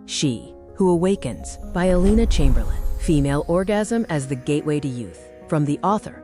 She Who Awakens by Alina Chamberlain. Female Orgasm as the Gateway to Youth. From the author.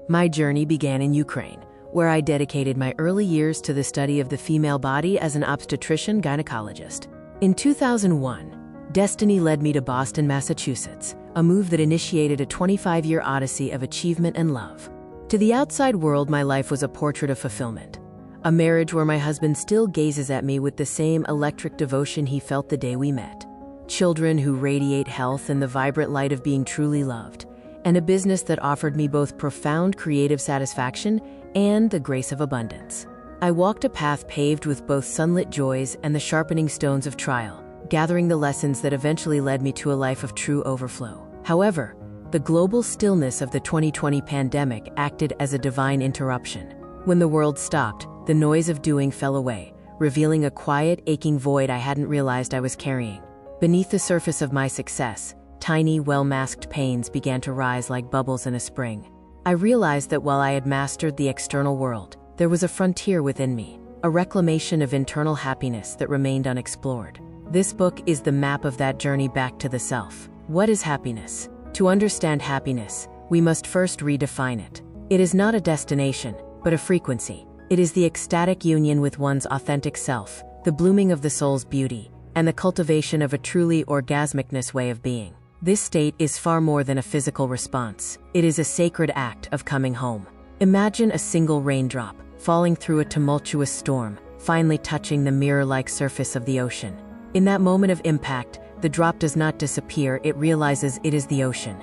My journey began in Ukraine, where I dedicated my early years to the study of the female body as an obstetrician-gynecologist. In 2001, destiny led me to Boston, Massachusetts, a move that initiated a 25-year odyssey of achievement and love. To the outside world, my life was a portrait of fulfillment. A marriage where my husband still gazes at me with the same electric devotion he felt the day we met. Children who radiate health and the vibrant light of being truly loved. And a business that offered me both profound creative satisfaction and the grace of abundance. I walked a path paved with both sunlit joys and the sharpening stones of trial, gathering the lessons that eventually led me to a life of true overflow. However, the global stillness of the 2020 pandemic acted as a divine interruption. When the world stopped, the noise of doing fell away, revealing a quiet, aching void I hadn't realized I was carrying. Beneath the surface of my success, tiny, well-masked pains began to rise like bubbles in a spring. I realized that while I had mastered the external world, there was a frontier within me, a reclamation of internal happiness that remained unexplored. This book is the map of that journey back to the self. What is happiness? To understand happiness, we must first redefine it. It is not a destination, but a frequency. It is the ecstatic union with one's authentic self, the blooming of the soul's beauty, and the cultivation of a truly orgasmicness way of being. This state is far more than a physical response. It is a sacred act of coming home. Imagine a single raindrop falling through a tumultuous storm, finally touching the mirror-like surface of the ocean. In that moment of impact, the drop does not disappear, it realizes it is the ocean.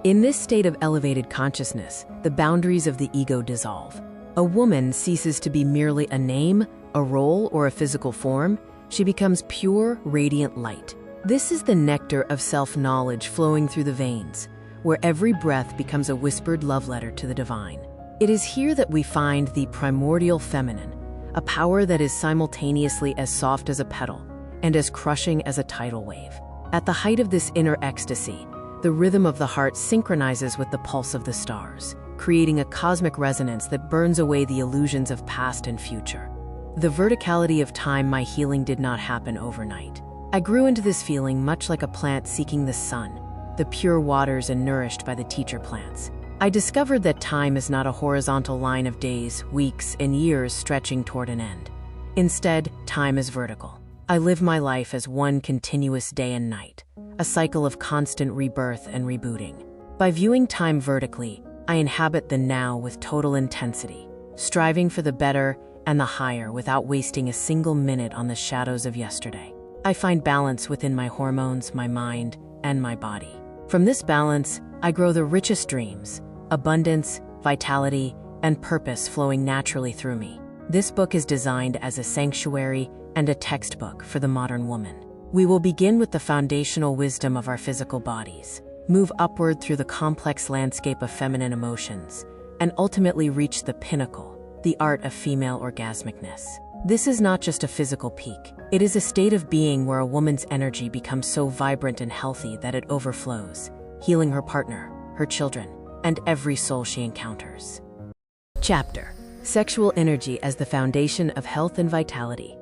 In this state of elevated consciousness, the boundaries of the ego dissolve. A woman ceases to be merely a name, a role, or a physical form. She becomes pure, radiant light. This is the nectar of self-knowledge flowing through the veins, where every breath becomes a whispered love letter to the divine. It is here that we find the primordial feminine, a power that is simultaneously as soft as a petal and as crushing as a tidal wave. At the height of this inner ecstasy, the rhythm of the heart synchronizes with the pulse of the stars, creating a cosmic resonance that burns away the illusions of past and future. The verticality of time, my healing did not happen overnight. I grew into this feeling much like a plant seeking the sun, the pure waters and nourished by the teacher plants. I discovered that time is not a horizontal line of days, weeks, and years stretching toward an end. Instead, time is vertical. I live my life as one continuous day and night, a cycle of constant rebirth and rebooting. By viewing time vertically, I inhabit the now with total intensity, striving for the better and the higher without wasting a single minute on the shadows of yesterday. I find balance within my hormones, my mind, and my body. From this balance, I grow the richest dreams, abundance, vitality, and purpose flowing naturally through me. This book is designed as a sanctuary and a textbook for the modern woman. We will begin with the foundational wisdom of our physical bodies, move upward through the complex landscape of feminine emotions, and ultimately reach the pinnacle, the art of female orgasmicness. This is not just a physical peak. It is a state of being where a woman's energy becomes so vibrant and healthy that it overflows, healing her partner, her children, and every soul she encounters. Chapter: Sexual Energy as the Foundation of Health and Vitality.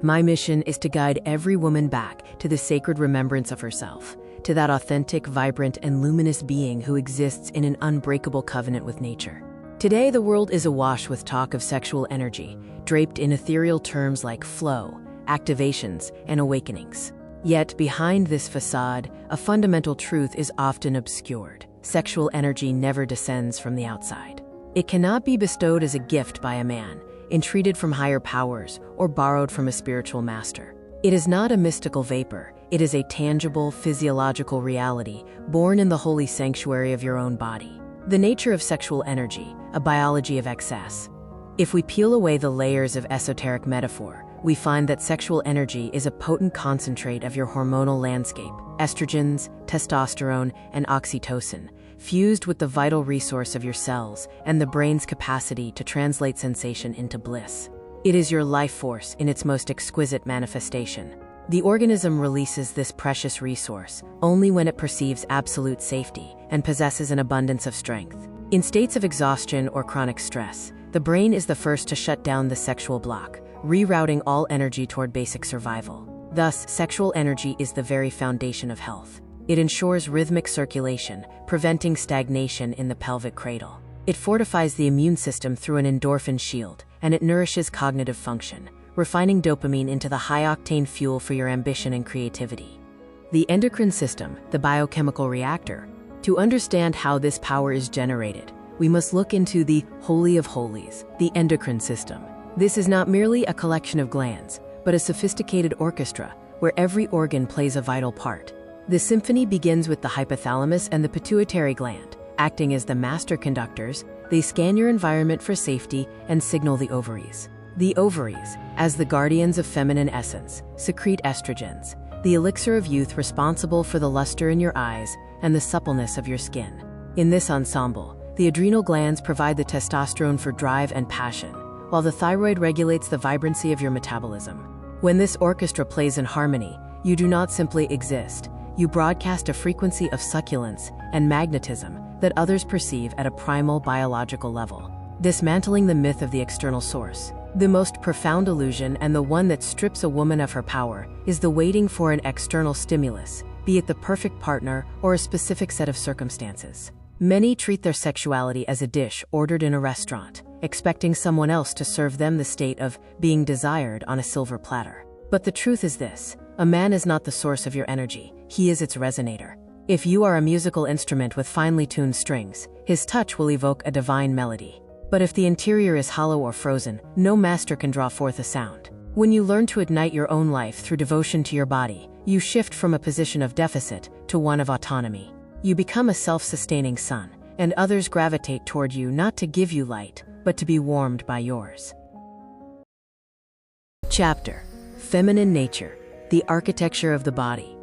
My mission is to guide every woman back to the sacred remembrance of herself, to that authentic, vibrant, and luminous being who exists in an unbreakable covenant with nature. Today, the world is awash with talk of sexual energy, draped in ethereal terms like flow, activations, and awakenings. Yet, behind this facade, a fundamental truth is often obscured. Sexual energy never descends from the outside. It cannot be bestowed as a gift by a man, entreated from higher powers, or borrowed from a spiritual master. It is not a mystical vapor. It is a tangible, physiological reality, born in the holy sanctuary of your own body. The nature of sexual energy, a biology of excess. If we peel away the layers of esoteric metaphor, we find that sexual energy is a potent concentrate of your hormonal landscape, estrogens, testosterone, and oxytocin, fused with the vital resource of your cells and the brain's capacity to translate sensation into bliss. It is your life force in its most exquisite manifestation. The organism releases this precious resource only when it perceives absolute safety and possesses an abundance of strength. In states of exhaustion or chronic stress, the brain is the first to shut down the sexual block, rerouting all energy toward basic survival. Thus, sexual energy is the very foundation of health. It ensures rhythmic circulation, preventing stagnation in the pelvic cradle. It fortifies the immune system through an endorphin shield, and it nourishes cognitive function, refining dopamine into the high-octane fuel for your ambition and creativity. The endocrine system, the biochemical reactor. To understand how this power is generated, we must look into the Holy of Holies, the endocrine system. This is not merely a collection of glands, but a sophisticated orchestra where every organ plays a vital part. The symphony begins with the hypothalamus and the pituitary gland. Acting as the master conductors, they scan your environment for safety and signal the ovaries. The ovaries, as the guardians of feminine essence, secrete estrogens, the elixir of youth responsible for the luster in your eyes and the suppleness of your skin. In this ensemble, the adrenal glands provide the testosterone for drive and passion, while the thyroid regulates the vibrancy of your metabolism. When this orchestra plays in harmony, you do not simply exist. You broadcast a frequency of succulence and magnetism that others perceive at a primal biological level, dismantling the myth of the external source. The most profound illusion, and the one that strips a woman of her power, is the waiting for an external stimulus, be it the perfect partner or a specific set of circumstances. Many treat their sexuality as a dish ordered in a restaurant, expecting someone else to serve them the state of being desired on a silver platter. But the truth is this: a man is not the source of your energy, he is its resonator. If you are a musical instrument with finely tuned strings, his touch will evoke a divine melody. But if the interior is hollow or frozen, no master can draw forth a sound. When you learn to ignite your own life through devotion to your body, you shift from a position of deficit to one of autonomy. You become a self-sustaining sun, and others gravitate toward you not to give you light, but to be warmed by yours. Chapter: Feminine Nature, the Architecture of the Body.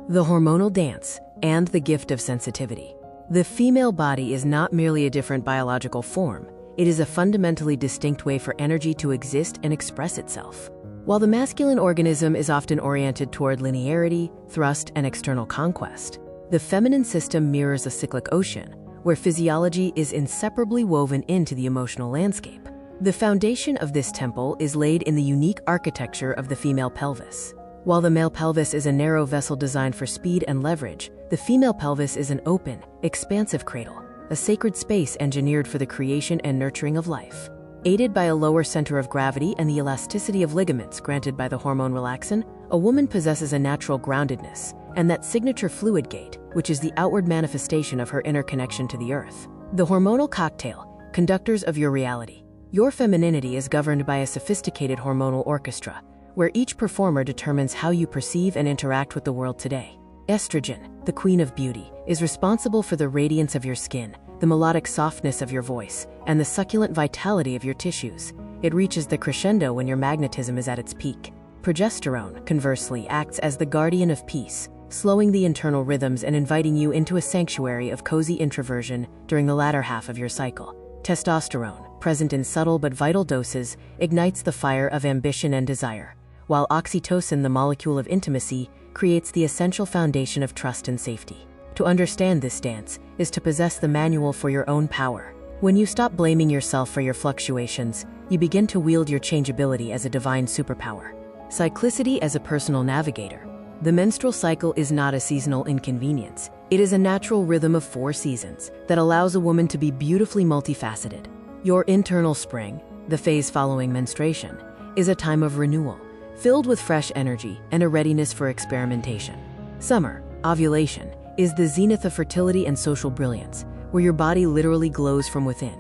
The hormonal dance and the gift of sensitivity. The female body is not merely a different biological form, it is a fundamentally distinct way for energy to exist and express itself. While the masculine organism is often oriented toward linearity, thrust, and external conquest, the feminine system mirrors a cyclic ocean, where physiology is inseparably woven into the emotional landscape. The foundation of this temple is laid in the unique architecture of the female pelvis. While the male pelvis is a narrow vessel designed for speed and leverage, the female pelvis is an open, expansive cradle, a sacred space engineered for the creation and nurturing of life. Aided by a lower center of gravity and the elasticity of ligaments granted by the hormone relaxin, a woman possesses a natural groundedness, and that signature fluid gait, which is the outward manifestation of her inner connection to the earth. The hormonal cocktail, conductors of your reality. Your femininity is governed by a sophisticated hormonal orchestra, where each performer determines how you perceive and interact with the world today. Estrogen, the queen of beauty, is responsible for the radiance of your skin, the melodic softness of your voice, and the succulent vitality of your tissues. It reaches the crescendo when your magnetism is at its peak. Progesterone, conversely, acts as the guardian of peace, slowing the internal rhythms and inviting you into a sanctuary of cozy introversion during the latter half of your cycle. Testosterone, present in subtle but vital doses, ignites the fire of ambition and desire, while oxytocin, the molecule of intimacy, creates the essential foundation of trust and safety. To understand this dance is to possess the manual for your own power. When you stop blaming yourself for your fluctuations, you begin to wield your changeability as a divine superpower. Cyclicity as a personal navigator. The menstrual cycle is not a seasonal inconvenience. It is a natural rhythm of 4 seasons that allows a woman to be beautifully multifaceted. Your internal spring, the phase following menstruation, is a time of renewal, filled with fresh energy and a readiness for experimentation. Summer, ovulation, is the zenith of fertility and social brilliance, where your body literally glows from within.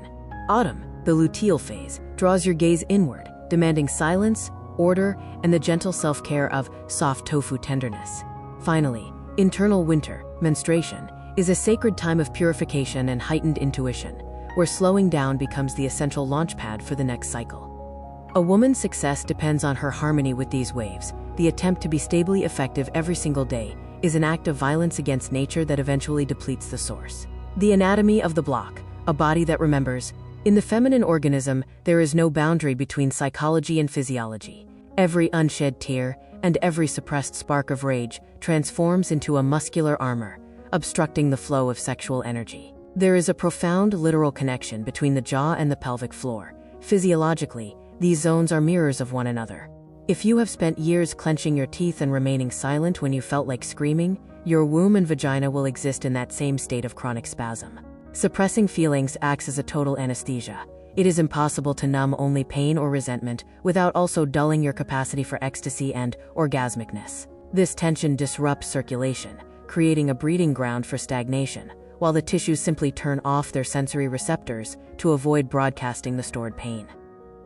Autumn, the luteal phase, draws your gaze inward, demanding silence, order, and the gentle self-care of soft tofu tenderness. Finally, internal winter, menstruation, is a sacred time of purification and heightened intuition, where slowing down becomes the essential launchpad for the next cycle. A woman's success depends on her harmony with these waves. The attempt to be stably effective every single day is an act of violence against nature that eventually depletes the source. The anatomy of the block, a body that remembers. In the feminine organism, there is no boundary between psychology and physiology. Every unshed tear and every suppressed spark of rage transforms into a muscular armor, obstructing the flow of sexual energy. There is a profound literal connection between the jaw and the pelvic floor. Physiologically, These zones are mirrors of one another. If you have spent years clenching your teeth and remaining silent when you felt like screaming, your womb and vagina will exist in that same state of chronic spasm. Suppressing feelings acts as a total anesthesia. It is impossible to numb only pain or resentment without also dulling your capacity for ecstasy and orgasmicness. This tension disrupts circulation, creating a breeding ground for stagnation, while the tissues simply turn off their sensory receptors to avoid broadcasting the stored pain.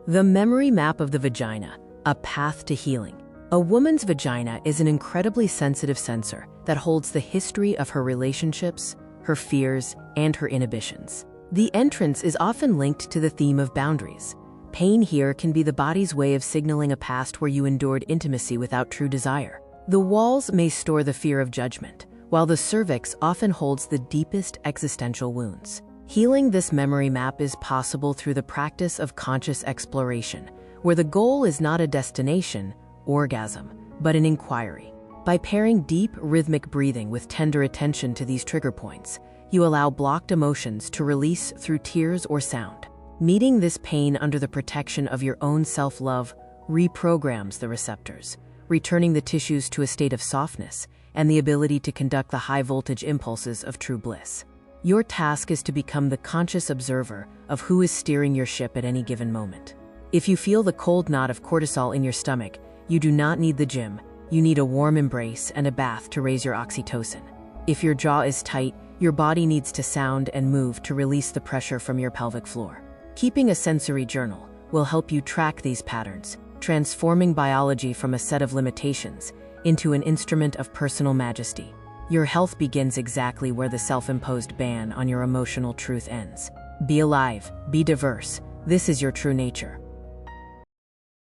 The memory map of the vagina, a path to healing. A woman's vagina is an incredibly sensitive sensor that holds the history of her relationships, her fears, and her inhibitions. The entrance is often linked to the theme of boundaries. Pain here can be the body's way of signaling a past where you endured intimacy without true desire. The walls may store the fear of judgment, while the cervix often holds the deepest existential wounds. Healing this memory map is possible through the practice of conscious exploration, where the goal is not a destination, orgasm, but an inquiry. By pairing deep, rhythmic breathing with tender attention to these trigger points, you allow blocked emotions to release through tears or sound. Meeting this pain under the protection of your own self-love reprograms the receptors, returning the tissues to a state of softness and the ability to conduct the high-voltage impulses of true bliss. Your task is to become the conscious observer of who is steering your ship at any given moment. If you feel the cold knot of cortisol in your stomach, you do not need the gym. You need a warm embrace and a bath to raise your oxytocin. If your jaw is tight, your body needs to sound and move to release the pressure from your pelvic floor. Keeping a sensory journal will help you track these patterns, transforming biology from a set of limitations into an instrument of personal majesty. Your health begins exactly where the self-imposed ban on your emotional truth ends. Be alive, be diverse. This is your true nature.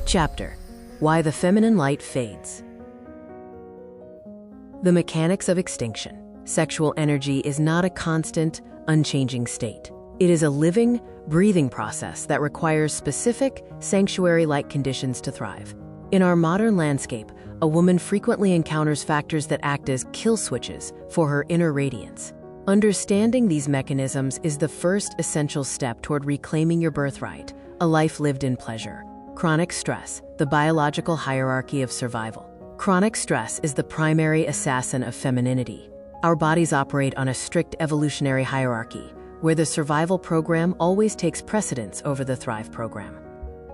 Chapter: Why the Feminine Light Fades. The mechanics of extinction. Sexual energy is not a constant, unchanging state. It is a living, breathing process that requires specific, sanctuary-like conditions to thrive. In our modern landscape, a woman frequently encounters factors that act as kill switches for her inner radiance. Understanding these mechanisms is the first essential step toward reclaiming your birthright, a life lived in pleasure. Chronic stress, the biological hierarchy of survival. Chronic stress is the primary assassin of femininity. Our bodies operate on a strict evolutionary hierarchy, where the survival program always takes precedence over the thrive program.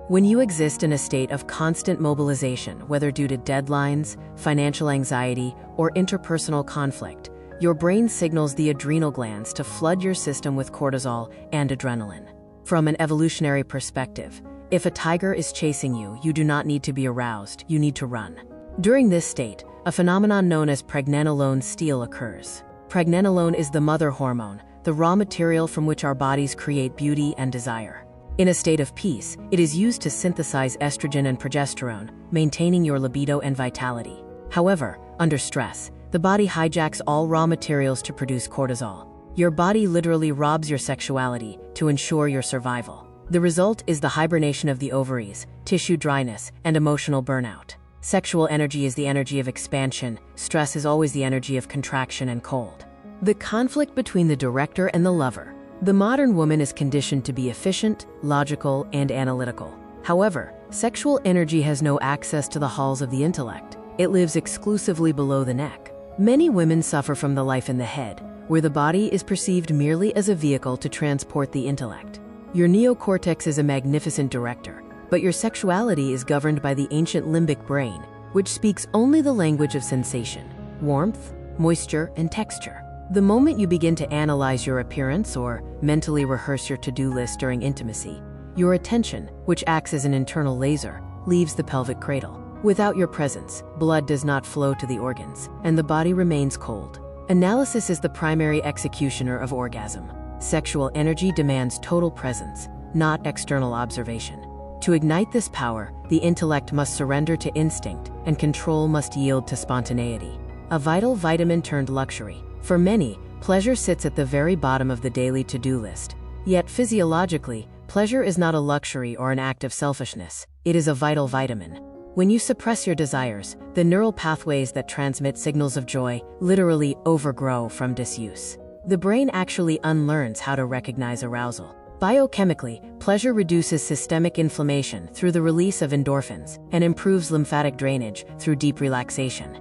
When you exist in a state of constant mobilization, whether due to deadlines, financial anxiety, or interpersonal conflict, your brain signals the adrenal glands to flood your system with cortisol and adrenaline. From an evolutionary perspective, if a tiger is chasing you, you do not need to be aroused, you need to run. During this state, a phenomenon known as pregnenolone steal occurs. Pregnenolone is the mother hormone, the raw material from which our bodies create beauty and desire. In a state of peace, it is used to synthesize estrogen and progesterone, maintaining your libido and vitality. However, under stress, the body hijacks all raw materials to produce cortisol. Your body literally robs your sexuality to ensure your survival. The result is the hibernation of the ovaries, tissue dryness, and emotional burnout. Sexual energy is the energy of expansion. Stress is always the energy of contraction and cold. The conflict between the director and the lover. The modern woman is conditioned to be efficient, logical, and analytical. However, sexual energy has no access to the halls of the intellect. It lives exclusively below the neck. Many women suffer from the life in the head, where the body is perceived merely as a vehicle to transport the intellect. Your neocortex is a magnificent director, but your sexuality is governed by the ancient limbic brain, which speaks only the language of sensation, warmth, moisture, and texture. The moment you begin to analyze your appearance or mentally rehearse your to-do list during intimacy, your attention, which acts as an internal laser, leaves the pelvic cradle. Without your presence, blood does not flow to the organs, and the body remains cold. Analysis is the primary executioner of orgasm. Sexual energy demands total presence, not external observation. To ignite this power, the intellect must surrender to instinct, and control must yield to spontaneity. A vital vitamin turned luxury. For many, pleasure sits at the very bottom of the daily to-do list. Yet physiologically, pleasure is not a luxury or an act of selfishness. It is a vital vitamin. When you suppress your desires, the neural pathways that transmit signals of joy literally overgrow from disuse. The brain actually unlearns how to recognize arousal. Biochemically, pleasure reduces systemic inflammation through the release of endorphins and improves lymphatic drainage through deep relaxation.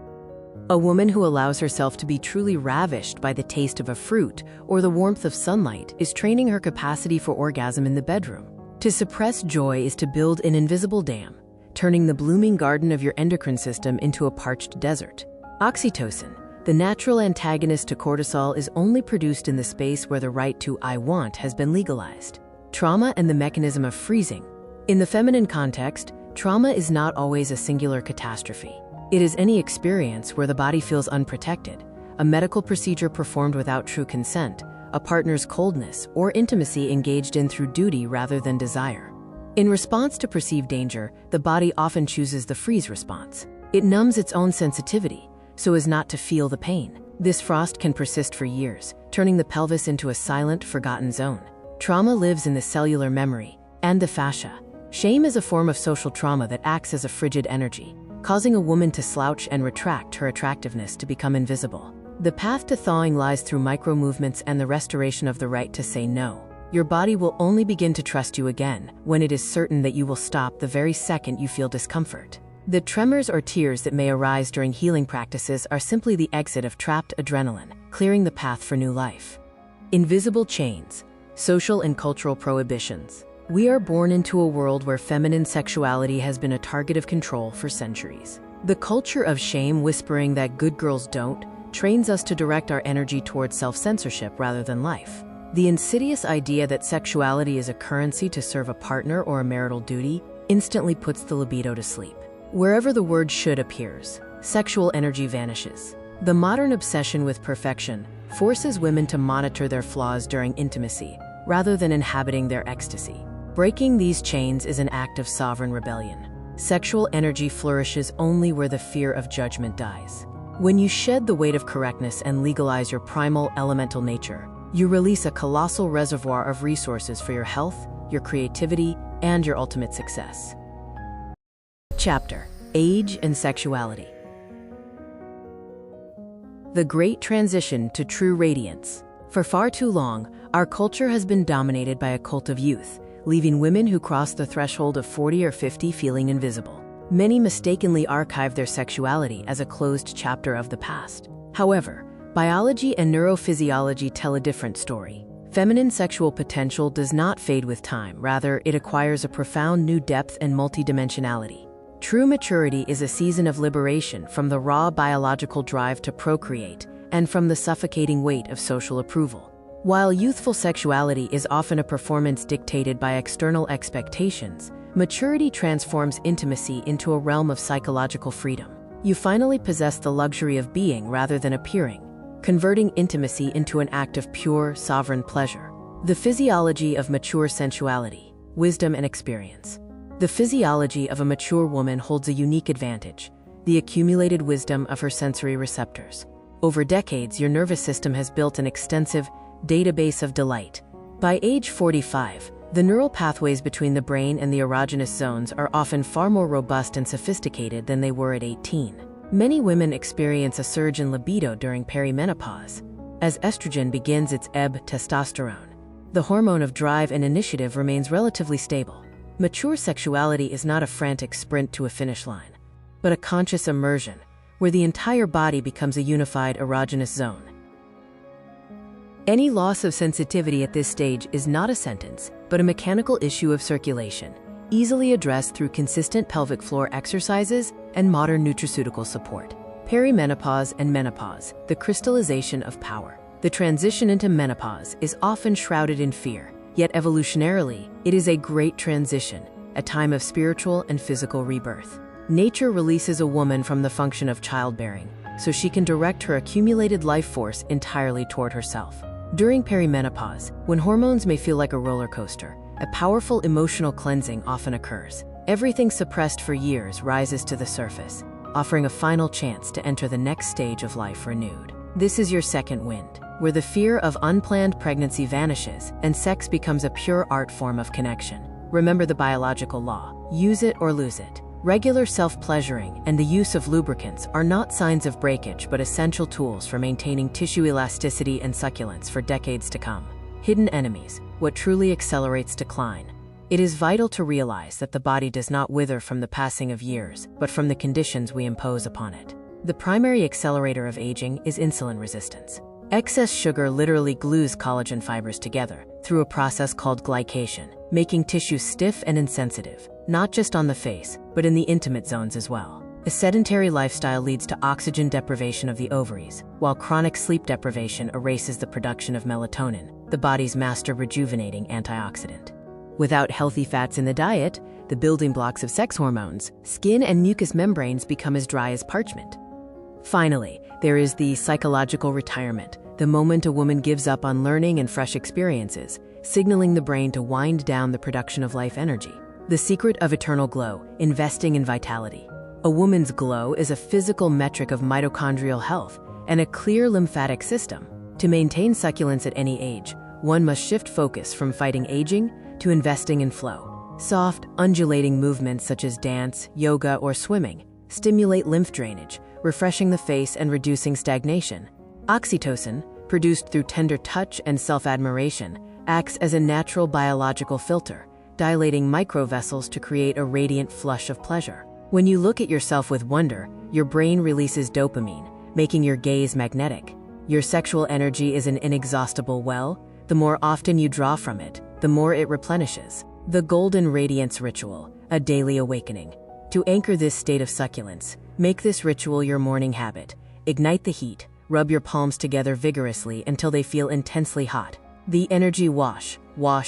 A woman who allows herself to be truly ravished by the taste of a fruit or the warmth of sunlight is training her capacity for orgasm in the bedroom. To suppress joy is to build an invisible dam, turning the blooming garden of your endocrine system into a parched desert. Oxytocin, the natural antagonist to cortisol, is only produced in the space where the right to "I want" has been legalized. Trauma and the mechanism of freezing. In the feminine context, trauma is not always a singular catastrophe. It is any experience where the body feels unprotected, a medical procedure performed without true consent, a partner's coldness, or intimacy engaged in through duty rather than desire. In response to perceived danger, the body often chooses the freeze response. It numbs its own sensitivity so as not to feel the pain. This frost can persist for years, turning the pelvis into a silent, forgotten zone. Trauma lives in the cellular memory and the fascia. Shame is a form of social trauma that acts as a frigid energy, causing a woman to slouch and retract her attractiveness to become invisible. The path to thawing lies through micro-movements and the restoration of the right to say no. Your body will only begin to trust you again when it is certain that you will stop the very second you feel discomfort. The tremors or tears that may arise during healing practices are simply the exit of trapped adrenaline, clearing the path for new life. Invisible chains, social and cultural prohibitions. We are born into a world where feminine sexuality has been a target of control for centuries. The culture of shame, whispering that good girls don't, trains us to direct our energy towards self-censorship rather than life. The insidious idea that sexuality is a currency to serve a partner or a marital duty instantly puts the libido to sleep. Wherever the word "should" appears, sexual energy vanishes. The modern obsession with perfection forces women to monitor their flaws during intimacy rather than inhabiting their ecstasy. Breaking these chains is an act of sovereign rebellion. Sexual energy flourishes only where the fear of judgment dies. When you shed the weight of correctness and legalize your primal, elemental nature, you release a colossal reservoir of resources for your health, your creativity, and your ultimate success. Chapter: Age and Sexuality. The Great Transition to True Radiance. For far too long, our culture has been dominated by a cult of youth, leaving women who cross the threshold of 40 or 50 feeling invisible. Many mistakenly archive their sexuality as a closed chapter of the past. However, biology and neurophysiology tell a different story. Feminine sexual potential does not fade with time, rather, it acquires a profound new depth and multidimensionality. True maturity is a season of liberation from the raw biological drive to procreate and from the suffocating weight of social approval. While youthful sexuality is often a performance dictated by external expectations, maturity transforms intimacy into a realm of psychological freedom. You finally possess the luxury of being rather than appearing, converting intimacy into an act of pure, sovereign pleasure. The physiology of mature sensuality, wisdom and experience. The physiology of a mature woman holds a unique advantage: the accumulated wisdom of her sensory receptors. Over decades, your nervous system has built an extensive database of delight. By age 45, the neural pathways between the brain and the erogenous zones are often far more robust and sophisticated than they were at 18. Many women experience a surge in libido during perimenopause. As estrogen begins its ebb, testosterone, the hormone of drive and initiative, remains relatively stable. Mature sexuality is not a frantic sprint to a finish line, but a conscious immersion where the entire body becomes a unified erogenous zone. Any loss of sensitivity at this stage is not a sentence, but a mechanical issue of circulation, easily addressed through consistent pelvic floor exercises and modern nutraceutical support. Perimenopause and menopause, the crystallization of power. The transition into menopause is often shrouded in fear, yet evolutionarily, it is a great transition, a time of spiritual and physical rebirth. Nature releases a woman from the function of childbearing, so she can direct her accumulated life force entirely toward herself. During perimenopause, when hormones may feel like a roller coaster, a powerful emotional cleansing often occurs. Everything suppressed for years rises to the surface, offering a final chance to enter the next stage of life renewed. This is your second wind, where the fear of unplanned pregnancy vanishes and sex becomes a pure art form of connection. Remember the biological law: use it or lose it. Regular self-pleasuring and the use of lubricants are not signs of breakage but essential tools for maintaining tissue elasticity and succulence for decades to come. hidden enemies, what truly accelerates decline. It is vital to realize that the body does not wither from the passing of years, but from the conditions we impose upon it. The primary accelerator of aging is insulin resistance. Excess sugar literally glues collagen fibers together through a process called glycation, making tissue stiff and insensitive, not just on the face, but in the intimate zones as well. A sedentary lifestyle leads to oxygen deprivation of the ovaries, while chronic sleep deprivation erases the production of melatonin, the body's master rejuvenating antioxidant. Without healthy fats in the diet, the building blocks of sex hormones, skin and mucous membranes become as dry as parchment. Finally, there is the psychological retirement, the moment a woman gives up on learning and fresh experiences, signaling the brain to wind down the production of life energy. The secret of eternal glow, investing in vitality. A woman's glow is a physical metric of mitochondrial health and a clear lymphatic system. To maintain succulence at any age, one must shift focus from fighting aging to investing in flow. Soft, undulating movements such as dance, yoga, or swimming stimulate lymph drainage, refreshing the face and reducing stagnation. Oxytocin, produced through tender touch and self-admiration, acts as a natural biological filter, dilating microvessels to create a radiant flush of pleasure. When you look at yourself with wonder, your brain releases dopamine, making your gaze magnetic. Your sexual energy is an inexhaustible well. The more often you draw from it, the more it replenishes. The Golden Radiance Ritual, a daily awakening. To anchor this state of succulence, make this ritual your morning habit. Ignite the heat, rub your palms together vigorously until they feel intensely hot. The energy wash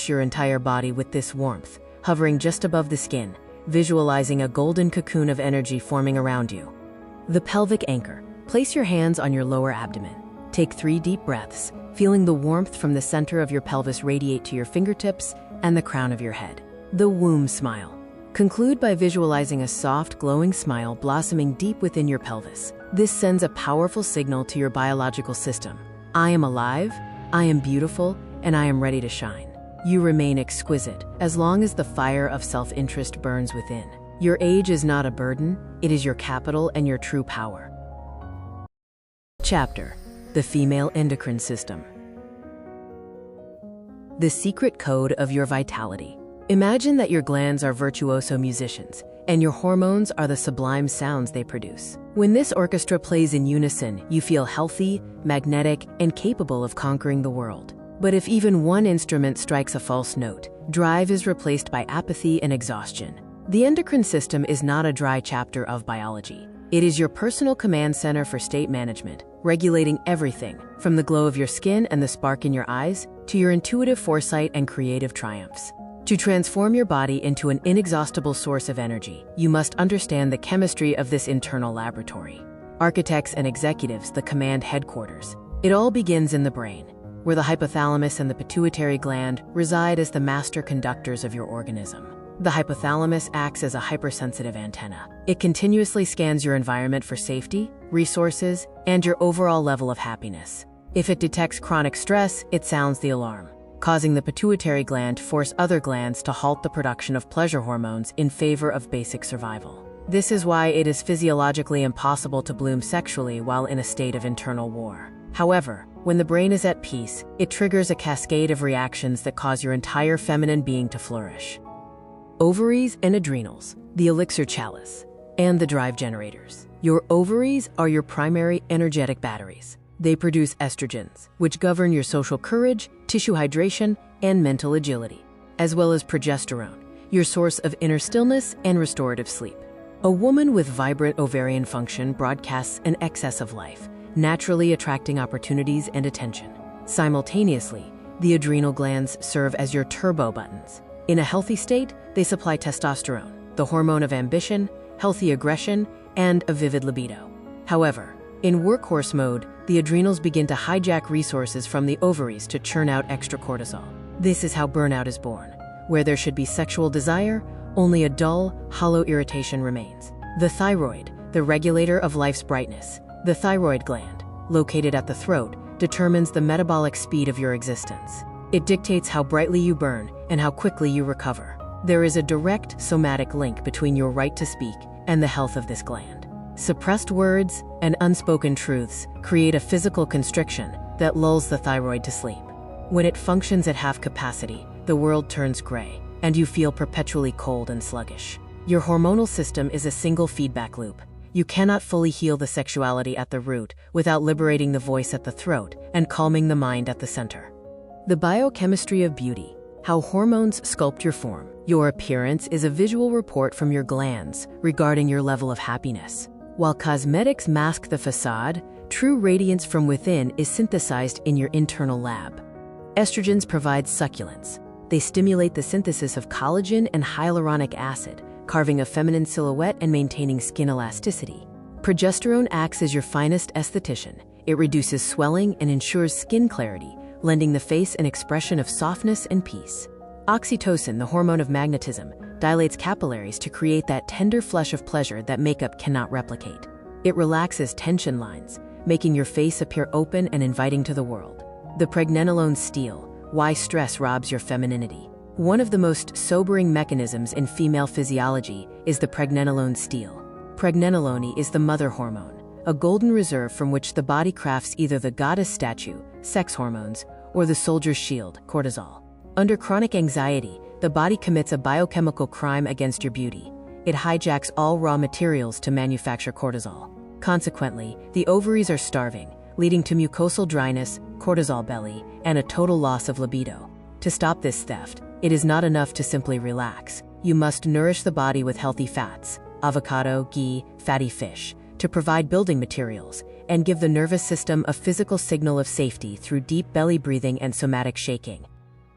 your entire body with this warmth, hovering just above the skin, visualizing a golden cocoon of energy forming around you. The pelvic anchor. Place your hands on your lower abdomen. Take 3 deep breaths, feeling the warmth from the center of your pelvis radiate to your fingertips and the crown of your head. The womb smile. Conclude by visualizing a soft, glowing smile blossoming deep within your pelvis. This sends a powerful signal to your biological system. I am alive, I am beautiful, and I am ready to shine. You remain exquisite as long as the fire of self-interest burns within. Your age is not a burden, it is your capital and your true power. Chapter: The Female Endocrine System. The secret code of your vitality. Imagine that your glands are virtuoso musicians, and your hormones are the sublime sounds they produce. When this orchestra plays in unison, you feel healthy, magnetic, and capable of conquering the world. But if even one instrument strikes a false note, drive is replaced by apathy and exhaustion. The endocrine system is not a dry chapter of biology. It is your personal command center for state management, regulating everything from the glow of your skin and the spark in your eyes to your intuitive foresight and creative triumphs. To transform your body into an inexhaustible source of energy, you must understand the chemistry of this internal laboratory. Architects and executives, the command headquarters. It all begins in the brain, where the hypothalamus and the pituitary gland reside as the master conductors of your organism. The hypothalamus acts as a hypersensitive antenna. It continuously scans your environment for safety, resources, and your overall level of happiness. If it detects chronic stress, it sounds the alarm, causing the pituitary gland to force other glands to halt the production of pleasure hormones in favor of basic survival. This is why it is physiologically impossible to bloom sexually while in a state of internal war. However, when the brain is at peace, it triggers a cascade of reactions that cause your entire feminine being to flourish. Ovaries and adrenals, the elixir chalice, and the drive generators. Your ovaries are your primary energetic batteries. They produce estrogens, which govern your social courage, tissue hydration, and mental agility, as well as progesterone, your source of inner stillness and restorative sleep. A woman with vibrant ovarian function broadcasts an excess of life, naturally attracting opportunities and attention. Simultaneously, the adrenal glands serve as your turbo buttons. In a healthy state, they supply testosterone, the hormone of ambition, healthy aggression, and a vivid libido. However, in workhorse mode, the adrenals begin to hijack resources from the ovaries to churn out extra cortisol. This is how burnout is born. Where there should be sexual desire, only a dull, hollow irritation remains. The thyroid, the regulator of life's brightness. The thyroid gland, located at the throat, determines the metabolic speed of your existence. It dictates how brightly you burn and how quickly you recover. There is a direct somatic link between your right to speak and the health of this gland. Suppressed words and unspoken truths create a physical constriction that lulls the thyroid to sleep. When it functions at half capacity, the world turns gray, and you feel perpetually cold and sluggish. Your hormonal system is a single feedback loop. You cannot fully heal the sexuality at the root without liberating the voice at the throat and calming the mind at the center. The biochemistry of beauty, how hormones sculpt your form. Your appearance is a visual report from your glands regarding your level of happiness. While cosmetics mask the facade, true radiance from within is synthesized in your internal lab. Estrogens provide succulence. They stimulate the synthesis of collagen and hyaluronic acid, carving a feminine silhouette and maintaining skin elasticity. Progesterone acts as your finest esthetician. It reduces swelling and ensures skin clarity, lending the face an expression of softness and peace. Oxytocin, the hormone of magnetism, dilates capillaries to create that tender flush of pleasure that makeup cannot replicate. It relaxes tension lines, making your face appear open and inviting to the world. The pregnenolone steal, why stress robs your femininity. One of the most sobering mechanisms in female physiology is the pregnenolone steal. Pregnenolone is the mother hormone, a golden reserve from which the body crafts either the goddess statue, sex hormones, or the soldier's shield, cortisol. Under chronic anxiety, the body commits a biochemical crime against your beauty. It hijacks all raw materials to manufacture cortisol. Consequently, the ovaries are starving, leading to mucosal dryness, cortisol belly, and a total loss of libido. To stop this theft, it is not enough to simply relax. You must nourish the body with healthy fats, avocado, ghee, fatty fish, to provide building materials, and give the nervous system a physical signal of safety through deep belly breathing and somatic shaking.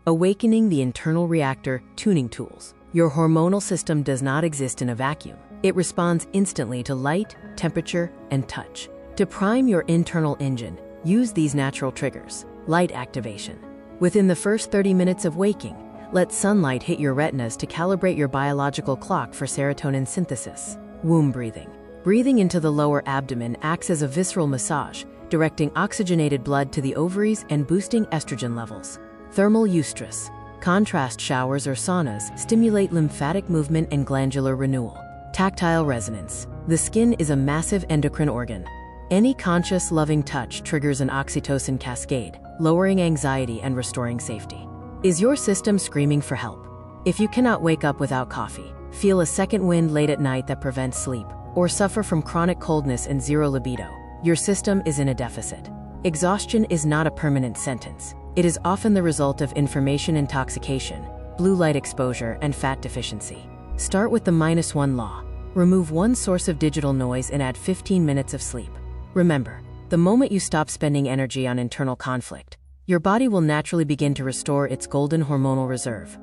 Awakening the internal reactor tuning tools. Your hormonal system does not exist in a vacuum. It responds instantly to light, temperature, and touch. To prime your internal engine, use these natural triggers. Light activation. Within the first 30 minutes of waking, let sunlight hit your retinas to calibrate your biological clock for serotonin synthesis. Womb breathing. Breathing into the lower abdomen acts as a visceral massage, directing oxygenated blood to the ovaries and boosting estrogen levels. Thermal eustress. Contrast showers or saunas stimulate lymphatic movement and glandular renewal. Tactile resonance. The skin is a massive endocrine organ. Any conscious, loving touch triggers an oxytocin cascade, lowering anxiety and restoring safety. Is your system screaming for help? If you cannot wake up without coffee, feel a second wind late at night that prevents sleep, or suffer from chronic coldness and zero libido, your system is in a deficit. Exhaustion is not a permanent sentence. It is often the result of information intoxication, blue light exposure, and fat deficiency. Start with the -1 law. Remove one source of digital noise and add 15 minutes of sleep. Remember, the moment you stop spending energy on internal conflict, your body will naturally begin to restore its golden hormonal reserve.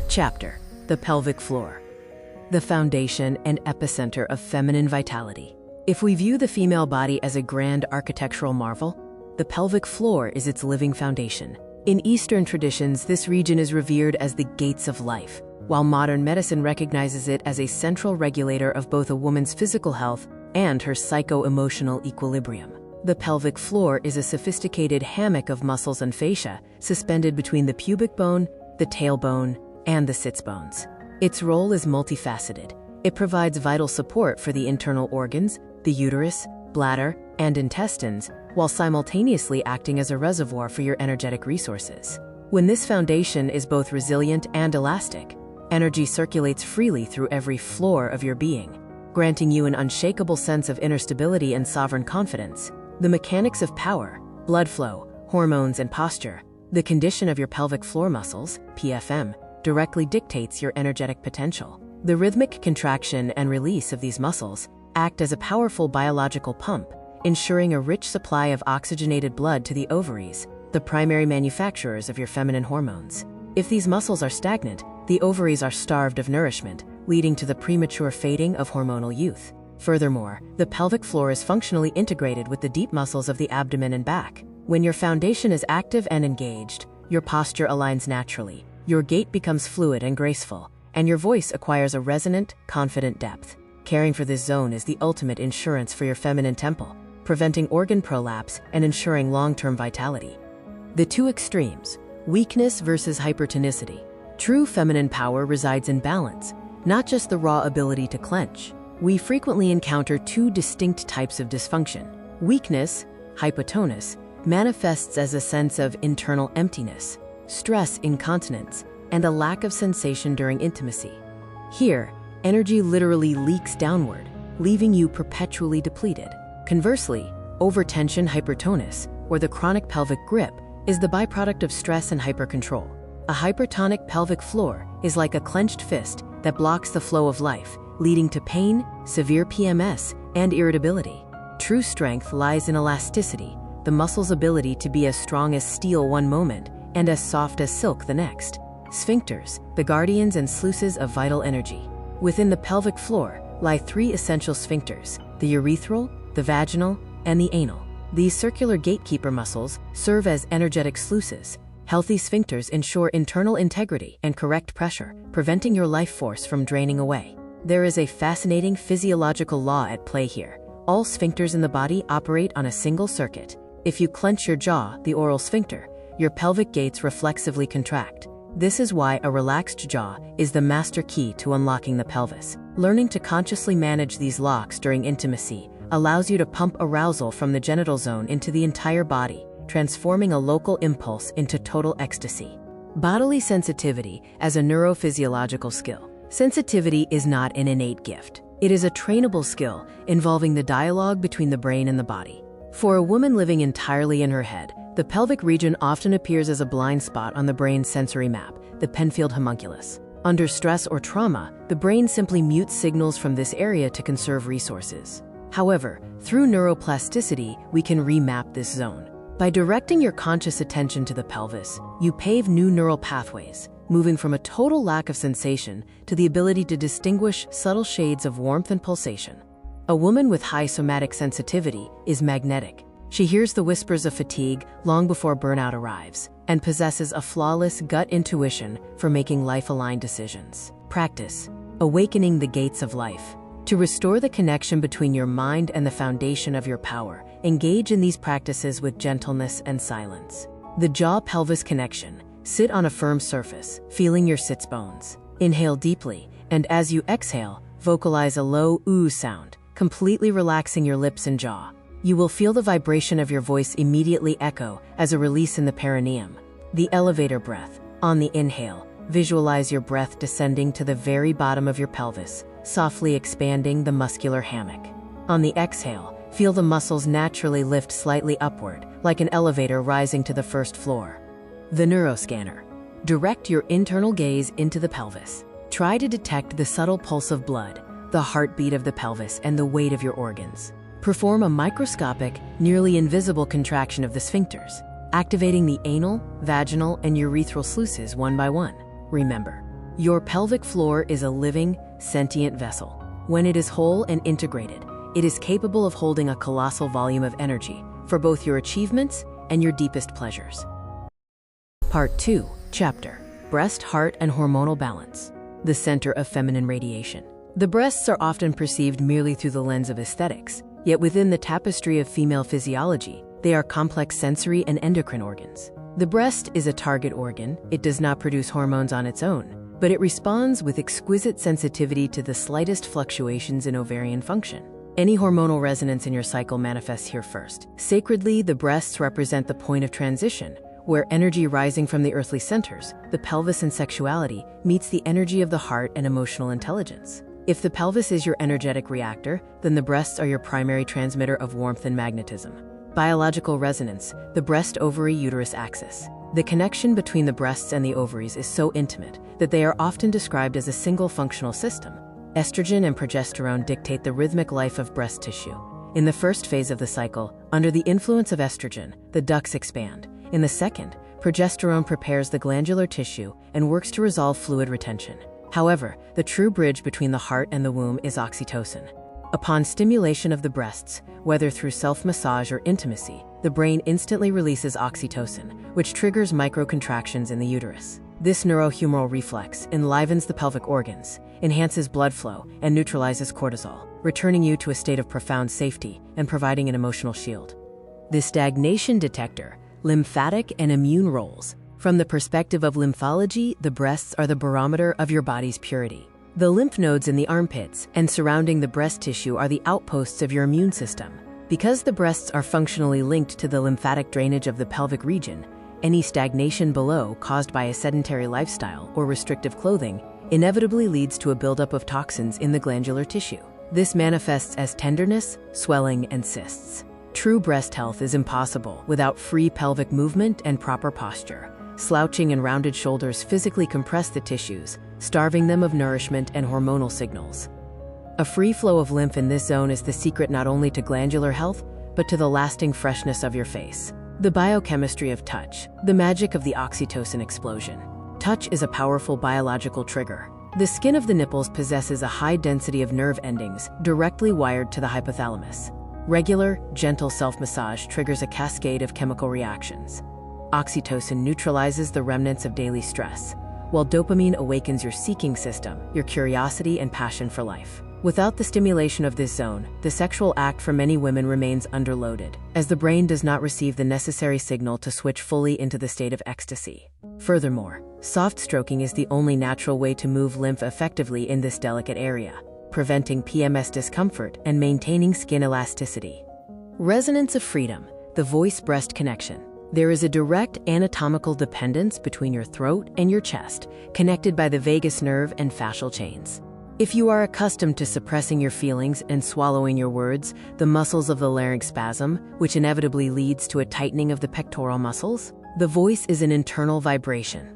Chapter: The pelvic floor. The foundation and epicenter of feminine vitality. If we view the female body as a grand architectural marvel, the pelvic floor is its living foundation. In Eastern traditions, this region is revered as the gates of life, while modern medicine recognizes it as a central regulator of both a woman's physical health and her psycho-emotional equilibrium. The pelvic floor is a sophisticated hammock of muscles and fascia suspended between the pubic bone, the tailbone, and the sits bones. Its role is multifaceted. It provides vital support for the internal organs, the uterus, bladder, and intestines, while simultaneously acting as a reservoir for your energetic resources. When this foundation is both resilient and elastic, energy circulates freely through every floor of your being, granting you an unshakable sense of inner stability and sovereign confidence. The mechanics of power, blood flow, hormones, and posture, the condition of your pelvic floor muscles, PFM, directly dictates your energetic potential. The rhythmic contraction and release of these muscles act as a powerful biological pump, ensuring a rich supply of oxygenated blood to the ovaries, the primary manufacturers of your feminine hormones. If these muscles are stagnant, the ovaries are starved of nourishment, leading to the premature fading of hormonal youth. Furthermore, the pelvic floor is functionally integrated with the deep muscles of the abdomen and back. When your foundation is active and engaged, your posture aligns naturally, your gait becomes fluid and graceful, and your voice acquires a resonant, confident depth. Caring for this zone is the ultimate insurance for your feminine temple, preventing organ prolapse and ensuring long-term vitality. The two extremes, weakness versus hypertonicity. True feminine power resides in balance, not just the raw ability to clench. We frequently encounter two distinct types of dysfunction. Weakness, hypotonus, manifests as a sense of internal emptiness, stress, incontinence, and a lack of sensation during intimacy. Here, energy literally leaks downward, leaving you perpetually depleted. Conversely, overtension hypertonus, or the chronic pelvic grip, is the byproduct of stress and hypercontrol. A hypertonic pelvic floor is like a clenched fist that blocks the flow of life, leading to pain, severe PMS, and irritability. True strength lies in elasticity, the muscle's ability to be as strong as steel one moment and as soft as silk the next. Sphincters, the guardians and sluices of vital energy. Within the pelvic floor lie three essential sphincters: the urethral, the vaginal, and the anal. These circular gatekeeper muscles serve as energetic sluices. Healthy sphincters ensure internal integrity and correct pressure, preventing your life force from draining away. There is a fascinating physiological law at play here. All sphincters in the body operate on a single circuit. If you clench your jaw, the oral sphincter, your pelvic gates reflexively contract. This is why a relaxed jaw is the master key to unlocking the pelvis. Learning to consciously manage these locks during intimacy allows you to pump arousal from the genital zone into the entire body, transforming a local impulse into total ecstasy. Bodily sensitivity as a neurophysiological skill. Sensitivity is not an innate gift. It is a trainable skill involving the dialogue between the brain and the body. For a woman living entirely in her head, the pelvic region often appears as a blind spot on the brain's sensory map, the Penfield homunculus. Under stress or trauma, the brain simply mutes signals from this area to conserve resources. However, through neuroplasticity, we can remap this zone. By directing your conscious attention to the pelvis, you pave new neural pathways, moving from a total lack of sensation to the ability to distinguish subtle shades of warmth and pulsation. A woman with high somatic sensitivity is magnetic. She hears the whispers of fatigue long before burnout arrives, and possesses a flawless gut intuition for making life-aligned decisions. Practice awakening the gates of life. To restore the connection between your mind and the foundation of your power, engage in these practices with gentleness and silence. The jaw-pelvis connection. Sit on a firm surface, feeling your sits bones. Inhale deeply, and as you exhale, vocalize a low ooh sound, completely relaxing your lips and jaw. You will feel the vibration of your voice immediately echo as a release in the perineum. The elevator breath. On the inhale, visualize your breath descending to the very bottom of your pelvis, softly expanding the muscular hammock. On the exhale, feel the muscles naturally lift slightly upward, like an elevator rising to the first floor. The neuroscanner. Direct your internal gaze into the pelvis. Try to detect the subtle pulse of blood, the heartbeat of the pelvis, and the weight of your organs. Perform a microscopic, nearly invisible contraction of the sphincters, activating the anal, vaginal, and urethral sluices one by one. Remember, your pelvic floor is a living, sentient vessel. When it is whole and integrated, it is capable of holding a colossal volume of energy for both your achievements and your deepest pleasures. Part 2, Chapter: Breast, Heart, and Hormonal Balance. The center of feminine radiation. The breasts are often perceived merely through the lens of aesthetics, yet within the tapestry of female physiology, they are complex sensory and endocrine organs. The breast is a target organ. It does not produce hormones on its own, but it responds with exquisite sensitivity to the slightest fluctuations in ovarian function. Any hormonal resonance in your cycle manifests here first. Sacredly, the breasts represent the point of transition, where energy rising from the earthly centers, the pelvis and sexuality, meets the energy of the heart and emotional intelligence. If the pelvis is your energetic reactor, then the breasts are your primary transmitter of warmth and magnetism. Biological resonance, the breast-ovary-uterus axis. The connection between the breasts and the ovaries is so intimate that they are often described as a single functional system. Estrogen and progesterone dictate the rhythmic life of breast tissue. In the first phase of the cycle, under the influence of estrogen, the ducts expand. In the second, progesterone prepares the glandular tissue and works to resolve fluid retention. However, the true bridge between the heart and the womb is oxytocin. Upon stimulation of the breasts, whether through self-massage or intimacy, the brain instantly releases oxytocin, which triggers microcontractions in the uterus. This neurohumoral reflex enlivens the pelvic organs, enhances blood flow, and neutralizes cortisol, returning you to a state of profound safety and providing an emotional shield. The stagnation detector. Lymphatic and immune roles. From the perspective of lymphology, the breasts are the barometer of your body's purity. The lymph nodes in the armpits and surrounding the breast tissue are the outposts of your immune system. Because the breasts are functionally linked to the lymphatic drainage of the pelvic region, any stagnation below caused by a sedentary lifestyle or restrictive clothing inevitably leads to a buildup of toxins in the glandular tissue. This manifests as tenderness, swelling, and cysts. True breast health is impossible without free pelvic movement and proper posture. Slouching and rounded shoulders physically compress the tissues, starving them of nourishment and hormonal signals. A free flow of lymph in this zone is the secret not only to glandular health, but to the lasting freshness of your face. The biochemistry of touch, the magic of the oxytocin explosion. Touch is a powerful biological trigger. The skin of the nipples possesses a high density of nerve endings directly wired to the hypothalamus. Regular, gentle self-massage triggers a cascade of chemical reactions. Oxytocin neutralizes the remnants of daily stress, while dopamine awakens your seeking system, your curiosity and passion for life. Without the stimulation of this zone, the sexual act for many women remains underloaded, as the brain does not receive the necessary signal to switch fully into the state of ecstasy. Furthermore, soft stroking is the only natural way to move lymph effectively in this delicate area, preventing PMS discomfort and maintaining skin elasticity. Resonance of freedom, the voice-breast connection. There is a direct anatomical dependence between your throat and your chest, connected by the vagus nerve and fascial chains. If you are accustomed to suppressing your feelings and swallowing your words, the muscles of the larynx spasm, which inevitably leads to a tightening of the pectoral muscles. The voice is an internal vibration.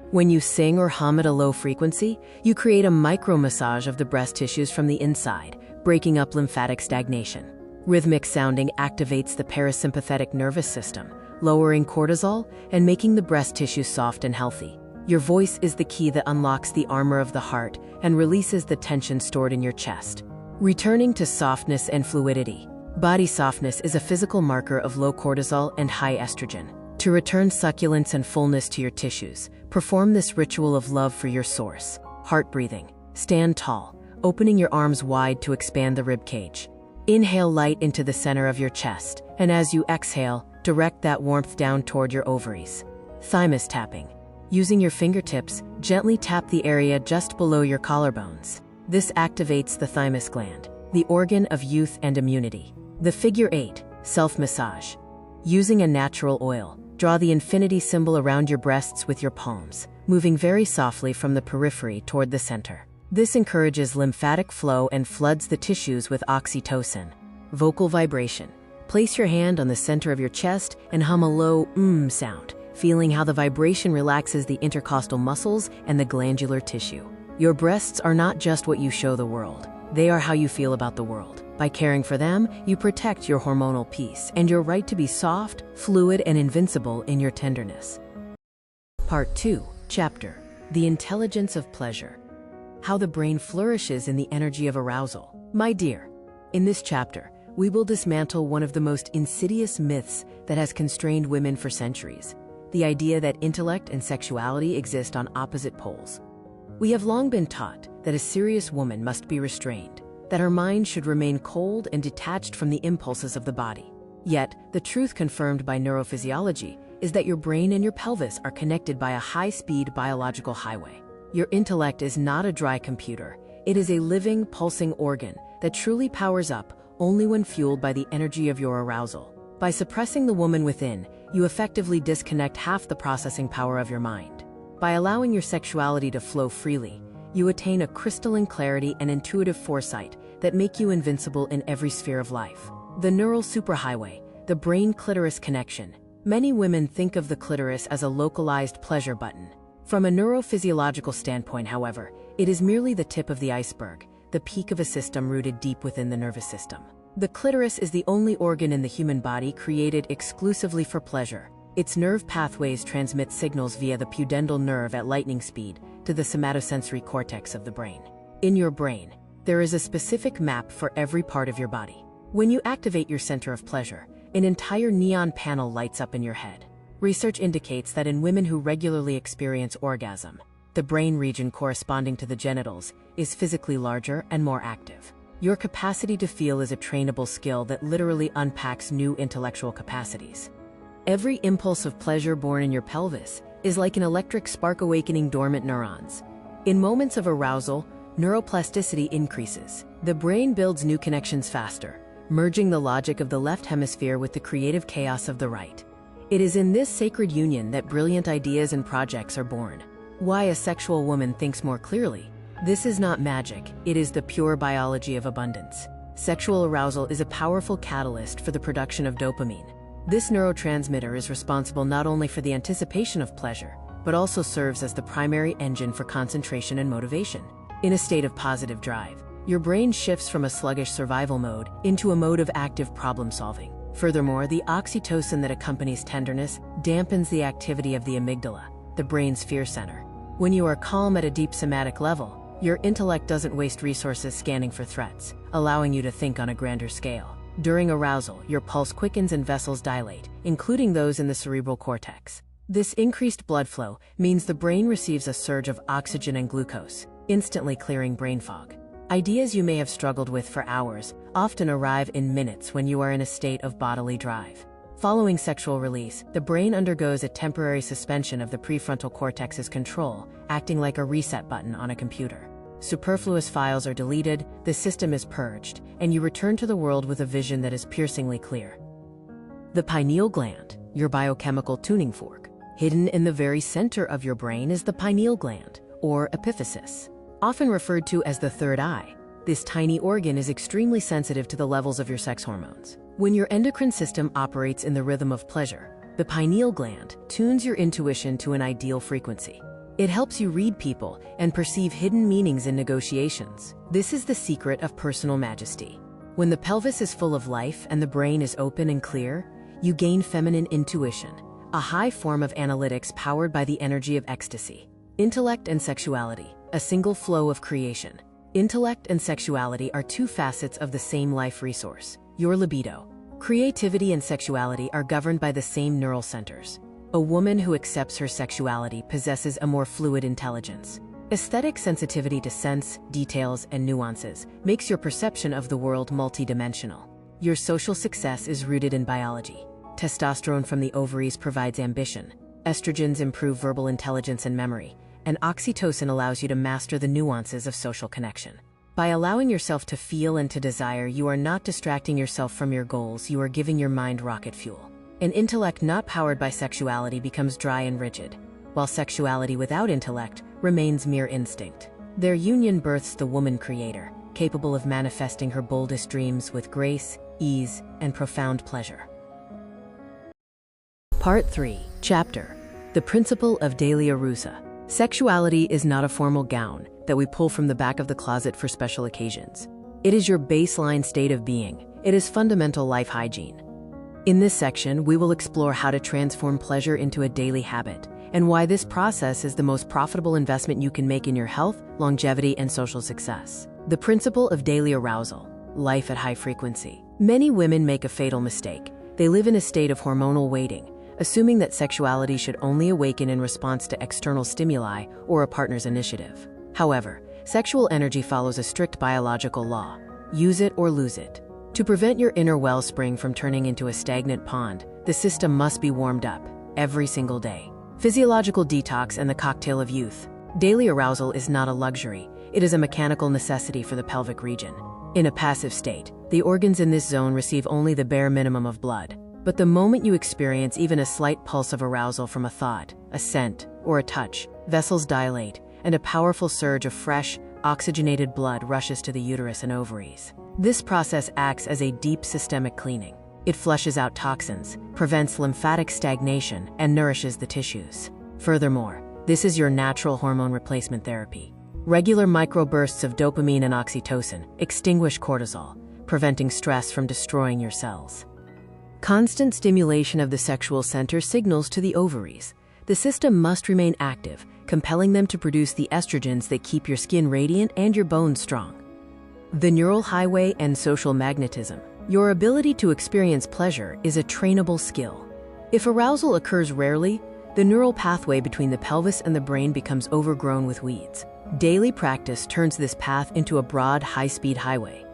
When you sing or hum at a low frequency, you create a micro-massage of the breast tissues from the inside, breaking up lymphatic stagnation. Rhythmic sounding activates the parasympathetic nervous system, lowering cortisol and making the breast tissue soft and healthy. Your voice is the key that unlocks the armor of the heart and releases the tension stored in your chest. Returning to softness and fluidity. Body softness is a physical marker of low cortisol and high estrogen. To return succulence and fullness to your tissues, perform this ritual of love for your source. Heart breathing. Stand tall, opening your arms wide to expand the rib cage. Inhale light into the center of your chest, and as you exhale, direct that warmth down toward your ovaries. Thymus tapping. Using your fingertips, gently tap the area just below your collarbones. This activates the thymus gland, the organ of youth and immunity. The figure 8, self-massage. Using a natural oil, draw the infinity symbol around your breasts with your palms, moving very softly from the periphery toward the center. This encourages lymphatic flow and floods the tissues with oxytocin. Vocal vibration. Place your hand on the center of your chest and hum a low sound, feeling how the vibration relaxes the intercostal muscles and the glandular tissue. Your breasts are not just what you show the world. They are how you feel about the world. By caring for them, you protect your hormonal peace and your right to be soft, fluid, and invincible in your tenderness. Part 2, Chapter: The Intelligence of Pleasure. How the brain flourishes in the energy of arousal. My dear, in this chapter, we will dismantle one of the most insidious myths that has constrained women for centuries: the idea that intellect and sexuality exist on opposite poles. We have long been taught that a serious woman must be restrained, that her mind should remain cold and detached from the impulses of the body. Yet, the truth confirmed by neurophysiology is that your brain and your pelvis are connected by a high-speed biological highway. Your intellect is not a dry computer. It is a living, pulsing organ that truly powers up only when fueled by the energy of your arousal. By suppressing the woman within, you effectively disconnect half the processing power of your mind. By allowing your sexuality to flow freely, you attain a crystalline clarity and intuitive foresight that make you invincible in every sphere of life. The neural superhighway, the brain-clitoris connection. Many women think of the clitoris as a localized pleasure button. From a neurophysiological standpoint, however, it is merely the tip of the iceberg, the peak of a system rooted deep within the nervous system. The clitoris is the only organ in the human body created exclusively for pleasure. Its nerve pathways transmit signals via the pudendal nerve at lightning speed to the somatosensory cortex of the brain. In your brain, there is a specific map for every part of your body. When you activate your center of pleasure, an entire neon panel lights up in your head. Research indicates that in women who regularly experience orgasm, the brain region corresponding to the genitals is physically larger and more active. Your capacity to feel is a trainable skill that literally unpacks new intellectual capacities. Every impulse of pleasure born in your pelvis is like an electric spark awakening dormant neurons. In moments of arousal, neuroplasticity increases. The brain builds new connections faster, merging the logic of the left hemisphere with the creative chaos of the right. It is in this sacred union that brilliant ideas and projects are born. Why a sexual woman thinks more clearly. This is not magic, it is the pure biology of abundance. Sexual arousal is a powerful catalyst for the production of dopamine. This neurotransmitter is responsible not only for the anticipation of pleasure, but also serves as the primary engine for concentration and motivation. In a state of positive drive, your brain shifts from a sluggish survival mode into a mode of active problem solving. Furthermore, the oxytocin that accompanies tenderness dampens the activity of the amygdala, the brain's fear center. When you are calm at a deep somatic level, your intellect doesn't waste resources scanning for threats, allowing you to think on a grander scale. During arousal, your pulse quickens and vessels dilate, including those in the cerebral cortex. This increased blood flow means the brain receives a surge of oxygen and glucose, instantly clearing brain fog. Ideas you may have struggled with for hours often arrive in minutes when you are in a state of bodily drive. Following sexual release, the brain undergoes a temporary suspension of the prefrontal cortex's control, acting like a reset button on a computer. Superfluous files are deleted, the system is purged, and you return to the world with a vision that is piercingly clear. The pineal gland, your biochemical tuning fork. Hidden in the very center of your brain is the pineal gland, or epiphysis. Often referred to as the third eye, this tiny organ is extremely sensitive to the levels of your sex hormones. When your endocrine system operates in the rhythm of pleasure, the pineal gland tunes your intuition to an ideal frequency. It helps you read people and perceive hidden meanings in negotiations. This is the secret of personal majesty. When the pelvis is full of life and the brain is open and clear, you gain feminine intuition, a high form of analytics powered by the energy of ecstasy. Intellect and sexuality, a single flow of creation. Intellect and sexuality are two facets of the same life resource, your libido. Creativity and sexuality are governed by the same neural centers. A woman who accepts her sexuality possesses a more fluid intelligence. Aesthetic sensitivity to sense, details, and nuances makes your perception of the world multidimensional. Your social success is rooted in biology. Testosterone from the ovaries provides ambition. Estrogens improve verbal intelligence and memory, and oxytocin allows you to master the nuances of social connection. By allowing yourself to feel and to desire, you are not distracting yourself from your goals, you are giving your mind rocket fuel. An intellect not powered by sexuality becomes dry and rigid, while sexuality without intellect remains mere instinct. Their union births the woman creator, capable of manifesting her boldest dreams with grace, ease, and profound pleasure. Part 3, Chapter: The Principle of Dahlia Rusa. Sexuality is not a formal gown that we pull from the back of the closet for special occasions. It is your baseline state of being. It is fundamental life hygiene. In this section, we will explore how to transform pleasure into a daily habit, and why this process is the most profitable investment you can make in your health, longevity, and social success. The principle of daily arousal, life at high frequency. Many women make a fatal mistake. They live in a state of hormonal waiting, assuming that sexuality should only awaken in response to external stimuli or a partner's initiative. However, sexual energy follows a strict biological law: use it or lose it. To prevent your inner wellspring from turning into a stagnant pond, the system must be warmed up every single day. Physiological detox and the cocktail of youth. Daily arousal is not a luxury, it is a mechanical necessity for the pelvic region. In a passive state, the organs in this zone receive only the bare minimum of blood. But the moment you experience even a slight pulse of arousal from a thought, a scent, or a touch, vessels dilate, and a powerful surge of fresh, oxygenated blood rushes to the uterus and ovaries. This process acts as a deep systemic cleaning. It flushes out toxins, prevents lymphatic stagnation, and nourishes the tissues. Furthermore, this is your natural hormone replacement therapy. Regular microbursts of dopamine and oxytocin extinguish cortisol, preventing stress from destroying your cells. Constant stimulation of the sexual center signals to the ovaries. The system must remain active, compelling them to produce the estrogens that keep your skin radiant and your bones strong. The neural highway and social magnetism. Your ability to experience pleasure is a trainable skill. If arousal occurs rarely, the neural pathway between the pelvis and the brain becomes overgrown with weeds. Daily practice turns this path into a broad, high-speed highway.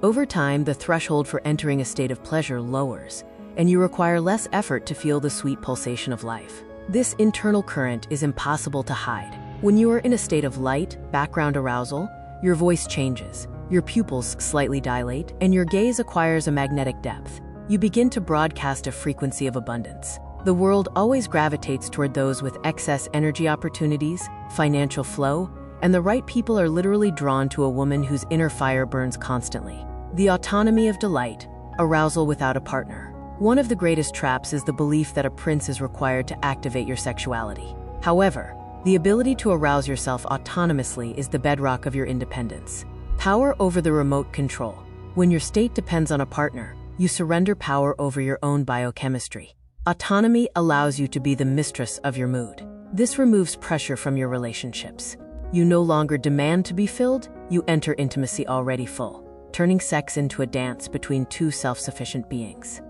Over time, the threshold for entering a state of pleasure lowers, and you require less effort to feel the sweet pulsation of life. This internal current is impossible to hide. When you are in a state of light, background arousal, your voice changes. Your pupils slightly dilate, and your gaze acquires a magnetic depth. You begin to broadcast a frequency of abundance. The world always gravitates toward those with excess energy opportunities, financial flow, and the right people are literally drawn to a woman whose inner fire burns constantly. The autonomy of delight, arousal without a partner. One of the greatest traps is the belief that a prince is required to activate your sexuality. However, the ability to arouse yourself autonomously is the bedrock of your independence. Power over the remote control. When your state depends on a partner, you surrender power over your own biochemistry. Autonomy allows you to be the mistress of your mood. This removes pressure from your relationships. You no longer demand to be filled, you enter intimacy already full, turning sex into a dance between two self-sufficient beings.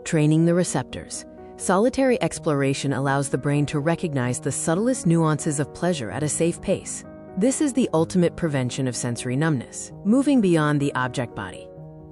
Training the receptors. Solitary exploration allows the brain to recognize the subtlest nuances of pleasure at a safe pace. This is the ultimate prevention of sensory numbness, moving beyond the object body.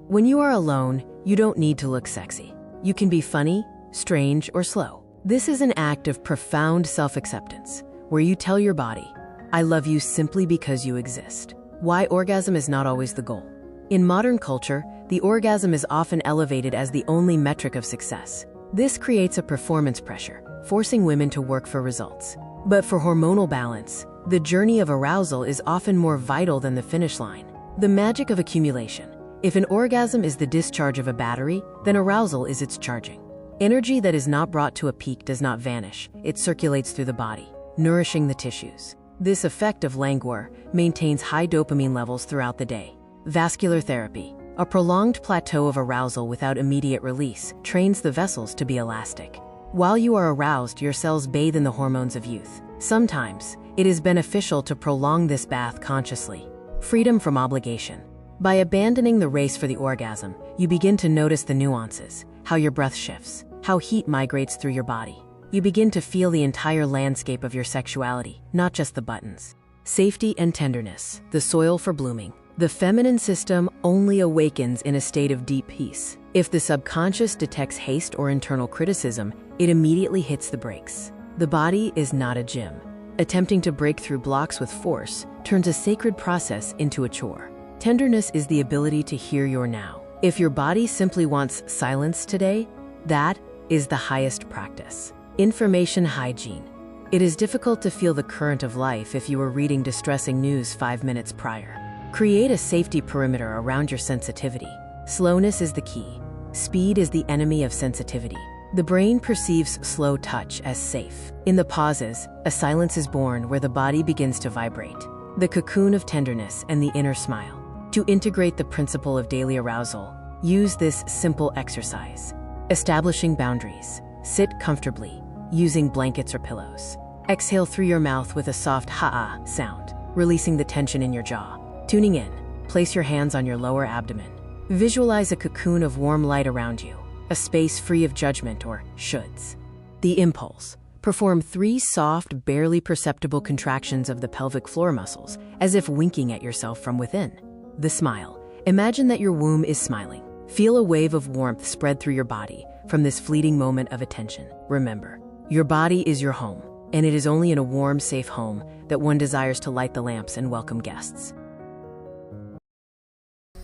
When you are alone, you don't need to look sexy. You can be funny, strange, or slow. This is an act of profound self-acceptance, where you tell your body, I love you simply because you exist. Why orgasm is not always the goal. In modern culture, the orgasm is often elevated as the only metric of success. This creates a performance pressure, forcing women to work for results. But for hormonal balance, the journey of arousal is often more vital than the finish line. The magic of accumulation. If an orgasm is the discharge of a battery, then arousal is its charging. Energy that is not brought to a peak does not vanish. It circulates through the body, nourishing the tissues. This effect of languor maintains high dopamine levels throughout the day. Vascular therapy. A prolonged plateau of arousal without immediate release trains the vessels to be elastic. While you are aroused, your cells bathe in the hormones of youth. Sometimes, it is beneficial to prolong this bath consciously. Freedom from obligation. By abandoning the race for the orgasm, you begin to notice the nuances, how your breath shifts, how heat migrates through your body. You begin to feel the entire landscape of your sexuality, not just the buttons. Safety and tenderness, the soil for blooming. The feminine system only awakens in a state of deep peace. If the subconscious detects haste or internal criticism, it immediately hits the brakes. The body is not a gym. Attempting to break through blocks with force turns a sacred process into a chore. Tenderness is the ability to hear your now. If your body simply wants silence today, that is the highest practice. Information hygiene. It is difficult to feel the current of life if you are reading distressing news 5 minutes prior. Create a safety perimeter around your sensitivity. Slowness is the key. Speed is the enemy of sensitivity. The brain perceives slow touch as safe. In the pauses, a silence is born where the body begins to vibrate. The cocoon of tenderness and the inner smile. To integrate the principle of daily arousal, use this simple exercise. Establishing boundaries. Sit comfortably, using blankets or pillows. Exhale through your mouth with a soft ha-ah sound, releasing the tension in your jaw. Tuning in, place your hands on your lower abdomen. Visualize a cocoon of warm light around you, a space free of judgment or shoulds. The impulse. Perform 3 soft, barely perceptible contractions of the pelvic floor muscles, as if winking at yourself from within. The smile. Imagine that your womb is smiling. Feel a wave of warmth spread through your body from this fleeting moment of attention. Remember, your body is your home, and it is only in a warm, safe home that one desires to light the lamps and welcome guests.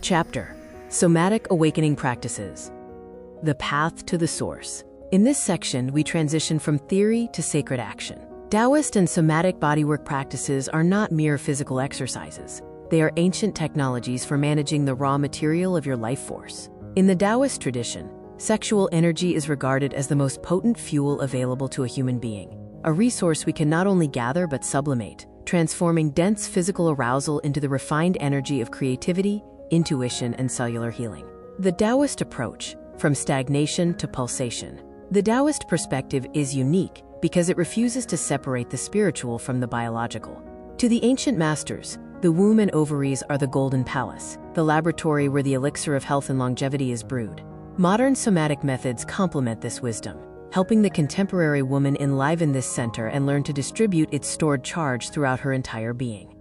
Chapter: Somatic Awakening Practices. The Path to the Source. In this section, we transition from theory to sacred action. Taoist and somatic bodywork practices are not mere physical exercises. They are ancient technologies for managing the raw material of your life force. In the Taoist tradition, sexual energy is regarded as the most potent fuel available to a human being, a resource we can not only gather but sublimate, transforming dense physical arousal into the refined energy of creativity, intuition, and cellular healing. The Taoist approach, from stagnation to pulsation. The Taoist perspective is unique because it refuses to separate the spiritual from the biological. To the ancient masters, the womb and ovaries are the golden palace, the laboratory where the elixir of health and longevity is brewed. Modern somatic methods complement this wisdom, helping the contemporary woman enliven this center and learn to distribute its stored charge throughout her entire being.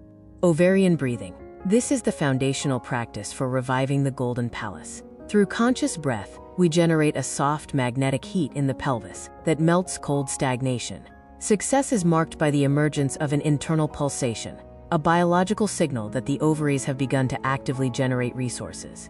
Ovarian breathing. This is the foundational practice for reviving the golden palace. Through conscious breath, we generate a soft magnetic heat in the pelvis that melts cold stagnation. Success is marked by the emergence of an internal pulsation, a biological signal that the ovaries have begun to actively generate resources.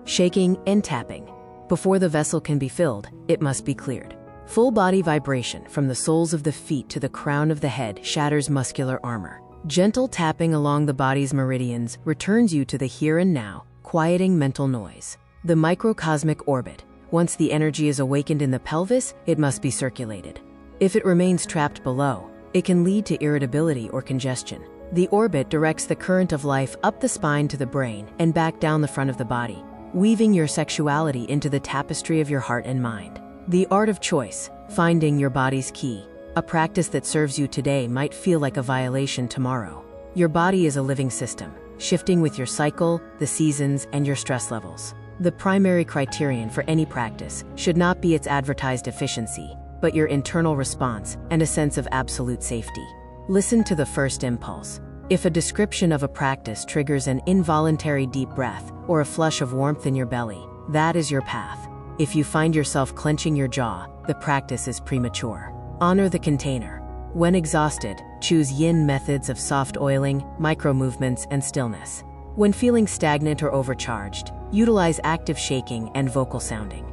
Shaking and tapping. Before the vessel can be filled, it must be cleared. Full body vibration from the soles of the feet to the crown of the head shatters muscular armor. Gentle tapping along the body's meridians returns you to the here and now, quieting mental noise. The microcosmic orbit. Once the energy is awakened in the pelvis, it must be circulated. If it remains trapped below, it can lead to irritability or congestion. The orbit directs the current of life up the spine to the brain and back down the front of the body, weaving your sexuality into the tapestry of your heart and mind. The art of choice, finding your body's key. A practice that serves you today might feel like a violation tomorrow. Your body is a living system, shifting with your cycle, the seasons, and your stress levels. The primary criterion for any practice should not be its advertised efficiency, but your internal response and a sense of absolute safety. Listen to the first impulse. If a description of a practice triggers an involuntary deep breath or a flush of warmth in your belly, that is your path. If you find yourself clenching your jaw, the practice is premature. Honor the container. When exhausted, choose yin methods of soft oiling, micro-movements, and stillness. When feeling stagnant or overcharged, utilize active shaking and vocal sounding.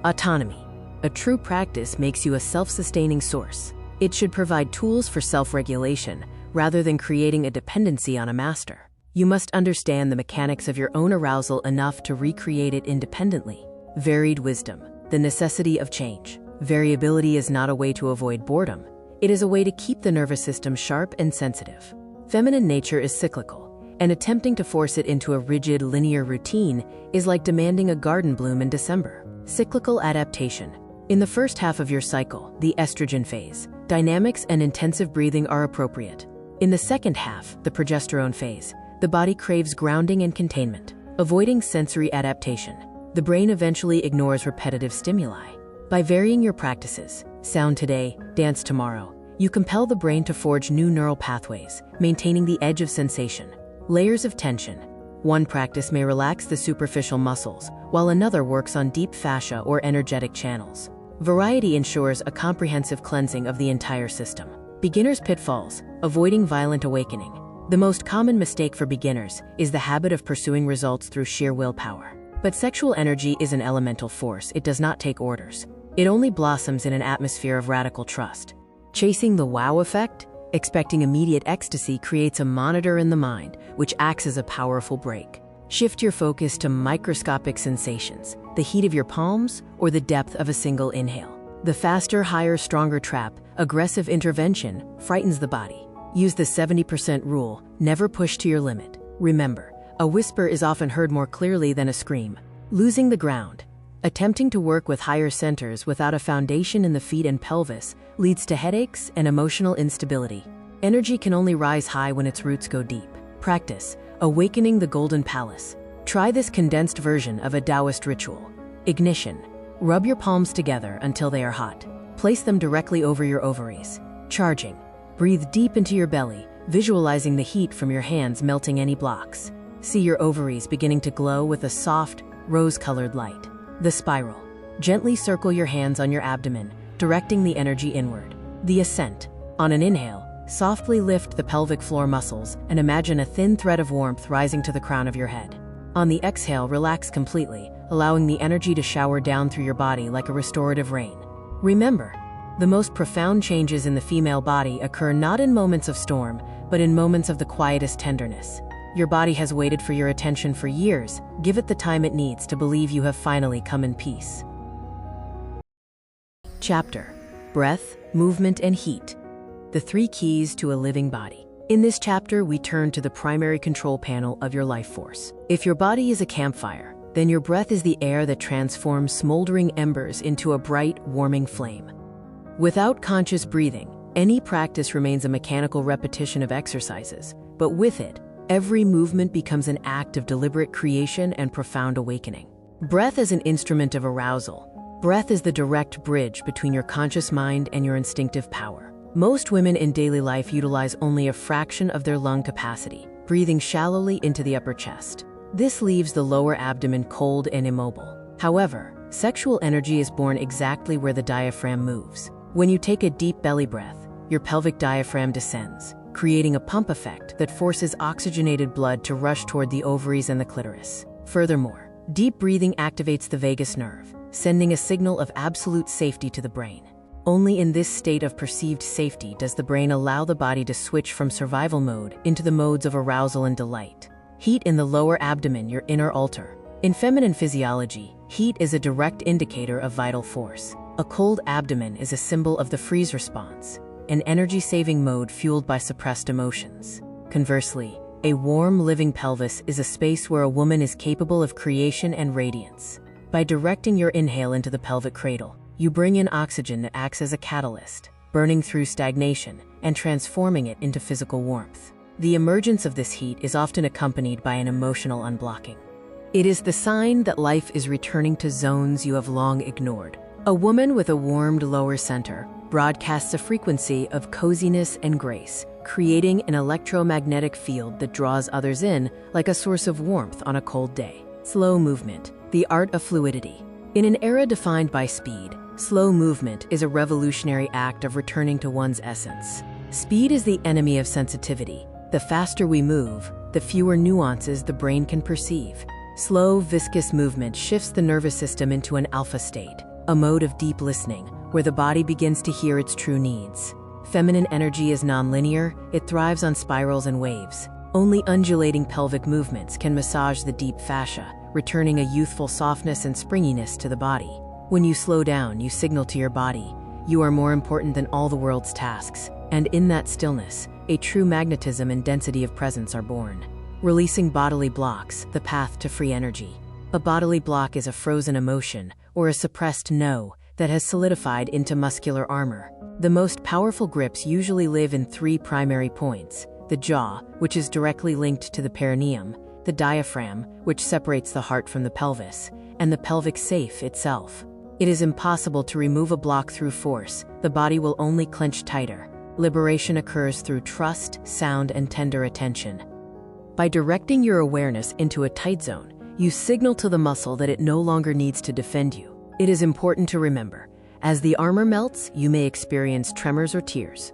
Autonomy. A true practice makes you a self-sustaining source. It should provide tools for self-regulation rather than creating a dependency on a master. You must understand the mechanics of your own arousal enough to recreate it independently. Varied wisdom. The necessity of change. Variability is not a way to avoid boredom. It is a way to keep the nervous system sharp and sensitive. Feminine nature is cyclical, and attempting to force it into a rigid, linear routine is like demanding a garden bloom in December. Cyclical adaptation. In the first half of your cycle, the estrogen phase, dynamics and intensive breathing are appropriate. In the second half, the progesterone phase, the body craves grounding and containment. Avoiding sensory adaptation. The brain eventually ignores repetitive stimuli. By varying your practices, sound today, dance tomorrow, you compel the brain to forge new neural pathways, maintaining the edge of sensation. Layers of tension. One practice may relax the superficial muscles, while another works on deep fascia or energetic channels. Variety ensures a comprehensive cleansing of the entire system. Beginner's pitfalls. Avoiding violent awakening. The most common mistake for beginners is the habit of pursuing results through sheer willpower. But sexual energy is an elemental force. It does not take orders. It only blossoms in an atmosphere of radical trust. Chasing the wow effect, expecting immediate ecstasy creates a monitor in the mind, which acts as a powerful brake. Shift your focus to microscopic sensations, the heat of your palms or the depth of a single inhale. The faster, higher, stronger trap, aggressive intervention, frightens the body. Use the 70% rule, never push to your limit. Remember, a whisper is often heard more clearly than a scream. Losing the ground. Attempting to work with higher centers without a foundation in the feet and pelvis leads to headaches and emotional instability. Energy can only rise high when its roots go deep. Practice, awakening the golden palace. Try this condensed version of a Taoist ritual. Ignition. Rub your palms together until they are hot. Place them directly over your ovaries. Charging. Breathe deep into your belly, visualizing the heat from your hands melting any blocks. See your ovaries beginning to glow with a soft, rose-colored light. The spiral. Gently circle your hands on your abdomen, directing the energy inward. The ascent. On an inhale, softly lift the pelvic floor muscles and imagine a thin thread of warmth rising to the crown of your head. On the exhale, relax completely, allowing the energy to shower down through your body like a restorative rain. Remember, the most profound changes in the female body occur not in moments of storm, but in moments of the quietest tenderness. Your body has waited for your attention for years. Give it the time it needs to believe you have finally come in peace. Chapter: Breath, Movement, and Heat. The 3 keys to a living body. In this chapter, we turn to the primary control panel of your life force. If your body is a campfire, then your breath is the air that transforms smoldering embers into a bright, warming flame. Without conscious breathing, any practice remains a mechanical repetition of exercises, but with it, every movement becomes an act of deliberate creation and profound awakening. Breath is an instrument of arousal. Breath is the direct bridge between your conscious mind and your instinctive power. Most women in daily life utilize only a fraction of their lung capacity, breathing shallowly into the upper chest. This leaves the lower abdomen cold and immobile. However, sexual energy is born exactly where the diaphragm moves. When you take a deep belly breath, your pelvic diaphragm descends. creating a pump effect that forces oxygenated blood to rush toward the ovaries and the clitoris. Furthermore, deep breathing activates the vagus nerve, sending a signal of absolute safety to the brain. Only in this state of perceived safety does the brain allow the body to switch from survival mode into the modes of arousal and delight. Heat in the lower abdomen, your inner altar. In feminine physiology, heat is a direct indicator of vital force. A cold abdomen is a symbol of the freeze response, an energy-saving mode fueled by suppressed emotions. Conversely, a warm, living pelvis is a space where a woman is capable of creation and radiance. By directing your inhale into the pelvic cradle, you bring in oxygen that acts as a catalyst, burning through stagnation and transforming it into physical warmth. The emergence of this heat is often accompanied by an emotional unblocking. It is the sign that life is returning to zones you have long ignored. A woman with a warmed lower center broadcasts a frequency of coziness and grace, creating an electromagnetic field that draws others in like a source of warmth on a cold day. Slow movement, the art of fluidity. In an era defined by speed, slow movement is a revolutionary act of returning to one's essence. Speed is the enemy of sensitivity. The faster we move, the fewer nuances the brain can perceive. Slow, viscous movement shifts the nervous system into an alpha state, a mode of deep listening, where the body begins to hear its true needs. Feminine energy is nonlinear, it thrives on spirals and waves. Only undulating pelvic movements can massage the deep fascia, returning a youthful softness and springiness to the body. When you slow down, you signal to your body, you are more important than all the world's tasks, and in that stillness, a true magnetism and density of presence are born. Releasing bodily blocks, the path to free energy. A bodily block is a frozen emotion, or a suppressed no, that has solidified into muscular armor. The most powerful grips usually live in three primary points: the jaw, which is directly linked to the perineum, the diaphragm, which separates the heart from the pelvis, and the pelvic safe itself. It is impossible to remove a block through force, the body will only clench tighter. Liberation occurs through trust, sound, and tender attention. By directing your awareness into a tight zone, you signal to the muscle that it no longer needs to defend you. It is important to remember, as the armor melts, you may experience tremors or tears.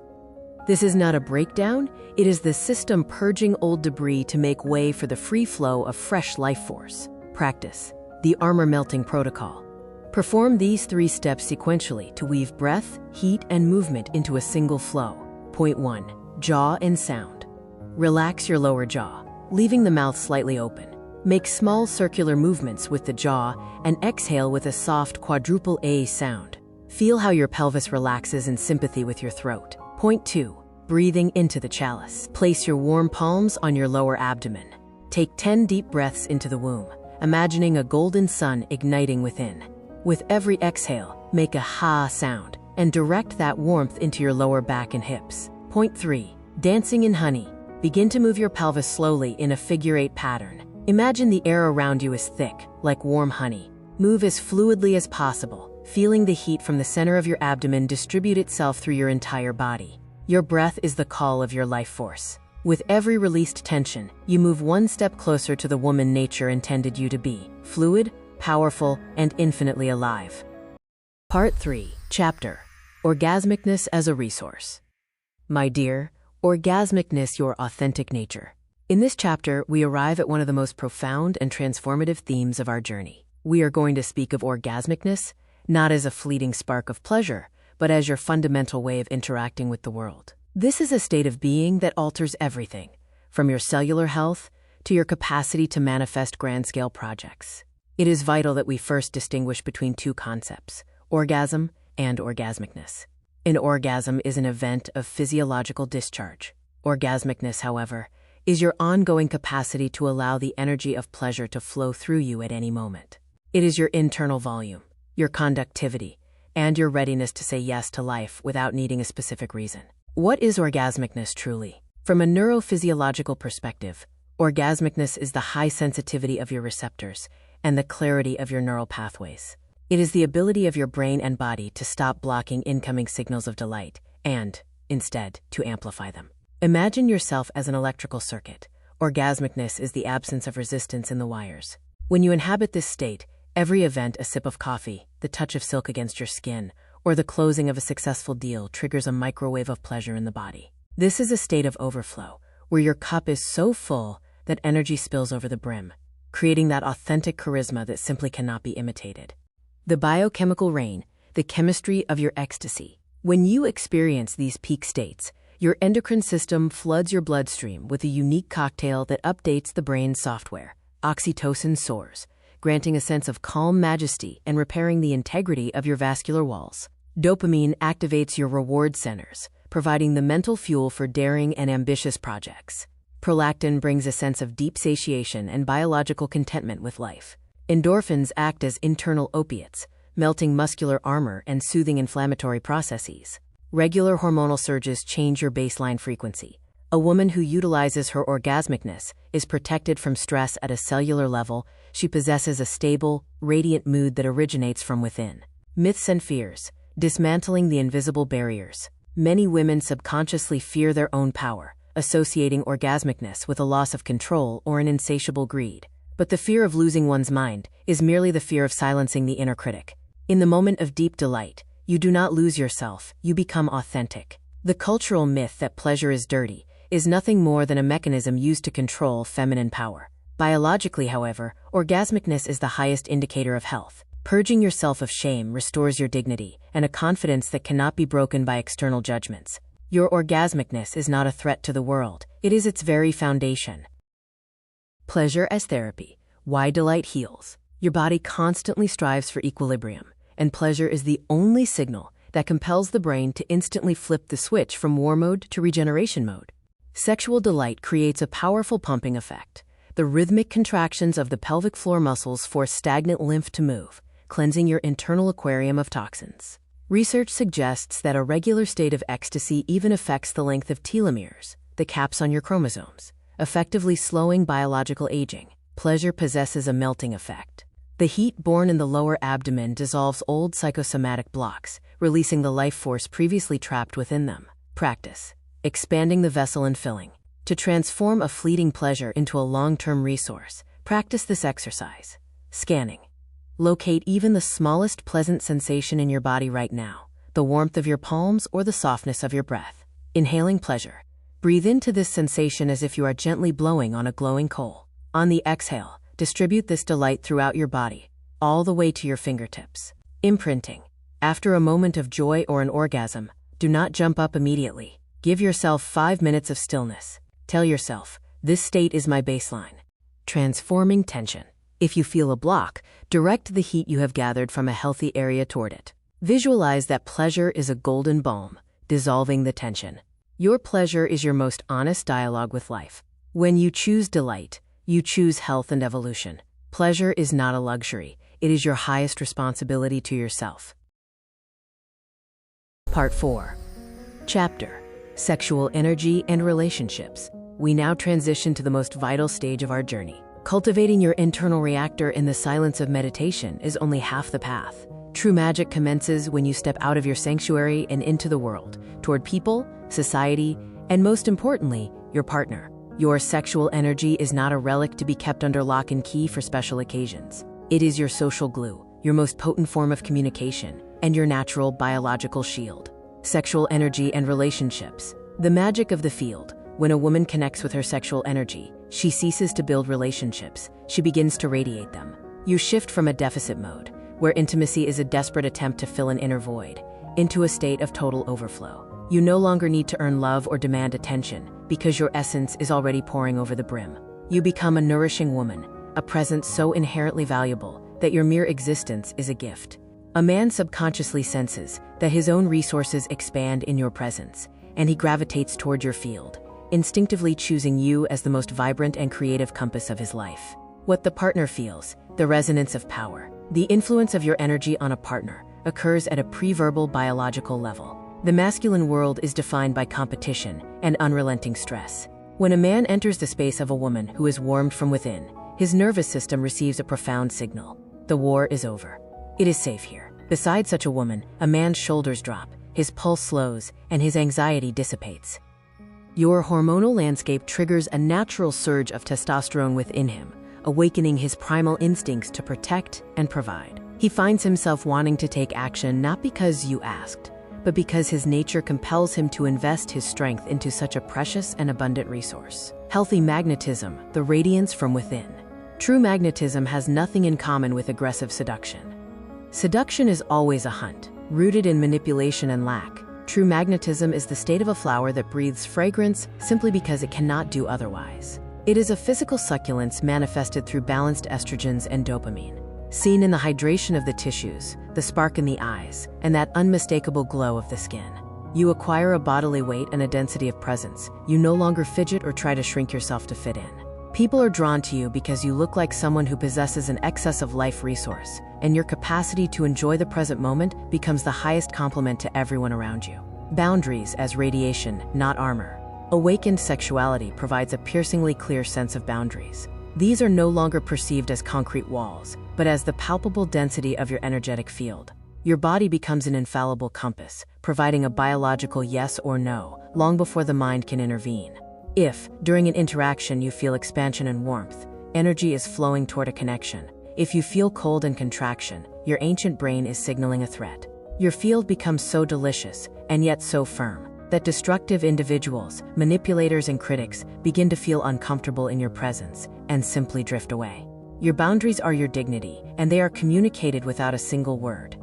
This is not a breakdown, it is the system purging old debris to make way for the free flow of fresh life force. Practice the armor melting protocol. Perform these 3 steps sequentially to weave breath, heat, and movement into a single flow. Point 1. Jaw and sound. Relax your lower jaw, leaving the mouth slightly open. Make small circular movements with the jaw and exhale with a soft quadruple A sound. Feel how your pelvis relaxes in sympathy with your throat. Point 2. Breathing into the chalice. Place your warm palms on your lower abdomen. Take 10 deep breaths into the womb, imagining a golden sun igniting within. With every exhale, make a ha sound and direct that warmth into your lower back and hips. Point 3. Dancing in honey. Begin to move your pelvis slowly in a figure-8 pattern. Imagine the air around you is thick, like warm honey. Move as fluidly as possible, feeling the heat from the center of your abdomen distribute itself through your entire body. Your breath is the call of your life force. With every released tension, you move one step closer to the woman nature intended you to be: fluid, powerful, and infinitely alive. Part 3. Chapter: Orgasmicness as a Resource. My dear, orgasmicness, your authentic nature. In this chapter, we arrive at one of the most profound and transformative themes of our journey. We are going to speak of orgasmicness, not as a fleeting spark of pleasure, but as your fundamental way of interacting with the world. This is a state of being that alters everything, from your cellular health to your capacity to manifest grand-scale projects. It is vital that we first distinguish between 2 concepts: orgasm and orgasmicness. An orgasm is an event of physiological discharge. Orgasmicness, however, is your ongoing capacity to allow the energy of pleasure to flow through you at any moment. It is your internal volume, your conductivity, and your readiness to say yes to life without needing a specific reason. What is orgasmicness truly? From a neurophysiological perspective, orgasmicness is the high sensitivity of your receptors and the clarity of your neural pathways. It is the ability of your brain and body to stop blocking incoming signals of delight and, instead, to amplify them. Imagine yourself as an electrical circuit. Orgasmicness is the absence of resistance in the wires. When you inhabit this state, every event, a sip of coffee, the touch of silk against your skin, or the closing of a successful deal triggers a microwave of pleasure in the body. This is a state of overflow, where your cup is so full that energy spills over the brim, creating that authentic charisma that simply cannot be imitated. The biochemical rain, the chemistry of your ecstasy. When you experience these peak states, your endocrine system floods your bloodstream with a unique cocktail that updates the brain's software. Oxytocin soars, granting a sense of calm majesty and repairing the integrity of your vascular walls. Dopamine activates your reward centers, providing the mental fuel for daring and ambitious projects. Prolactin brings a sense of deep satiation and biological contentment with life. Endorphins act as internal opiates, melting muscular armor and soothing inflammatory processes. Regular hormonal surges change your baseline frequency. A woman who utilizes her orgasmicness is protected from stress at a cellular level. She possesses a stable, radiant mood that originates from within. Myths and fears. Dismantling the invisible barriers. Many women subconsciously fear their own power, associating orgasmicness with a loss of control or an insatiable greed. But the fear of losing one's mind is merely the fear of silencing the inner critic. In the moment of deep delight, you do not lose yourself, you become authentic. The cultural myth that pleasure is dirty is nothing more than a mechanism used to control feminine power. Biologically, however, orgasmicness is the highest indicator of health. Purging yourself of shame restores your dignity and a confidence that cannot be broken by external judgments. Your orgasmicness is not a threat to the world, it is its very foundation. Pleasure as therapy. Why delight heals? Your body constantly strives for equilibrium, and pleasure is the only signal that compels the brain to instantly flip the switch from war mode to regeneration mode. Sexual delight creates a powerful pumping effect. The rhythmic contractions of the pelvic floor muscles force stagnant lymph to move, cleansing your internal aquarium of toxins. Research suggests that a regular state of ecstasy even affects the length of telomeres, the caps on your chromosomes, effectively slowing biological aging. Pleasure possesses a melting effect. The heat born in the lower abdomen dissolves old psychosomatic blocks, releasing the life force previously trapped within them. Practice. Expanding the vessel and filling. To transform a fleeting pleasure into a long-term resource, practice this exercise. Scanning. Locate even the smallest pleasant sensation in your body right now, the warmth of your palms or the softness of your breath. Inhaling pleasure. Breathe into this sensation as if you are gently blowing on a glowing coal. On the exhale, distribute this delight throughout your body, all the way to your fingertips. Imprinting. After a moment of joy or an orgasm, do not jump up immediately. Give yourself 5 minutes of stillness. Tell yourself, this state is my baseline. Transforming tension. If you feel a block, direct the heat you have gathered from a healthy area toward it. Visualize that pleasure is a golden balm, dissolving the tension. Your pleasure is your most honest dialogue with life. When you choose delight, you choose health and evolution. Pleasure is not a luxury, it is your highest responsibility to yourself. Part 4. Chapter: Sexual Energy and Relationships. We now transition to the most vital stage of our journey. Cultivating your internal reactor in the silence of meditation is only half the path. True magic commences when you step out of your sanctuary and into the world, toward people, society, and most importantly, your partner. Your sexual energy is not a relic to be kept under lock and key for special occasions. It is your social glue, your most potent form of communication, and your natural biological shield. Sexual energy and relationships. The magic of the field. When a woman connects with her sexual energy, she ceases to build relationships, she begins to radiate them. You shift from a deficit mode, where intimacy is a desperate attempt to fill an inner void, into a state of total overflow. You no longer need to earn love or demand attention, because your essence is already pouring over the brim. You become a nourishing woman, a presence so inherently valuable that your mere existence is a gift. A man subconsciously senses that his own resources expand in your presence, and he gravitates toward your field, instinctively choosing you as the most vibrant and creative compass of his life. What the partner feels, the resonance of power. The influence of your energy on a partner occurs at a pre-verbal biological level. The masculine world is defined by competition and unrelenting stress. When a man enters the space of a woman who is warmed from within, his nervous system receives a profound signal. The war is over. It is safe here. Beside such a woman, a man's shoulders drop, his pulse slows, and his anxiety dissipates. Your hormonal landscape triggers a natural surge of testosterone within him, awakening his primal instincts to protect and provide. He finds himself wanting to take action not because you asked, but because his nature compels him to invest his strength into such a precious and abundant resource. Healthy magnetism, the radiance from within. True magnetism has nothing in common with aggressive seduction. Seduction is always a hunt, rooted in manipulation and lack. True magnetism is the state of a flower that breathes fragrance simply because it cannot do otherwise. It is a physical succulence manifested through balanced estrogens and dopamine, seen in the hydration of the tissues, the spark in the eyes, and that unmistakable glow of the skin. You acquire a bodily weight and a density of presence. You no longer fidget or try to shrink yourself to fit in. People are drawn to you because you look like someone who possesses an excess of life resource, and your capacity to enjoy the present moment becomes the highest compliment to everyone around you. Boundaries as radiation, not armor. Awakened sexuality provides a piercingly clear sense of boundaries. These are no longer perceived as concrete walls, but as the palpable density of your energetic field. Your body becomes an infallible compass, providing a biological yes or no, long before the mind can intervene. If, during an interaction, you feel expansion and warmth, energy is flowing toward a connection. If you feel cold and contraction, your ancient brain is signaling a threat. Your field becomes so delicious, and yet so firm, that destructive individuals, manipulators, and critics begin to feel uncomfortable in your presence and simply drift away. Your boundaries are your dignity, and they are communicated without a single word.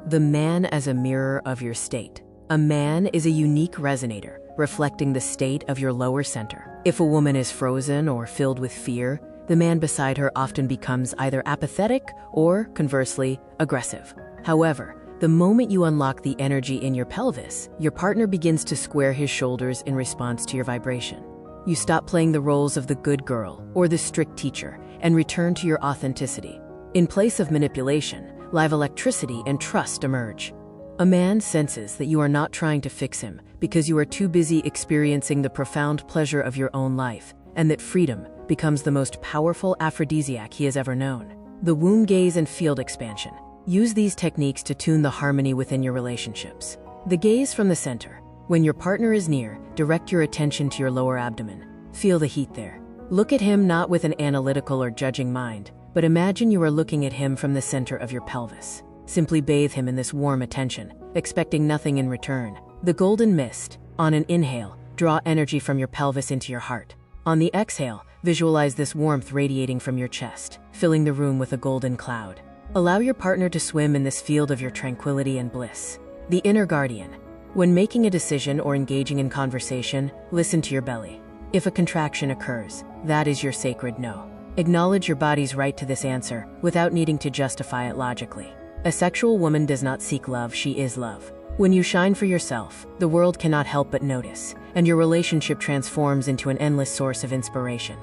The man as a mirror of your state. A man is a unique resonator, reflecting the state of your lower center. If a woman is frozen or filled with fear, the man beside her often becomes either apathetic or, conversely, aggressive. However, the moment you unlock the energy in your pelvis, your partner begins to square his shoulders in response to your vibration. You stop playing the roles of the good girl or the strict teacher and return to your authenticity. In place of manipulation, live electricity and trust emerge. A man senses that you are not trying to fix him because you are too busy experiencing the profound pleasure of your own life, and that freedom becomes the most powerful aphrodisiac he has ever known. The womb gaze and field expansion. Use these techniques to tune the harmony within your relationships. The gaze from the center. When your partner is near, direct your attention to your lower abdomen. Feel the heat there. Look at him not with an analytical or judging mind, but imagine you are looking at him from the center of your pelvis. Simply bathe him in this warm attention, expecting nothing in return. The golden mist. On an inhale, draw energy from your pelvis into your heart. On the exhale, visualize this warmth radiating from your chest, filling the room with a golden cloud. Allow your partner to swim in this field of your tranquility and bliss. The inner guardian. When making a decision or engaging in conversation, listen to your belly. If a contraction occurs, that is your sacred no. Acknowledge your body's right to this answer without needing to justify it logically. A sexual woman does not seek love, she is love. When you shine for yourself, the world cannot help but notice, and your relationship transforms into an endless source of inspiration.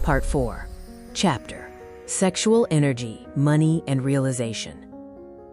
Part 4. Chapter: Sexual Energy, Money, and Realization.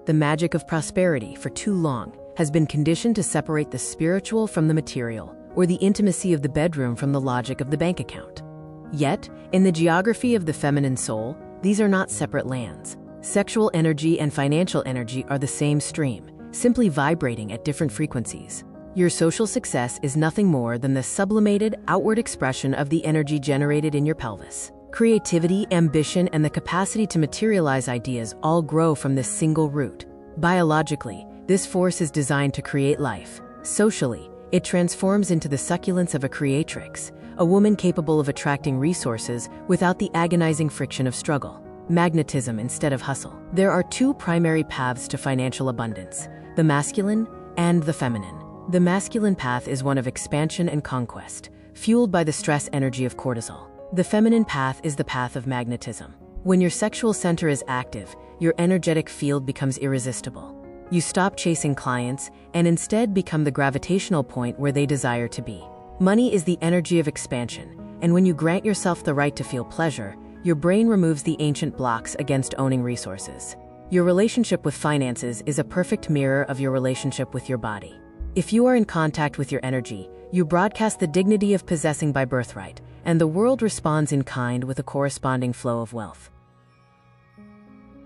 The magic of prosperity, for too long, has been conditioned to separate the spiritual from the material, or the intimacy of the bedroom from the logic of the bank account. Yet, in the geography of the feminine soul, these are not separate lands. Sexual energy and financial energy are the same stream, simply vibrating at different frequencies. Your social success is nothing more than the sublimated outward expression of the energy generated in your pelvis. Creativity, ambition, and the capacity to materialize ideas all grow from this single root. Biologically, this force is designed to create life. Socially, it transforms into the succulence of a creatrix, a woman capable of attracting resources without the agonizing friction of struggle. Magnetism instead of hustle. There are two primary paths to financial abundance: the masculine and the feminine. The masculine path is one of expansion and conquest, fueled by the stress energy of cortisol. The feminine path is the path of magnetism. When your sexual center is active, your energetic field becomes irresistible. You stop chasing clients and instead become the gravitational point where they desire to be. Money is the energy of expansion, and when you grant yourself the right to feel pleasure, your brain removes the ancient blocks against owning resources. Your relationship with finances is a perfect mirror of your relationship with your body. If you are in contact with your energy, you broadcast the dignity of possessing by birthright, and the world responds in kind with a corresponding flow of wealth.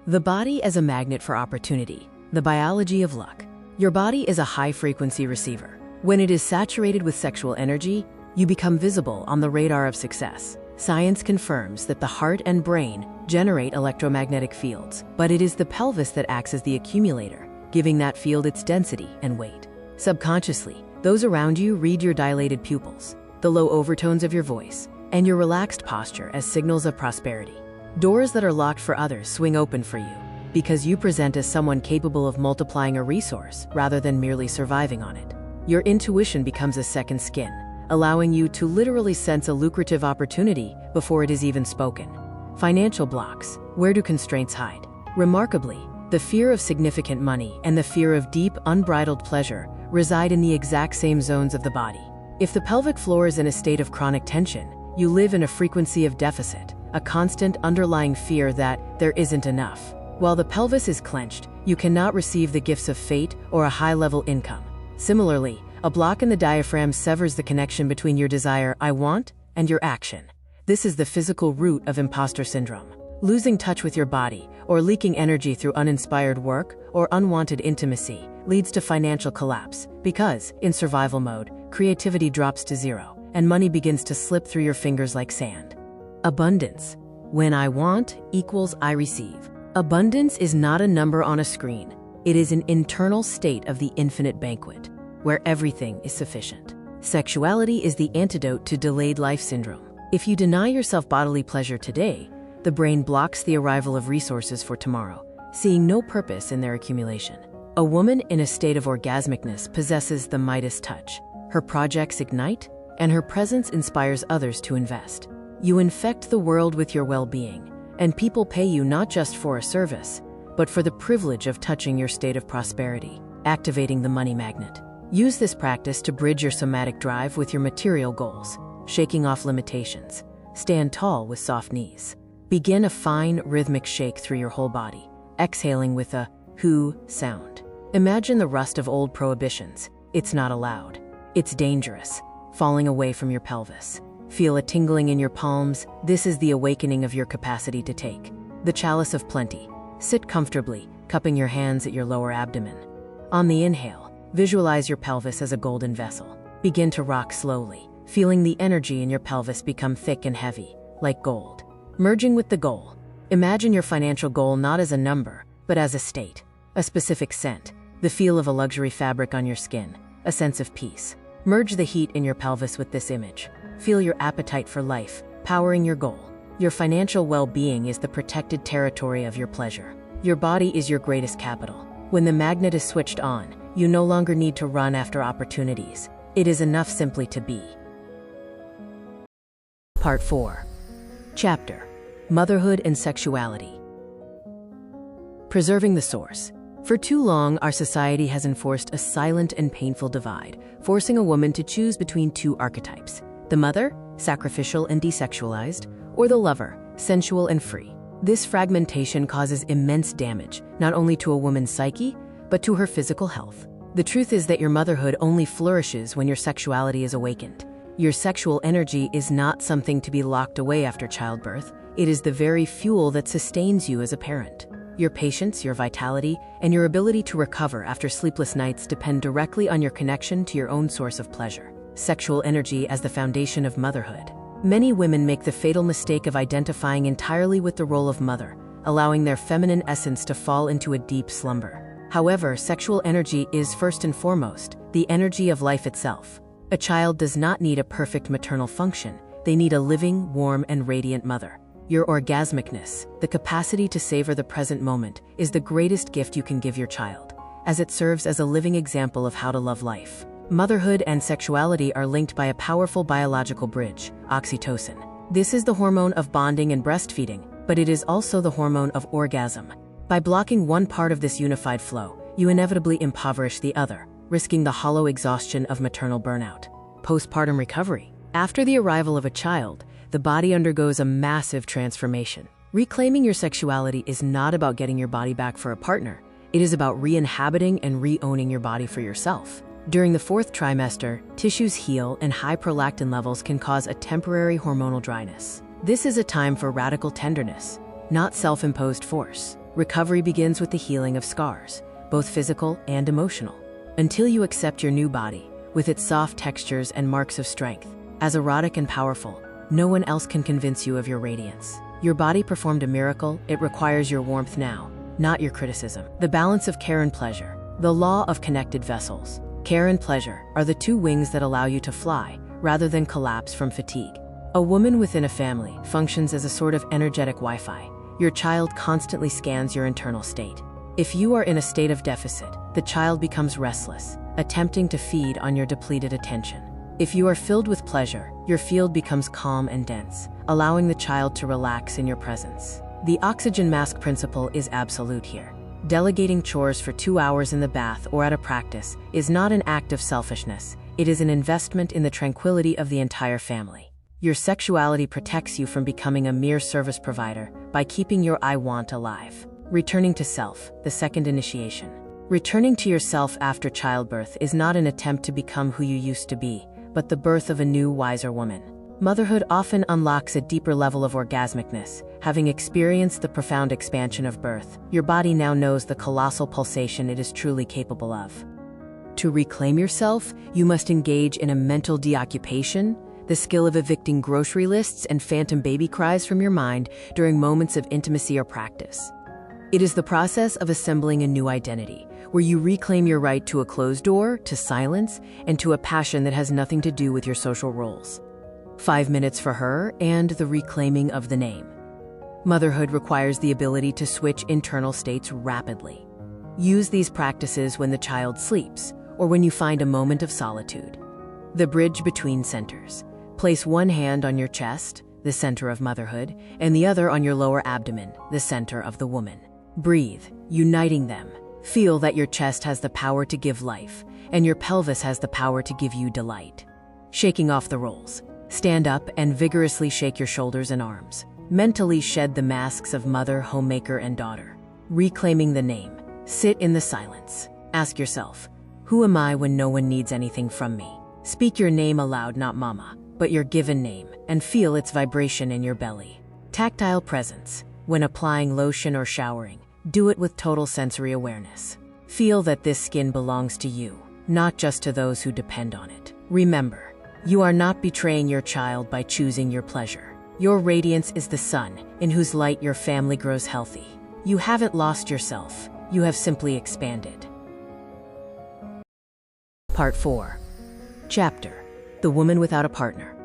The body as a magnet for opportunity. The biology of luck. Your body is a high-frequency receiver. When it is saturated with sexual energy, you become visible on the radar of success. Science confirms that the heart and brain generate electromagnetic fields, but it is the pelvis that acts as the accumulator, giving that field its density and weight. Subconsciously, those around you read your dilated pupils, the low overtones of your voice, and your relaxed posture as signals of prosperity. Doors that are locked for others swing open for you, because you present as someone capable of multiplying a resource rather than merely surviving on it. Your intuition becomes a second skin, allowing you to literally sense a lucrative opportunity before it is even spoken. Financial blocks. Where do constraints hide? Remarkably, the fear of significant money and the fear of deep, unbridled pleasure reside in the exact same zones of the body. If the pelvic floor is in a state of chronic tension, you live in a frequency of deficit, a constant underlying fear that there isn't enough. While the pelvis is clenched, you cannot receive the gifts of fate or a high-level income. Similarly, a block in the diaphragm severs the connection between your desire, "I want," and your action. This is the physical root of imposter syndrome. Losing touch with your body, or leaking energy through uninspired work or unwanted intimacy, leads to financial collapse, because, in survival mode, creativity drops to zero, and money begins to slip through your fingers like sand. Abundance. When I want equals I receive. Abundance is not a number on a screen. It is an internal state of the infinite banquet, where everything is sufficient. Sexuality is the antidote to delayed life syndrome. If you deny yourself bodily pleasure today, the brain blocks the arrival of resources for tomorrow, seeing no purpose in their accumulation. A woman in a state of orgasmicness possesses the Midas touch. Her projects ignite, and her presence inspires others to invest. You infect the world with your well-being, and people pay you not just for a service, but for the privilege of touching your state of prosperity, activating the money magnet. Use this practice to bridge your somatic drive with your material goals, shaking off limitations. Stand tall with soft knees. Begin a fine, rhythmic shake through your whole body, exhaling with a "who" sound. Imagine the rust of old prohibitions. It's not allowed. It's dangerous, falling away from your pelvis. Feel a tingling in your palms. This is the awakening of your capacity to take. The chalice of plenty. Sit comfortably, cupping your hands at your lower abdomen. On the inhale, visualize your pelvis as a golden vessel. Begin to rock slowly, feeling the energy in your pelvis become thick and heavy, like gold. Merging with the goal. Imagine your financial goal not as a number, but as a state, a specific scent, the feel of a luxury fabric on your skin, a sense of peace. Merge the heat in your pelvis with this image. Feel your appetite for life, powering your goal. Your financial well-being is the protected territory of your pleasure. Your body is your greatest capital. When the magnet is switched on, you no longer need to run after opportunities. It is enough simply to be. Part 4. Chapter: Motherhood and Sexuality. Preserving the source. For too long, our society has enforced a silent and painful divide, forcing a woman to choose between two archetypes: the mother, sacrificial and desexualized, or the lover, sensual and free. This fragmentation causes immense damage, not only to a woman's psyche, but to her physical health. The truth is that your motherhood only flourishes when your sexuality is awakened. Your sexual energy is not something to be locked away after childbirth. It is the very fuel that sustains you as a parent. Your patience, your vitality, and your ability to recover after sleepless nights depend directly on your connection to your own source of pleasure. Sexual energy as the foundation of motherhood. Many women make the fatal mistake of identifying entirely with the role of mother, allowing their feminine essence to fall into a deep slumber. However, sexual energy is first and foremost the energy of life itself. A child does not need a perfect maternal function. They need a living, warm, and radiant mother. Your orgasmicness, the capacity to savor the present moment, is the greatest gift you can give your child, as it serves as a living example of how to love life. Motherhood and sexuality are linked by a powerful biological bridge, oxytocin. This is the hormone of bonding and breastfeeding, but it is also the hormone of orgasm. By blocking one part of this unified flow, you inevitably impoverish the other, risking the hollow exhaustion of maternal burnout. Postpartum recovery. After the arrival of a child, the body undergoes a massive transformation. Reclaiming your sexuality is not about getting your body back for a partner. It is about re-inhabiting and re-owning your body for yourself. During the 4th trimester, tissues heal and high prolactin levels can cause a temporary hormonal dryness. This is a time for radical tenderness, not self-imposed force. Recovery begins with the healing of scars, both physical and emotional. Until you accept your new body, with its soft textures and marks of strength, as erotic and powerful, no one else can convince you of your radiance. Your body performed a miracle. It requires your warmth now, not your criticism. The balance of care and pleasure. The law of connected vessels. Care and pleasure are the two wings that allow you to fly, rather than collapse from fatigue. A woman within a family functions as a sort of energetic Wi-Fi. Your child constantly scans your internal state. If you are in a state of deficit, the child becomes restless, attempting to feed on your depleted attention. If you are filled with pleasure, your field becomes calm and dense, allowing the child to relax in your presence. The oxygen mask principle is absolute here. Delegating chores for 2 hours in the bath or at a practice is not an act of selfishness. It is an investment in the tranquility of the entire family. Your sexuality protects you from becoming a mere service provider by keeping your I want alive. Returning to self, the second initiation. Returning to yourself after childbirth is not an attempt to become who you used to be, but the birth of a new, wiser woman. Motherhood often unlocks a deeper level of orgasmicness. Having experienced the profound expansion of birth, your body now knows the colossal pulsation it is truly capable of. To reclaim yourself, you must engage in a mental deoccupation, the skill of evicting grocery lists and phantom baby cries from your mind during moments of intimacy or practice. It is the process of assembling a new identity, where you reclaim your right to a closed door, to silence, and to a passion that has nothing to do with your social roles. 5 minutes for her and the reclaiming of the name. Motherhood requires the ability to switch internal states rapidly. Use these practices when the child sleeps or when you find a moment of solitude. The bridge between centers. Place one hand on your chest, the center of motherhood, and the other on your lower abdomen, the center of the woman. Breathe, uniting them. Feel that your chest has the power to give life, and your pelvis has the power to give you delight. Shaking off the roles. Stand up and vigorously shake your shoulders and arms. Mentally shed the masks of mother, homemaker, and daughter. Reclaiming the name. Sit in the silence. Ask yourself, who am I when no one needs anything from me? Speak your name aloud, not mama, but your given name, and feel its vibration in your belly. Tactile presence. When applying lotion or showering, do it with total sensory awareness. Feel that this skin belongs to you, not just to those who depend on it. Remember, you are not betraying your child by choosing your pleasure. Your radiance is the sun, in whose light your family grows healthy. You haven't lost yourself, you have simply expanded. Part 4. Chapter: The Woman Without a Partner.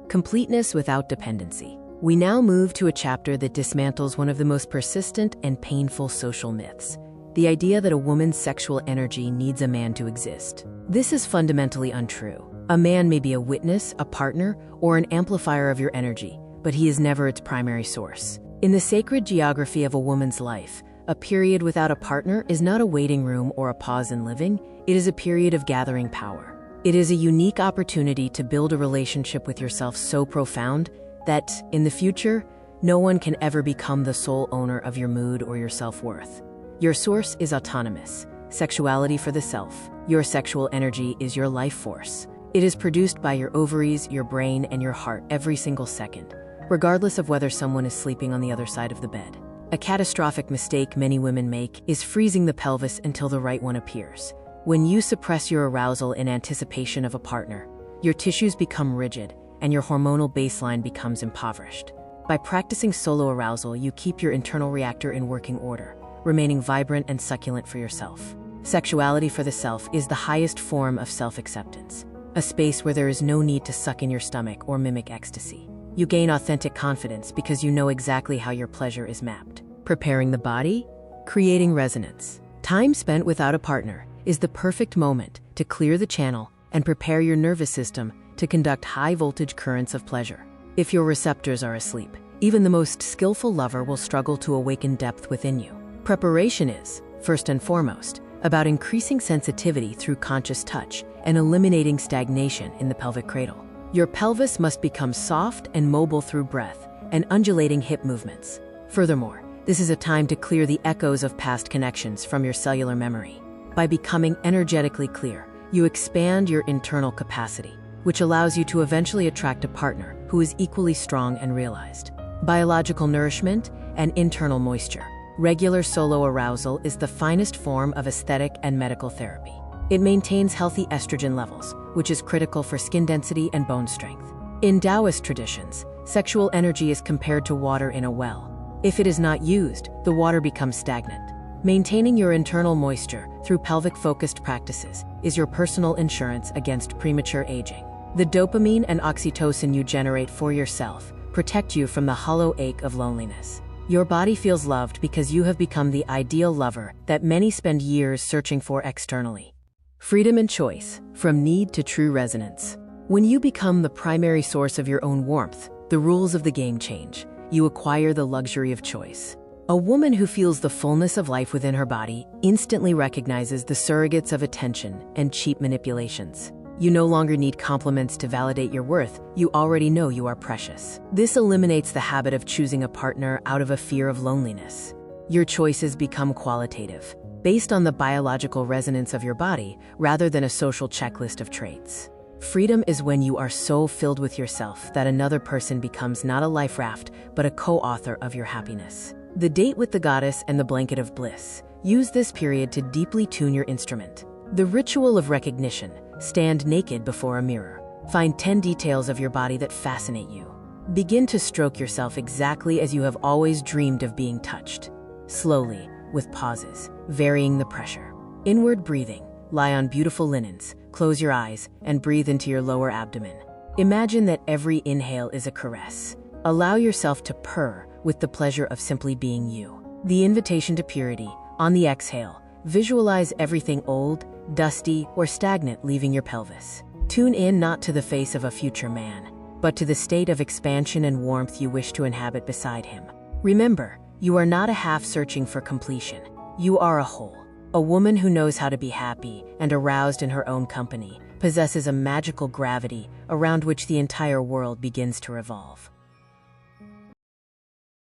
Completeness without dependency. We now move to a chapter that dismantles one of the most persistent and painful social myths: the idea that a woman's sexual energy needs a man to exist. This is fundamentally untrue. A man may be a witness, a partner, or an amplifier of your energy, but he is never its primary source. In the sacred geography of a woman's life, a period without a partner is not a waiting room or a pause in living. It is a period of gathering power. It is a unique opportunity to build a relationship with yourself so profound that, in the future, no one can ever become the sole owner of your mood or your self-worth. Your source is autonomous. Sexuality for the self. Your sexual energy is your life force. It is produced by your ovaries, your brain, and your heart every single second, regardless of whether someone is sleeping on the other side of the bed. A catastrophic mistake many women make is freezing the pelvis until the right one appears. When you suppress your arousal in anticipation of a partner, your tissues become rigid, and your hormonal baseline becomes impoverished. By practicing solo arousal, you keep your internal reactor in working order, remaining vibrant and succulent for yourself. Sexuality for the self is the highest form of self-acceptance, a space where there is no need to suck in your stomach or mimic ecstasy. You gain authentic confidence because you know exactly how your pleasure is mapped. Preparing the body, creating resonance. Time spent without a partner is the perfect moment to clear the channel and prepare your nervous system to conduct high-voltage currents of pleasure. If your receptors are asleep, even the most skillful lover will struggle to awaken depth within you. Preparation is, first and foremost, about increasing sensitivity through conscious touch and eliminating stagnation in the pelvic cradle. Your pelvis must become soft and mobile through breath and undulating hip movements. Furthermore, this is a time to clear the echoes of past connections from your cellular memory. By becoming energetically clear, you expand your internal capacity, which allows you to eventually attract a partner who is equally strong and realized. Biological nourishment and internal moisture. Regular solo arousal is the finest form of aesthetic and medical therapy. It maintains healthy estrogen levels, which is critical for skin density and bone strength. In Taoist traditions, sexual energy is compared to water in a well. If it is not used, the water becomes stagnant. Maintaining your internal moisture through pelvic-focused practices is your personal insurance against premature aging. The dopamine and oxytocin you generate for yourself protect you from the hollow ache of loneliness. Your body feels loved because you have become the ideal lover that many spend years searching for externally. Freedom and choice, from need to true resonance. When you become the primary source of your own warmth, the rules of the game change. You acquire the luxury of choice. A woman who feels the fullness of life within her body instantly recognizes the surrogates of attention and cheap manipulations. You no longer need compliments to validate your worth. You already know you are precious. This eliminates the habit of choosing a partner out of a fear of loneliness. Your choices become qualitative, based on the biological resonance of your body rather than a social checklist of traits. Freedom is when you are so filled with yourself that another person becomes not a life raft, but a co-author of your happiness. The date with the goddess and the blanket of bliss. Use this period to deeply tune your instrument. The ritual of recognition. Stand naked before a mirror. Find 10 details of your body that fascinate you. Begin to stroke yourself exactly as you have always dreamed of being touched. Slowly, with pauses, varying the pressure. Inward breathing. Lie on beautiful linens, close your eyes, and breathe into your lower abdomen. Imagine that every inhale is a caress. Allow yourself to purr with the pleasure of simply being you. The invitation to purity. On the exhale, visualize everything old, dusty, or stagnant leaving your pelvis. Tune in not to the face of a future man, but to the state of expansion and warmth you wish to inhabit beside him. Remember, you are not a half searching for completion. You are a whole. A woman who knows how to be happy and aroused in her own company possesses a magical gravity around which the entire world begins to revolve.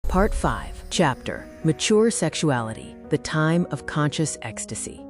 Part 5, Chapter, Mature Sexuality, the Time of Conscious Ecstasy.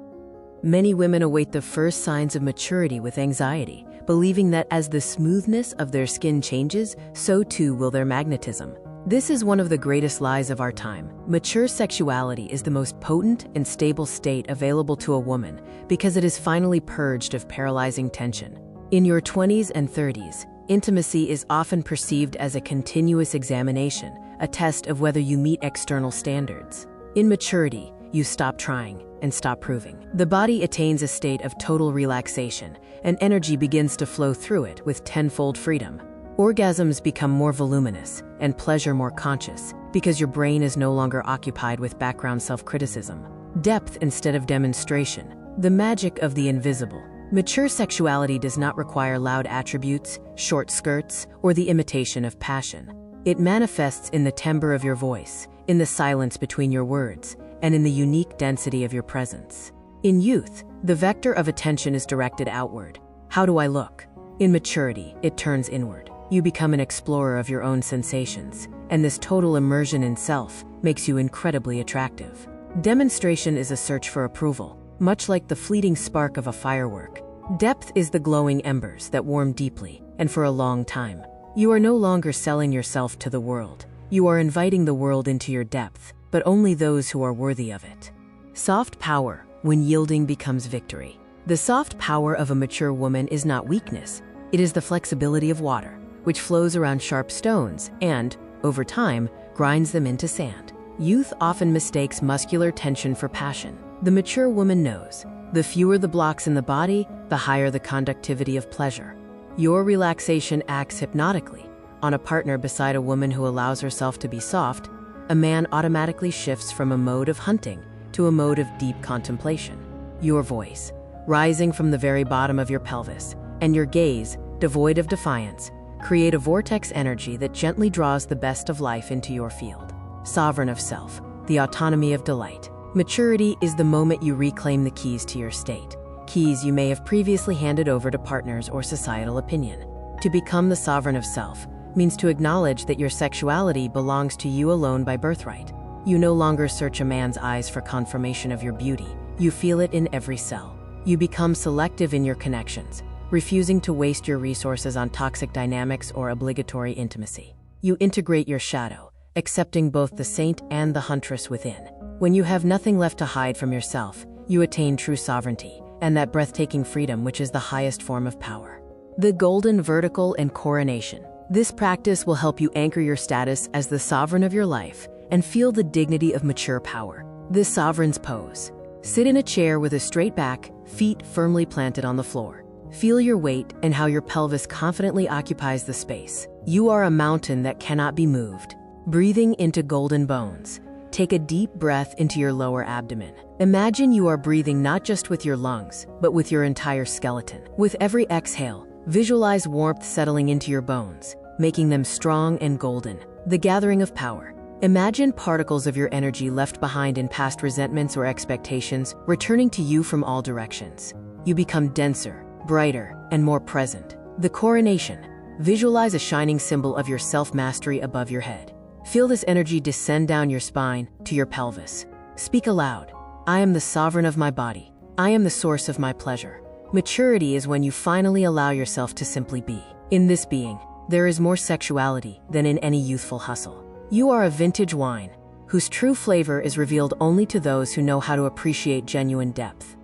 Many women await the first signs of maturity with anxiety, believing that as the smoothness of their skin changes, so too will their magnetism. This is one of the greatest lies of our time. Mature sexuality is the most potent and stable state available to a woman because it is finally purged of paralyzing tension. In your 20s and 30s, intimacy is often perceived as a continuous examination, a test of whether you meet external standards. In maturity, you stop trying and stop proving. The body attains a state of total relaxation, and energy begins to flow through it with tenfold freedom. Orgasms become more voluminous and pleasure more conscious because your brain is no longer occupied with background self-criticism. Depth instead of demonstration. The magic of the invisible. Mature sexuality does not require loud attributes, short skirts, or the imitation of passion. It manifests in the timbre of your voice, in the silence between your words, and in the unique density of your presence. In youth, the vector of attention is directed outward. How do I look? In maturity, it turns inward. You become an explorer of your own sensations, and this total immersion in self makes you incredibly attractive. Demonstration is a search for approval, much like the fleeting spark of a firework. Depth is the glowing embers that warm deeply, and for a long time. You are no longer selling yourself to the world. You are inviting the world into your depth, but only those who are worthy of it. Soft power, when yielding becomes victory. The soft power of a mature woman is not weakness. It is the flexibility of water, which flows around sharp stones and, over time, grinds them into sand. Youth often mistakes muscular tension for passion. The mature woman knows, the fewer the blocks in the body, the higher the conductivity of pleasure. Your relaxation acts hypnotically. On a partner beside a woman who allows herself to be soft, a man automatically shifts from a mode of hunting to a mode of deep contemplation. Your voice, rising from the very bottom of your pelvis, and your gaze, devoid of defiance, create a vortex energy that gently draws the best of life into your field. Sovereign of self, the autonomy of delight. Maturity is the moment you reclaim the keys to your state, keys you may have previously handed over to partners or societal opinion. To become the sovereign of self means to acknowledge that your sexuality belongs to you alone by birthright. You no longer search a man's eyes for confirmation of your beauty. You feel it in every cell. You become selective in your connections, refusing to waste your resources on toxic dynamics or obligatory intimacy. You integrate your shadow, accepting both the saint and the huntress within. When you have nothing left to hide from yourself, you attain true sovereignty, and that breathtaking freedom which is the highest form of power. The golden vertical and coronation. This practice will help you anchor your status as the sovereign of your life and feel the dignity of mature power. The Sovereign's Pose. Sit in a chair with a straight back, feet firmly planted on the floor. Feel your weight and how your pelvis confidently occupies the space. You are a mountain that cannot be moved. Breathing into golden bones. Take a deep breath into your lower abdomen. Imagine you are breathing not just with your lungs, but with your entire skeleton. With every exhale, visualize warmth settling into your bones, making them strong and golden. The Gathering of Power. Imagine particles of your energy left behind in past resentments or expectations returning to you from all directions. You become denser, brighter, and more present. The Coronation. Visualize a shining symbol of your self-mastery above your head. Feel this energy descend down your spine to your pelvis. Speak aloud. I am the sovereign of my body. I am the source of my pleasure. Maturity is when you finally allow yourself to simply be. In this being, there is more sexuality than in any youthful hustle. You are a vintage wine, whose true flavor is revealed only to those who know how to appreciate genuine depth.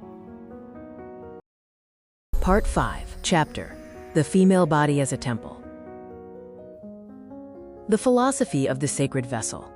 Part 5. Chapter: The Female Body as a Temple. The Philosophy of the Sacred Vessel.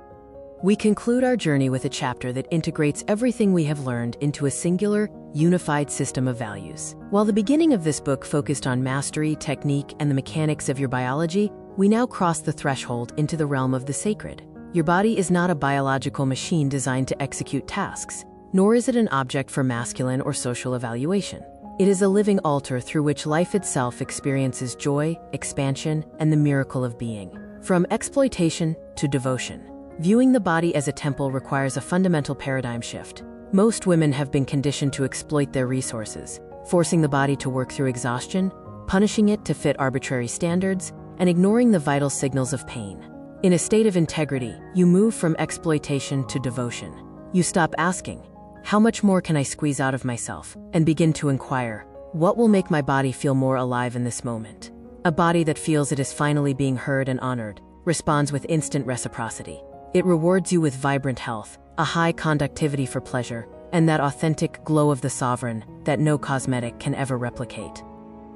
We conclude our journey with a chapter that integrates everything we have learned into a singular, unified system of values. While the beginning of this book focused on mastery, technique, and the mechanics of your biology, we now cross the threshold into the realm of the sacred. Your body is not a biological machine designed to execute tasks, nor is it an object for masculine or social evaluation. It is a living altar through which life itself experiences joy, expansion, and the miracle of being. From exploitation to devotion, viewing the body as a temple requires a fundamental paradigm shift. Most women have been conditioned to exploit their resources, forcing the body to work through exhaustion, punishing it to fit arbitrary standards, and ignoring the vital signals of pain. In a state of integrity, you move from exploitation to devotion. You stop asking, how much more can I squeeze out of myself, and begin to inquire, what will make my body feel more alive in this moment? A body that feels it is finally being heard and honored responds with instant reciprocity. It rewards you with vibrant health, a high conductivity for pleasure, and that authentic glow of the sovereign that no cosmetic can ever replicate.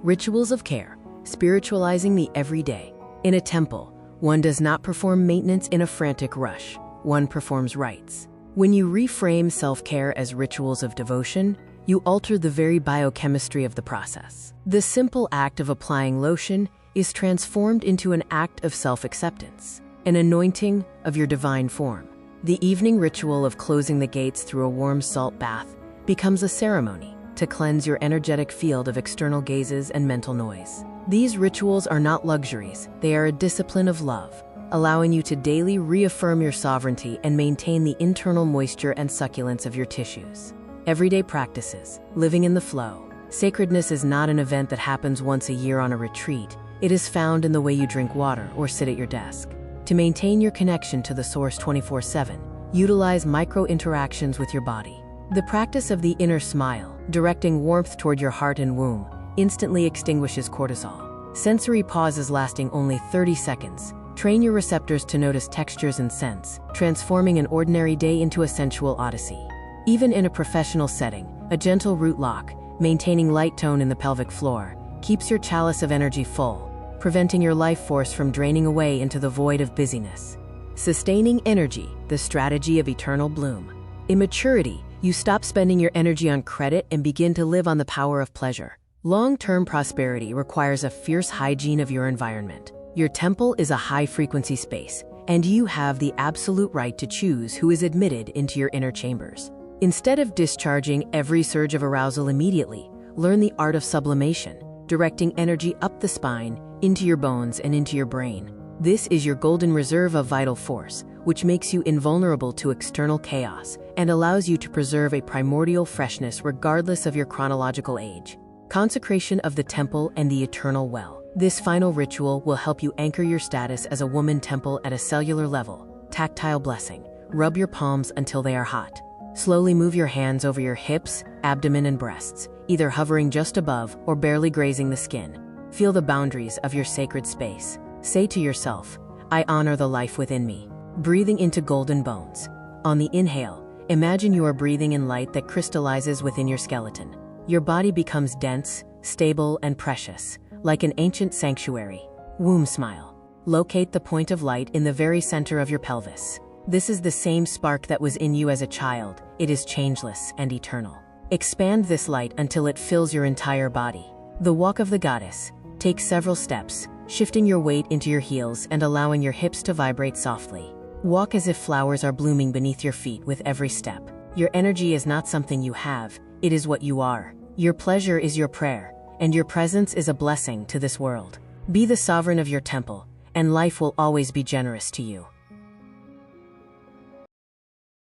Rituals of care. Spiritualizing the everyday. In a temple, one does not perform maintenance in a frantic rush. One performs rites. When you reframe self-care as rituals of devotion, you alter the very biochemistry of the process. The simple act of applying lotion is transformed into an act of self-acceptance, an anointing of your divine form. The evening ritual of closing the gates through a warm salt bath becomes a ceremony to cleanse your energetic field of external gazes and mental noise. These rituals are not luxuries, they are a discipline of love, allowing you to daily reaffirm your sovereignty and maintain the internal moisture and succulence of your tissues. Everyday practices. Living in the flow. Sacredness is not an event that happens once a year on a retreat. It is found in the way you drink water or sit at your desk. To maintain your connection to the source 24/7, utilize micro-interactions with your body. The practice of the inner smile, directing warmth toward your heart and womb, instantly extinguishes cortisol. Sensory pauses lasting only 30 seconds. Train your receptors to notice textures and scents, transforming an ordinary day into a sensual odyssey. Even in a professional setting, a gentle root lock, maintaining light tone in the pelvic floor, keeps your chalice of energy full, preventing your life force from draining away into the void of busyness. Sustaining energy, the strategy of eternal bloom. In maturity, you stop spending your energy on credit and begin to live on the power of pleasure. Long-term prosperity requires a fierce hygiene of your environment. Your temple is a high-frequency space, and you have the absolute right to choose who is admitted into your inner chambers. Instead of discharging every surge of arousal immediately, learn the art of sublimation, directing energy up the spine, into your bones, and into your brain. This is your golden reserve of vital force, which makes you invulnerable to external chaos and allows you to preserve a primordial freshness regardless of your chronological age. Consecration of the temple and the eternal well. This final ritual will help you anchor your status as a woman temple at a cellular level. Tactile blessing. Rub your palms until they are hot. Slowly move your hands over your hips, abdomen, and breasts, either hovering just above or barely grazing the skin. Feel the boundaries of your sacred space. Say to yourself, I honor the life within me. Breathing into golden bones. On the inhale, imagine you are breathing in light that crystallizes within your skeleton. Your body becomes dense, stable, and precious, like an ancient sanctuary. Womb smile. Locate the point of light in the very center of your pelvis. This is the same spark that was in you as a child. It is changeless and eternal. Expand this light until it fills your entire body. The walk of the goddess. Take several steps, shifting your weight into your heels and allowing your hips to vibrate softly. Walk as if flowers are blooming beneath your feet with every step. Your energy is not something you have, it is what you are. Your pleasure is your prayer, and your presence is a blessing to this world. Be the sovereign of your temple, and life will always be generous to you.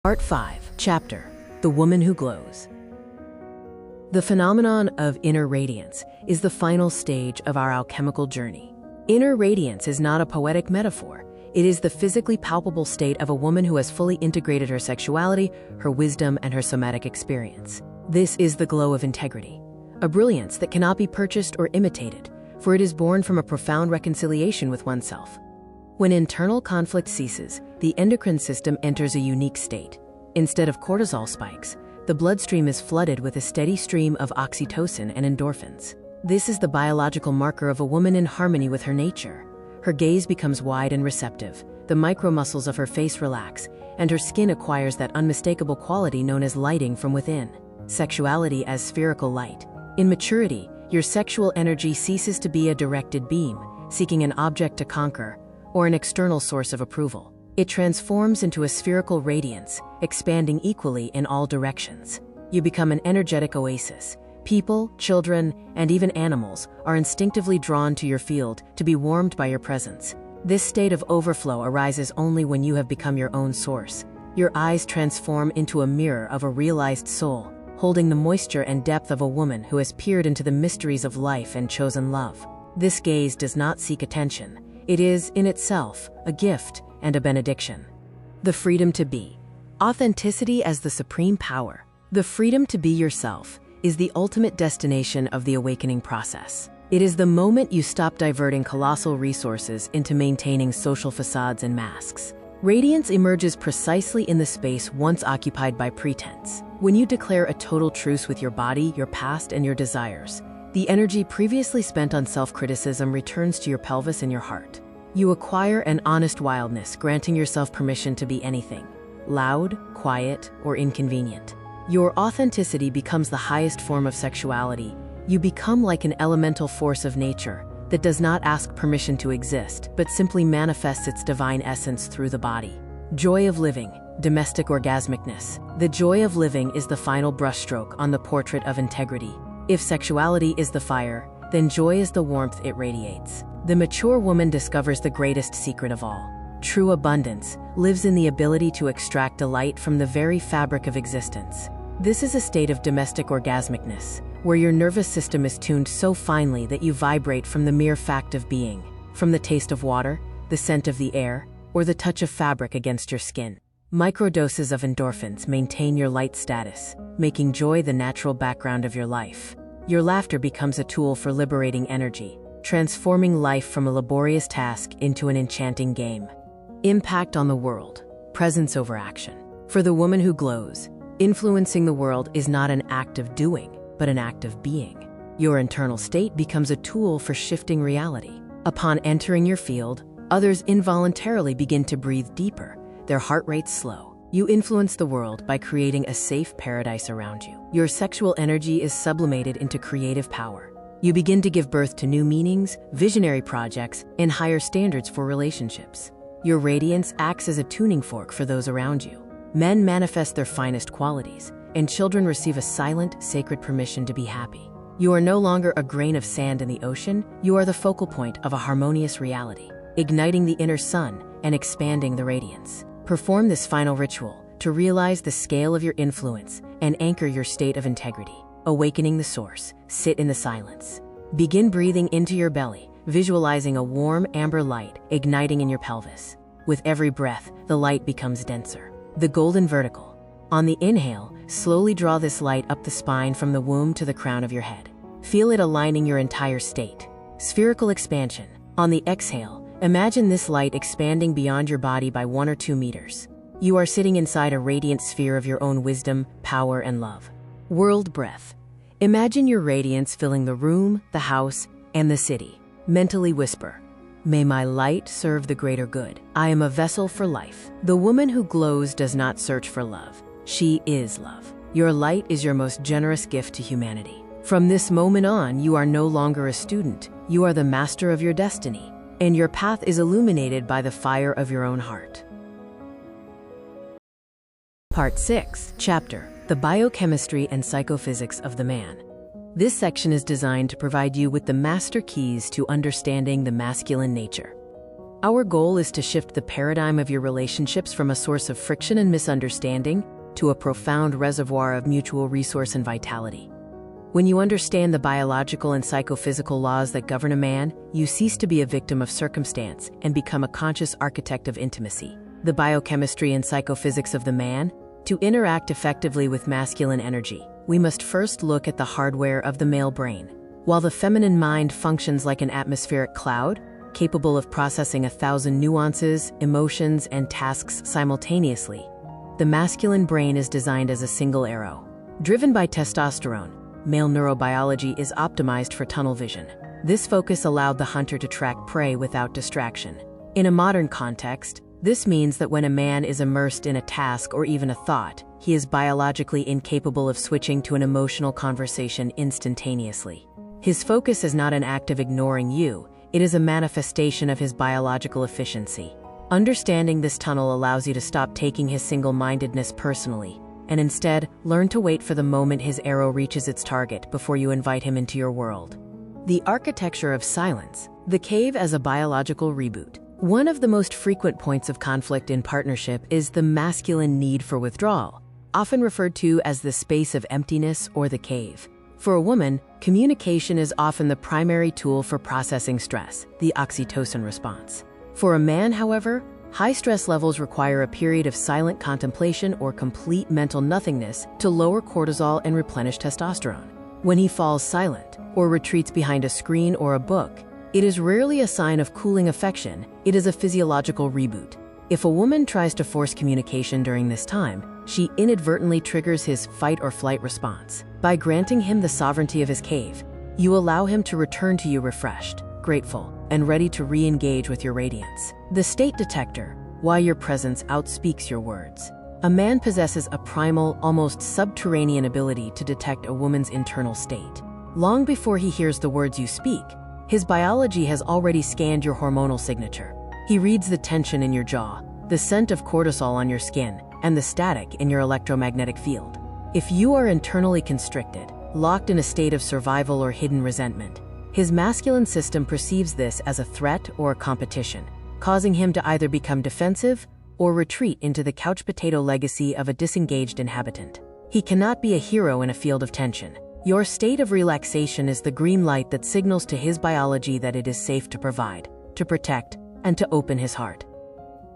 Part 5, Chapter: The Woman Who Glows. The phenomenon of inner radiance is the final stage of our alchemical journey. Inner radiance is not a poetic metaphor. It is the physically palpable state of a woman who has fully integrated her sexuality, her wisdom, and her somatic experience. This is the glow of integrity, a brilliance that cannot be purchased or imitated, for it is born from a profound reconciliation with oneself. When internal conflict ceases, the endocrine system enters a unique state. Instead of cortisol spikes, the bloodstream is flooded with a steady stream of oxytocin and endorphins. This is the biological marker of a woman in harmony with her nature. Her gaze becomes wide and receptive, the micro-muscles of her face relax, and her skin acquires that unmistakable quality known as lighting from within. Sexuality as spherical light. In maturity, your sexual energy ceases to be a directed beam, seeking an object to conquer, or an external source of approval. It transforms into a spherical radiance, expanding equally in all directions. You become an energetic oasis. People, children, and even animals are instinctively drawn to your field to be warmed by your presence. This state of overflow arises only when you have become your own source. Your eyes transform into a mirror of a realized soul, holding the moisture and depth of a woman who has peered into the mysteries of life and chosen love. This gaze does not seek attention. It is, in itself, a gift and a benediction. The freedom to be. Authenticity as the supreme power. The freedom to be yourself is the ultimate destination of the awakening process. It is the moment you stop diverting colossal resources into maintaining social facades and masks. Radiance emerges precisely in the space once occupied by pretense. When you declare a total truce with your body, your past, and your desires, the energy previously spent on self-criticism returns to your pelvis and your heart. You acquire an honest wildness, granting yourself permission to be anything: loud, quiet, or inconvenient. Your authenticity becomes the highest form of sexuality. You become like an elemental force of nature that does not ask permission to exist, but simply manifests its divine essence through the body. Joy of living, domestic orgasmicness. The joy of living is the final brushstroke on the portrait of integrity. If sexuality is the fire, then joy is the warmth it radiates. The mature woman discovers the greatest secret of all. True abundance lives in the ability to extract delight from the very fabric of existence. This is a state of domestic orgasmicness, where your nervous system is tuned so finely that you vibrate from the mere fact of being, from the taste of water, the scent of the air, or the touch of fabric against your skin. Microdoses of endorphins maintain your light status, making joy the natural background of your life. Your laughter becomes a tool for liberating energy, transforming life from a laborious task into an enchanting game. Impact on the world. Presence over action. For the woman who glows, influencing the world is not an act of doing, but an act of being. Your internal state becomes a tool for shifting reality. Upon entering your field, others involuntarily begin to breathe deeper, their heart rates slow. You influence the world by creating a safe paradise around you. Your sexual energy is sublimated into creative power. You begin to give birth to new meanings, visionary projects, and higher standards for relationships. Your radiance acts as a tuning fork for those around you. Men manifest their finest qualities, and children receive a silent, sacred permission to be happy. You are no longer a grain of sand in the ocean, you are the focal point of a harmonious reality, igniting the inner sun and expanding the radiance. Perform this final ritual to realize the scale of your influence and anchor your state of integrity. Awakening the source, sit in the silence. Begin breathing into your belly, visualizing a warm amber light igniting in your pelvis. With every breath, the light becomes denser. The golden vertical. On the inhale, slowly draw this light up the spine from the womb to the crown of your head. Feel it aligning your entire state. Spherical expansion. On the exhale, imagine this light expanding beyond your body by 1 or 2 meters. You are sitting inside a radiant sphere of your own wisdom, power, and love. World breath. Imagine your radiance filling the room, the house, and the city. Mentally whisper, May my light serve the greater good. I am a vessel for life. The woman who glows does not search for love. She is love. Your light is your most generous gift to humanity. From this moment on, you are no longer a student. You are the master of your destiny, and your path is illuminated by the fire of your own heart. Part 6, Chapter: The Biochemistry and Psychophysics of the Man. This section is designed to provide you with the master keys to understanding the masculine nature. Our goal is to shift the paradigm of your relationships from a source of friction and misunderstanding to a profound reservoir of mutual resource and vitality. When you understand the biological and psychophysical laws that govern a man, you cease to be a victim of circumstance and become a conscious architect of intimacy. The biochemistry and psychophysics of the man. To interact effectively with masculine energy, we must first look at the hardware of the male brain. While the feminine mind functions like an atmospheric cloud, capable of processing 1,000 nuances, emotions, and tasks simultaneously, the masculine brain is designed as a single arrow. Driven by testosterone, male neurobiology is optimized for tunnel vision. This focus allowed the hunter to track prey without distraction. In a modern context, this means that when a man is immersed in a task or even a thought, he is biologically incapable of switching to an emotional conversation instantaneously. His focus is not an act of ignoring you, it is a manifestation of his biological efficiency. Understanding this tunnel allows you to stop taking his single-mindedness personally, and instead learn to wait for the moment his arrow reaches its target before you invite him into your world. The architecture of silence, the cave as a biological reboot. One of the most frequent points of conflict in partnership is the masculine need for withdrawal, often referred to as the space of emptiness or the cave. For a woman, communication is often the primary tool for processing stress, the oxytocin response. For a man, however, high stress levels require a period of silent contemplation or complete mental nothingness to lower cortisol and replenish testosterone. When he falls silent or retreats behind a screen or a book, it is rarely a sign of cooling affection, it is a physiological reboot. If a woman tries to force communication during this time, she inadvertently triggers his fight or flight response. By granting him the sovereignty of his cave, you allow him to return to you refreshed, grateful, and ready to re-engage with your radiance. The state detector, why your presence outspeaks your words. A man possesses a primal, almost subterranean ability to detect a woman's internal state. Long before he hears the words you speak, his biology has already scanned your hormonal signature. He reads the tension in your jaw, the scent of cortisol on your skin, and the static in your electromagnetic field. If you are internally constricted, locked in a state of survival or hidden resentment, his masculine system perceives this as a threat or a competition, causing him to either become defensive or retreat into the couch potato legacy of a disengaged inhabitant. He cannot be a hero in a field of tension. Your state of relaxation is the green light that signals to his biology that it is safe to provide, to protect, and to open his heart.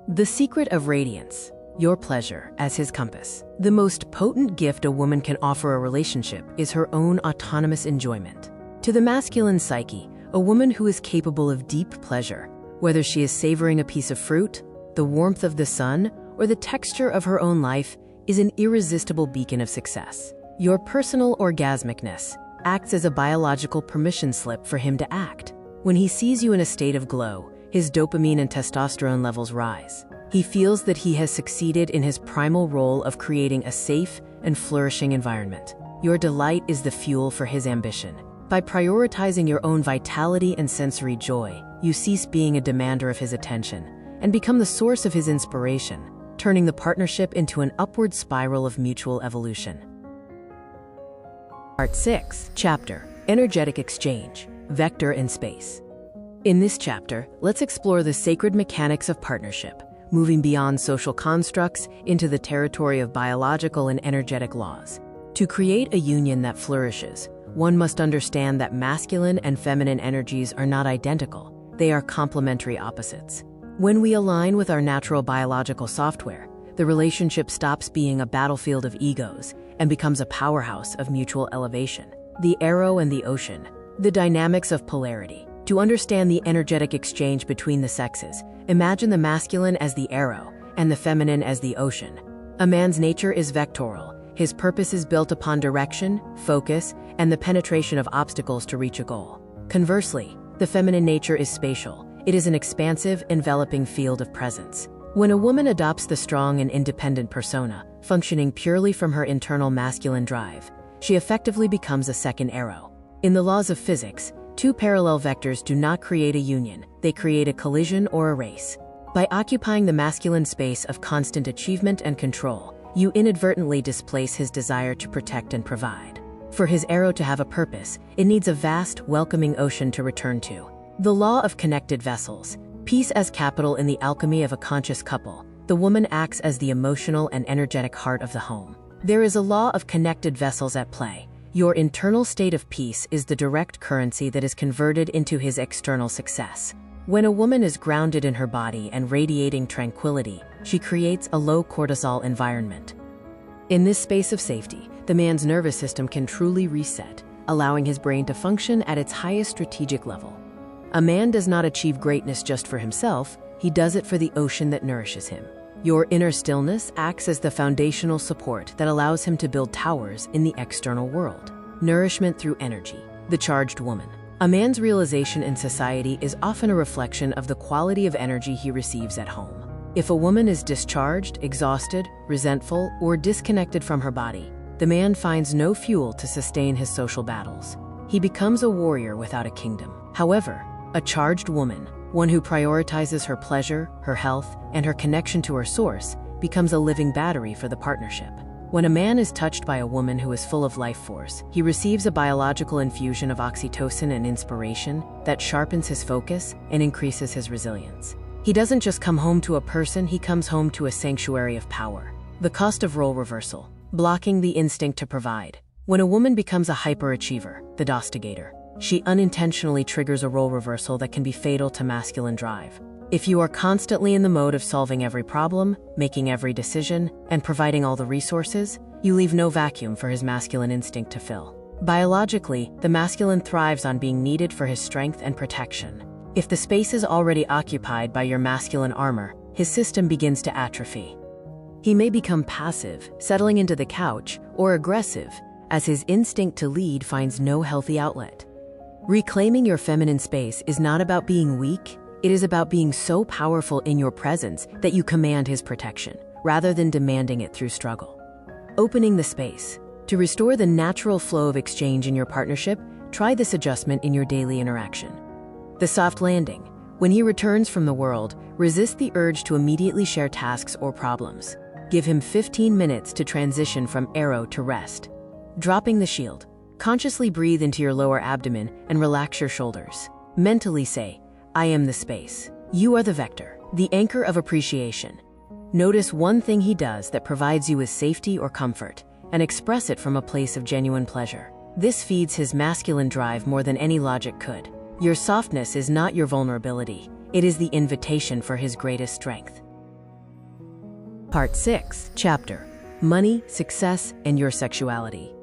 The secret of radiance, your pleasure as his compass. The most potent gift a woman can offer a relationship is her own autonomous enjoyment. To the masculine psyche, a woman who is capable of deep pleasure, whether she is savoring a piece of fruit, the warmth of the sun, or the texture of her own life, is an irresistible beacon of success. Your personal orgasmicness acts as a biological permission slip for him to act. When he sees you in a state of glow, his dopamine and testosterone levels rise. He feels that he has succeeded in his primal role of creating a safe and flourishing environment. Your delight is the fuel for his ambition. By prioritizing your own vitality and sensory joy, you cease being a demander of his attention and become the source of his inspiration, turning the partnership into an upward spiral of mutual evolution. Part 6, Chapter: Energetic Exchange, Vector in Space. In this chapter, let's explore the sacred mechanics of partnership, moving beyond social constructs into the territory of biological and energetic laws. To create a union that flourishes, one must understand that masculine and feminine energies are not identical, they are complementary opposites. When we align with our natural biological software, the relationship stops being a battlefield of egos and becomes a powerhouse of mutual elevation. The arrow and the ocean, the dynamics of polarity. To understand the energetic exchange between the sexes, imagine the masculine as the arrow and the feminine as the ocean. A man's nature is vectoral. His purpose is built upon direction, focus, and the penetration of obstacles to reach a goal. Conversely, the feminine nature is spatial. it is an expansive, enveloping field of presence. When a woman adopts the strong and independent persona, functioning purely from her internal masculine drive, she effectively becomes a second arrow. In the laws of physics, two parallel vectors do not create a union, they create a collision or a race. By occupying the masculine space of constant achievement and control, you inadvertently displace his desire to protect and provide. For his arrow to have a purpose, it needs a vast, welcoming ocean to return to. The law of connected vessels. Peace as capital in the alchemy of a conscious couple. The woman acts as the emotional and energetic heart of the home. There is a law of connected vessels at play. Your internal state of peace is the direct currency that is converted into his external success. When a woman is grounded in her body and radiating tranquility, she creates a low cortisol environment. In this space of safety, the man's nervous system can truly reset, allowing his brain to function at its highest strategic level. A man does not achieve greatness just for himself, he does it for the ocean that nourishes him. Your inner stillness acts as the foundational support that allows him to build towers in the external world. Nourishment through energy. The charged woman. A man's realization in society is often a reflection of the quality of energy he receives at home. If a woman is discharged, exhausted, resentful, or disconnected from her body, the man finds no fuel to sustain his social battles. He becomes a warrior without a kingdom. However, a charged woman, one who prioritizes her pleasure, her health, and her connection to her source, becomes a living battery for the partnership. When a man is touched by a woman who is full of life force, he receives a biological infusion of oxytocin and inspiration that sharpens his focus and increases his resilience. He doesn't just come home to a person, he comes home to a sanctuary of power. The cost of role reversal. Blocking the instinct to provide. When a woman becomes a hyperachiever, the dostigator, she unintentionally triggers a role reversal that can be fatal to masculine drive. If you are constantly in the mode of solving every problem, making every decision, and providing all the resources, you leave no vacuum for his masculine instinct to fill. Biologically, the masculine thrives on being needed for his strength and protection. If the space is already occupied by your masculine armor, his system begins to atrophy. He may become passive, settling into the couch, or aggressive, as his instinct to lead finds no healthy outlet. Reclaiming your feminine space is not about being weak, it is about being so powerful in your presence that you command his protection, rather than demanding it through struggle. Opening the space. To restore the natural flow of exchange in your partnership, try this adjustment in your daily interaction. The soft landing. When he returns from the world, resist the urge to immediately share tasks or problems. Give him 15 minutes to transition from arrow to rest. Dropping the shield. Consciously breathe into your lower abdomen and relax your shoulders. Mentally say, I am the space. You are the vector, the anchor of appreciation. Notice one thing he does that provides you with safety or comfort, and express it from a place of genuine pleasure. This feeds his masculine drive more than any logic could. Your softness is not your vulnerability. It is the invitation for his greatest strength. Part 6, Chapter: Money, Success, and Your Sexuality.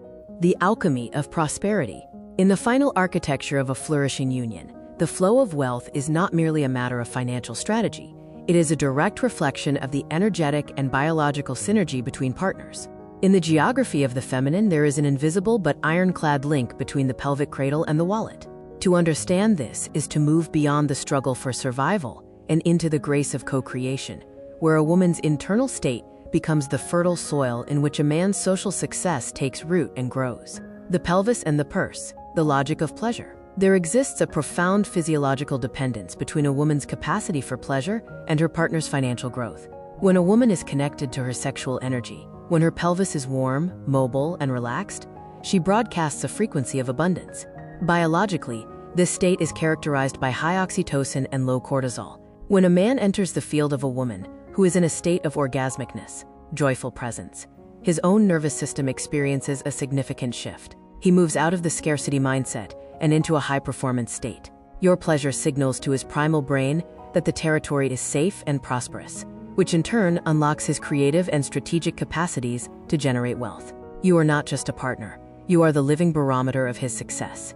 The alchemy of prosperity. In the final architecture of a flourishing union, the flow of wealth is not merely a matter of financial strategy. It is a direct reflection of the energetic and biological synergy between partners. In the geography of the feminine, there is an invisible but ironclad link between the pelvic cradle and the wallet. To understand this is to move beyond the struggle for survival and into the grace of co-creation, where a woman's internal state becomes the fertile soil in which a man's social success takes root and grows. The pelvis and the purse, the logic of pleasure. There exists a profound physiological dependence between a woman's capacity for pleasure and her partner's financial growth. When a woman is connected to her sexual energy, when her pelvis is warm, mobile, and relaxed, she broadcasts a frequency of abundance. Biologically, this state is characterized by high oxytocin and low cortisol. When a man enters the field of a woman who is in a state of orgasmicness, joyful presence, his own nervous system experiences a significant shift. He moves out of the scarcity mindset and into a high-performance state. Your pleasure signals to his primal brain that the territory is safe and prosperous, which in turn unlocks his creative and strategic capacities to generate wealth. You are not just a partner, you are the living barometer of his success.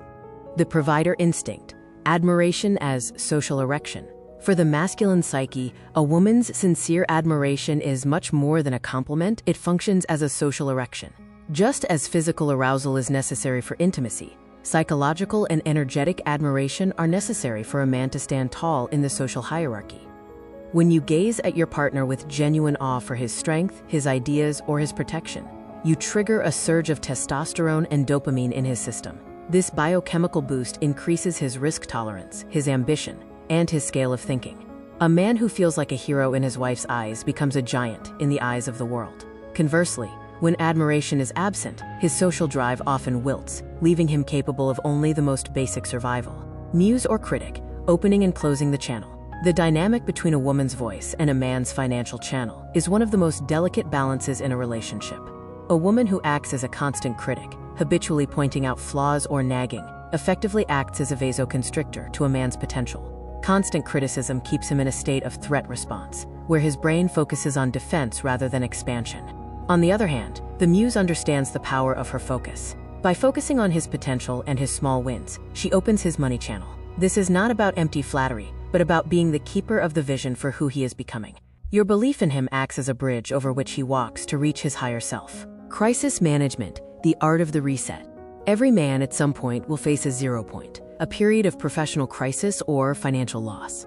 The provider instinct, admiration as social erection. For the masculine psyche, a woman's sincere admiration is much more than a compliment, it functions as a social erection. Just as physical arousal is necessary for intimacy, Psychological and energetic admiration are necessary for a man to stand tall in the social hierarchy. When you gaze at your partner with genuine awe for his strength, his ideas, or his protection, you trigger a surge of testosterone and dopamine in his system. This biochemical boost increases his risk tolerance, his ambition, and his scale of thinking. A man who feels like a hero in his wife's eyes becomes a giant in the eyes of the world. Conversely, when admiration is absent, his social drive often wilts, leaving him capable of only the most basic survival. Muse or critic, opening and closing the channel. The dynamic between a woman's voice and a man's financial channel is one of the most delicate balances in a relationship. A woman who acts as a constant critic, habitually pointing out flaws or nagging, effectively acts as a vasoconstrictor to a man's potential. Constant criticism keeps him in a state of threat response, where his brain focuses on defense rather than expansion. On the other hand, the muse understands the power of her focus. By focusing on his potential and his small wins, she opens his money channel. This is not about empty flattery, but about being the keeper of the vision for who he is becoming. Your belief in him acts as a bridge over which he walks to reach his higher self. Crisis management, the art of the reset. Every man at some point will face a 0 point, a period of professional crisis or financial loss.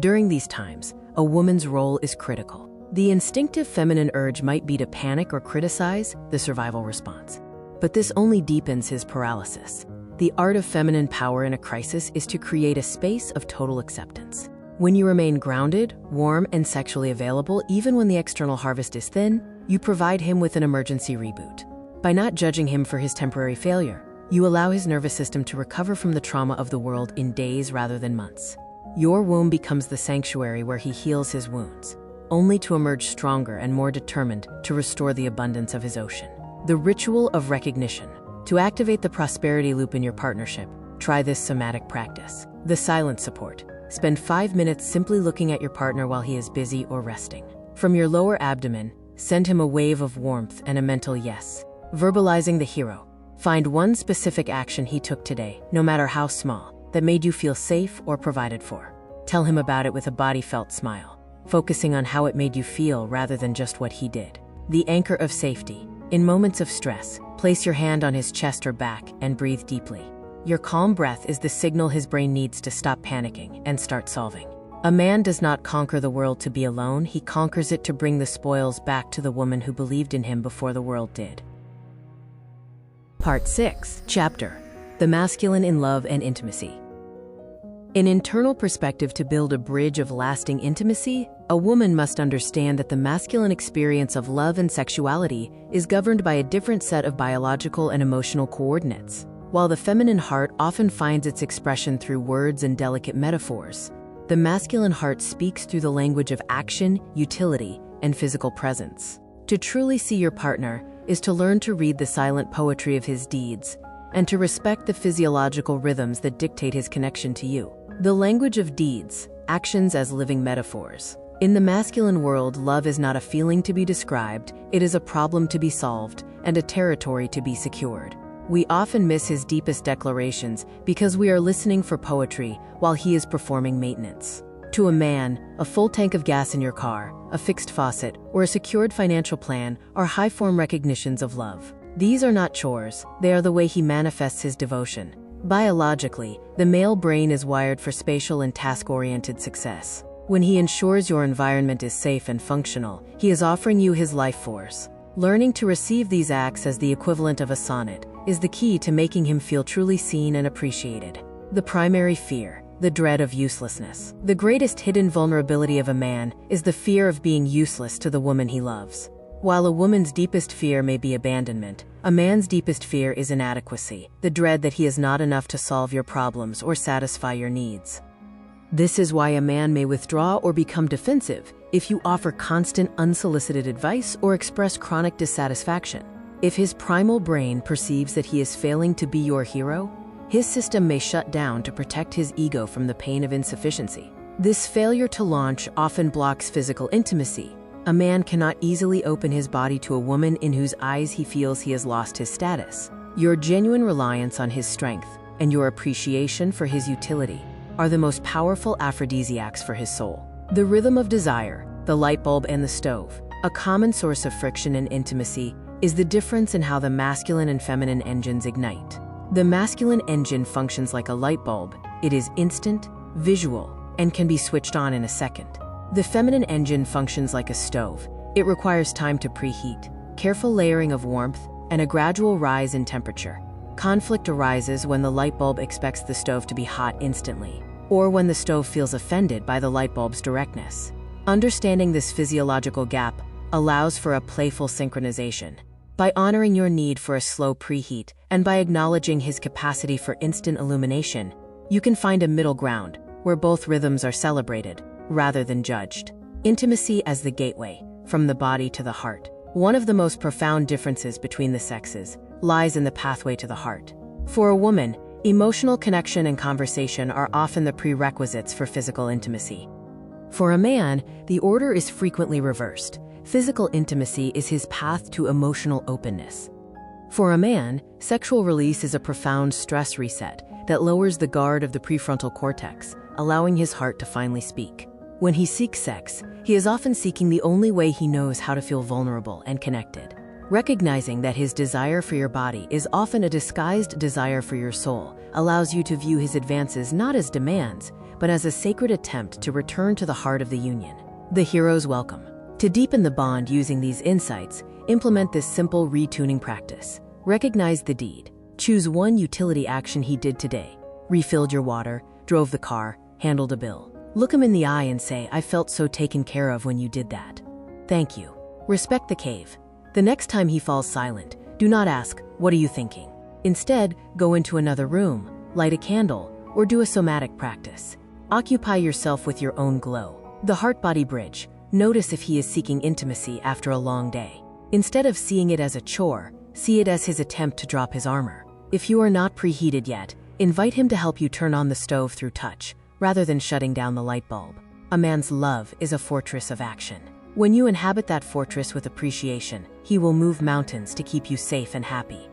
During these times, a woman's role is critical. The instinctive feminine urge might be to panic or criticize, the survival response. But this only deepens his paralysis. The art of feminine power in a crisis is to create a space of total acceptance. When you remain grounded, warm, and sexually available, even when the external harvest is thin, you provide him with an emergency reboot. By not judging him for his temporary failure, you allow his nervous system to recover from the trauma of the world in days rather than months. Your womb becomes the sanctuary where he heals his wounds, only to emerge stronger and more determined to restore the abundance of his ocean. The ritual of recognition. To activate the prosperity loop in your partnership, try this somatic practice. The silent support. Spend 5 minutes simply looking at your partner while he is busy or resting. From your lower abdomen, send him a wave of warmth and a mental yes. Verbalizing the hero. Find one specific action he took today, no matter how small, that made you feel safe or provided for. Tell him about it with a body-felt smile, focusing on how it made you feel rather than just what he did. The anchor of safety. In moments of stress, place your hand on his chest or back and breathe deeply. Your calm breath is the signal his brain needs to stop panicking and start solving. A man does not conquer the world to be alone, he conquers it to bring the spoils back to the woman who believed in him before the world did. Part 6, Chapter: The Masculine in Love and Intimacy. In internal perspective, to build a bridge of lasting intimacy, a woman must understand that the masculine experience of love and sexuality is governed by a different set of biological and emotional coordinates. While the feminine heart often finds its expression through words and delicate metaphors, the masculine heart speaks through the language of action, utility, and physical presence. To truly see your partner is to learn to read the silent poetry of his deeds and to respect the physiological rhythms that dictate his connection to you. The language of deeds, actions as living metaphors. In the masculine world, love is not a feeling to be described, it is a problem to be solved and a territory to be secured. We often miss his deepest declarations because we are listening for poetry while he is performing maintenance. To a man, a full tank of gas in your car, a fixed faucet, or a secured financial plan are high-form recognitions of love. These are not chores, they are the way he manifests his devotion. Biologically, the male brain is wired for spatial and task-oriented success. When he ensures your environment is safe and functional, he is offering you his life force. Learning to receive these acts as the equivalent of a sonnet is the key to making him feel truly seen and appreciated. The primary fear, the dread of uselessness. The greatest hidden vulnerability of a man is the fear of being useless to the woman he loves. While a woman's deepest fear may be abandonment, a man's deepest fear is inadequacy, the dread that he is not enough to solve your problems or satisfy your needs. This is why a man may withdraw or become defensive if you offer constant unsolicited advice or express chronic dissatisfaction. If his primal brain perceives that he is failing to be your hero, his system may shut down to protect his ego from the pain of insufficiency. This failure to launch often blocks physical intimacy. A man cannot easily open his body to a woman in whose eyes he feels he has lost his status. Your genuine reliance on his strength and your appreciation for his utility are the most powerful aphrodisiacs for his soul. The rhythm of desire, the light bulb and the stove, a common source of friction and intimacy, is the difference in how the masculine and feminine engines ignite. The masculine engine functions like a light bulb. It is instant, visual, and can be switched on in a second. The feminine engine functions like a stove. It requires time to preheat, careful layering of warmth, and a gradual rise in temperature. Conflict arises when the light bulb expects the stove to be hot instantly, or when the stove feels offended by the light bulb's directness. Understanding this physiological gap allows for a playful synchronization. By honoring your need for a slow preheat and by acknowledging his capacity for instant illumination, you can find a middle ground where both rhythms are celebrated rather than judged. Intimacy as the gateway, from the body to the heart. One of the most profound differences between the sexes lies in the pathway to the heart. For a woman, emotional connection and conversation are often the prerequisites for physical intimacy. For a man, the order is frequently reversed. Physical intimacy is his path to emotional openness. For a man, sexual release is a profound stress reset that lowers the guard of the prefrontal cortex, allowing his heart to finally speak. When he seeks sex, he is often seeking the only way he knows how to feel vulnerable and connected. Recognizing that his desire for your body is often a disguised desire for your soul allows you to view his advances not as demands, but as a sacred attempt to return to the heart of the union. The hero's welcome. To deepen the bond using these insights, implement this simple retuning practice. Recognize the deed. Choose one utility action he did today. Refilled your water, drove the car, handled a bill. Look him in the eye and say, "I felt so taken care of when you did that. Thank you." Respect the cave. The next time he falls silent, do not ask, "What are you thinking?" Instead, go into another room, light a candle, or do a somatic practice. Occupy yourself with your own glow. The heart-body bridge. Notice if he is seeking intimacy after a long day. Instead of seeing it as a chore, see it as his attempt to drop his armor. If you are not preheated yet, invite him to help you turn on the stove through touch, rather than shutting down the light bulb. A man's love is a fortress of action. When you inhabit that fortress with appreciation, he will move mountains to keep you safe and happy.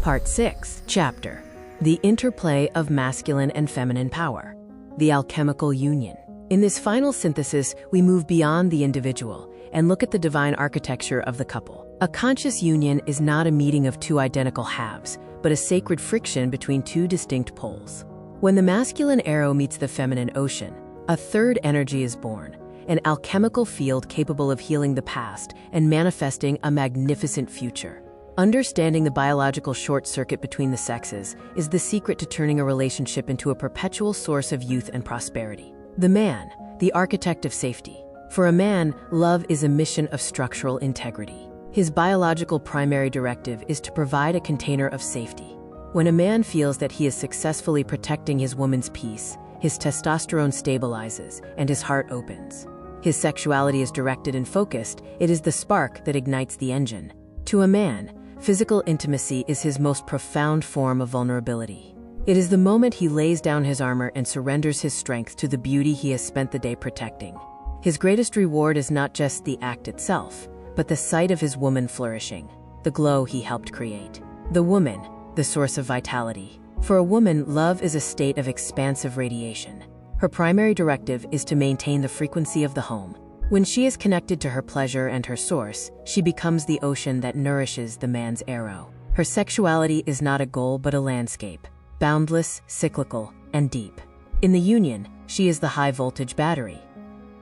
Part 6, Chapter: The Interplay of Masculine and Feminine Power. The Alchemical Union. In this final synthesis, we move beyond the individual and look at the divine architecture of the couple. A conscious union is not a meeting of two identical halves, but a sacred friction between two distinct poles. When the masculine arrow meets the feminine ocean, a third energy is born, an alchemical field capable of healing the past and manifesting a magnificent future. Understanding the biological short circuit between the sexes is the secret to turning a relationship into a perpetual source of youth and prosperity. The man, the architect of safety. For a man, love is a mission of structural integrity. His biological primary directive is to provide a container of safety. When a man feels that he is successfully protecting his woman's peace, his testosterone stabilizes and his heart opens. His sexuality is directed and focused. It is the spark that ignites the engine. To a man, physical intimacy is his most profound form of vulnerability. It is the moment he lays down his armor and surrenders his strength to the beauty he has spent the day protecting. His greatest reward is not just the act itself, but the sight of his woman flourishing, the glow he helped create. The woman, the source of vitality. For a woman, love is a state of expansive radiation. Her primary directive is to maintain the frequency of the home. When she is connected to her pleasure and her source, she becomes the ocean that nourishes the man's arrow. Her sexuality is not a goal but a landscape, boundless, cyclical, and deep. In the union, she is the high-voltage battery.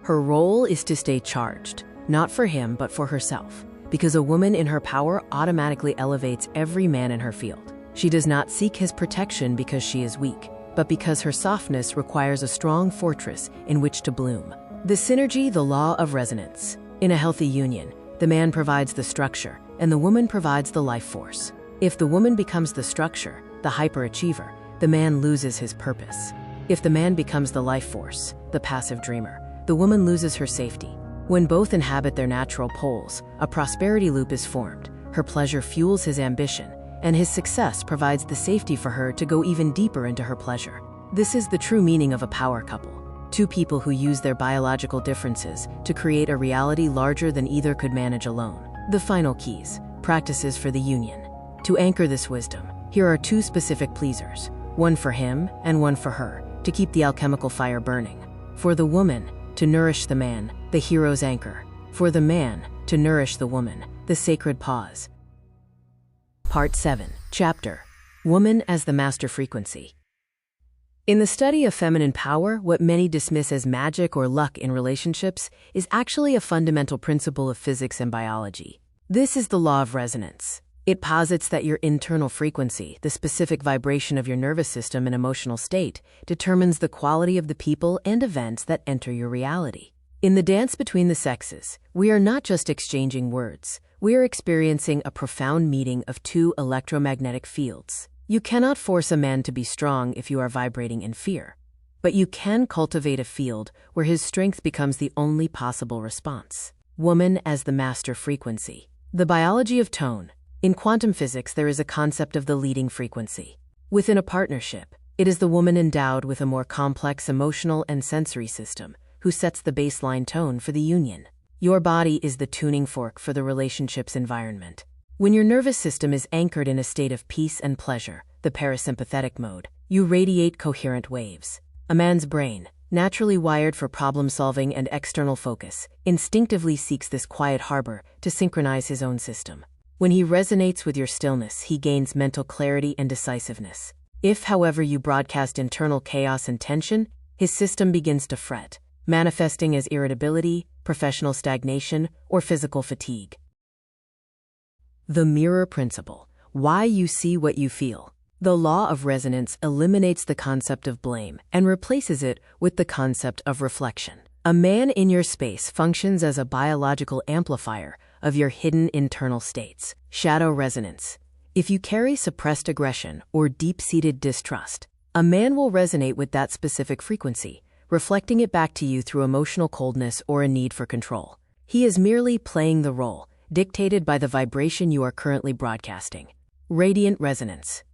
Her role is to stay charged, not for him but for herself, because a woman in her power automatically elevates every man in her field. She does not seek his protection because she is weak, but because her softness requires a strong fortress in which to bloom. The synergy, the law of resonance. In a healthy union, the man provides the structure, and the woman provides the life force. If the woman becomes the structure, the hyperachiever, the man loses his purpose. If the man becomes the life force, the passive dreamer, the woman loses her safety. When both inhabit their natural poles, a prosperity loop is formed. Her pleasure fuels his ambition, and his success provides the safety for her to go even deeper into her pleasure. This is the true meaning of a power couple. Two people who use their biological differences to create a reality larger than either could manage alone. The final keys, practices for the union. To anchor this wisdom, here are two specific pleasers, one for him and one for her, to keep the alchemical fire burning. For the woman, to nourish the man, the hero's anchor. For the man, to nourish the woman, the sacred pause. Part 7, Chapter, Woman as the Master Frequency. In the study of feminine power, what many dismiss as magic or luck in relationships is actually a fundamental principle of physics and biology. This is the law of resonance. It posits that your internal frequency, the specific vibration of your nervous system and emotional state, determines the quality of the people and events that enter your reality. In the dance between the sexes, we are not just exchanging words. We are experiencing a profound meeting of two electromagnetic fields. You cannot force a man to be strong if you are vibrating in fear, but you can cultivate a field where his strength becomes the only possible response. Woman as the master frequency. The biology of tone. In quantum physics, there is a concept of the leading frequency. Within a partnership, it is the woman endowed with a more complex emotional and sensory system who sets the baseline tone for the union. Your body is the tuning fork for the relationship's environment. When your nervous system is anchored in a state of peace and pleasure, the parasympathetic mode, you radiate coherent waves. A man's brain, naturally wired for problem-solving and external focus, instinctively seeks this quiet harbor to synchronize his own system. When he resonates with your stillness, he gains mental clarity and decisiveness. If, however, you broadcast internal chaos and tension, his system begins to fret, manifesting as irritability, professional stagnation, or physical fatigue. The mirror principle. Why you see what you feel. The law of resonance eliminates the concept of blame and replaces it with the concept of reflection. A man in your space functions as a biological amplifier of your hidden internal states. Shadow resonance. If you carry suppressed aggression or deep-seated distrust, a man will resonate with that specific frequency, reflecting it back to you through emotional coldness or a need for control. He is merely playing the role, dictated by the vibration you are currently broadcasting. Radiant resonance.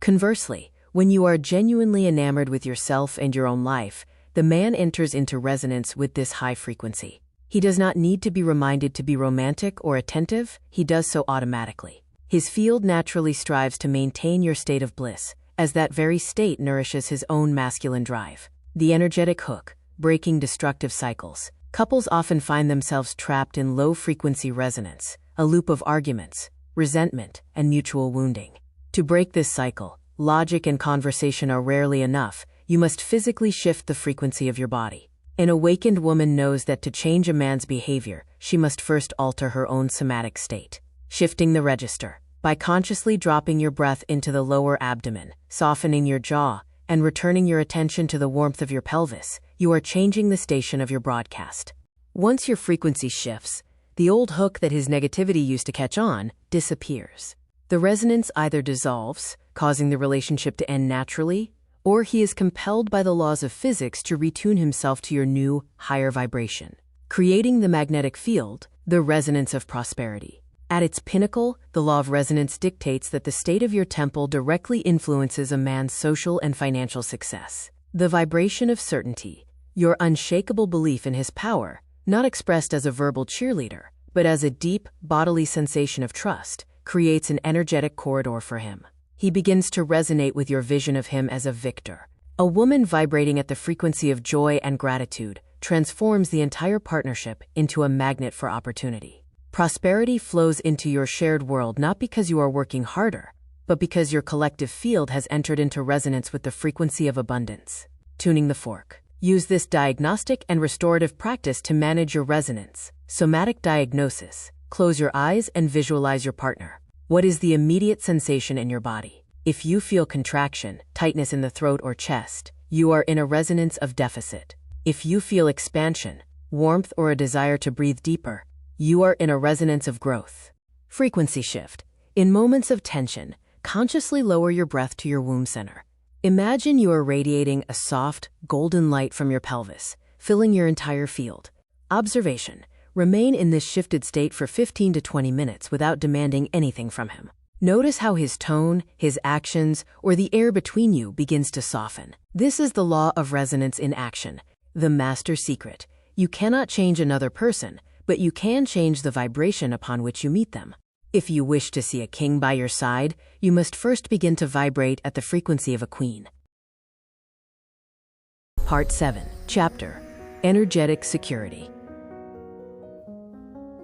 Conversely, when you are genuinely enamored with yourself and your own life, the man enters into resonance with this high frequency. He does not need to be reminded to be romantic or attentive, he does so automatically. His field naturally strives to maintain your state of bliss, as that very state nourishes his own masculine drive. The energetic hook, breaking destructive cycles. Couples often find themselves trapped in low-frequency resonance, a loop of arguments, resentment, and mutual wounding. To break this cycle, logic and conversation are rarely enough. You must physically shift the frequency of your body. An awakened woman knows that to change a man's behavior, she must first alter her own somatic state. Shifting the register. By consciously dropping your breath into the lower abdomen, softening your jaw, and returning your attention to the warmth of your pelvis, you are changing the station of your broadcast. Once your frequency shifts, the old hook that his negativity used to catch on disappears. The resonance either dissolves, causing the relationship to end naturally, or he is compelled by the laws of physics to retune himself to your new, higher vibration, creating the magnetic field, the resonance of prosperity. At its pinnacle, the law of resonance dictates that the state of your temple directly influences a man's social and financial success. The vibration of certainty, your unshakable belief in his power, not expressed as a verbal cheerleader, but as a deep, bodily sensation of trust, creates an energetic corridor for him. He begins to resonate with your vision of him as a victor. A woman vibrating at the frequency of joy and gratitude transforms the entire partnership into a magnet for opportunity. Prosperity flows into your shared world not because you are working harder, but because your collective field has entered into resonance with the frequency of abundance. Tuning the fork. Use this diagnostic and restorative practice to manage your resonance. Somatic diagnosis. Close your eyes and visualize your partner. What is the immediate sensation in your body? If you feel contraction, tightness in the throat or chest, you are in a resonance of deficit. If you feel expansion, warmth, or a desire to breathe deeper, you are in a resonance of growth. Frequency shift. In moments of tension, consciously lower your breath to your womb center. Imagine you are radiating a soft, golden light from your pelvis, filling your entire field. Observation. Remain in this shifted state for 15 to 20 minutes without demanding anything from him. Notice how his tone, his actions, or the air between you begins to soften. This is the law of resonance in action, the master secret. You cannot change another person, but you can change the vibration upon which you meet them. If you wish to see a king by your side, you must first begin to vibrate at the frequency of a queen. Part 7, Chapter, Energetic Security.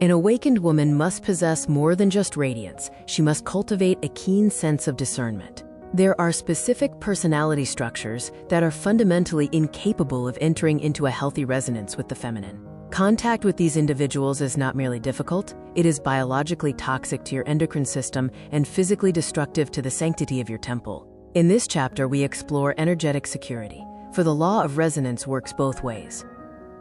An awakened woman must possess more than just radiance. She must cultivate a keen sense of discernment. There are specific personality structures that are fundamentally incapable of entering into a healthy resonance with the feminine. Contact with these individuals is not merely difficult, it is biologically toxic to your endocrine system and physically destructive to the sanctity of your temple. In this chapter, we explore energetic security, for the law of resonance works both ways.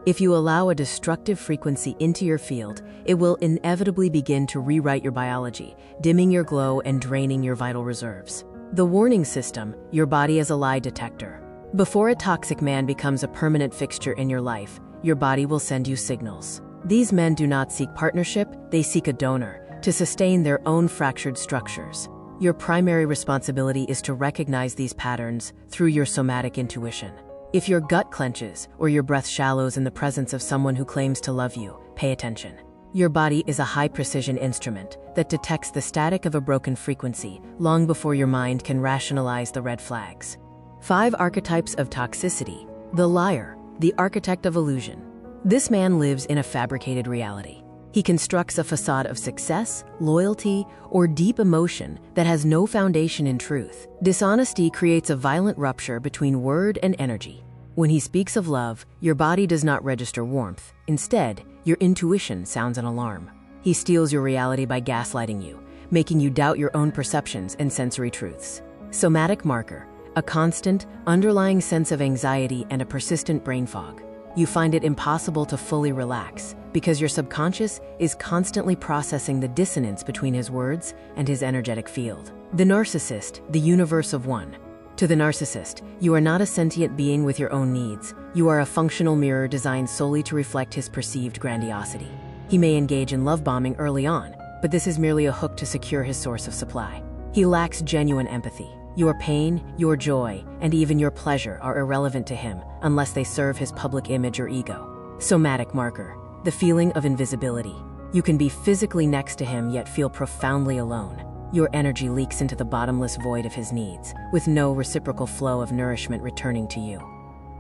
If you allow a destructive frequency into your field, it will inevitably begin to rewrite your biology, dimming your glow and draining your vital reserves. The warning system, your body is a lie detector. Before a toxic man becomes a permanent fixture in your life, your body will send you signals. These men do not seek partnership, they seek a donor to sustain their own fractured structures. Your primary responsibility is to recognize these patterns through your somatic intuition. If your gut clenches or your breath shallows in the presence of someone who claims to love you, pay attention. Your body is a high-precision instrument that detects the static of a broken frequency long before your mind can rationalize the red flags. 5 archetypes of toxicity. The liar, the architect of illusion. This man lives in a fabricated reality. He constructs a facade of success, loyalty, or deep emotion that has no foundation in truth. Dishonesty creates a violent rupture between word and energy. When he speaks of love, your body does not register warmth. Instead, your intuition sounds an alarm. He steals your reality by gaslighting you, making you doubt your own perceptions and sensory truths. Somatic marker, a constant, underlying sense of anxiety and a persistent brain fog. You find it impossible to fully relax because your subconscious is constantly processing the dissonance between his words and his energetic field. The narcissist, the universe of one. To the narcissist, you are not a sentient being with your own needs. You are a functional mirror designed solely to reflect his perceived grandiosity. He may engage in love bombing early on, but this is merely a hook to secure his source of supply. He lacks genuine empathy. Your pain, your joy, and even your pleasure are irrelevant to him unless they serve his public image or ego. Somatic marker, the feeling of invisibility. You can be physically next to him yet feel profoundly alone. Your energy leaks into the bottomless void of his needs, with no reciprocal flow of nourishment returning to you.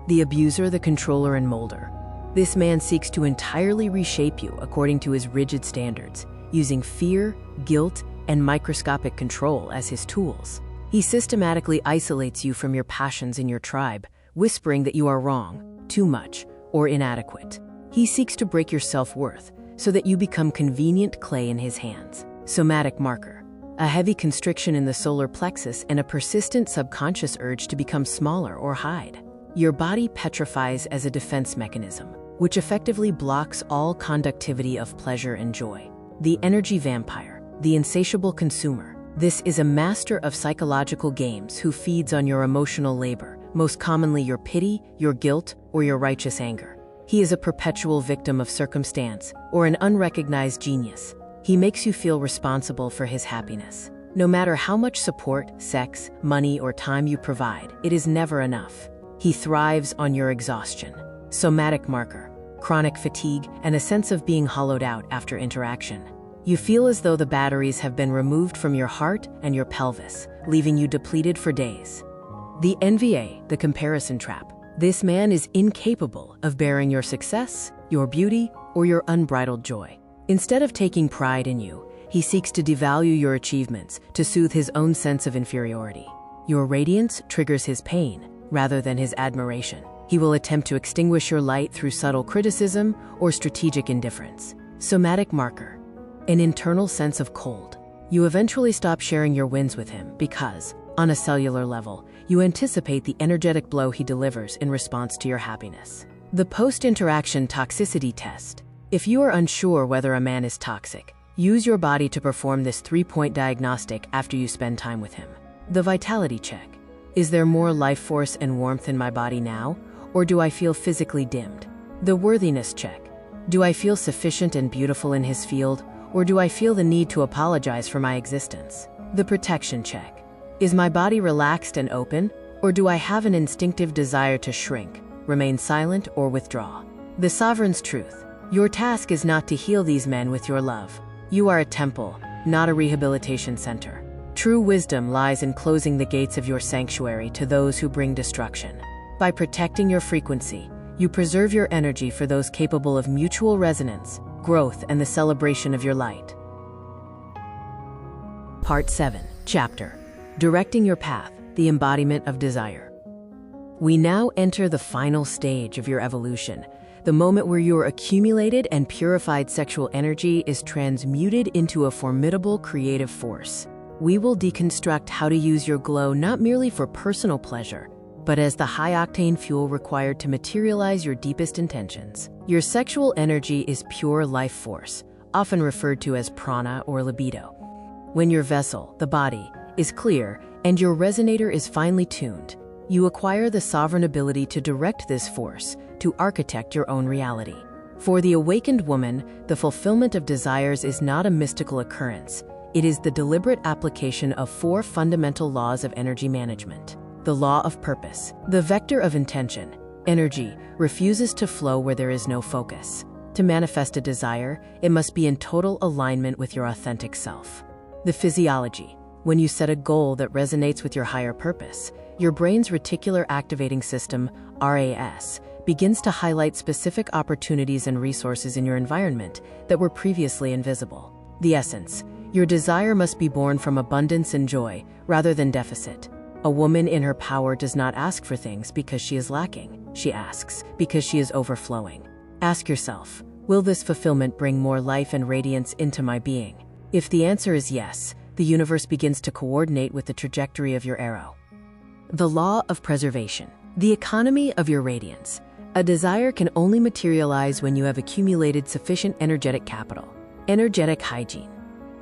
The abuser, the controller, and molder. This man seeks to entirely reshape you according to his rigid standards, using fear, guilt, and microscopic control as his tools. He systematically isolates you from your passions in your tribe, whispering that you are wrong, too much, or inadequate. He seeks to break your self-worth so that you become convenient clay in his hands. Somatic marker, a heavy constriction in the solar plexus and a persistent subconscious urge to become smaller or hide. Your body petrifies as a defense mechanism, which effectively blocks all conductivity of pleasure and joy. The energy vampire, the insatiable consumer. This is a master of psychological games who feeds on your emotional labor, most commonly your pity, your guilt, or your righteous anger. He is a perpetual victim of circumstance or an unrecognized genius. He makes you feel responsible for his happiness. No matter how much support, sex, money, or time you provide, it is never enough. He thrives on your exhaustion. Somatic marker, chronic fatigue, and a sense of being hollowed out after interaction. You feel as though the batteries have been removed from your heart and your pelvis, leaving you depleted for days. The NVA, the comparison trap. This man is incapable of bearing your success, your beauty, or your unbridled joy. Instead of taking pride in you, he seeks to devalue your achievements to soothe his own sense of inferiority. Your radiance triggers his pain rather than his admiration. He will attempt to extinguish your light through subtle criticism or strategic indifference. Somatic marker, an internal sense of cold. You eventually stop sharing your wins with him because, on a cellular level, you anticipate the energetic blow he delivers in response to your happiness. The post-interaction toxicity test. If you are unsure whether a man is toxic, use your body to perform this 3-point diagnostic after you spend time with him. The vitality check. Is there more life force and warmth in my body now, or do I feel physically dimmed? The worthiness check. Do I feel sufficient and beautiful in his field, or do I feel the need to apologize for my existence? The protection check. Is my body relaxed and open, or do I have an instinctive desire to shrink, remain silent, or withdraw? The sovereign's truth. Your task is not to heal these men with your love. You are a temple, not a rehabilitation center. True wisdom lies in closing the gates of your sanctuary to those who bring destruction. By protecting your frequency, you preserve your energy for those capable of mutual resonance, growth and the celebration of your light. Part 7, Chapter: Directing Your Path, the Embodiment of Desire. We now enter the final stage of your evolution, the moment where your accumulated and purified sexual energy is transmuted into a formidable creative force. We will deconstruct how to use your glow not merely for personal pleasure, but as the high-octane fuel required to materialize your deepest intentions. Your sexual energy is pure life force, often referred to as prana or libido. When your vessel, the body, is clear and your resonator is finely tuned, you acquire the sovereign ability to direct this force, to architect your own reality. For the awakened woman, the fulfillment of desires is not a mystical occurrence. It is the deliberate application of 4 fundamental laws of energy management. The law of purpose. The vector of intention, energy, refuses to flow where there is no focus. To manifest a desire, it must be in total alignment with your authentic self. The physiology. When you set a goal that resonates with your higher purpose, your brain's reticular activating system, RAS, begins to highlight specific opportunities and resources in your environment that were previously invisible. The essence. Your desire must be born from abundance and joy, rather than deficit. A woman in her power does not ask for things because she is lacking. She asks because she is overflowing. Ask yourself, will this fulfillment bring more life and radiance into my being? If the answer is yes, the universe begins to coordinate with the trajectory of your arrow. The law of preservation. The economy of your radiance. A desire can only materialize when you have accumulated sufficient energetic capital. Energetic hygiene.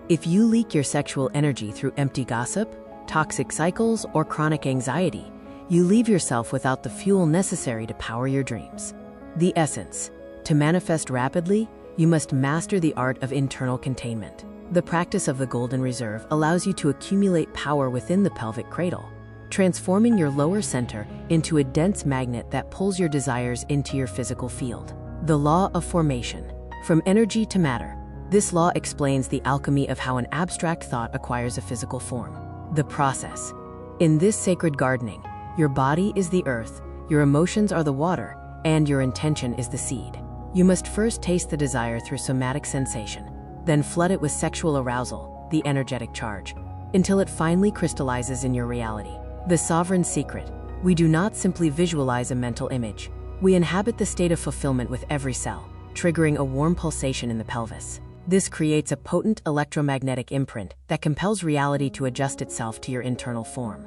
If you leak your sexual energy through empty gossip, toxic cycles, or chronic anxiety, you leave yourself without the fuel necessary to power your dreams. The essence. To manifest rapidly, you must master the art of internal containment. The practice of the Golden Reserve allows you to accumulate power within the pelvic cradle, transforming your lower center into a dense magnet that pulls your desires into your physical field. The law of formation. From energy to matter. This law explains the alchemy of how an abstract thought acquires a physical form. The process. In this sacred gardening, your body is the earth, your emotions are the water, and your intention is the seed. You must first taste the desire through somatic sensation, then flood it with sexual arousal, the energetic charge, until it finally crystallizes in your reality. The sovereign secret. We do not simply visualize a mental image. We inhabit the state of fulfillment with every cell, triggering a warm pulsation in the pelvis. This creates a potent electromagnetic imprint that compels reality to adjust itself to your internal form.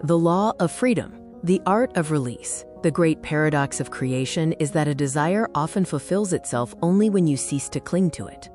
The law of freedom. The art of release. The great paradox of creation is that a desire often fulfills itself only when you cease to cling to it.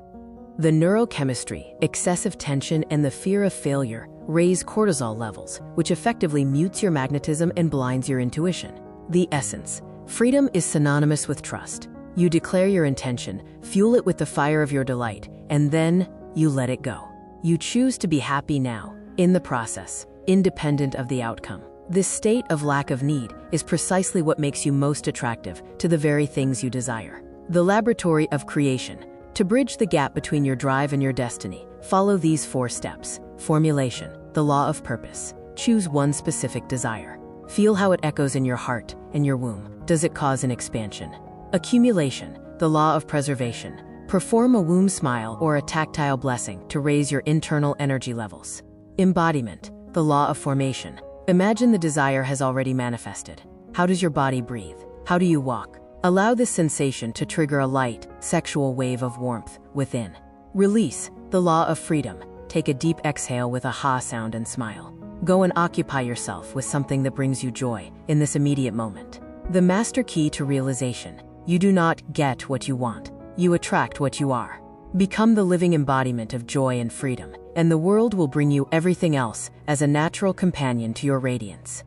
The neurochemistry, excessive tension, and the fear of failure raise cortisol levels, which effectively mutes your magnetism and blinds your intuition. The essence. Freedom is synonymous with trust. You declare your intention, fuel it with the fire of your delight, and then you let it go. You choose to be happy now, in the process, independent of the outcome. This state of lack of need is precisely what makes you most attractive to the very things you desire. The laboratory of creation. To bridge the gap between your drive and your destiny, follow these 4 steps. Formulation. The law of purpose. Choose one specific desire. Feel how it echoes in your heart and your womb. Does it cause an expansion? Accumulation. The law of preservation. Perform a womb smile or a tactile blessing to raise your internal energy levels. Embodiment. The law of formation. Imagine the desire has already manifested. How does your body breathe? How do you walk? Allow this sensation to trigger a light, sexual wave of warmth within. Release. The law of freedom. Take a deep exhale with a ha sound and smile. Go and occupy yourself with something that brings you joy in this immediate moment. The master key to realization. You do not get what you want. You attract what you are. Become the living embodiment of joy and freedom, and the world will bring you everything else as a natural companion to your radiance.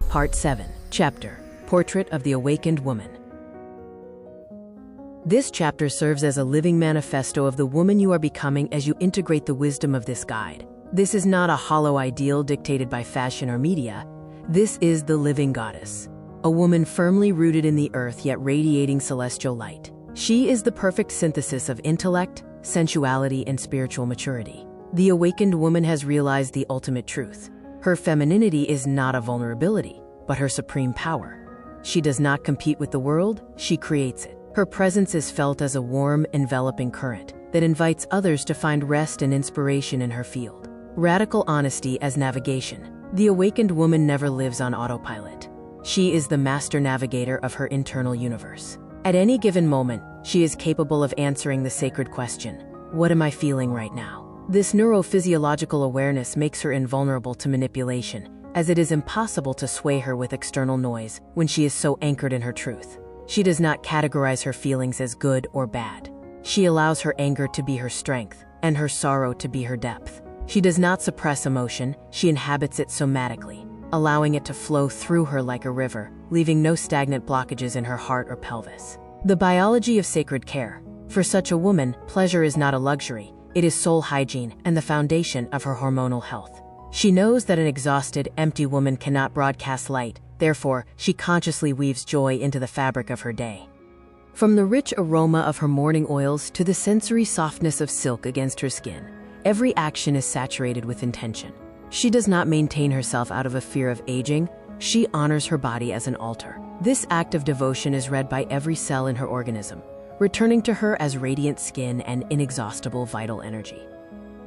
Part 7, Chapter: Portrait of the Awakened Woman. This chapter serves as a living manifesto of the woman you are becoming as you integrate the wisdom of this guide. This is not a hollow ideal dictated by fashion or media. This is the living goddess. A woman firmly rooted in the earth yet radiating celestial light. She is the perfect synthesis of intellect, sensuality, and spiritual maturity. The awakened woman has realized the ultimate truth. Her femininity is not a vulnerability, but her supreme power. She does not compete with the world, she creates it. Her presence is felt as a warm, enveloping current that invites others to find rest and inspiration in her field. Radical honesty as navigation. The awakened woman never lives on autopilot. She is the master navigator of her internal universe. At any given moment, she is capable of answering the sacred question, what am I feeling right now? This neurophysiological awareness makes her invulnerable to manipulation, as it is impossible to sway her with external noise when she is so anchored in her truth. She does not categorize her feelings as good or bad. She allows her anger to be her strength, and her sorrow to be her depth. She does not suppress emotion, she inhabits it somatically, allowing it to flow through her like a river, leaving no stagnant blockages in her heart or pelvis. The biology of sacred care. For such a woman, pleasure is not a luxury, it is soul hygiene and the foundation of her hormonal health. She knows that an exhausted, empty woman cannot broadcast light, therefore, she consciously weaves joy into the fabric of her day. From the rich aroma of her morning oils to the sensory softness of silk against her skin, every action is saturated with intention. She does not maintain herself out of a fear of aging, she honors her body as an altar. This act of devotion is read by every cell in her organism, returning to her as radiant skin and inexhaustible vital energy.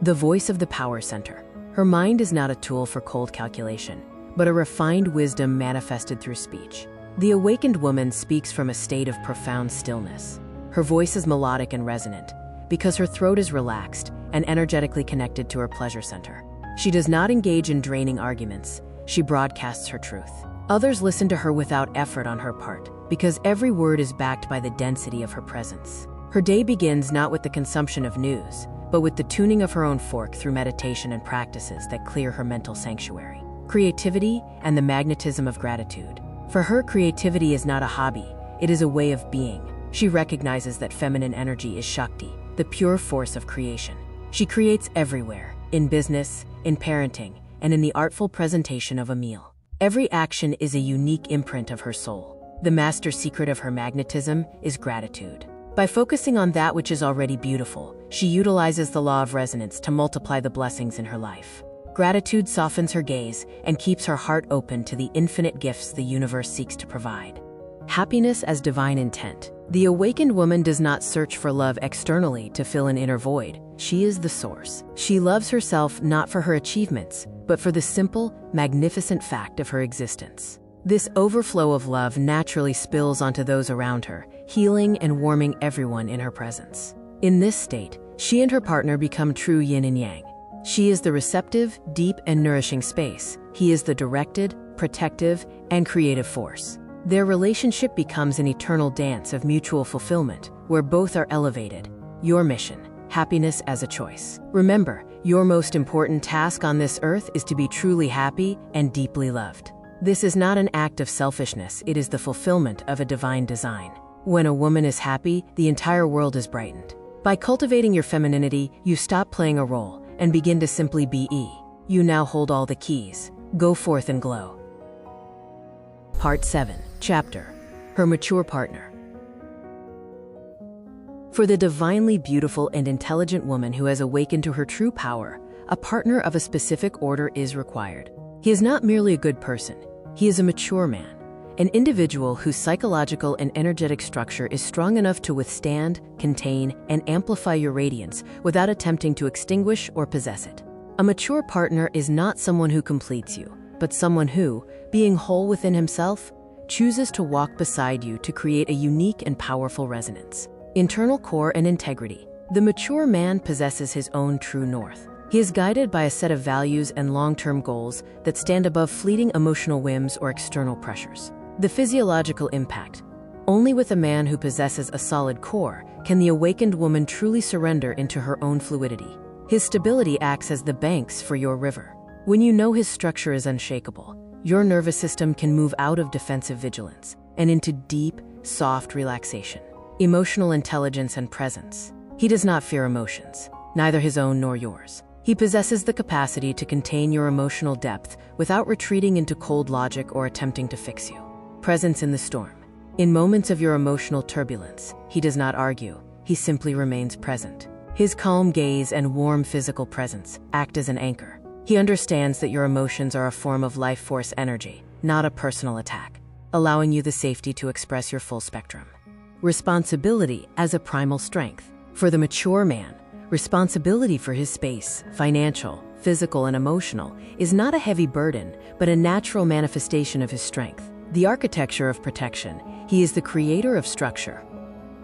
The voice of the power center. Her mind is not a tool for cold calculation, but a refined wisdom manifested through speech. The awakened woman speaks from a state of profound stillness. Her voice is melodic and resonant, because her throat is relaxed and energetically connected to her pleasure center. She does not engage in draining arguments, she broadcasts her truth. Others listen to her without effort on her part, because every word is backed by the density of her presence. Her day begins not with the consumption of news, but with the tuning of her own fork through meditation and practices that clear her mental sanctuary. Creativity and the magnetism of gratitude. For her, creativity is not a hobby, it is a way of being. She recognizes that feminine energy is Shakti, the pure force of creation. She creates everywhere, in business, in parenting, and in the artful presentation of a meal. Every action is a unique imprint of her soul. The master secret of her magnetism is gratitude. By focusing on that which is already beautiful, she utilizes the law of resonance to multiply the blessings in her life. Gratitude softens her gaze and keeps her heart open to the infinite gifts the universe seeks to provide. Happiness as divine intent. The awakened woman does not search for love externally to fill an inner void. She is the source. She loves herself not for her achievements, but for the simple, magnificent fact of her existence. This overflow of love naturally spills onto those around her, healing and warming everyone in her presence. In this state, she and her partner become true yin and yang. She is the receptive, deep, and nourishing space. He is the directed, protective, and creative force. Their relationship becomes an eternal dance of mutual fulfillment, where both are elevated. Your mission, happiness as a choice. Remember, your most important task on this earth is to be truly happy and deeply loved. This is not an act of selfishness, it is the fulfillment of a divine design. When a woman is happy, the entire world is brightened. By cultivating your femininity, you stop playing a role and begin to simply be. You now hold all the keys. Go forth and glow. Part 7. Chapter. Her mature partner. For the divinely beautiful and intelligent woman who has awakened to her true power, a partner of a specific order is required. He is not merely a good person, he is a mature man, an individual whose psychological and energetic structure is strong enough to withstand, contain, and amplify your radiance without attempting to extinguish or possess it. A mature partner is not someone who completes you, but someone who, being whole within himself, chooses to walk beside you to create a unique and powerful resonance. Internal core and integrity. The mature man possesses his own true north. He is guided by a set of values and long-term goals that stand above fleeting emotional whims or external pressures. The physiological impact. Only with a man who possesses a solid core can the awakened woman truly surrender into her own fluidity. His stability acts as the banks for your river. When you know his structure is unshakable, your nervous system can move out of defensive vigilance and into deep, soft relaxation. Emotional intelligence and presence. He does not fear emotions, neither his own nor yours. He possesses the capacity to contain your emotional depth without retreating into cold logic or attempting to fix you. Presence in the storm. In moments of your emotional turbulence, he does not argue, he simply remains present. His calm gaze and warm physical presence act as an anchor. He understands that your emotions are a form of life force energy, not a personal attack, allowing you the safety to express your full spectrum. responsibility as a primal strength. For the mature man, responsibility for his space, financial, physical, and emotional, is not a heavy burden, but a natural manifestation of his strength. The architecture of protection, he is the creator of structure.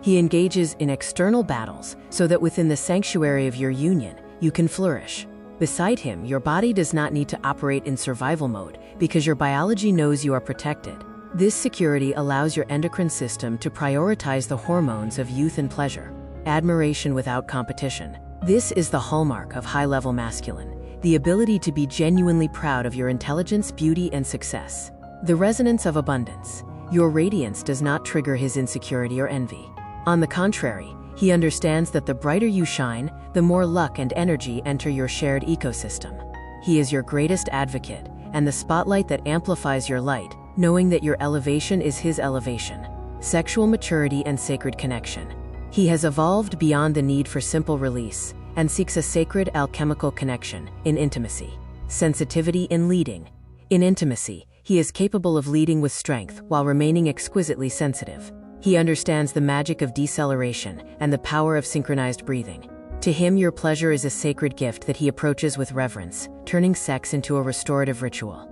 He engages in external battles so that within the sanctuary of your union, you can flourish. Beside him, your body does not need to operate in survival mode because your biology knows you are protected. This security allows your endocrine system to prioritize the hormones of youth and pleasure. Admiration without competition. This is the hallmark of high-level masculine, the ability to be genuinely proud of your intelligence, beauty, and success. The resonance of abundance. Your radiance does not trigger his insecurity or envy. On the contrary, he understands that the brighter you shine, the more luck and energy enter your shared ecosystem. He is your greatest advocate and the spotlight that amplifies your light, knowing that your elevation is his elevation. Sexual maturity and sacred connection. He has evolved beyond the need for simple release and seeks a sacred alchemical connection in intimacy. Sensitivity in leading. In intimacy, he is capable of leading with strength while remaining exquisitely sensitive. He understands the magic of deceleration and the power of synchronized breathing. To him, your pleasure is a sacred gift that he approaches with reverence, turning sex into a restorative ritual.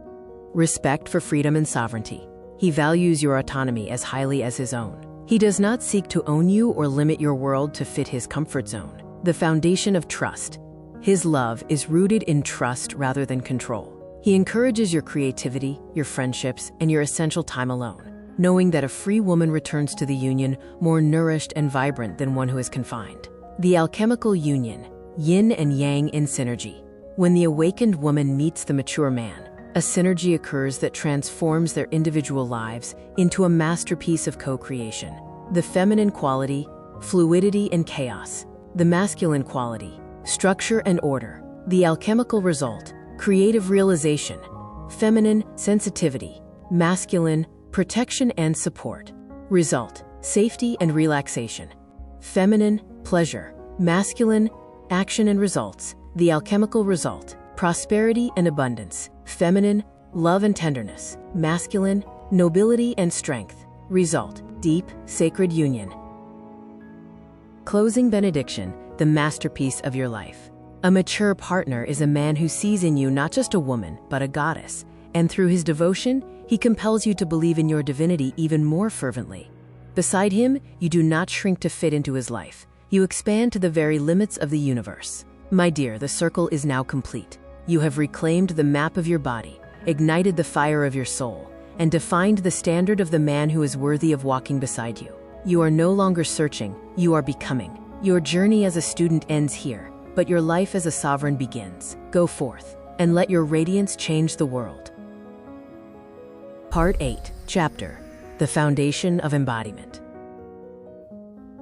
Respect for freedom and sovereignty. He values your autonomy as highly as his own. He does not seek to own you or limit your world to fit his comfort zone. The foundation of trust. His love is rooted in trust rather than control. He encourages your creativity, your friendships, and your essential time alone, knowing that a free woman returns to the union more nourished and vibrant than one who is confined. The alchemical union, yin and yang in synergy. When the awakened woman meets the mature man, a synergy occurs that transforms their individual lives into a masterpiece of co-creation. The feminine quality, fluidity and chaos. The masculine quality, structure and order. The alchemical result, creative realization. Feminine, sensitivity. Masculine, protection and support. Result, safety and relaxation. Feminine, pleasure. Masculine, action and results. The alchemical result, prosperity and abundance. Feminine, love and tenderness. Masculine, nobility and strength. Result, deep, sacred union. Closing benediction, the masterpiece of your life. A mature partner is a man who sees in you not just a woman, but a goddess, and through his devotion, he compels you to believe in your divinity even more fervently. Beside him, you do not shrink to fit into his life. You expand to the very limits of the universe. My dear, the circle is now complete. You have reclaimed the map of your body, ignited the fire of your soul, and defined the standard of the man who is worthy of walking beside you. You are no longer searching, you are becoming. Your journey as a student ends here, but your life as a sovereign begins. Go forth, and let your radiance change the world. Part 8, Chapter, The Foundation of Embodiment.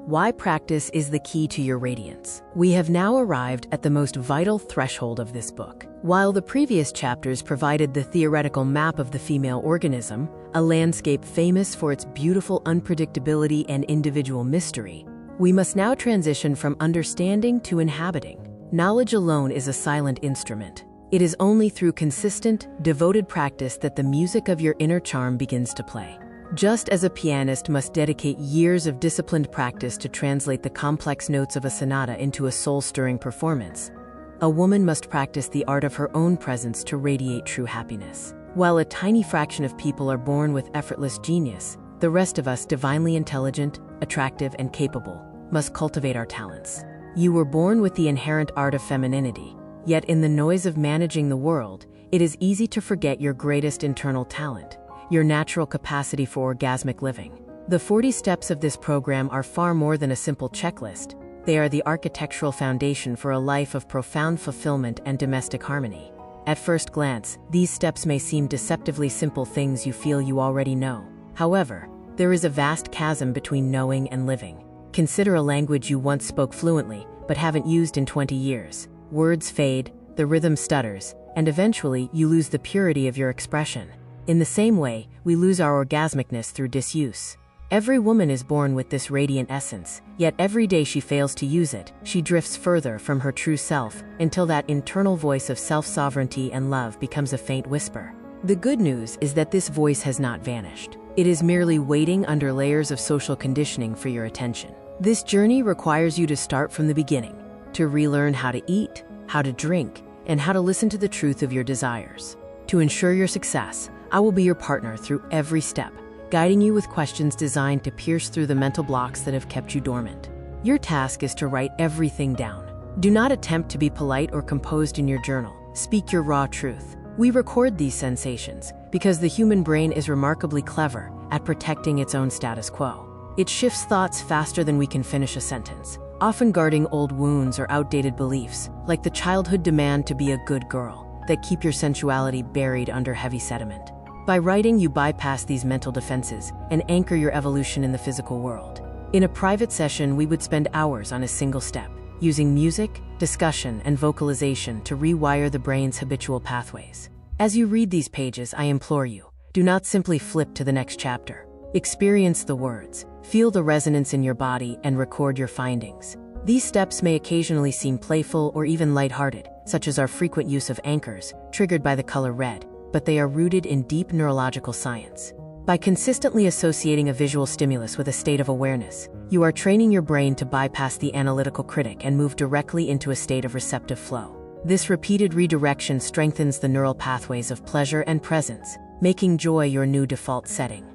Why practice is the key to your radiance. We have now arrived at the most vital threshold of this book. While the previous chapters provided the theoretical map of the female organism, a landscape famous for its beautiful unpredictability and individual mystery, we must now transition from understanding to inhabiting. Knowledge alone is a silent instrument. It is only through consistent, devoted practice that the music of your inner charm begins to play. Just as a pianist must dedicate years of disciplined practice to translate the complex notes of a sonata into a soul-stirring performance, a woman must practice the art of her own presence to radiate true happiness. While a tiny fraction of people are born with effortless genius, the rest of us, divinely intelligent, attractive, and capable, must cultivate our talents. You were born with the inherent art of femininity, yet in the noise of managing the world, it is easy to forget your greatest internal talent, your natural capacity for orgasmic living. The 40 steps of this program are far more than a simple checklist. They are the architectural foundation for a life of profound fulfillment and domestic harmony. At first glance, these steps may seem deceptively simple things you feel you already know. However, there is a vast chasm between knowing and living. Consider a language you once spoke fluently, but haven't used in 20 years. Words fade, the rhythm stutters, and eventually you lose the purity of your expression. In the same way, we lose our orgasmicness through disuse. Every woman is born with this radiant essence, yet every day she fails to use it, she drifts further from her true self until that internal voice of self-sovereignty and love becomes a faint whisper. The good news is that this voice has not vanished. It is merely waiting under layers of social conditioning for your attention. This journey requires you to start from the beginning, to relearn how to eat, how to drink, and how to listen to the truth of your desires. To ensure your success, I will be your partner through every step, guiding you with questions designed to pierce through the mental blocks that have kept you dormant. Your task is to write everything down. Do not attempt to be polite or composed in your journal. Speak your raw truth. We record these sensations because the human brain is remarkably clever at protecting its own status quo. It shifts thoughts faster than we can finish a sentence, often guarding old wounds or outdated beliefs, like the childhood demand to be a good girl, that keep your sensuality buried under heavy sediment. By writing, you bypass these mental defenses and anchor your evolution in the physical world. In a private session, we would spend hours on a single step, using music, discussion, and vocalization to rewire the brain's habitual pathways. As you read these pages, I implore you, do not simply flip to the next chapter. Experience the words, feel the resonance in your body, and record your findings. These steps may occasionally seem playful or even lighthearted, such as our frequent use of anchors, triggered by the color red, but they are rooted in deep neurological science. By consistently associating a visual stimulus with a state of awareness, you are training your brain to bypass the analytical critic and move directly into a state of receptive flow. This repeated redirection strengthens the neural pathways of pleasure and presence, making joy your new default setting.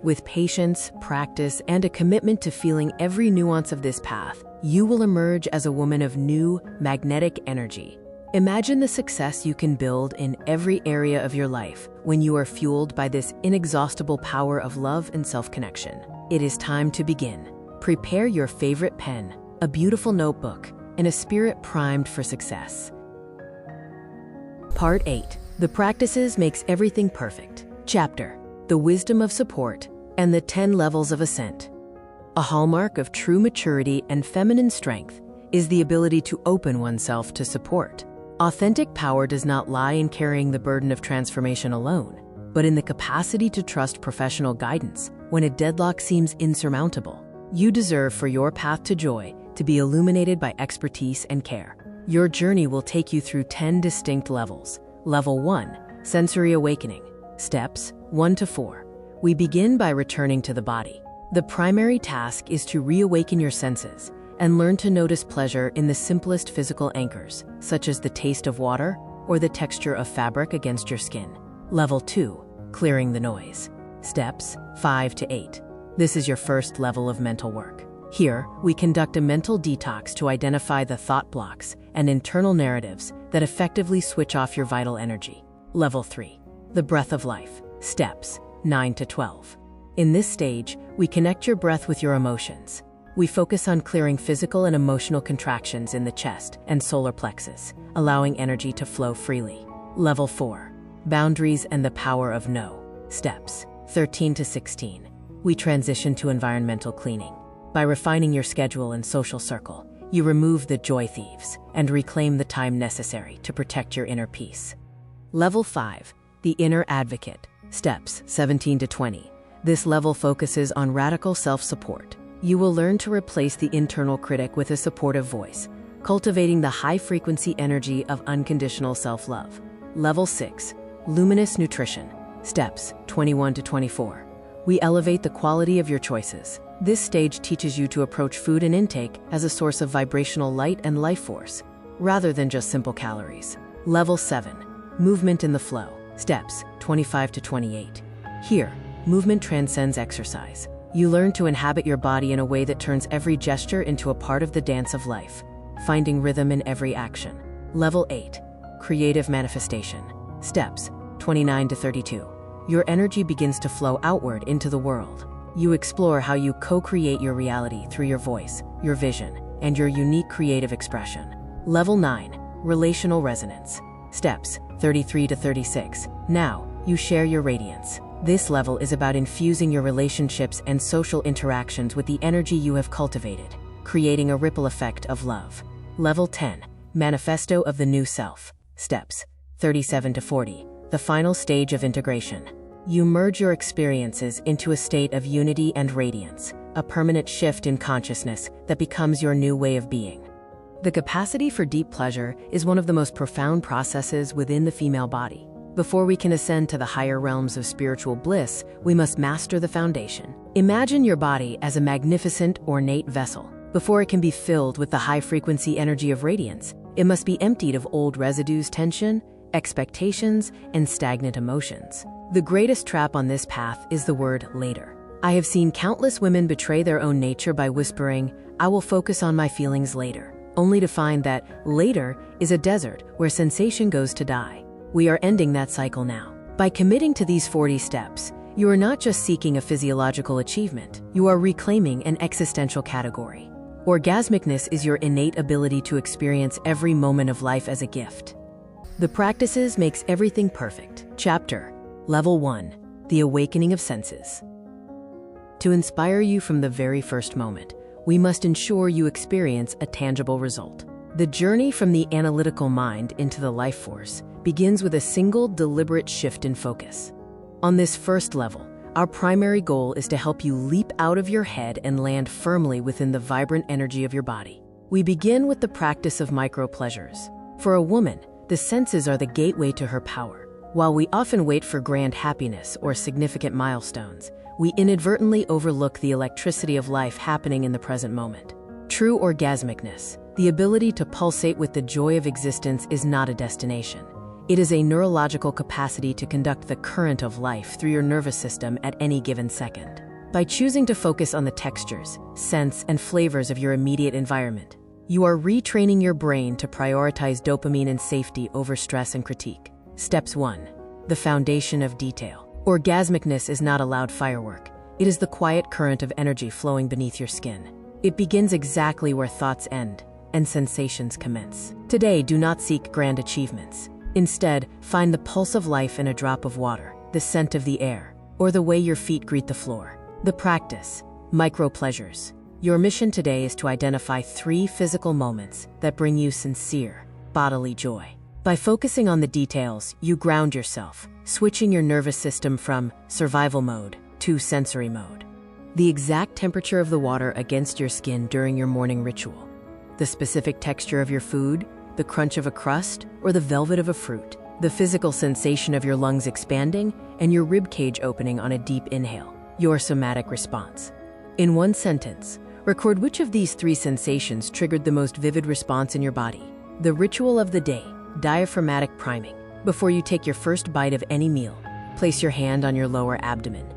With patience, practice, and a commitment to feeling every nuance of this path, you will emerge as a woman of new, magnetic energy. Imagine the success you can build in every area of your life when you are fueled by this inexhaustible power of love and self-connection. It is time to begin. Prepare your favorite pen, a beautiful notebook, and a spirit primed for success. Part 8. The Practices Makes Everything Perfect. Chapter: The Wisdom of Support and the 10 Levels of Ascent. A hallmark of true maturity and feminine strength is the ability to open oneself to support. Authentic power does not lie in carrying the burden of transformation alone, but in the capacity to trust professional guidance when a deadlock seems insurmountable. You deserve for your path to joy to be illuminated by expertise and care. Your journey will take you through 10 distinct levels. Level 1, Sensory Awakening. Steps 1 to 4. We begin by returning to the body. The primary task is to reawaken your senses and learn to notice pleasure in the simplest physical anchors, such as the taste of water or the texture of fabric against your skin. Level 2, Clearing the Noise. Steps 5 to 8. This is your first level of mental work. Here, we conduct a mental detox to identify the thought blocks and internal narratives that effectively switch off your vital energy. Level 3, The Breath of Life. Steps 9 to 12. In this stage, we connect your breath with your emotions. We focus on clearing physical and emotional contractions in the chest and solar plexus, allowing energy to flow freely. Level 4, Boundaries and the Power of No. Steps 13 to 16. We transition to environmental cleaning. By refining your schedule and social circle, you remove the joy thieves and reclaim the time necessary to protect your inner peace. Level 5, The Inner Advocate. Steps 17 to 20. This level focuses on radical self-support. You will learn to replace the internal critic with a supportive voice, cultivating the high-frequency energy of unconditional self-love. Level 6, Luminous Nutrition. Steps 21 to 24. We elevate the quality of your choices. This stage teaches you to approach food and intake as a source of vibrational light and life force, rather than just simple calories. Level 7, Movement in the Flow. Steps 25 to 28. Here, movement transcends exercise. You learn to inhabit your body in a way that turns every gesture into a part of the dance of life, finding rhythm in every action. Level 8, Creative Manifestation. Steps 29 to 32. Your energy begins to flow outward into the world. You explore how you co-create your reality through your voice, your vision, and your unique creative expression. Level 9, Relational Resonance. Steps 33 to 36. Now, you share your radiance. This level is about infusing your relationships and social interactions with the energy you have cultivated, creating a ripple effect of love. Level 10, Manifesto of the New Self. Steps 37 to 40. The final stage of integration. You merge your experiences into a state of unity and radiance, a permanent shift in consciousness that becomes your new way of being. The capacity for deep pleasure is one of the most profound processes within the female body. Before we can ascend to the higher realms of spiritual bliss, we must master the foundation. Imagine your body as a magnificent, ornate vessel. Before it can be filled with the high-frequency energy of radiance, it must be emptied of old residues, tension, expectations, and stagnant emotions. The greatest trap on this path is the word later. I have seen countless women betray their own nature by whispering, "I will focus on my feelings later," only to find that later is a desert where sensation goes to die. We are ending that cycle now. By committing to these 40 steps, you are not just seeking a physiological achievement, you are reclaiming an existential category. Orgasmicness is your innate ability to experience every moment of life as a gift. The practices makes everything perfect. Chapter Level 1: The Awakening of Senses. To inspire you from the very first moment, we must ensure you experience a tangible result. The journey from the analytical mind into the life force begins with a single deliberate shift in focus. On this first level, our primary goal is to help you leap out of your head and land firmly within the vibrant energy of your body. We begin with the practice of micro-pleasures. For a woman, the senses are the gateway to her power. While we often wait for grand happiness or significant milestones, we inadvertently overlook the electricity of life happening in the present moment. True orgasmicness, the ability to pulsate with the joy of existence, is not a destination. It is a neurological capacity to conduct the current of life through your nervous system at any given second. By choosing to focus on the textures, scents, and flavors of your immediate environment, you are retraining your brain to prioritize dopamine and safety over stress and critique. Steps 1. The foundation of detail. Orgasmicness is not a loud firework. It is the quiet current of energy flowing beneath your skin. It begins exactly where thoughts end and sensations commence. Today, do not seek grand achievements. Instead, find the pulse of life in a drop of water, the scent of the air, or the way your feet greet the floor. The practice, micro-pleasures. Your mission today is to identify 3 physical moments that bring you sincere, bodily joy. By focusing on the details, you ground yourself, switching your nervous system from survival mode to sensory mode. The exact temperature of the water against your skin during your morning ritual, the specific texture of your food, the crunch of a crust, or the velvet of a fruit, the physical sensation of your lungs expanding and your rib cage opening on a deep inhale, your somatic response. In one sentence, record which of these 3 sensations triggered the most vivid response in your body. The ritual of the day, diaphragmatic priming. Before you take your first bite of any meal, place your hand on your lower abdomen.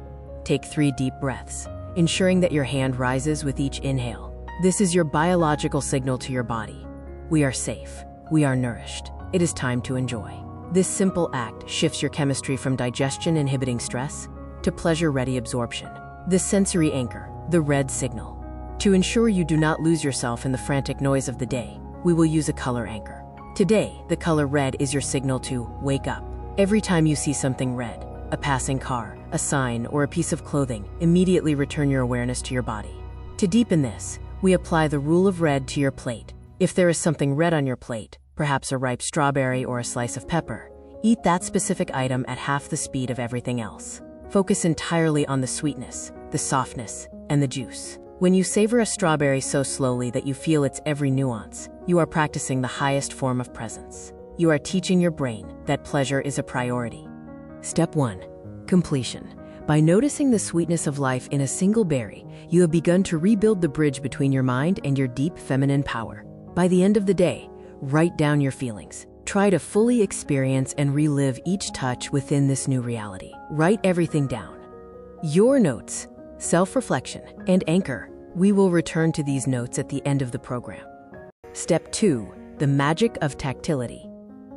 Take 3 deep breaths, ensuring that your hand rises with each inhale. This is your biological signal to your body. We are safe. We are nourished. It is time to enjoy. This simple act shifts your chemistry from digestion inhibiting stress to pleasure-ready absorption. The sensory anchor, the red signal. To ensure you do not lose yourself in the frantic noise of the day, we will use a color anchor. Today, the color red is your signal to wake up. Every time you see something red, a passing car, a sign, or a piece of clothing, immediately return your awareness to your body. To deepen this, we apply the rule of red to your plate. If there is something red on your plate, perhaps a ripe strawberry or a slice of pepper, eat that specific item at half the speed of everything else. Focus entirely on the sweetness, the softness, and the juice. When you savor a strawberry so slowly that you feel its every nuance, you are practicing the highest form of presence. You are teaching your brain that pleasure is a priority. Step 1. Completion. By noticing the sweetness of life in a single berry, you have begun to rebuild the bridge between your mind and your deep feminine power. By the end of the day, write down your feelings. Try to fully experience and relive each touch within this new reality. Write everything down. Your notes, self-reflection, and anchor. We will return to these notes at the end of the program. Step 2. The magic of tactility.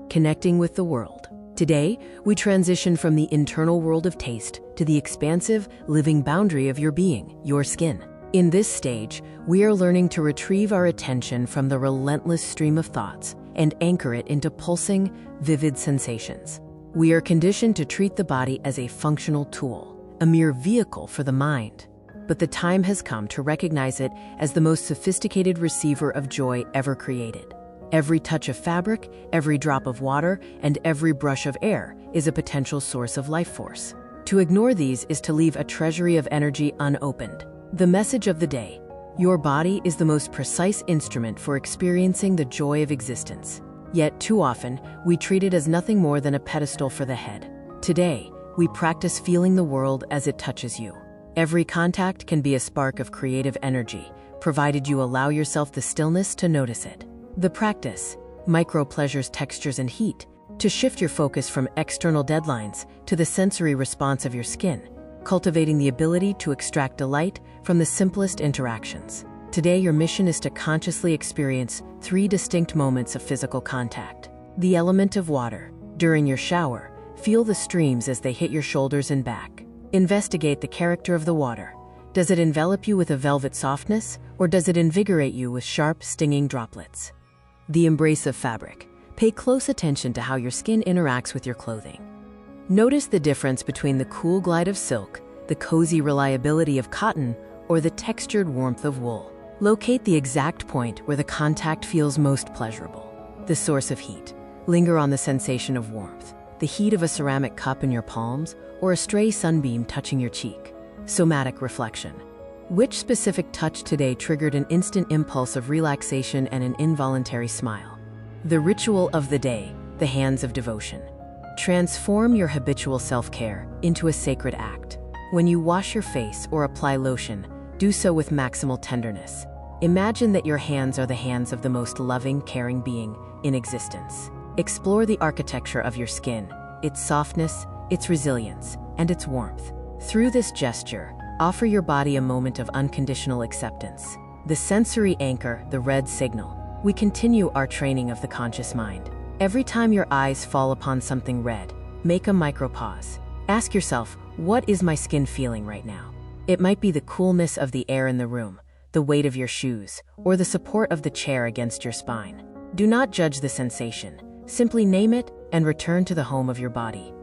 Connecting with the world. Today, we transition from the internal world of taste to the expansive, living boundary of your being, your skin. In this stage, we are learning to retrieve our attention from the relentless stream of thoughts and anchor it into pulsing, vivid sensations. We are conditioned to treat the body as a functional tool, a mere vehicle for the mind. But the time has come to recognize it as the most sophisticated receiver of joy ever created. Every touch of fabric, every drop of water, and every brush of air is a potential source of life force. To ignore these is to leave a treasury of energy unopened. The message of the day: your body is the most precise instrument for experiencing the joy of existence. Yet, too often, we treat it as nothing more than a pedestal for the head. Today, we practice feeling the world as it touches you. Every contact can be a spark of creative energy, provided you allow yourself the stillness to notice it. The practice, micro pleasures, textures, and heat, to shift your focus from external deadlines to the sensory response of your skin, cultivating the ability to extract delight from the simplest interactions. Today, your mission is to consciously experience 3 distinct moments of physical contact. The element of water. During your shower, feel the streams as they hit your shoulders and back. Investigate the character of the water. Does it envelop you with a velvet softness, or does it invigorate you with sharp, stinging droplets? The embrace of fabric. Pay close attention to how your skin interacts with your clothing. Notice the difference between the cool glide of silk, the cozy reliability of cotton, or the textured warmth of wool. Locate the exact point where the contact feels most pleasurable. The source of heat. Linger on the sensation of warmth, the heat of a ceramic cup in your palms, or a stray sunbeam touching your cheek. Somatic reflection. Which specific touch today triggered an instant impulse of relaxation and an involuntary smile? The ritual of the day, the hands of devotion. Transform your habitual self-care into a sacred act. When you wash your face or apply lotion, do so with maximal tenderness. Imagine that your hands are the hands of the most loving, caring being in existence. Explore the architecture of your skin, its softness, its resilience, and its warmth. Through this gesture, offer your body a moment of unconditional acceptance. The sensory anchor, the red signal. We continue our training of the conscious mind. Every time your eyes fall upon something red, make a micro-pause. Ask yourself, what is my skin feeling right now? It might be the coolness of the air in the room, the weight of your shoes, or the support of the chair against your spine. Do not judge the sensation. Simply name it and return to the home of your body.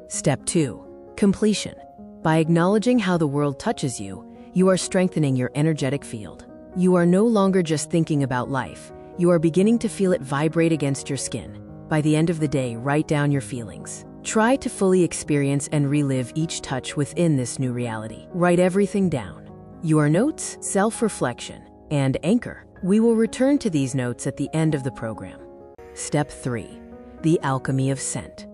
Step 2. Completion. By acknowledging how the world touches you, you are strengthening your energetic field. You are no longer just thinking about life. You are beginning to feel it vibrate against your skin. By the end of the day, write down your feelings. Try to fully experience and relive each touch within this new reality. Write everything down. Your notes, self-reflection, and anchor. We will return to these notes at the end of the program. Step 3. The alchemy of scent.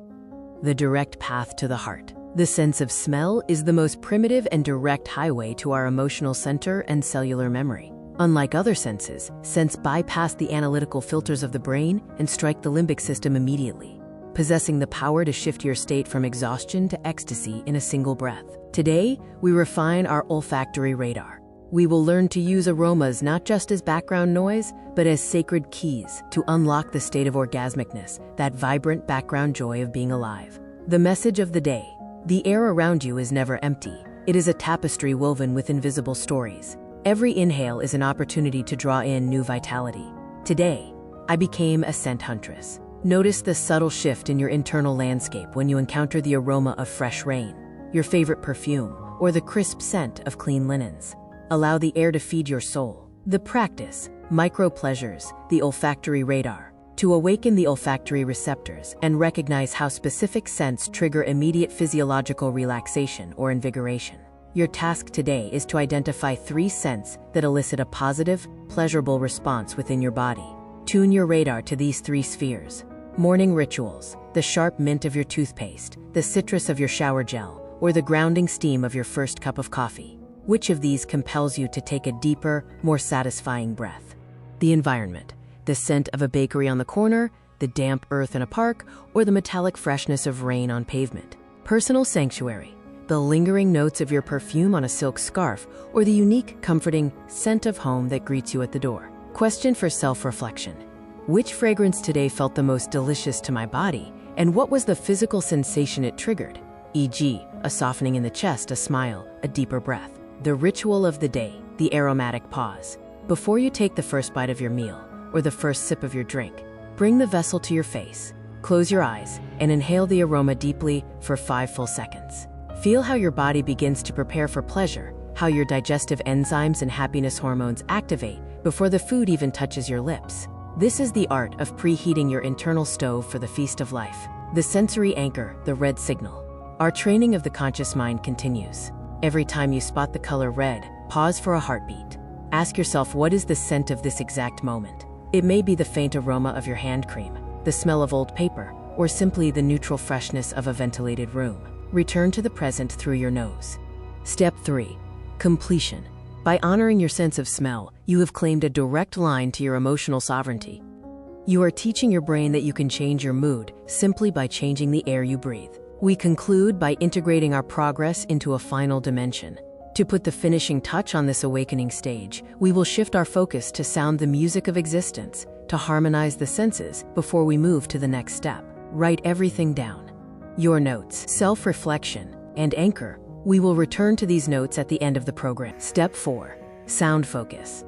The direct path to the heart. The sense of smell is the most primitive and direct highway to our emotional center and cellular memory. Unlike other senses, scents bypass the analytical filters of the brain and strike the limbic system immediately, possessing the power to shift your state from exhaustion to ecstasy in a single breath. Today, we refine our olfactory radar. We will learn to use aromas not just as background noise, but as sacred keys to unlock the state of orgasmicness, that vibrant background joy of being alive. The message of the day. The air around you is never empty. It is a tapestry woven with invisible stories. Every inhale is an opportunity to draw in new vitality. Today, I became a scent huntress. Notice the subtle shift in your internal landscape when you encounter the aroma of fresh rain, your favorite perfume, or the crisp scent of clean linens. Allow the air to feed your soul. The practice, micro pleasures, the olfactory radar, to awaken the olfactory receptors and recognize how specific scents trigger immediate physiological relaxation or invigoration. Your task today is to identify 3 scents that elicit a positive, pleasurable response within your body. Tune your radar to these 3 spheres. Morning rituals, the sharp mint of your toothpaste, the citrus of your shower gel, or the grounding steam of your first cup of coffee. Which of these compels you to take a deeper, more satisfying breath? The environment, the scent of a bakery on the corner, the damp earth in a park, or the metallic freshness of rain on pavement. Personal sanctuary, the lingering notes of your perfume on a silk scarf, or the unique, comforting scent of home that greets you at the door. Question for self-reflection. Which fragrance today felt the most delicious to my body, and what was the physical sensation it triggered? E.g., a softening in the chest, a smile, a deeper breath. The ritual of the day, the aromatic pause. Before you take the first bite of your meal, or the first sip of your drink, bring the vessel to your face, close your eyes, and inhale the aroma deeply for 5 full seconds. Feel how your body begins to prepare for pleasure, how your digestive enzymes and happiness hormones activate before the food even touches your lips. This is the art of preheating your internal stove for the feast of life. The sensory anchor, the red signal. Our training of the conscious mind continues. Every time you spot the color red, pause for a heartbeat. Ask yourself, what is the scent of this exact moment? It may be the faint aroma of your hand cream, the smell of old paper, or simply the neutral freshness of a ventilated room. Return to the present through your nose. Step 3. Completion. By honoring your sense of smell, you have claimed a direct line to your emotional sovereignty. You are teaching your brain that you can change your mood simply by changing the air you breathe. We conclude by integrating our progress into a final dimension. To put the finishing touch on this awakening stage, we will shift our focus to sound the music of existence, to harmonize the senses before we move to the next step. Write everything down. Your notes, self-reflection, and anchor. We will return to these notes at the end of the program. Step 4. Sound focus.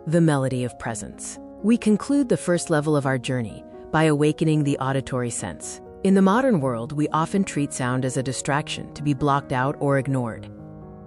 The melody of presence. We conclude the first level of our journey by awakening the auditory sense. In the modern world, we often treat sound as a distraction to be blocked out or ignored.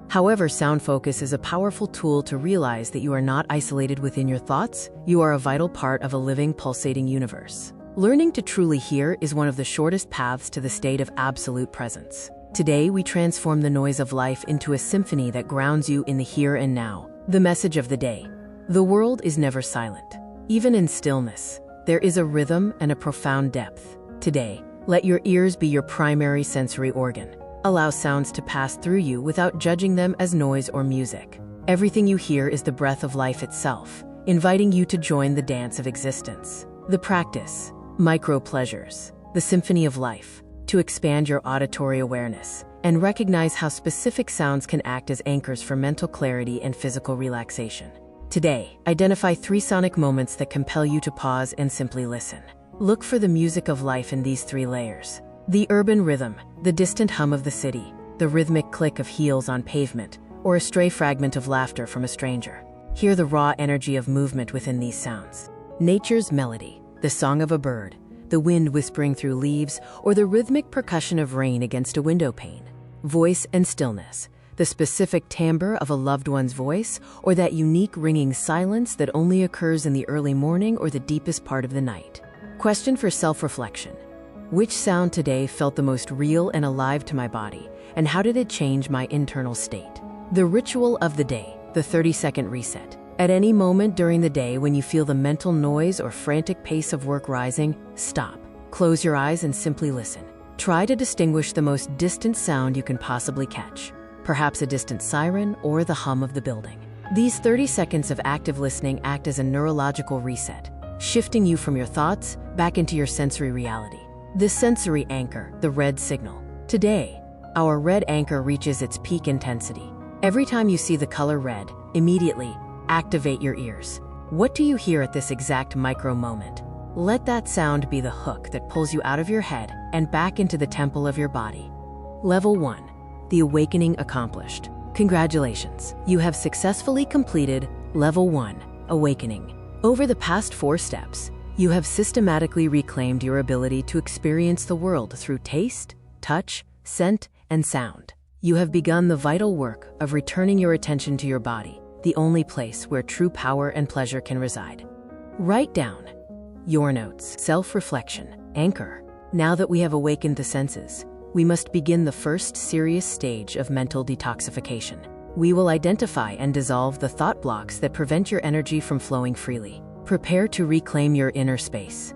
However, sound focus is a powerful tool to realize that you are not isolated within your thoughts. You are a vital part of a living, pulsating universe. Learning to truly hear is one of the shortest paths to the state of absolute presence. Today, we transform the noise of life into a symphony that grounds you in the here and now. The message of the day. The world is never silent. Even in stillness, there is a rhythm and a profound depth. Today, let your ears be your primary sensory organ. Allow sounds to pass through you without judging them as noise or music. Everything you hear is the breath of life itself, inviting you to join the dance of existence. The practice, micro pleasures, the symphony of life, to expand your auditory awareness and recognize how specific sounds can act as anchors for mental clarity and physical relaxation. Today, identify 3 sonic moments that compel you to pause and simply listen. Look for the music of life in these 3 layers. The urban rhythm, the distant hum of the city, the rhythmic click of heels on pavement, or a stray fragment of laughter from a stranger. Hear the raw energy of movement within these sounds. Nature's melody, the song of a bird, the wind whispering through leaves, or the rhythmic percussion of rain against a window pane. Voice and stillness, the specific timbre of a loved one's voice, or that unique ringing silence that only occurs in the early morning or the deepest part of the night. Question for self-reflection. Which sound today felt the most real and alive to my body, and how did it change my internal state? The ritual of the day, the 30-second reset. At any moment during the day when you feel the mental noise or frantic pace of work rising, stop. Close your eyes and simply listen. Try to distinguish the most distant sound you can possibly catch. Perhaps a distant siren or the hum of the building. These 30 seconds of active listening act as a neurological reset, shifting you from your thoughts back into your sensory reality. The sensory anchor, the red signal. Today, our red anchor reaches its peak intensity. Every time you see the color red, immediately activate your ears. What do you hear at this exact micro moment? Let that sound be the hook that pulls you out of your head and back into the temple of your body. Level 1. The awakening accomplished. Congratulations, you have successfully completed Level 1, Awakening. Over the past 4 steps, you have systematically reclaimed your ability to experience the world through taste, touch, scent, and sound. You have begun the vital work of returning your attention to your body, the only place where true power and pleasure can reside. Write down your notes, self-reflection, anchor. Now that we have awakened the senses, we must begin the first serious stage of mental detoxification. We will identify and dissolve the thought blocks that prevent your energy from flowing freely. Prepare to reclaim your inner space.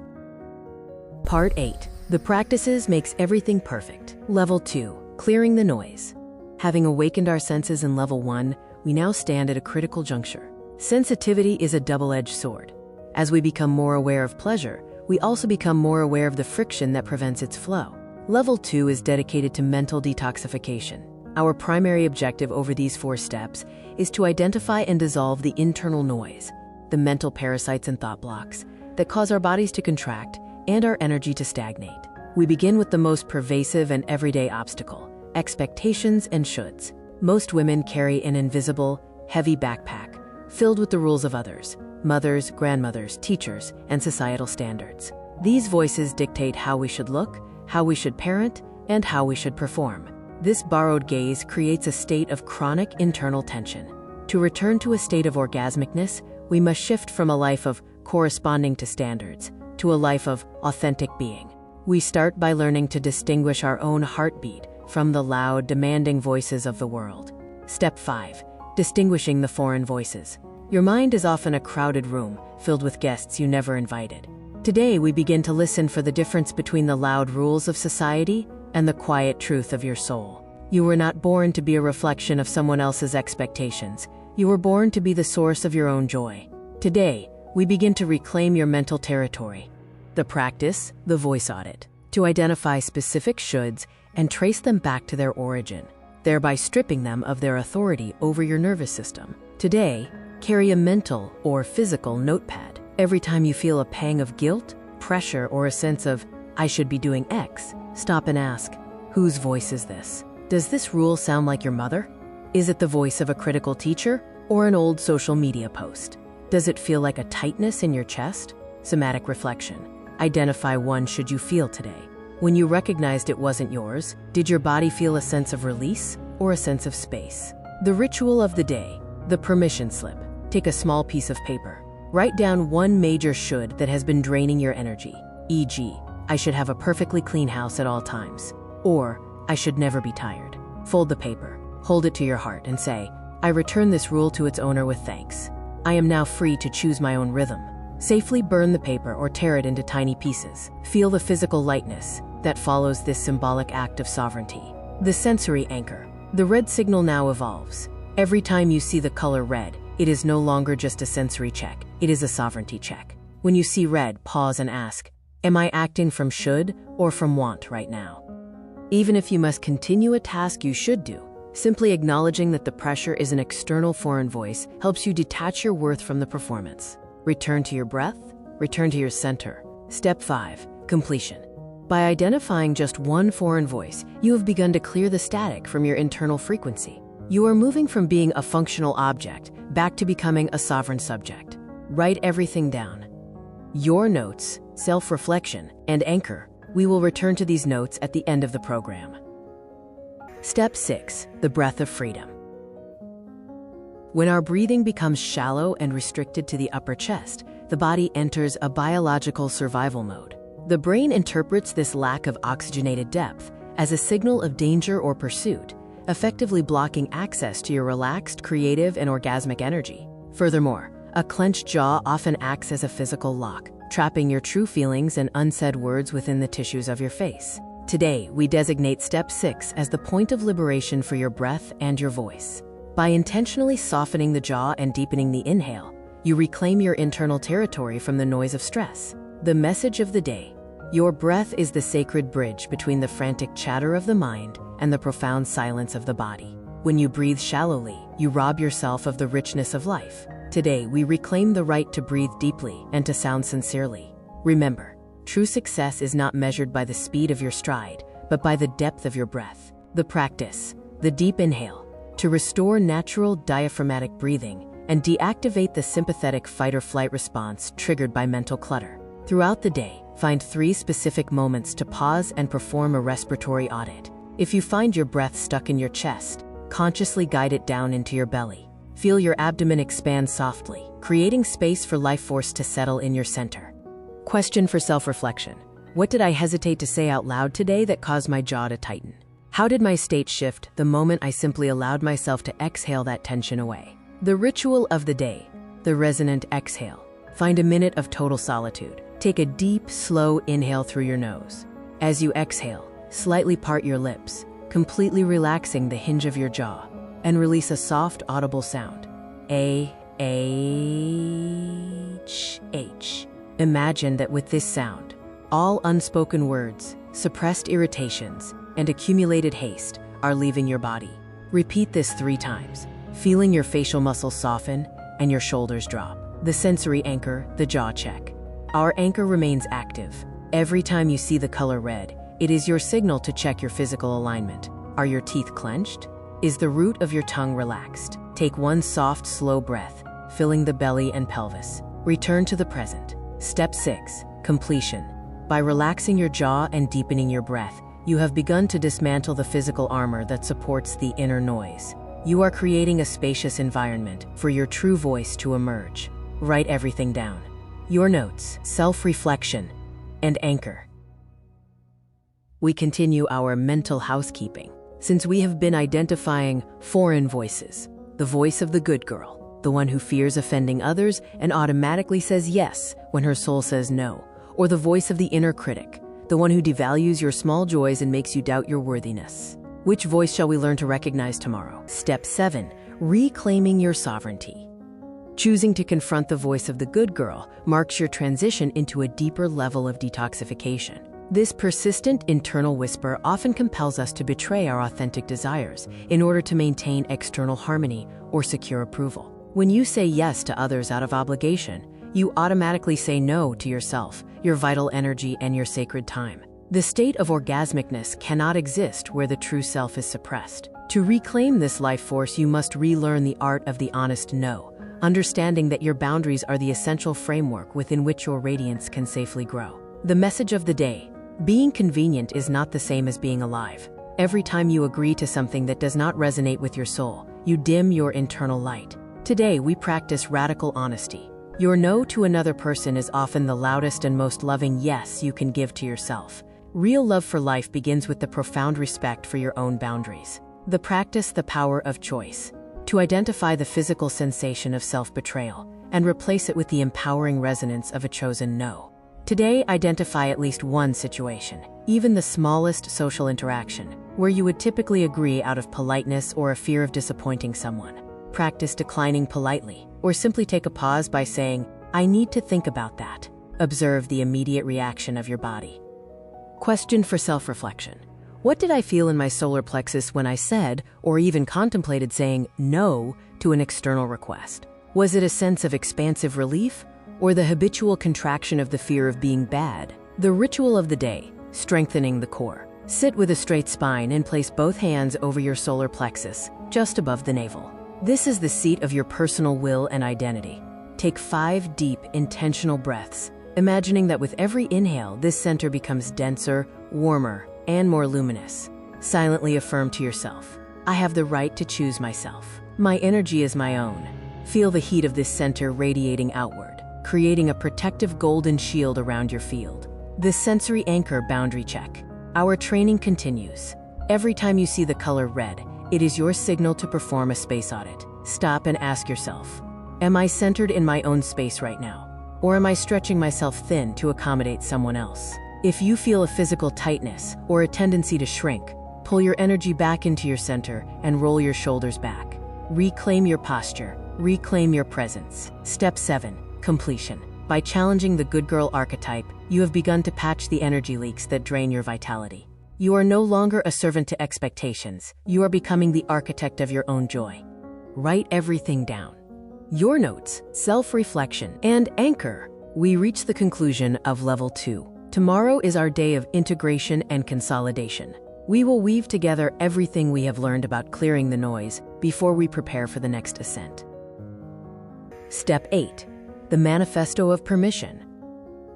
Part 8. The practices makes everything perfect. Level 2. Clearing the noise. Having awakened our senses in Level 1, we now stand at a critical juncture. Sensitivity is a double-edged sword. As we become more aware of pleasure, we also become more aware of the friction that prevents its flow. Level 2 is dedicated to mental detoxification. Our primary objective over these 4 steps is to identify and dissolve the internal noise, the mental parasites and thought blocks that cause our bodies to contract and our energy to stagnate. We begin with the most pervasive and everyday obstacle, expectations and shoulds. Most women carry an invisible, heavy backpack filled with the rules of others, mothers, grandmothers, teachers, and societal standards. These voices dictate how we should look, how we should parent, and how we should perform. This borrowed gaze creates a state of chronic internal tension. To return to a state of orgasmicness, we must shift from a life of corresponding to standards to a life of authentic being. We start by learning to distinguish our own heartbeat from the loud, demanding voices of the world. Step 5. Distinguishing the foreign voices. Your mind is often a crowded room filled with guests you never invited. Today, we begin to listen for the difference between the loud rules of society and the quiet truth of your soul. You were not born to be a reflection of someone else's expectations. You were born to be the source of your own joy. Today, we begin to reclaim your mental territory. The practice, the voice audit, to identify specific shoulds and trace them back to their origin, thereby stripping them of their authority over your nervous system. Today, carry a mental or physical notepad. Every time you feel a pang of guilt, pressure, or a sense of, I should be doing X, stop and ask, whose voice is this? Does this rule sound like your mother? Is it the voice of a critical teacher or an old social media post? Does it feel like a tightness in your chest? Somatic reflection. Identify one should you feel today. When you recognized it wasn't yours, did your body feel a sense of release or a sense of space? The ritual of the day, the permission slip. Take a small piece of paper. Write down one major should that has been draining your energy, e.g., I should have a perfectly clean house at all times, or I should never be tired. Fold the paper, hold it to your heart, and say, I return this rule to its owner with thanks. I am now free to choose my own rhythm. Safely burn the paper or tear it into tiny pieces. Feel the physical lightness that follows this symbolic act of sovereignty. The sensory anchor. The red signal now evolves. Every time you see the color red, it is no longer just a sensory check, it is a sovereignty check. When you see red, pause and ask, am I acting from should or from want right now? Even if you must continue a task you should do, simply acknowledging that the pressure is an external foreign voice helps you detach your worth from the performance. Return to your breath, return to your center. Step 5, completion. By identifying just one foreign voice, you have begun to clear the static from your internal frequency. You are moving from being a functional object back to becoming a sovereign subject. Write everything down. Your notes, self-reflection, and anchor. We will return to these notes at the end of the program. Step 6, the breath of freedom. When our breathing becomes shallow and restricted to the upper chest, the body enters a biological survival mode. The brain interprets this lack of oxygenated depth as a signal of danger or pursuit, effectively blocking access to your relaxed, creative, and orgasmic energy. Furthermore, a clenched jaw often acts as a physical lock, trapping your true feelings and unsaid words within the tissues of your face. Today, we designate Step 6 as the point of liberation for your breath and your voice. By intentionally softening the jaw and deepening the inhale, you reclaim your internal territory from the noise of stress. The message of the day: your breath is the sacred bridge between the frantic chatter of the mind and the profound silence of the body. When you breathe shallowly, you rob yourself of the richness of life. Today, we reclaim the right to breathe deeply and to sound sincerely. Remember, true success is not measured by the speed of your stride, but by the depth of your breath. The practice, the deep inhale, to restore natural diaphragmatic breathing and deactivate the sympathetic fight-or-flight response triggered by mental clutter. Throughout the day, find 3 specific moments to pause and perform a respiratory audit. If you find your breath stuck in your chest, consciously guide it down into your belly. Feel your abdomen expand softly, creating space for life force to settle in your center. Question for self-reflection. What did I hesitate to say out loud today that caused my jaw to tighten? How did my state shift the moment I simply allowed myself to exhale that tension away? The ritual of the day, the resonant exhale. Find a minute of total solitude. Take a deep, slow inhale through your nose. As you exhale, slightly part your lips, completely relaxing the hinge of your jaw, and release a soft, audible sound. A-H-H. Imagine that with this sound, all unspoken words, suppressed irritations, and accumulated haste are leaving your body. Repeat this 3 times, feeling your facial muscles soften and your shoulders drop. The sensory anchor, the jaw check. Our anchor remains active. Every time you see the color red, it is your signal to check your physical alignment. Are your teeth clenched? Is the root of your tongue relaxed? Take one soft, slow breath, filling the belly and pelvis. Return to the present. Step 6, completion. By relaxing your jaw and deepening your breath, you have begun to dismantle the physical armor that supports the inner noise. You are creating a spacious environment for your true voice to emerge. Write everything down. Your notes, self-reflection, and anchor. We continue our mental housekeeping. Since we have been identifying foreign voices, the voice of the good girl, the one who fears offending others and automatically says yes when her soul says no, or the voice of the inner critic, the one who devalues your small joys and makes you doubt your worthiness? Which voice shall we learn to recognize tomorrow? Step 7. Reclaiming your sovereignty. Choosing to confront the voice of the good girl marks your transition into a deeper level of detoxification. This persistent internal whisper often compels us to betray our authentic desires in order to maintain external harmony or secure approval. When you say yes to others out of obligation, you automatically say no to yourself, your vital energy, and your sacred time. The state of orgasmicness cannot exist where the true self is suppressed. To reclaim this life force, you must relearn the art of the honest no, understanding that your boundaries are the essential framework within which your radiance can safely grow. The message of the day: being convenient is not the same as being alive. Every time you agree to something that does not resonate with your soul, you dim your internal light. Today, we practice radical honesty. Your no to another person is often the loudest and most loving yes you can give to yourself. Real love for life begins with the profound respect for your own boundaries. Practice the power of choice. To identify the physical sensation of self-betrayal and replace it with the empowering resonance of a chosen no. Today, identify at least one situation, even the smallest social interaction, where you would typically agree out of politeness or a fear of disappointing someone. Practice declining politely, or simply take a pause by saying, "I need to think about that." Observe the immediate reaction of your body. Question for self-reflection. What did I feel in my solar plexus when I said, or even contemplated saying, no to an external request? Was it a sense of expansive relief, or the habitual contraction of the fear of being bad? The ritual of the day: strengthening the core. Sit with a straight spine and place both hands over your solar plexus, just above the navel. This is the seat of your personal will and identity. Take 5 deep, intentional breaths, imagining that with every inhale, this center becomes denser, warmer, and more luminous. Silently affirm to yourself, "I have the right to choose myself. My energy is my own." Feel the heat of this center radiating outward, creating a protective golden shield around your field. The sensory anchor boundary check. Our training continues. Every time you see the color red, it is your signal to perform a space audit. Stop and ask yourself, am I centered in my own space right now? Or am I stretching myself thin to accommodate someone else? If you feel a physical tightness or a tendency to shrink, pull your energy back into your center and roll your shoulders back. Reclaim your posture, reclaim your presence. Step 7, completion. By challenging the good girl archetype, you have begun to patch the energy leaks that drain your vitality. You are no longer a servant to expectations. You are becoming the architect of your own joy. Write everything down. Your notes, self-reflection, and anchor. We reach the conclusion of level 2. Tomorrow is our day of integration and consolidation. We will weave together everything we have learned about clearing the noise before we prepare for the next ascent. Step 8. The manifesto of permission.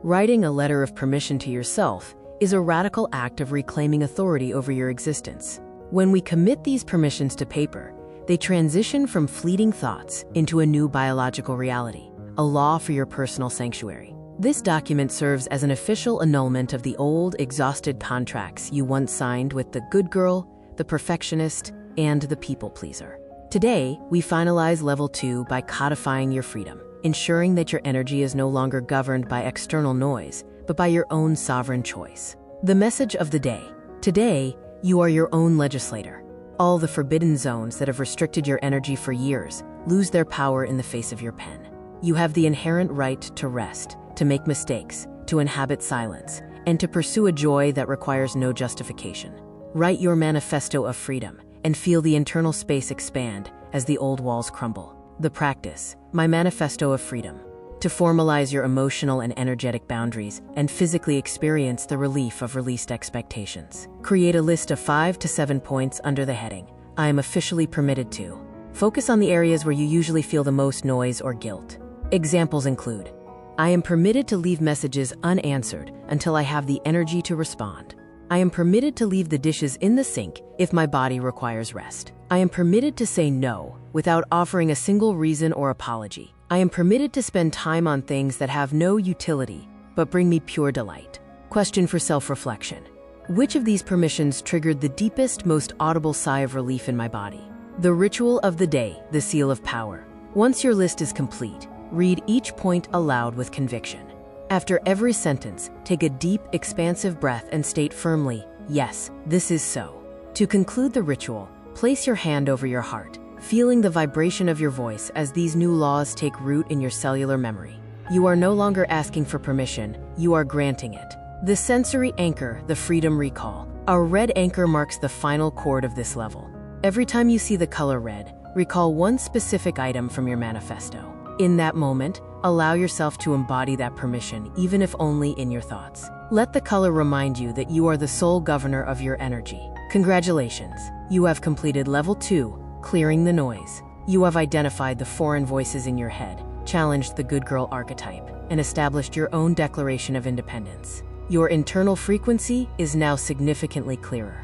Writing a letter of permission to yourself is a radical act of reclaiming authority over your existence. When we commit these permissions to paper, they transition from fleeting thoughts into a new biological reality, a law for your personal sanctuary. This document serves as an official annulment of the old, exhausted contracts you once signed with the good girl, the perfectionist, and the people pleaser. Today, we finalize level 2 by codifying your freedom, ensuring that your energy is no longer governed by external noise, but by your own sovereign choice. The message of the day. Today, you are your own legislator. All the forbidden zones that have restricted your energy for years lose their power in the face of your pen. You have the inherent right to rest, to make mistakes, to inhabit silence, and to pursue a joy that requires no justification. Write your manifesto of freedom and feel the internal space expand as the old walls crumble. The practice, my manifesto of freedom. To formalize your emotional and energetic boundaries and physically experience the relief of released expectations. Create a list of 5 to 7 points under the heading, I am officially permitted to. Focus on the areas where you usually feel the most noise or guilt. Examples include, I am permitted to leave messages unanswered until I have the energy to respond. I am permitted to leave the dishes in the sink if my body requires rest. I am permitted to say no without offering a single reason or apology. I am permitted to spend time on things that have no utility but bring me pure delight. Question for self-reflection. Which of these permissions triggered the deepest, most audible sigh of relief in my body? The ritual of the day, the seal of power. Once your list is complete, read each point aloud with conviction. After every sentence, take a deep, expansive breath and state firmly, "Yes, this is so." To conclude the ritual, place your hand over your heart, feeling the vibration of your voice as these new laws take root in your cellular memory. You are no longer asking for permission, you are granting it. The sensory anchor, the freedom recall. Our red anchor marks the final chord of this level. Every time you see the color red, recall one specific item from your manifesto. In that moment, allow yourself to embody that permission, even if only in your thoughts. Let the color remind you that you are the sole governor of your energy. Congratulations, you have completed level 2, clearing the noise. You have identified the foreign voices in your head, challenged the good girl archetype, and established your own declaration of independence. Your internal frequency is now significantly clearer.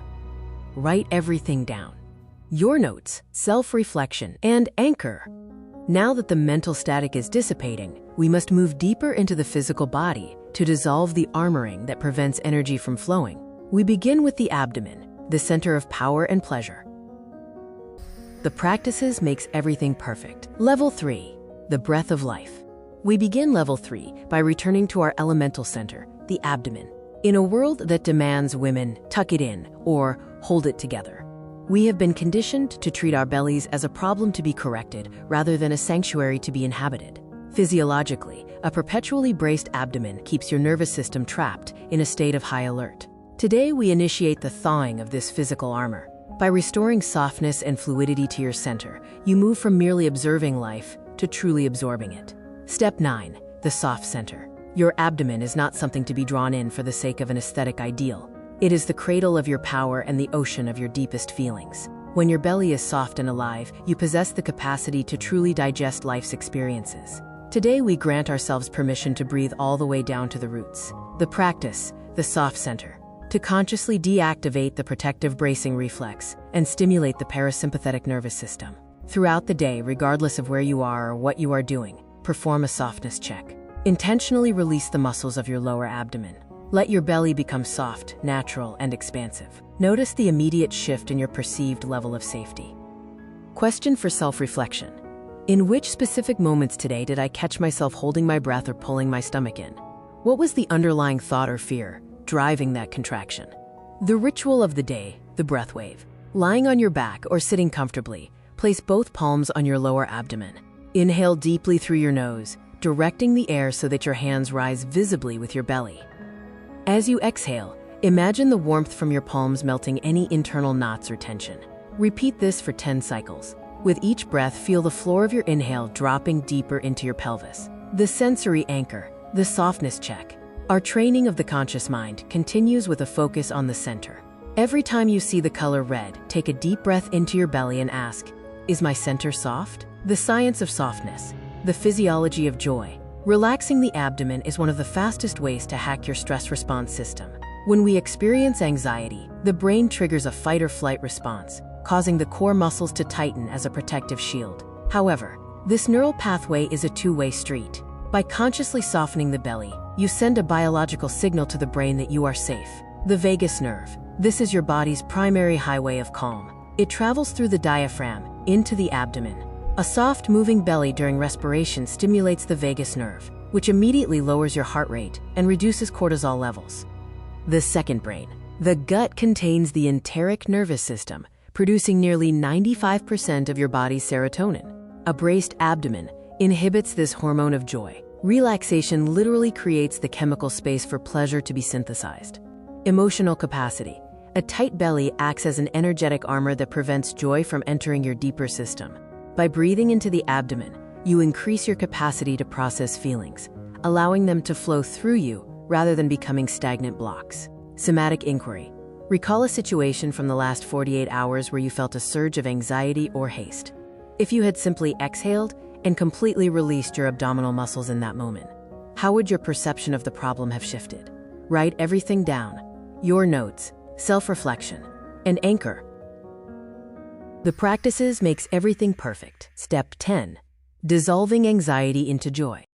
Write everything down. Your notes, self-reflection, and anchor. Now that the mental static is dissipating, we must move deeper into the physical body to dissolve the armoring that prevents energy from flowing. We begin with the abdomen, the center of power and pleasure. The practices makes everything perfect. Level 3, the breath of life. We begin level 3 by returning to our elemental center, the abdomen. In a world that demands women tuck it in or hold it together, we have been conditioned to treat our bellies as a problem to be corrected rather than a sanctuary to be inhabited. Physiologically, a perpetually braced abdomen keeps your nervous system trapped in a state of high alert. Today, we initiate the thawing of this physical armor. By restoring softness and fluidity to your center, you move from merely observing life to truly absorbing it. Step 9, the soft center. Your abdomen is not something to be drawn in for the sake of an aesthetic ideal. It is the cradle of your power and the ocean of your deepest feelings. When your belly is soft and alive, you possess the capacity to truly digest life's experiences. Today, we grant ourselves permission to breathe all the way down to the roots. The practice, the soft center. To consciously deactivate the protective bracing reflex and stimulate the parasympathetic nervous system. Throughout the day, regardless of where you are or what you are doing, perform a softness check. Intentionally release the muscles of your lower abdomen. Let your belly become soft, natural, and expansive. Notice the immediate shift in your perceived level of safety. Question for self-reflection. In which specific moments today did I catch myself holding my breath or pulling my stomach in? What was the underlying thought or fear driving that contraction? The ritual of the day, the breath wave. Lying on your back or sitting comfortably, place both palms on your lower abdomen. Inhale deeply through your nose, directing the air so that your hands rise visibly with your belly. As you exhale, imagine the warmth from your palms melting any internal knots or tension. Repeat this for 10 cycles. With each breath, feel the floor of your inhale dropping deeper into your pelvis. The sensory anchor, the softness check. Our training of the conscious mind continues with a focus on the center. Every time you see the color red, take a deep breath into your belly and ask, "Is my center soft?" The science of softness, the physiology of joy. Relaxing the abdomen is one of the fastest ways to hack your stress response system. When we experience anxiety, the brain triggers a fight or flight response, causing the core muscles to tighten as a protective shield. However, this neural pathway is a two-way street. By consciously softening the belly, you send a biological signal to the brain that you are safe. The vagus nerve. This is your body's primary highway of calm. It travels through the diaphragm, into the abdomen. A soft, moving belly during respiration stimulates the vagus nerve, which immediately lowers your heart rate and reduces cortisol levels. The second brain. The gut contains the enteric nervous system, producing nearly 95% of your body's serotonin. A braced abdomen inhibits this hormone of joy. Relaxation literally creates the chemical space for pleasure to be synthesized. Emotional capacity. A tight belly acts as an energetic armor that prevents joy from entering your deeper system. By breathing into the abdomen, you increase your capacity to process feelings, allowing them to flow through you rather than becoming stagnant blocks. Somatic inquiry. Recall a situation from the last 48 hours where you felt a surge of anxiety or haste. If you had simply exhaled and completely released your abdominal muscles in that moment, how would your perception of the problem have shifted? Write everything down. Your notes, self-reflection, and anchor. The practices makes everything perfect. Step 10. Dissolving anxiety into joy.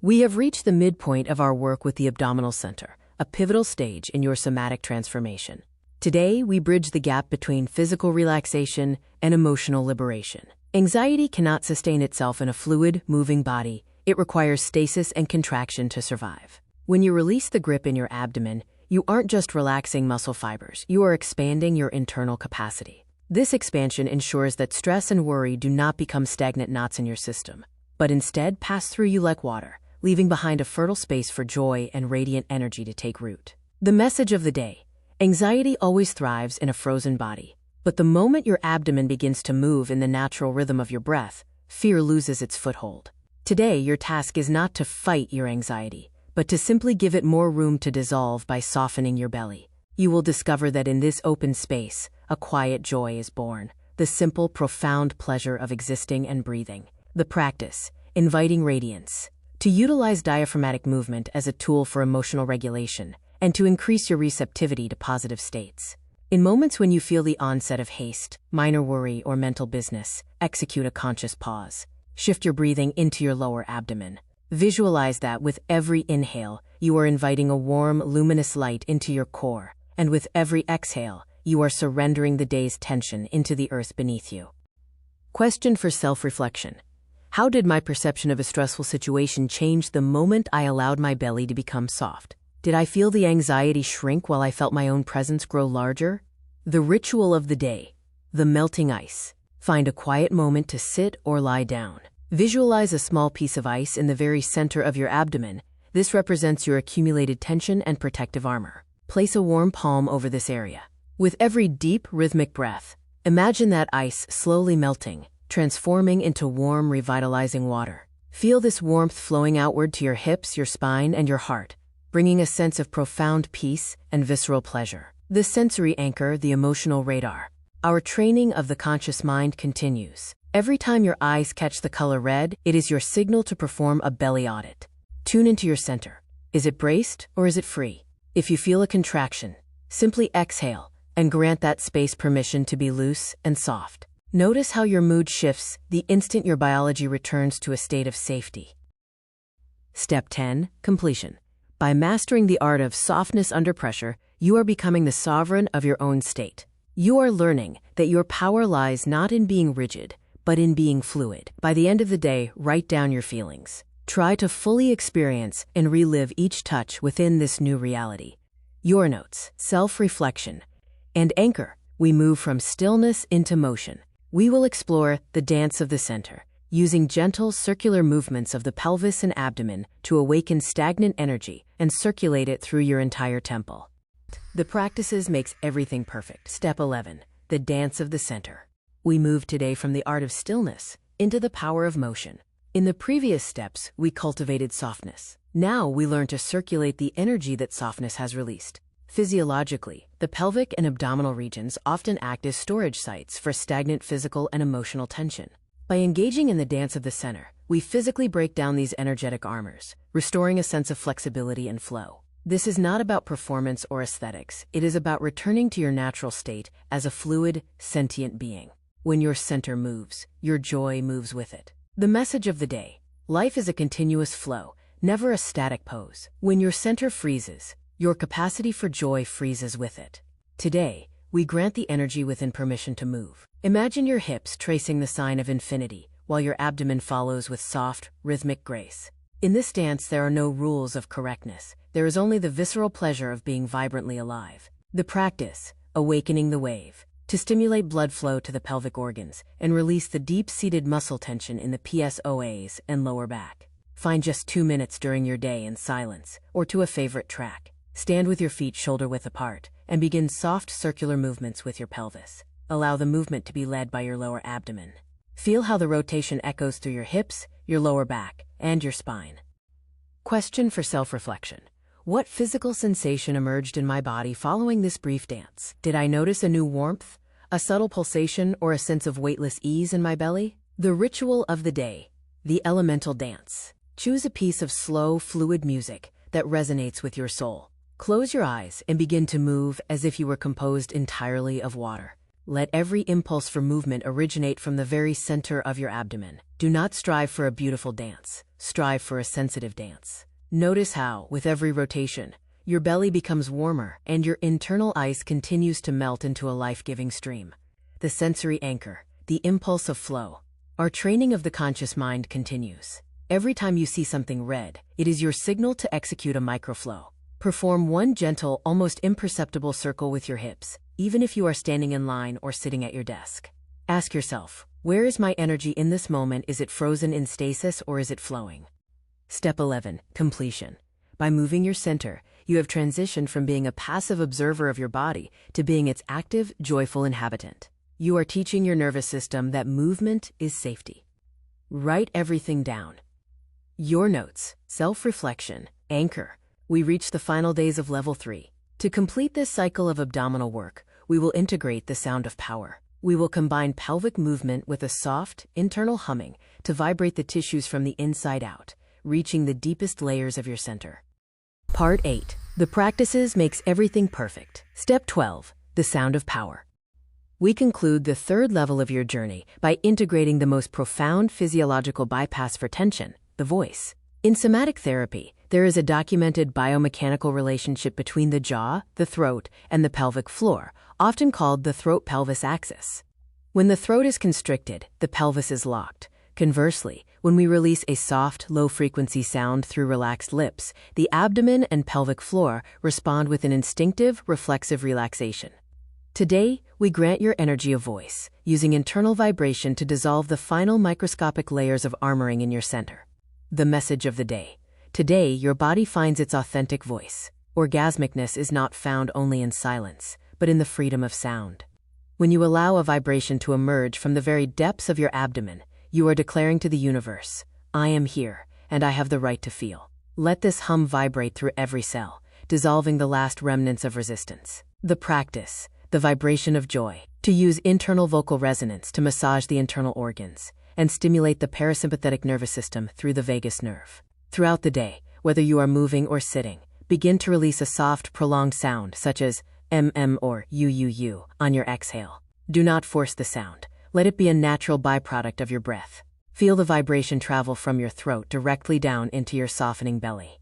We have reached the midpoint of our work with the abdominal center, a pivotal stage in your somatic transformation. Today, we bridge the gap between physical relaxation and emotional liberation. Anxiety cannot sustain itself in a fluid, moving body. It requires stasis and contraction to survive. When you release the grip in your abdomen, you aren't just relaxing muscle fibers, you are expanding your internal capacity. This expansion ensures that stress and worry do not become stagnant knots in your system, but instead pass through you like water, leaving behind a fertile space for joy and radiant energy to take root. The message of the day: anxiety always thrives in a frozen body, but the moment your abdomen begins to move in the natural rhythm of your breath, fear loses its foothold. Today, your task is not to fight your anxiety, but to simply give it more room to dissolve by softening your belly. You will discover that in this open space, a quiet joy is born, the simple, profound pleasure of existing and breathing. The practice: inviting radiance. To utilize diaphragmatic movement as a tool for emotional regulation, and to increase your receptivity to positive states. In moments when you feel the onset of haste, minor worry, or mental business, execute a conscious pause. Shift your breathing into your lower abdomen. Visualize that with every inhale, you are inviting a warm, luminous light into your core, and with every exhale, you are surrendering the day's tension into the earth beneath you. Question for self-reflection: how did my perception of a stressful situation change the moment I allowed my belly to become soft? Did I feel the anxiety shrink while I felt my own presence grow larger? The ritual of the day: the melting ice. Find a quiet moment to sit or lie down. Visualize a small piece of ice in the very center of your abdomen. This represents your accumulated tension and protective armor. Place a warm palm over this area. With every deep, rhythmic breath, imagine that ice slowly melting, transforming into warm, revitalizing water. Feel this warmth flowing outward to your hips, your spine, and your heart, bringing a sense of profound peace and visceral pleasure. The sensory anchor, the emotional radar. Our training of the conscious mind continues. Every time your eyes catch the color red, it is your signal to perform a belly audit. Tune into your center. Is it braced or is it free? If you feel a contraction, simply exhale and grant that space permission to be loose and soft. Notice how your mood shifts the instant your biology returns to a state of safety. Step 10. Completion. By mastering the art of softness under pressure, you are becoming the sovereign of your own state. You are learning that your power lies not in being rigid, but in being fluid. By the end of the day, write down your feelings. Try to fully experience and relive each touch within this new reality. Your notes: self-reflection, and anchor. We move from stillness into motion. We will explore the dance of the center, using gentle circular movements of the pelvis and abdomen to awaken stagnant energy and circulate it through your entire temple. The practices makes everything perfect. Step 11. The dance of the center. We move today from the art of stillness into the power of motion. In the previous steps, we cultivated softness. Now we learn to circulate the energy that softness has released. Physiologically, the pelvic and abdominal regions often act as storage sites for stagnant physical and emotional tension. By engaging in the dance of the center, we physically break down these energetic armors, restoring a sense of flexibility and flow. This is not about performance or aesthetics. It is about returning to your natural state as a fluid, sentient being. When your center moves, your joy moves with it. The message of the day: life is a continuous flow, never a static pose. When your center freezes, your capacity for joy freezes with it. Today, we grant the energy within permission to move. Imagine your hips tracing the sign of infinity, while your abdomen follows with soft, rhythmic grace. In this dance, there are no rules of correctness. There is only the visceral pleasure of being vibrantly alive. The practice: awakening the wave. To stimulate blood flow to the pelvic organs and release the deep-seated muscle tension in the PSOAs and lower back. Find just 2 minutes during your day in silence or to a favorite track. Stand with your feet shoulder-width apart and begin soft circular movements with your pelvis. Allow the movement to be led by your lower abdomen. Feel how the rotation echoes through your hips, your lower back, and your spine. Question for self-reflection: what physical sensation emerged in my body following this brief dance? Did I notice a new warmth, a subtle pulsation, or a sense of weightless ease in my belly? The ritual of the day: the elemental dance. Choose a piece of slow, fluid music that resonates with your soul. Close your eyes and begin to move as if you were composed entirely of water. Let every impulse for movement originate from the very center of your abdomen. Do not strive for a beautiful dance. Strive for a sensitive dance. Notice how, with every rotation, your belly becomes warmer and your internal ice continues to melt into a life-giving stream. The sensory anchor, the impulse of flow. Our training of the conscious mind continues. Every time you see something red, it is your signal to execute a microflow. Perform one gentle, almost imperceptible circle with your hips, even if you are standing in line or sitting at your desk. Ask yourself, where is my energy in this moment? Is it frozen in stasis or is it flowing? Step 11. Completion. By moving your center, you have transitioned from being a passive observer of your body to being its active, joyful inhabitant. You are teaching your nervous system that movement is safety. Write everything down. Your notes, self-reflection, anchor. We reach the final days of level 3. To complete this cycle of abdominal work, we will integrate the sound of power. We will combine pelvic movement with a soft, internal humming to vibrate the tissues from the inside out, reaching the deepest layers of your center. Part 8. The practices makes everything perfect. Step 12. The sound of power. We conclude the third level of your journey by integrating the most profound physiological bypass for tension, the voice. In somatic therapy, there is a documented biomechanical relationship between the jaw, the throat, and the pelvic floor, often called the throat-pelvis axis. When the throat is constricted, the pelvis is locked. Conversely, when we release a soft, low-frequency sound through relaxed lips, the abdomen and pelvic floor respond with an instinctive, reflexive relaxation. Today, we grant your energy a voice, using internal vibration to dissolve the final microscopic layers of armoring in your center. The message of the day. Today, your body finds its authentic voice. Orgasmicness is not found only in silence, but in the freedom of sound. When you allow a vibration to emerge from the very depths of your abdomen, you are declaring to the universe, I am here, and I have the right to feel. Let this hum vibrate through every cell, dissolving the last remnants of resistance. The practice, the vibration of joy, to use internal vocal resonance to massage the internal organs and stimulate the parasympathetic nervous system through the vagus nerve. Throughout the day, whether you are moving or sitting, begin to release a soft, prolonged sound such as or UUU on your exhale. Do not force the sound. Let it be a natural byproduct of your breath. Feel the vibration travel from your throat directly down into your softening belly.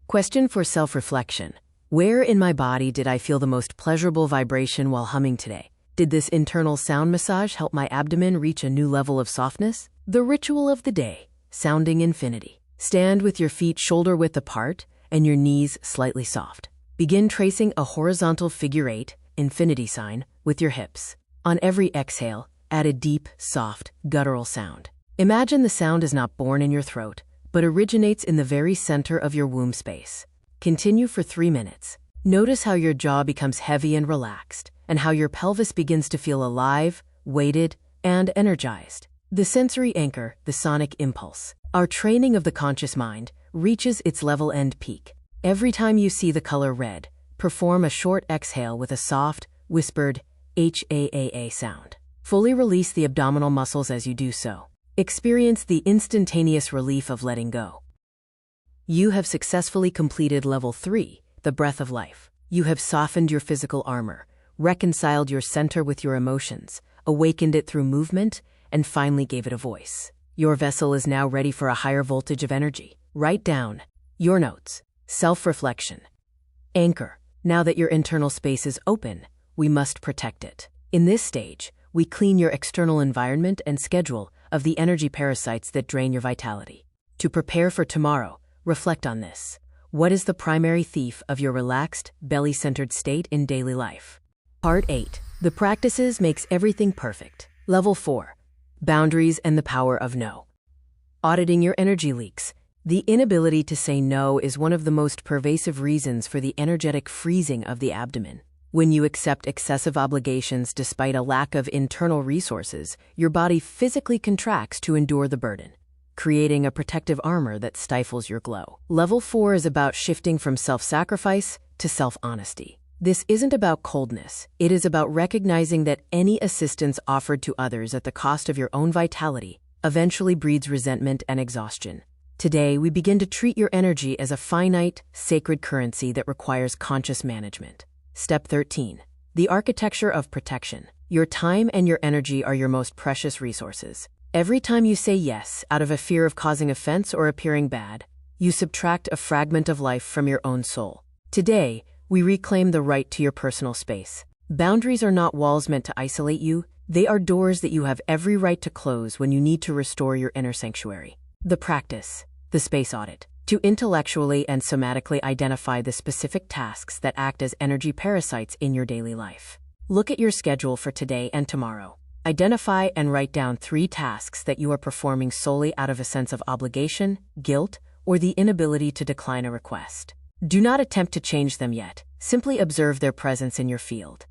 Question for self-reflection. Where in my body did I feel the most pleasurable vibration while humming today? Did this internal sound massage help my abdomen reach a new level of softness? The ritual of the day, sounding infinity. Stand with your feet shoulder-width apart and your knees slightly soft. Begin tracing a horizontal figure 8, infinity sign, with your hips. On every exhale, add a deep, soft, guttural sound. Imagine the sound is not born in your throat, but originates in the very center of your womb space. Continue for 3 minutes. Notice how your jaw becomes heavy and relaxed, and how your pelvis begins to feel alive, weighted, and energized. The sensory anchor, the sonic impulse. Our training of the conscious mind reaches its level end peak. Every time you see the color red, perform a short exhale with a soft, whispered HAAA sound. Fully release the abdominal muscles as you do so. Experience the instantaneous relief of letting go. You have successfully completed level 3, the breath of life. You have softened your physical armor, reconciled your center with your emotions, awakened it through movement, and finally gave it a voice. Your vessel is now ready for a higher voltage of energy. Write down your notes. Self-reflection. Anchor. Now that your internal space is open, we must protect it. In this stage, we clean your external environment and schedule of the energy parasites that drain your vitality. To prepare for tomorrow, reflect on this. What is the primary thief of your relaxed, belly-centered state in daily life? Part 8. The practices makes everything perfect. Level 4. Boundaries and the power of no. Auditing your energy leaks. The inability to say no is one of the most pervasive reasons for the energetic freezing of the abdomen. When you accept excessive obligations despite a lack of internal resources, your body physically contracts to endure the burden, creating a protective armor that stifles your glow. Level 4 is about shifting from self-sacrifice to self-honesty. This isn't about coldness. It is about recognizing that any assistance offered to others at the cost of your own vitality eventually breeds resentment and exhaustion. Today, we begin to treat your energy as a finite, sacred currency that requires conscious management. Step 13. The architecture of protection. Your time and your energy are your most precious resources. Every time you say yes out of a fear of causing offense or appearing bad, you subtract a fragment of life from your own soul. Today, we reclaim the right to your personal space. Boundaries are not walls meant to isolate you. They are doors that you have every right to close when you need to restore your inner sanctuary. The practice, the space audit. To intellectually and somatically identify the specific tasks that act as energy parasites in your daily life. Look at your schedule for today and tomorrow. Identify and write down 3 tasks that you are performing solely out of a sense of obligation, guilt, or the inability to decline a request. Do not attempt to change them yet. Simply observe their presence in your field.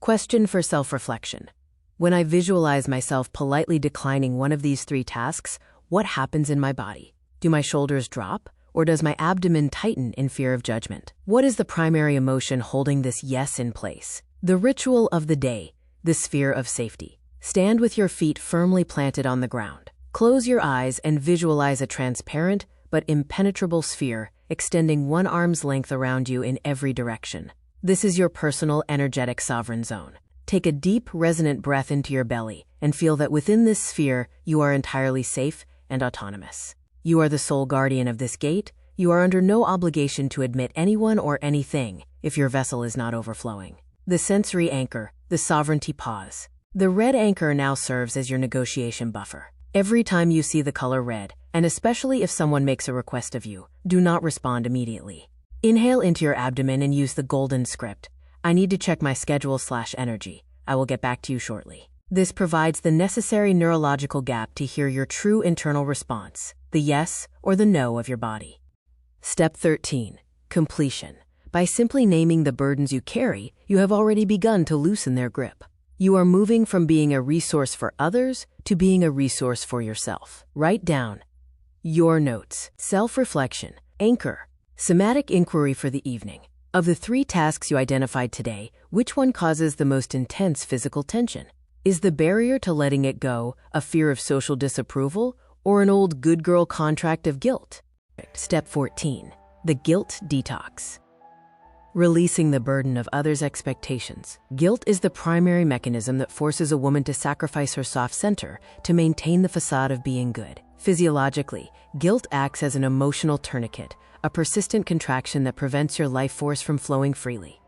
Question for self-reflection. When I visualize myself politely declining one of these 3 tasks, what happens in my body? Do my shoulders drop, or does my abdomen tighten in fear of judgment? What is the primary emotion holding this yes in place? The ritual of the day, the sphere of safety. Stand with your feet firmly planted on the ground. Close your eyes and visualize a transparent but impenetrable sphere extending 1 arm's length around you in every direction. This is your personal energetic sovereign zone. Take a deep, resonant breath into your belly and feel that within this sphere you are entirely safe and autonomous. You are the sole guardian of this gate. You are under no obligation to admit anyone or anything if your vessel is not overflowing. The sensory anchor, the sovereignty pause. The red anchor now serves as your negotiation buffer. Every time you see the color red, and especially if someone makes a request of you, do not respond immediately. Inhale into your abdomen and use the golden script. I need to check my schedule/energy. I will get back to you shortly. This provides the necessary neurological gap to hear your true internal response, the yes or the no of your body. Step 13. Completion. By simply naming the burdens you carry, you have already begun to loosen their grip. You are moving from being a resource for others to being a resource for yourself. Write down your notes, self-reflection, anchor, somatic inquiry for the evening. Of the 3 tasks you identified today, which one causes the most intense physical tension? Is the barrier to letting it go a fear of social disapproval or an old good girl contract of guilt? Step 14. The guilt detox. Releasing the burden of others' expectations. Guilt is the primary mechanism that forces a woman to sacrifice her soft center to maintain the facade of being good. Physiologically, guilt acts as an emotional tourniquet, a persistent contraction that prevents your life force from flowing freely.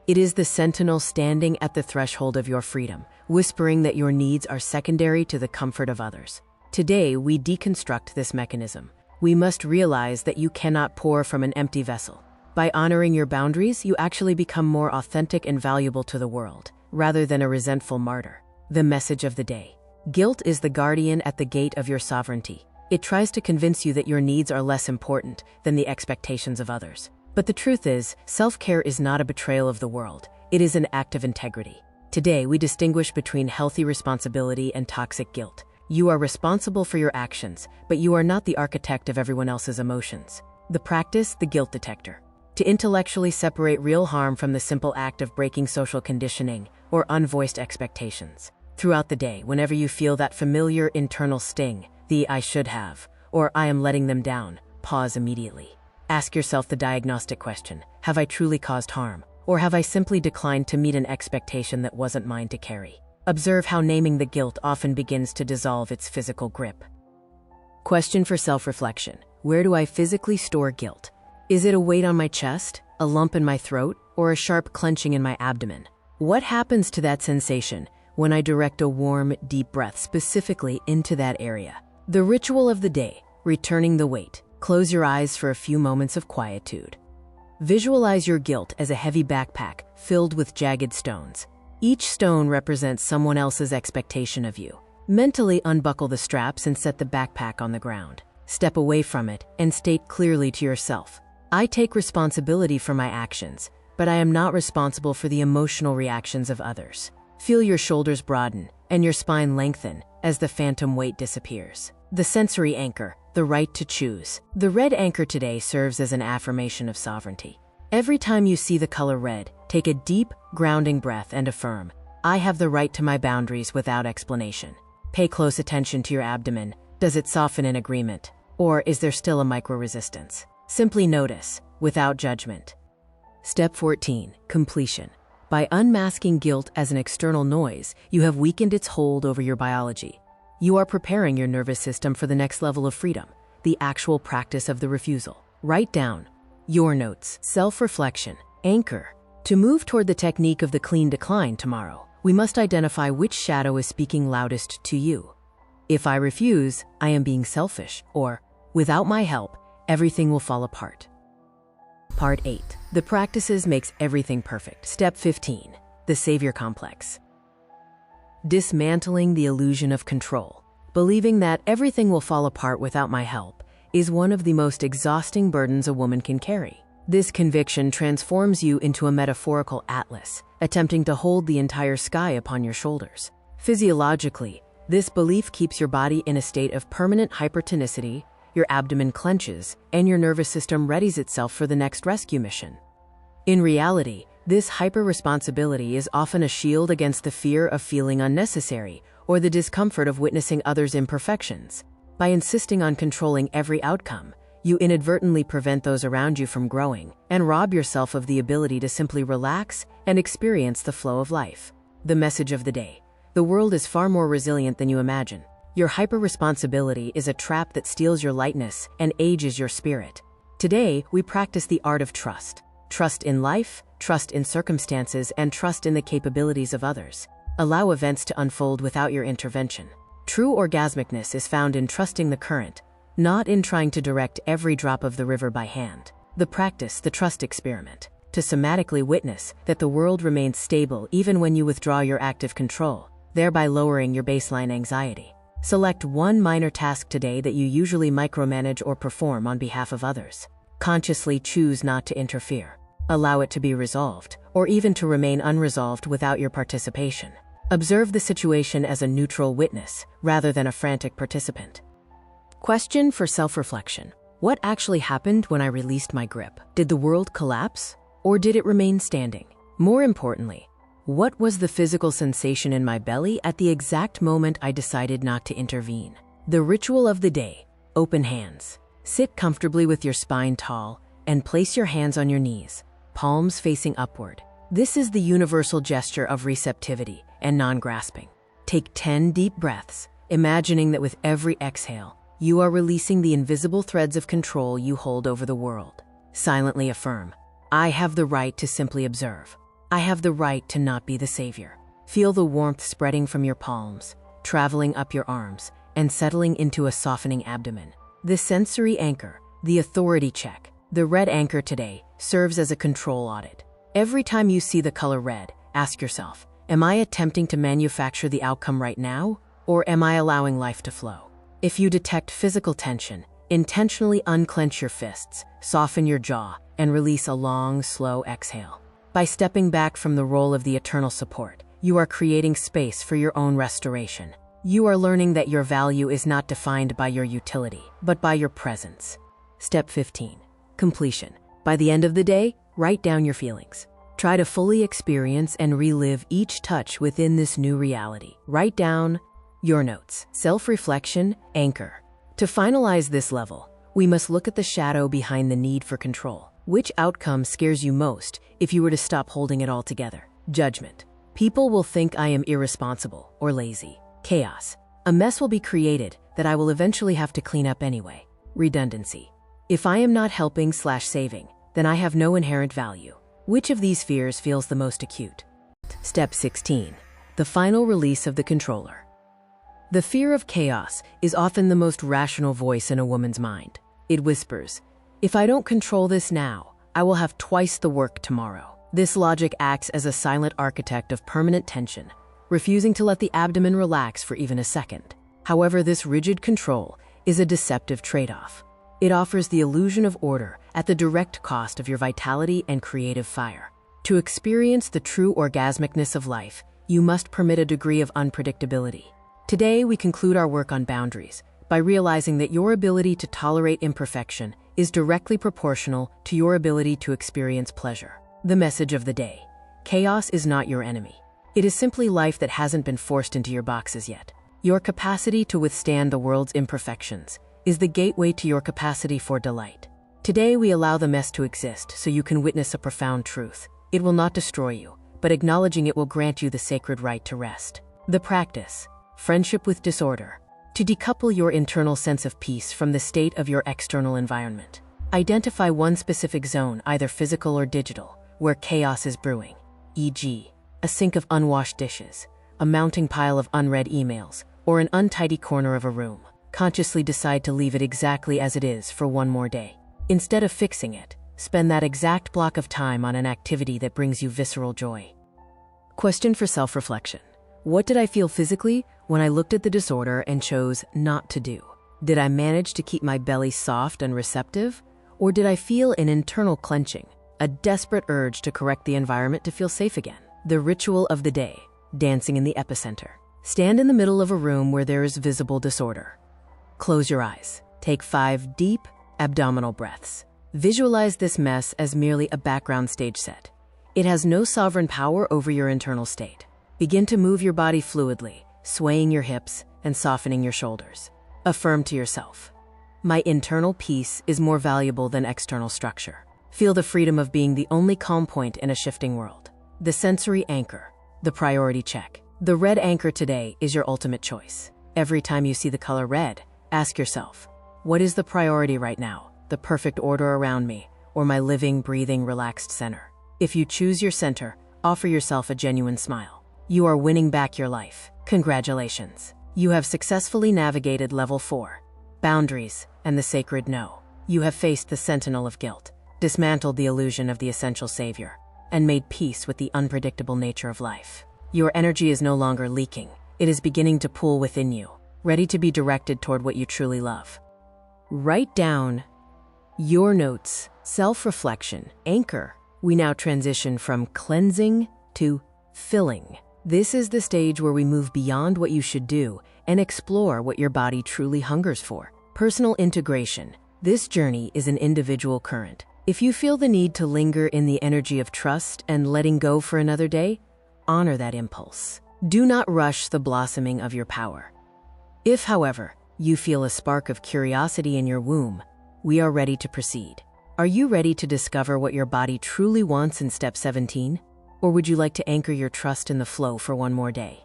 It is the sentinel standing at the threshold of your freedom, whispering that your needs are secondary to the comfort of others. Today, we deconstruct this mechanism. We must realize that you cannot pour from an empty vessel. By honoring your boundaries, you actually become more authentic and valuable to the world, rather than a resentful martyr. The message of the day. Guilt is the guardian at the gate of your sovereignty. It tries to convince you that your needs are less important than the expectations of others. But the truth is, self-care is not a betrayal of the world. It is an act of integrity. Today, we distinguish between healthy responsibility and toxic guilt. You are responsible for your actions, but you are not the architect of everyone else's emotions. The practice, the guilt detector. To intellectually separate real harm from the simple act of breaking social conditioning or unvoiced expectations. Throughout the day, whenever you feel that familiar internal sting, the I should have, or I am letting them down, pause immediately. Ask yourself the diagnostic question, have I truly caused harm, or have I simply declined to meet an expectation that wasn't mine to carry? Observe how naming the guilt often begins to dissolve its physical grip. Question for self-reflection. Where do I physically store guilt? Is it a weight on my chest, a lump in my throat, or a sharp clenching in my abdomen? What happens to that sensation when I direct a warm, deep breath specifically into that area? The ritual of the day, returning the weight. Close your eyes for a few moments of quietude. Visualize your guilt as a heavy backpack filled with jagged stones. Each stone represents someone else's expectation of you. Mentally unbuckle the straps and set the backpack on the ground. Step away from it and state clearly to yourself, I take responsibility for my actions, but I am not responsible for the emotional reactions of others. Feel your shoulders broaden and your spine lengthen as the phantom weight disappears. The sensory anchor, the right to choose. The red anchor today serves as an affirmation of sovereignty. Every time you see the color red, take a deep, grounding breath and affirm, I have the right to my boundaries without explanation. Pay close attention to your abdomen. Does it soften in agreement? Or is there still a micro-resistance? Simply notice, without judgment. Step 14. Completion. By unmasking guilt as an external noise, you have weakened its hold over your biology. You are preparing your nervous system for the next level of freedom, the actual practice of the refusal. Write down your notes, self-reflection, anchor. To move toward the technique of the clean decline tomorrow, we must identify which shadow is speaking loudest to you. If I refuse, I am being selfish, or without my help, everything will fall apart. Part 8. The practices makes everything perfect. Step 15. The savior complex. Dismantling the illusion of control. Believing that everything will fall apart without my help is one of the most exhausting burdens a woman can carry. This conviction transforms you into a metaphorical atlas, attempting to hold the entire sky upon your shoulders. Physiologically, this belief keeps your body in a state of permanent hypertonicity, your abdomen clenches, and your nervous system readies itself for the next rescue mission. In reality, this hyper-responsibility is often a shield against the fear of feeling unnecessary or the discomfort of witnessing others' imperfections. By insisting on controlling every outcome, you inadvertently prevent those around you from growing and rob yourself of the ability to simply relax and experience the flow of life. The message of the day: the world is far more resilient than you imagine. Your hyper-responsibility is a trap that steals your lightness and ages your spirit. Today, we practice the art of trust. Trust in life, trust in circumstances, and trust in the capabilities of others. Allow events to unfold without your intervention. True orgasmicness is found in trusting the current, not in trying to direct every drop of the river by hand. The practice, the trust experiment, to somatically witness that the world remains stable even when you withdraw your active control, thereby lowering your baseline anxiety. Select one minor task today that you usually micromanage or perform on behalf of others. Consciously choose not to interfere. Allow it to be resolved, or even to remain unresolved without your participation. Observe the situation as a neutral witness, rather than a frantic participant. Question for self-reflection. What actually happened when I released my grip? Did the world collapse, or did it remain standing? More importantly, what was the physical sensation in my belly at the exact moment I decided not to intervene? The ritual of the day: open hands. Sit comfortably with your spine tall and place your hands on your knees, palms facing upward. This is the universal gesture of receptivity and non-grasping. Take 10 deep breaths, imagining that with every exhale, you are releasing the invisible threads of control you hold over the world. Silently affirm: I have the right to simply observe. I have the right to not be the savior. Feel the warmth spreading from your palms, traveling up your arms, and settling into a softening abdomen. The sensory anchor, the authority check, the red anchor today, serves as a control audit. Every time you see the color red, ask yourself, am I attempting to manufacture the outcome right now, or am I allowing life to flow? If you detect physical tension, intentionally unclench your fists, soften your jaw, and release a long, slow exhale. By stepping back from the role of the eternal support, you are creating space for your own restoration. You are learning that your value is not defined by your utility, but by your presence. Step 15. Completion. By the end of the day, write down your feelings. Try to fully experience and relive each touch within this new reality. Write down your notes. Self-reflection, anchor. To finalize this level, we must look at the shadow behind the need for control. Which outcome scares you most if you were to stop holding it all together? Judgment. People will think I am irresponsible or lazy. Chaos. A mess will be created that I will eventually have to clean up anyway. Redundancy. If I am not helping/saving, then I have no inherent value. Which of these fears feels the most acute? Step 16. The final release of the controller. The fear of chaos is often the most rational voice in a woman's mind. It whispers, if I don't control this now, I will have twice the work tomorrow. This logic acts as a silent architect of permanent tension, refusing to let the abdomen relax for even a second. However, this rigid control is a deceptive trade-off. It offers the illusion of order at the direct cost of your vitality and creative fire. To experience the true orgasmicness of life, you must permit a degree of unpredictability. Today, we conclude our work on boundaries by realizing that your ability to tolerate imperfection is directly proportional to your ability to experience pleasure. The message of the day: chaos is not your enemy. It is simply life that hasn't been forced into your boxes yet. Your capacity to withstand the world's imperfections is the gateway to your capacity for delight. Today, we allow the mess to exist so you can witness a profound truth. It will not destroy you, but acknowledging it will grant you the sacred right to rest. The practice: friendship with disorder. To decouple your internal sense of peace from the state of your external environment, identify one specific zone, either physical or digital, where chaos is brewing, e.g., a sink of unwashed dishes, a mounting pile of unread emails, or an untidy corner of a room. Consciously decide to leave it exactly as it is for one more day. Instead of fixing it, spend that exact block of time on an activity that brings you visceral joy. Question for self-reflection. What did I feel physically when I looked at the disorder and chose not to do? Did I manage to keep my belly soft and receptive? Or did I feel an internal clenching, a desperate urge to correct the environment to feel safe again? The ritual of the day, dancing in the epicenter. Stand in the middle of a room where there is visible disorder. Close your eyes. Take 5 deep abdominal breaths. Visualize this mess as merely a background stage set. It has no sovereign power over your internal state. Begin to move your body fluidly, swaying your hips and softening your shoulders. Affirm to yourself, my internal peace is more valuable than external structure. Feel the freedom of being the only calm point in a shifting world. The sensory anchor, the priority check. The red anchor today is your ultimate choice. Every time you see the color red, ask yourself, what is the priority right now? The perfect order around me, or my living, breathing, relaxed center? If you choose your center, offer yourself a genuine smile. You are winning back your life. Congratulations. You have successfully navigated level 4, boundaries and the sacred no. You have faced the sentinel of guilt, dismantled the illusion of the essential savior, and made peace with the unpredictable nature of life. Your energy is no longer leaking. It is beginning to pool within you, ready to be directed toward what you truly love. Write down your notes, self-reflection, anchor. We now transition from cleansing to filling. This is the stage where we move beyond what you should do and explore what your body truly hungers for. Personal integration. This journey is an individual current. If you feel the need to linger in the energy of trust and letting go for another day, honor that impulse. Do not rush the blossoming of your power. If, however, you feel a spark of curiosity in your womb, we are ready to proceed. Are you ready to discover what your body truly wants in step 17? Or would you like to anchor your trust in the flow for one more day?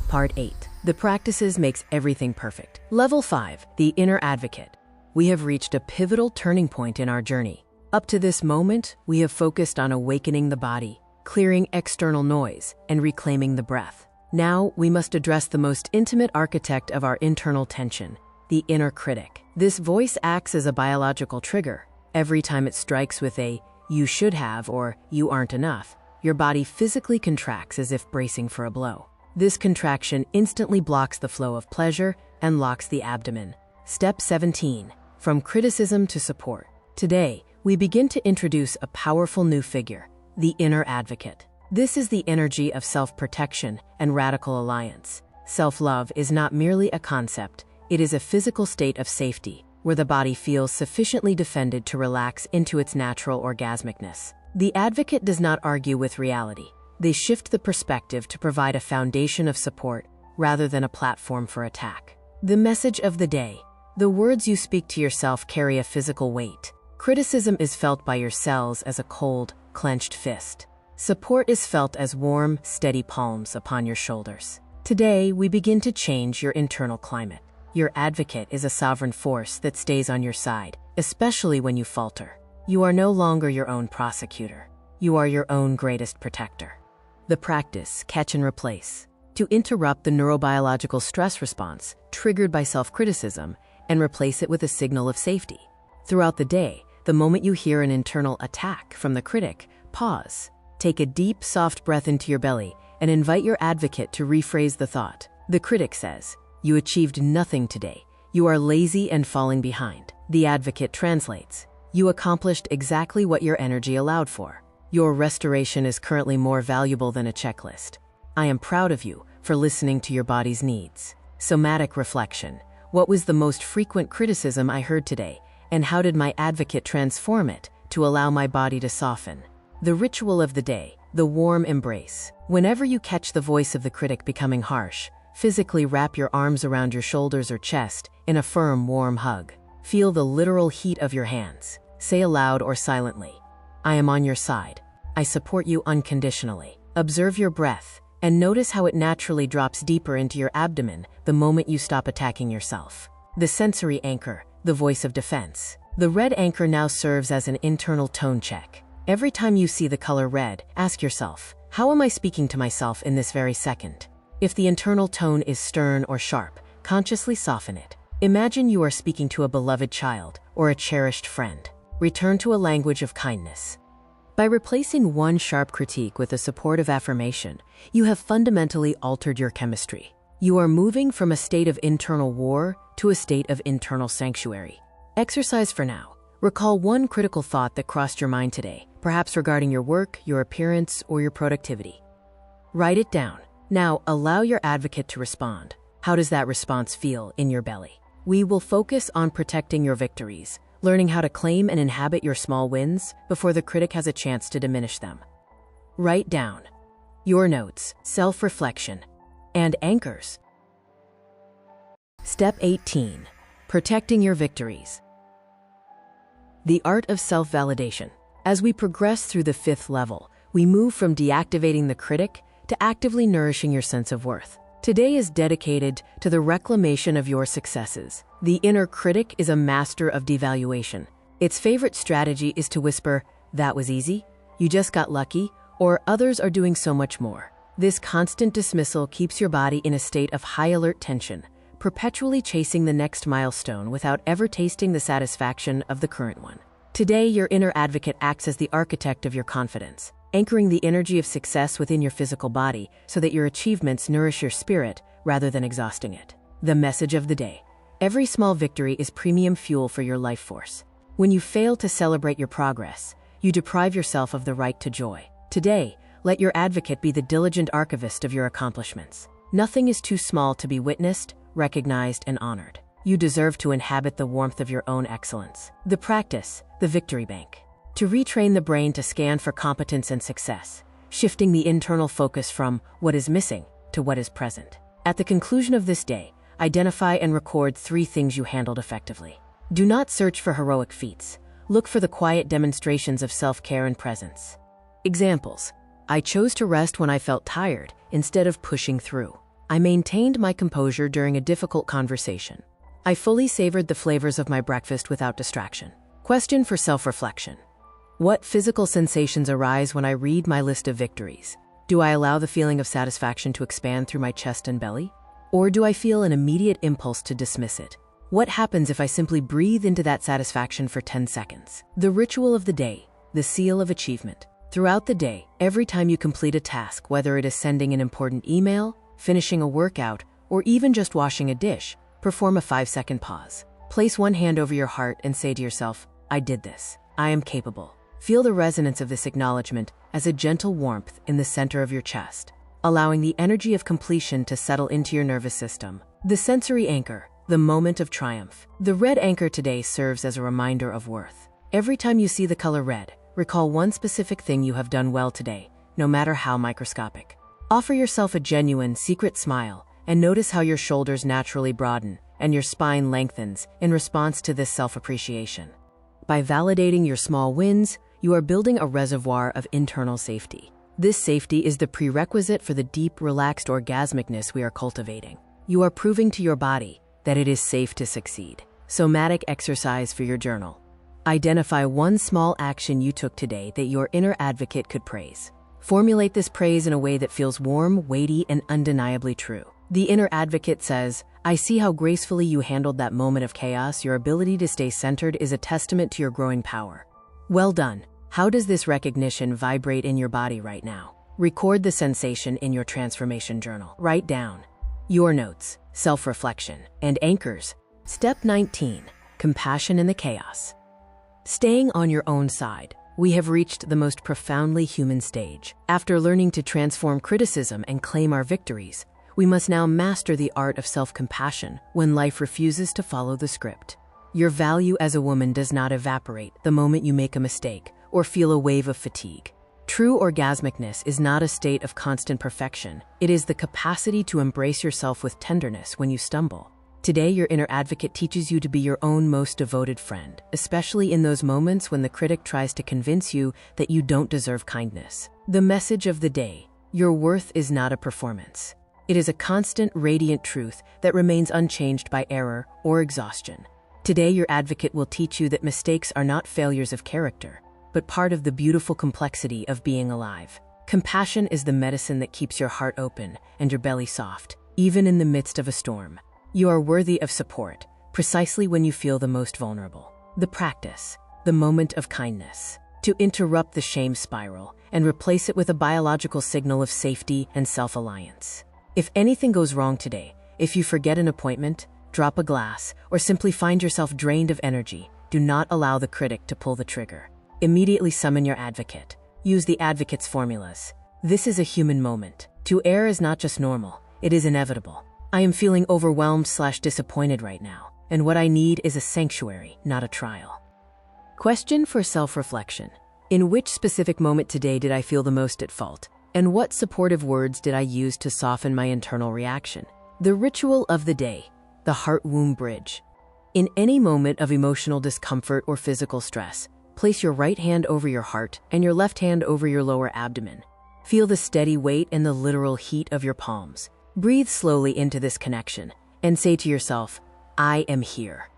Part 8. The practices makes everything perfect. Level 5. The inner advocate. We have reached a pivotal turning point in our journey. Up to this moment, we have focused on awakening the body, clearing external noise, and reclaiming the breath. Now, we must address the most intimate architect of our internal tension, the inner critic. This voice acts as a biological trigger. Every time it strikes with a "you should have" or "you aren't enough," your body physically contracts as if bracing for a blow. This contraction instantly blocks the flow of pleasure and locks the abdomen. Step 17. From criticism to support. Today, we begin to introduce a powerful new figure, the inner advocate. This is the energy of self-protection and radical alliance. Self-love is not merely a concept, it is a physical state of safety, where the body feels sufficiently defended to relax into its natural orgasmicness. The advocate does not argue with reality. They shift the perspective to provide a foundation of support rather than a platform for attack. The message of the day. The words you speak to yourself carry a physical weight. Criticism is felt by your cells as a cold, clenched fist. Support is felt as warm, steady palms upon your shoulders. Today, we begin to change your internal climate. Your advocate is a sovereign force that stays on your side, especially when you falter. You are no longer your own prosecutor. You are your own greatest protector. The practice, catch and replace. To interrupt the neurobiological stress response triggered by self-criticism and replace it with a signal of safety. Throughout the day, the moment you hear an internal attack from the critic, pause. Take a deep, soft breath into your belly and invite your advocate to rephrase the thought. The critic says, "You achieved nothing today. You are lazy and falling behind." The advocate translates, "You accomplished exactly what your energy allowed for. Your restoration is currently more valuable than a checklist. I am proud of you for listening to your body's needs." Somatic reflection. What was the most frequent criticism I heard today, and how did my advocate transform it to allow my body to soften? The ritual of the day, the warm embrace. Whenever you catch the voice of the critic becoming harsh, physically wrap your arms around your shoulders or chest in a firm, warm hug. Feel the literal heat of your hands. Say aloud or silently, "I am on your side. I support you unconditionally." Observe your breath and notice how it naturally drops deeper into your abdomen the moment you stop attacking yourself. The sensory anchor, the voice of defense. The red anchor now serves as an internal tone check. Every time you see the color red, ask yourself, how am I speaking to myself in this very second? If the internal tone is stern or sharp, consciously soften it. Imagine you are speaking to a beloved child or a cherished friend. Return to a language of kindness. By replacing one sharp critique with a supportive affirmation, you have fundamentally altered your chemistry. You are moving from a state of internal war to a state of internal sanctuary. Exercise for now. Recall one critical thought that crossed your mind today, perhaps regarding your work, your appearance, or your productivity. Write it down. Now, allow your advocate to respond. How does that response feel in your belly? We will focus on protecting your victories, learning how to claim and inhabit your small wins before the critic has a chance to diminish them. Write down your notes, self-reflection, and anchors. Step 18. Protecting your victories. The art of self-validation. As we progress through the 5th level, we move from deactivating the critic to actively nourishing your sense of worth. Today is dedicated to the reclamation of your successes. The inner critic is a master of devaluation. Its favorite strategy is to whisper, "That was easy," "You just got lucky," or "Others are doing so much more." This constant dismissal keeps your body in a state of high alert tension, perpetually chasing the next milestone without ever tasting the satisfaction of the current one. Today, your inner advocate acts as the architect of your confidence, anchoring the energy of success within your physical body so that your achievements nourish your spirit rather than exhausting it. The message of the day. Every small victory is premium fuel for your life force. When you fail to celebrate your progress, you deprive yourself of the right to joy. Today, let your advocate be the diligent archivist of your accomplishments. Nothing is too small to be witnessed, recognized, and honored. You deserve to inhabit the warmth of your own excellence. The practice, the victory bank. To retrain the brain to scan for competence and success, shifting the internal focus from what is missing to what is present. At the conclusion of this day, identify and record 3 things you handled effectively. Do not search for heroic feats. Look for the quiet demonstrations of self-care and presence. Examples. I chose to rest when I felt tired instead of pushing through. I maintained my composure during a difficult conversation. I fully savored the flavors of my breakfast without distraction. Question for self-reflection. What physical sensations arise when I read my list of victories? Do I allow the feeling of satisfaction to expand through my chest and belly? Or do I feel an immediate impulse to dismiss it? What happens if I simply breathe into that satisfaction for 10 seconds? The ritual of the day, the seal of achievement. Throughout the day, every time you complete a task, whether it is sending an important email, finishing a workout, or even just washing a dish, perform a 5-second pause. Place one hand over your heart and say to yourself, "I did this. I am capable." Feel the resonance of this acknowledgement as a gentle warmth in the center of your chest, allowing the energy of completion to settle into your nervous system. The sensory anchor, the moment of triumph. The red anchor today serves as a reminder of worth. Every time you see the color red, recall one specific thing you have done well today, no matter how microscopic. Offer yourself a genuine, secret smile and notice how your shoulders naturally broaden and your spine lengthens in response to this self-appreciation. By validating your small wins, you are building a reservoir of internal safety. This safety is the prerequisite for the deep, relaxed orgasmicness we are cultivating. You are proving to your body that it is safe to succeed. Somatic exercise for your journal. Identify one small action you took today that your inner advocate could praise. Formulate this praise in a way that feels warm, weighty, and undeniably true. The inner advocate says, "I see how gracefully you handled that moment of chaos. Your ability to stay centered is a testament to your growing power." Well done. How does this recognition vibrate in your body right now? Record the sensation in your transformation journal. Write down your notes, self-reflection, and anchors. Step 19. Compassion in the chaos. Staying on your own side. We have reached the most profoundly human stage. After learning to transform criticism and claim our victories, we must now master the art of self-compassion when life refuses to follow the script. Your value as a woman does not evaporate the moment you make a mistake or feel a wave of fatigue. True orgasmicness is not a state of constant perfection. It is the capacity to embrace yourself with tenderness when you stumble. Today, your inner advocate teaches you to be your own most devoted friend, especially in those moments when the critic tries to convince you that you don't deserve kindness. The message of the day: your worth is not a performance. It is a constant, radiant truth that remains unchanged by error or exhaustion. Today, your advocate will teach you that mistakes are not failures of character, but part of the beautiful complexity of being alive. Compassion is the medicine that keeps your heart open and your belly soft, even in the midst of a storm. You are worthy of support, precisely when you feel the most vulnerable. The practice, the moment of kindness, to interrupt the shame spiral and replace it with a biological signal of safety and self-alliance. If anything goes wrong today, if you forget an appointment, drop a glass, or simply find yourself drained of energy, do not allow the critic to pull the trigger. Immediately summon your advocate. Use the advocate's formulas. This is a human moment. To err is not just normal, it is inevitable. I am feeling overwhelmed/disappointed right now, and what I need is a sanctuary, not a trial. Question for self-reflection. In which specific moment today did I feel the most at fault? And what supportive words did I use to soften my internal reaction? The ritual of the day, the heart-womb bridge. In any moment of emotional discomfort or physical stress, place your right hand over your heart and your left hand over your lower abdomen. Feel the steady weight and the literal heat of your palms. Breathe slowly into this connection and say to yourself, I am here.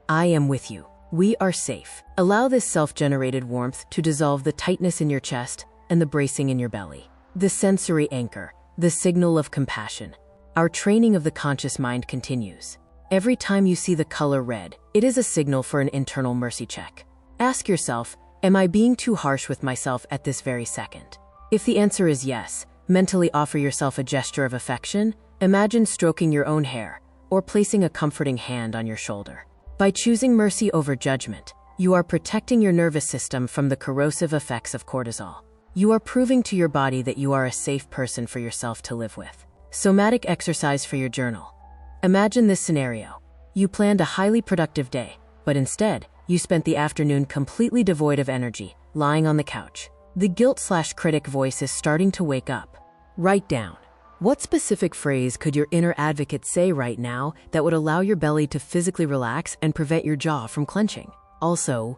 I am with you. We are safe. Allow this self-generated warmth to dissolve the tightness in your chest and the bracing in your belly. The sensory anchor, the signal of compassion. Our training of the conscious mind continues. Every time you see the color red, it is a signal for an internal mercy check. Ask yourself, am I being too harsh with myself at this very second? If the answer is yes, mentally offer yourself a gesture of affection. Imagine stroking your own hair or placing a comforting hand on your shoulder. By choosing mercy over judgment, you are protecting your nervous system from the corrosive effects of cortisol. You are proving to your body that you are a safe person for yourself to live with. Somatic exercise for your journal. Imagine this scenario. You planned a highly productive day, but instead, you spent the afternoon completely devoid of energy, lying on the couch. The guilt/critic voice is starting to wake up. Write down. What specific phrase could your inner advocate say right now that would allow your belly to physically relax and prevent your jaw from clenching? Also,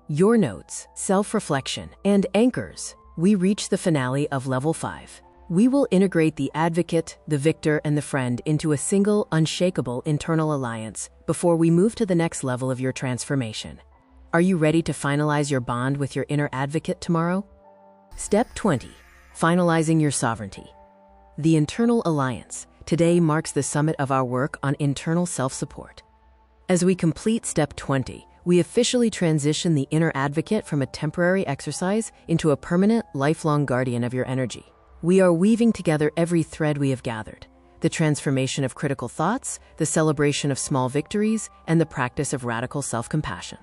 your notes, self-reflection, and anchors. We reach the finale of Level 5. We will integrate the advocate, the victor, and the friend into a single, unshakable internal alliance before we move to the next level of your transformation. Are you ready to finalize your bond with your inner advocate tomorrow? Step 20. Finalizing your sovereignty. The internal alliance today marks the summit of our work on internal self-support. As we complete Step 20, we officially transition the inner advocate from a temporary exercise into a permanent, lifelong guardian of your energy. We are weaving together every thread we have gathered: the transformation of critical thoughts, the celebration of small victories, and the practice of radical self-compassion.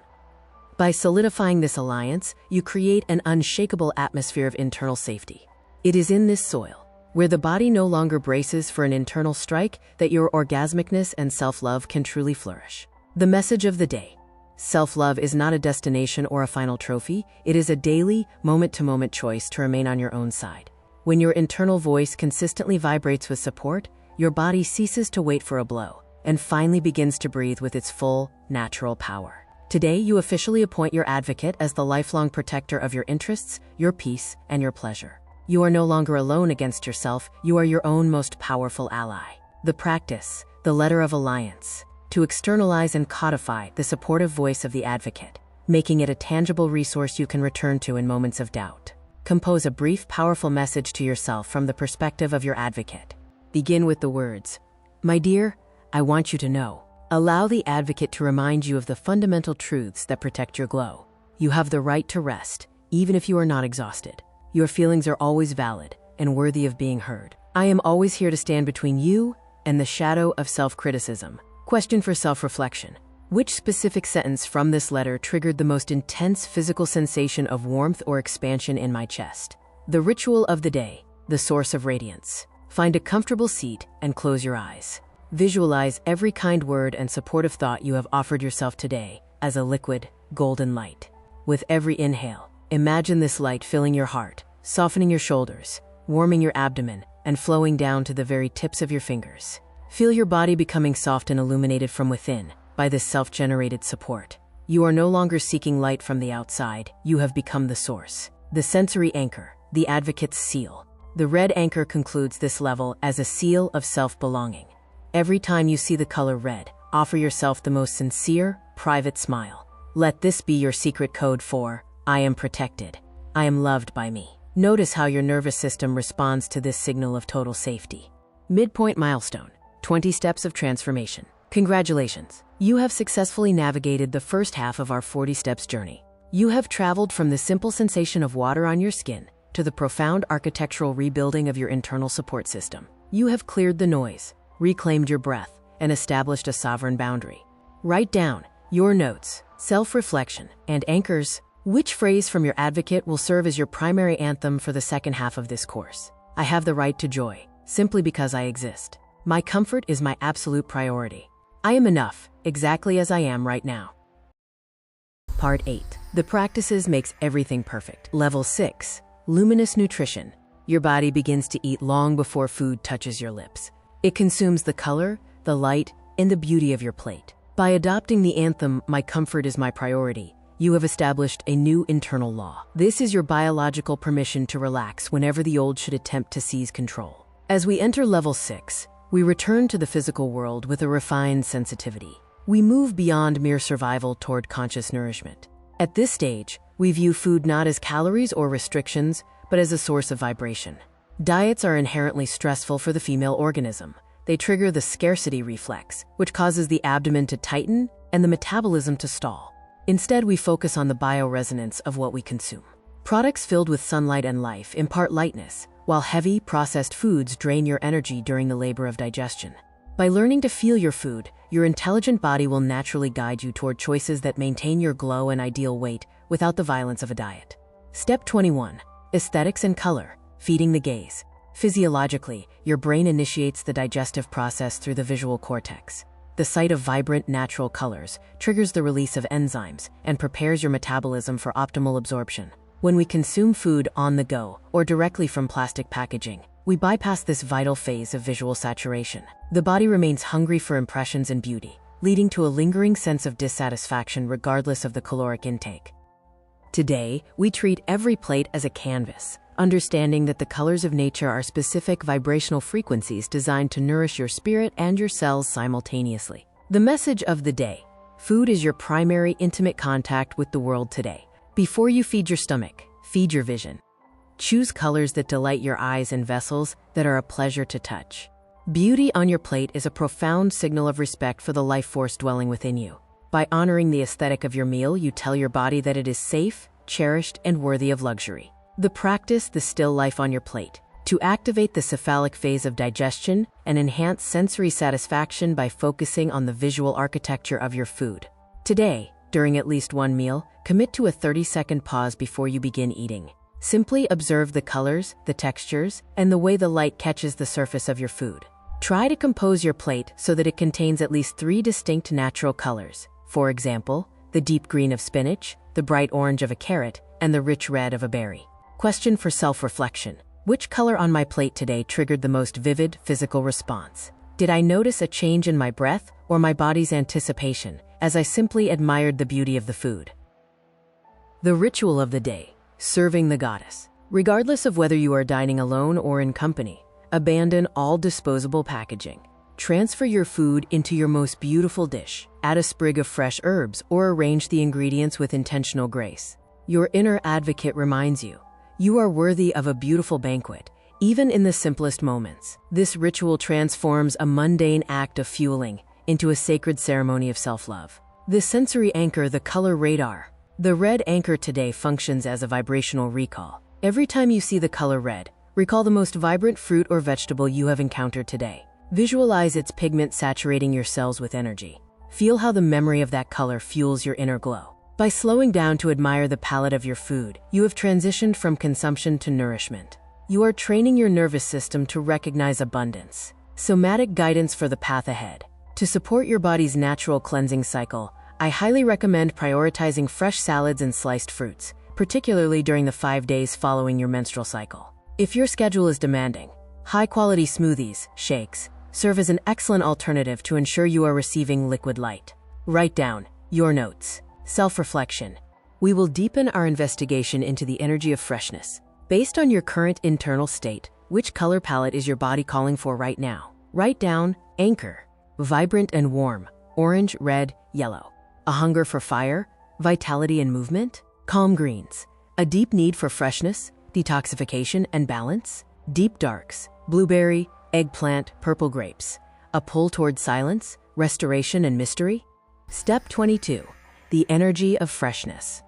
By solidifying this alliance, you create an unshakable atmosphere of internal safety. It is in this soil, where the body no longer braces for an internal strike, that your orgasmicness and self-love can truly flourish. The message of the day. Self-love is not a destination or a final trophy. It is a daily, moment-to-moment choice to remain on your own side. When your internal voice consistently vibrates with support, your body ceases to wait for a blow and finally begins to breathe with its full, natural power. Today, you officially appoint your advocate as the lifelong protector of your interests, your peace, and your pleasure. You are no longer alone against yourself. You are your own most powerful ally. The practice, the letter of alliance, to externalize and codify the supportive voice of the advocate, making it a tangible resource you can return to in moments of doubt. Compose a brief, powerful message to yourself from the perspective of your advocate. Begin with the words, "My dear, I want you to know." Allow the advocate to remind you of the fundamental truths that protect your glow. You have the right to rest, even if you are not exhausted. Your feelings are always valid and worthy of being heard. I am always here to stand between you and the shadow of self-criticism. Question for self-reflection. Which specific sentence from this letter triggered the most intense physical sensation of warmth or expansion in my chest? The ritual of the day, the source of radiance. Find a comfortable seat and close your eyes. Visualize every kind word and supportive thought you have offered yourself today as a liquid, golden light. With every inhale, imagine this light filling your heart, softening your shoulders, warming your abdomen, and flowing down to the very tips of your fingers. Feel your body becoming soft and illuminated from within by this self-generated support. You are no longer seeking light from the outside. You have become the source. The sensory anchor, the advocate's seal. The red anchor concludes this level as a seal of self-belonging. Every time you see the color red, offer yourself the most sincere, private smile. Let this be your secret code for, I am protected. I am loved by me. Notice how your nervous system responds to this signal of total safety. Midpoint milestone, 20 steps of transformation. Congratulations! You have successfully navigated the first half of our 40 steps journey. You have traveled from the simple sensation of water on your skin to the profound architectural rebuilding of your internal support system. You have cleared the noise, reclaimed your breath, and established a sovereign boundary. Write down your notes, self-reflection, and anchors. Which phrase from your advocate will serve as your primary anthem for the second half of this course? I have the right to joy, simply because I exist. My comfort is my absolute priority. I am enough, exactly as I am right now. Part 8. The practices makes everything perfect. Level 6. Luminous nutrition. Your body begins to eat long before food touches your lips. It consumes the color, the light, and the beauty of your plate. By adopting the anthem, "My comfort is my priority," you have established a new internal law. This is your biological permission to relax whenever the old should attempt to seize control. As we enter level 6, we return to the physical world with a refined sensitivity. We move beyond mere survival toward conscious nourishment. At this stage, we view food not as calories or restrictions, but as a source of vibration. Diets are inherently stressful for the female organism. They trigger the scarcity reflex, which causes the abdomen to tighten and the metabolism to stall. Instead, we focus on the bioresonance of what we consume. Products filled with sunlight and life impart lightness, while heavy, processed foods drain your energy during the labor of digestion. By learning to feel your food, your intelligent body will naturally guide you toward choices that maintain your glow and ideal weight without the violence of a diet. Step 21. Aesthetics and color, feeding the gaze. Physiologically, your brain initiates the digestive process through the visual cortex. The sight of vibrant, natural colors triggers the release of enzymes and prepares your metabolism for optimal absorption. When we consume food on the go or directly from plastic packaging, we bypass this vital phase of visual saturation. The body remains hungry for impressions and beauty, leading to a lingering sense of dissatisfaction regardless of the caloric intake. Today, we treat every plate as a canvas, understanding that the colors of nature are specific vibrational frequencies designed to nourish your spirit and your cells simultaneously. The message of the day: food is your primary intimate contact with the world today. Before you feed your stomach, feed your vision. Choose colors that delight your eyes and vessels that are a pleasure to touch. Beauty on your plate is a profound signal of respect for the life force dwelling within you. By honoring the aesthetic of your meal, you tell your body that it is safe, cherished, and worthy of luxury. Practice the still life on your plate to activate the cephalic phase of digestion and enhance sensory satisfaction by focusing on the visual architecture of your food. Today, during at least one meal, commit to a 30-second pause before you begin eating. Simply observe the colors, the textures, and the way the light catches the surface of your food. Try to compose your plate so that it contains at least 3 distinct natural colors. For example, the deep green of spinach, the bright orange of a carrot, and the rich red of a berry. Question for self-reflection: which color on my plate today triggered the most vivid physical response? Did I notice a change in my breath or my body's anticipation as I simply admired the beauty of the food? The ritual of the day: serving the goddess. Regardless of whether you are dining alone or in company, abandon all disposable packaging. Transfer your food into your most beautiful dish. Add a sprig of fresh herbs or arrange the ingredients with intentional grace. Your inner advocate reminds you, you are worthy of a beautiful banquet, even in the simplest moments. This ritual transforms a mundane act of fueling into a sacred ceremony of self-love. The sensory anchor, the color radar. The red anchor today functions as a vibrational recall. Every time you see the color red, recall the most vibrant fruit or vegetable you have encountered today. Visualize its pigment saturating your cells with energy. Feel how the memory of that color fuels your inner glow. By slowing down to admire the palette of your food, you have transitioned from consumption to nourishment. You are training your nervous system to recognize abundance. Somatic guidance for the path ahead. To support your body's natural cleansing cycle, I highly recommend prioritizing fresh salads and sliced fruits, particularly during the 5 days following your menstrual cycle. If your schedule is demanding, high-quality smoothies, shakes, serve as an excellent alternative to ensure you are receiving liquid light. Write down your notes. Self-reflection. We will deepen our investigation into the energy of freshness. Based on your current internal state, which color palette is your body calling for right now? Write down anchor. Vibrant and warm. Orange, red, yellow. A hunger for fire, vitality and movement. Calm greens. A deep need for freshness, detoxification and balance, deep darks, blueberry, eggplant, purple grapes, a pull toward silence, restoration and mystery. Step 22, the energy of freshness.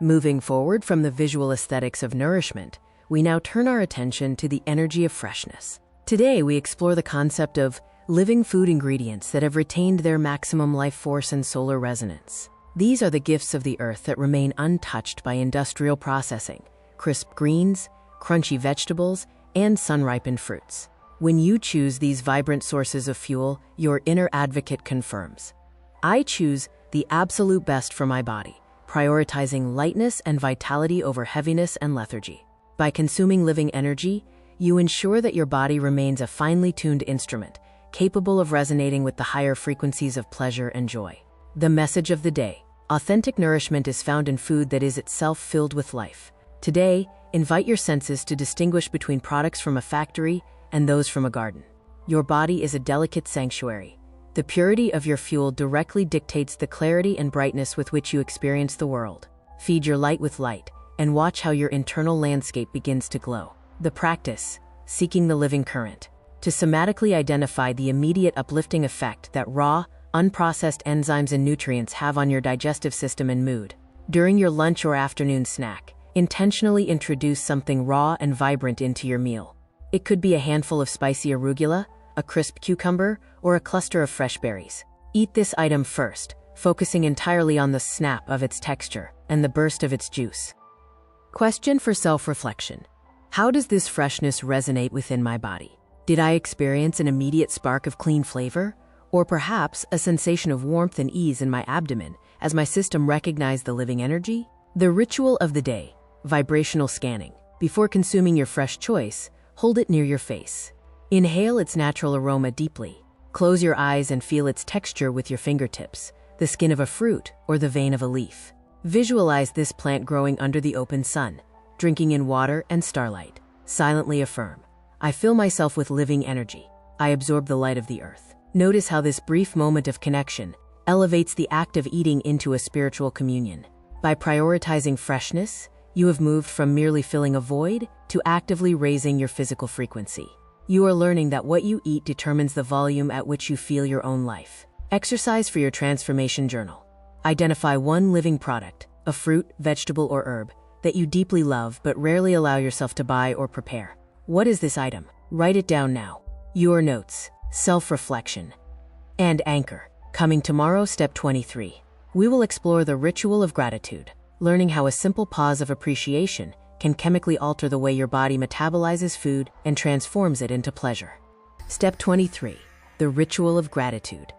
Moving forward from the visual aesthetics of nourishment, we now turn our attention to the energy of freshness. Today, we explore the concept of living food ingredients that have retained their maximum life force and solar resonance. These are the gifts of the earth that remain untouched by industrial processing: crisp greens, crunchy vegetables, and sun-ripened fruits. When you choose these vibrant sources of fuel, your inner advocate confirms, "I choose the absolute best for my body," prioritizing lightness and vitality over heaviness and lethargy. By consuming living energy, you ensure that your body remains a finely tuned instrument, capable of resonating with the higher frequencies of pleasure and joy. The message of the day: authentic nourishment is found in food that is itself filled with life. Today, invite your senses to distinguish between products from a factory and those from a garden. Your body is a delicate sanctuary. The purity of your fuel directly dictates the clarity and brightness with which you experience the world. Feed your light with light, and watch how your internal landscape begins to glow. The practice: seeking the living current, to somatically identify the immediate uplifting effect that raw, unprocessed enzymes and nutrients have on your digestive system and mood. During your lunch or afternoon snack, intentionally introduce something raw and vibrant into your meal. It could be a handful of spicy arugula, a crisp cucumber, or a cluster of fresh berries. Eat this item first, focusing entirely on the snap of its texture and the burst of its juice. Question for self-reflection: how does this freshness resonate within my body? Did I experience an immediate spark of clean flavor, or perhaps a sensation of warmth and ease in my abdomen as my system recognized the living energy? The ritual of the day: vibrational scanning. Before consuming your fresh choice, hold it near your face. Inhale its natural aroma deeply. Close your eyes and feel its texture with your fingertips, the skin of a fruit or the vein of a leaf. Visualize this plant growing under the open sun, drinking in water and starlight. Silently affirm, "I fill myself with living energy. I absorb the light of the earth." Notice how this brief moment of connection elevates the act of eating into a spiritual communion. By prioritizing freshness, you have moved from merely filling a void to actively raising your physical frequency. You are learning that what you eat determines the volume at which you feel your own life. Exercise for your transformation journal. Identify one living product, a fruit, vegetable, or herb, that you deeply love but rarely allow yourself to buy or prepare. What is this item? Write it down now. Your notes, self-reflection, and anchor. Coming tomorrow, step 23. We will explore the ritual of gratitude, learning how a simple pause of appreciation can chemically alter the way your body metabolizes food and transforms it into pleasure. Step 23. The ritual of gratitude.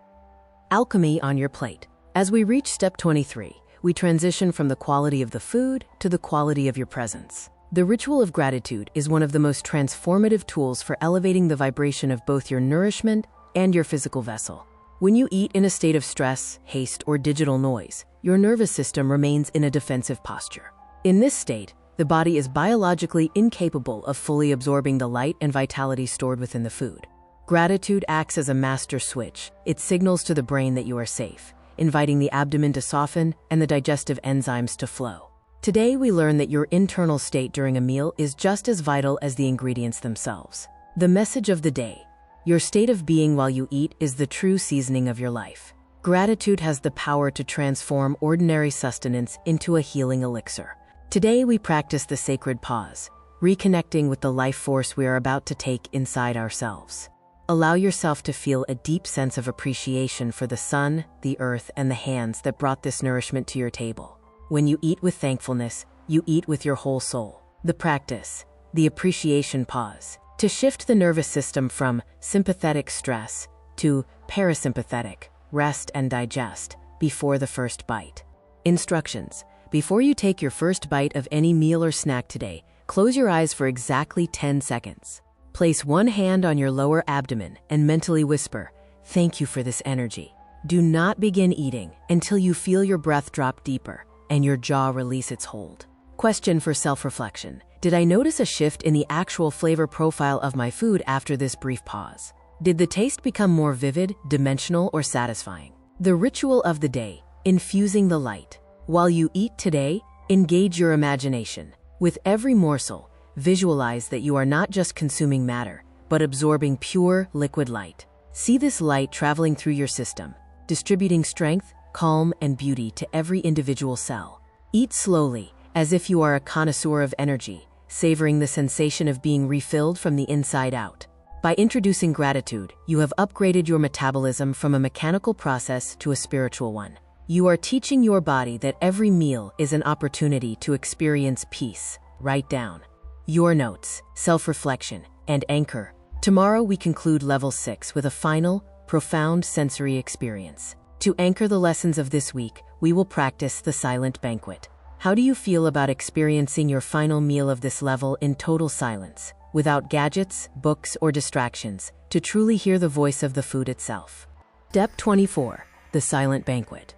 Alchemy on your plate. As we reach step 23, we transition from the quality of the food to the quality of your presence. The ritual of gratitude is one of the most transformative tools for elevating the vibration of both your nourishment and your physical vessel. When you eat in a state of stress, haste, or digital noise, your nervous system remains in a defensive posture. In this state, the body is biologically incapable of fully absorbing the light and vitality stored within the food. Gratitude acts as a master switch. It signals to the brain that you are safe, inviting the abdomen to soften and the digestive enzymes to flow. Today, we learn that your internal state during a meal is just as vital as the ingredients themselves. The message of the day: your state of being while you eat is the true seasoning of your life. Gratitude has the power to transform ordinary sustenance into a healing elixir. Today, we practice the sacred pause, reconnecting with the life force we are about to take inside ourselves. Allow yourself to feel a deep sense of appreciation for the sun, the earth, and the hands that brought this nourishment to your table. When you eat with thankfulness, you eat with your whole soul. The practice, the appreciation pause, to shift the nervous system from sympathetic stress to parasympathetic, rest and digest, before the first bite. Instructions: before you take your first bite of any meal or snack today, close your eyes for exactly 10 seconds. Place one hand on your lower abdomen and mentally whisper, "Thank you for this energy." Do not begin eating until you feel your breath drop deeper and your jaw release its hold. Question for self-reflection: did I notice a shift in the actual flavor profile of my food after this brief pause? Did the taste become more vivid, dimensional, or satisfying? The ritual of the day: infusing the light. While you eat today, engage your imagination. With every morsel, visualize that you are not just consuming matter, but absorbing pure, liquid light. See this light traveling through your system, distributing strength, calm, and beauty to every individual cell. Eat slowly, as if you are a connoisseur of energy, savoring the sensation of being refilled from the inside out. By introducing gratitude, you have upgraded your metabolism from a mechanical process to a spiritual one. You are teaching your body that every meal is an opportunity to experience peace. Write down your notes, self-reflection, and anchor. Tomorrow we conclude level 6 with a final, profound sensory experience. To anchor the lessons of this week, we will practice the silent banquet. How do you feel about experiencing your final meal of this level in total silence, without gadgets, books, or distractions, to truly hear the voice of the food itself? Step 24, the silent banquet.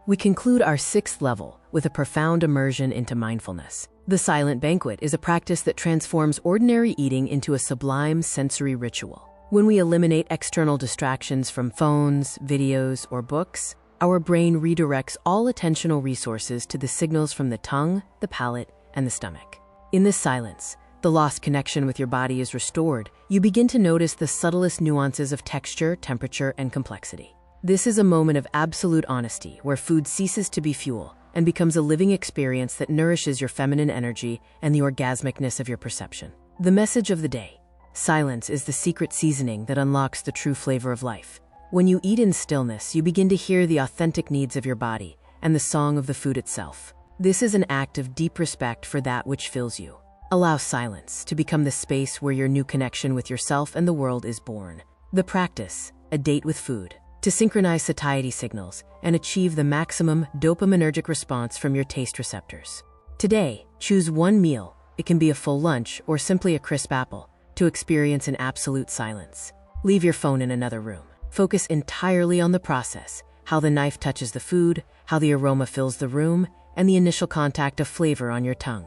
We conclude our 6th level with a profound immersion into mindfulness. The silent banquet is a practice that transforms ordinary eating into a sublime sensory ritual. When we eliminate external distractions from phones, videos, or books, our brain redirects all attentional resources to the signals from the tongue, the palate, and the stomach. In this silence, the lost connection with your body is restored. You begin to notice the subtlest nuances of texture, temperature, and complexity. This is a moment of absolute honesty, where food ceases to be fuel and becomes a living experience that nourishes your feminine energy and the orgasmicness of your perception. The message of the day: silence is the secret seasoning that unlocks the true flavor of life. When you eat in stillness, you begin to hear the authentic needs of your body and the song of the food itself. This is an act of deep respect for that which fills you. Allow silence to become the space where your new connection with yourself and the world is born. The practice, a date with food, to synchronize satiety signals and achieve the maximum dopaminergic response from your taste receptors. Today, choose one meal, it can be a full lunch or simply a crisp apple, to experience in absolute silence. Leave your phone in another room. Focus entirely on the process, how the knife touches the food, how the aroma fills the room, and the initial contact of flavor on your tongue.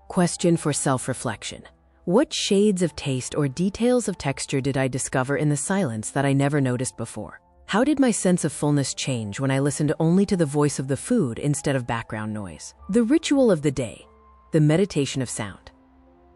Question for self-reflection: what shades of taste or details of texture did I discover in the silence that I never noticed before? How did my sense of fullness change when I listened only to the voice of the food instead of background noise? The ritual of the day, the meditation of sound.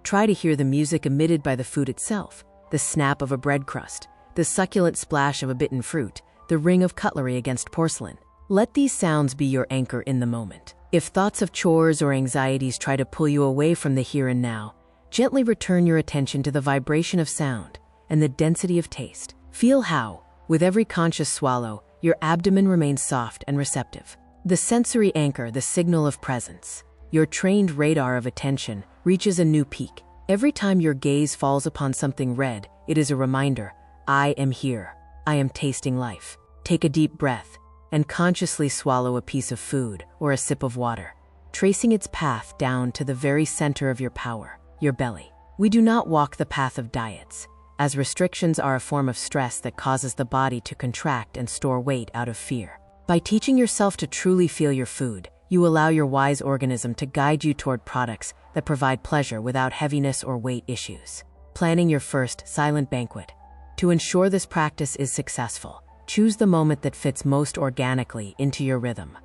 Try to hear the music emitted by the food itself, the snap of a bread crust, the succulent splash of a bitten fruit, the ring of cutlery against porcelain. Let these sounds be your anchor in the moment. If thoughts of chores or anxieties try to pull you away from the here and now, gently return your attention to the vibration of sound and the density of taste. Feel how, with every conscious swallow, your abdomen remains soft and receptive. The sensory anchor, the signal of presence. Your trained radar of attention reaches a new peak. Every time your gaze falls upon something red, it is a reminder: I am here. I am tasting life. Take a deep breath and consciously swallow a piece of food or a sip of water, tracing its path down to the very center of your power, your belly. We do not walk the path of diets, as restrictions are a form of stress that causes the body to contract and store weight out of fear. By teaching yourself to truly feel your food, you allow your wise organism to guide you toward products that provide pleasure without heaviness or weight issues. Planning your first silent banquet. To ensure this practice is successful, choose the moment that fits most organically into your rhythm.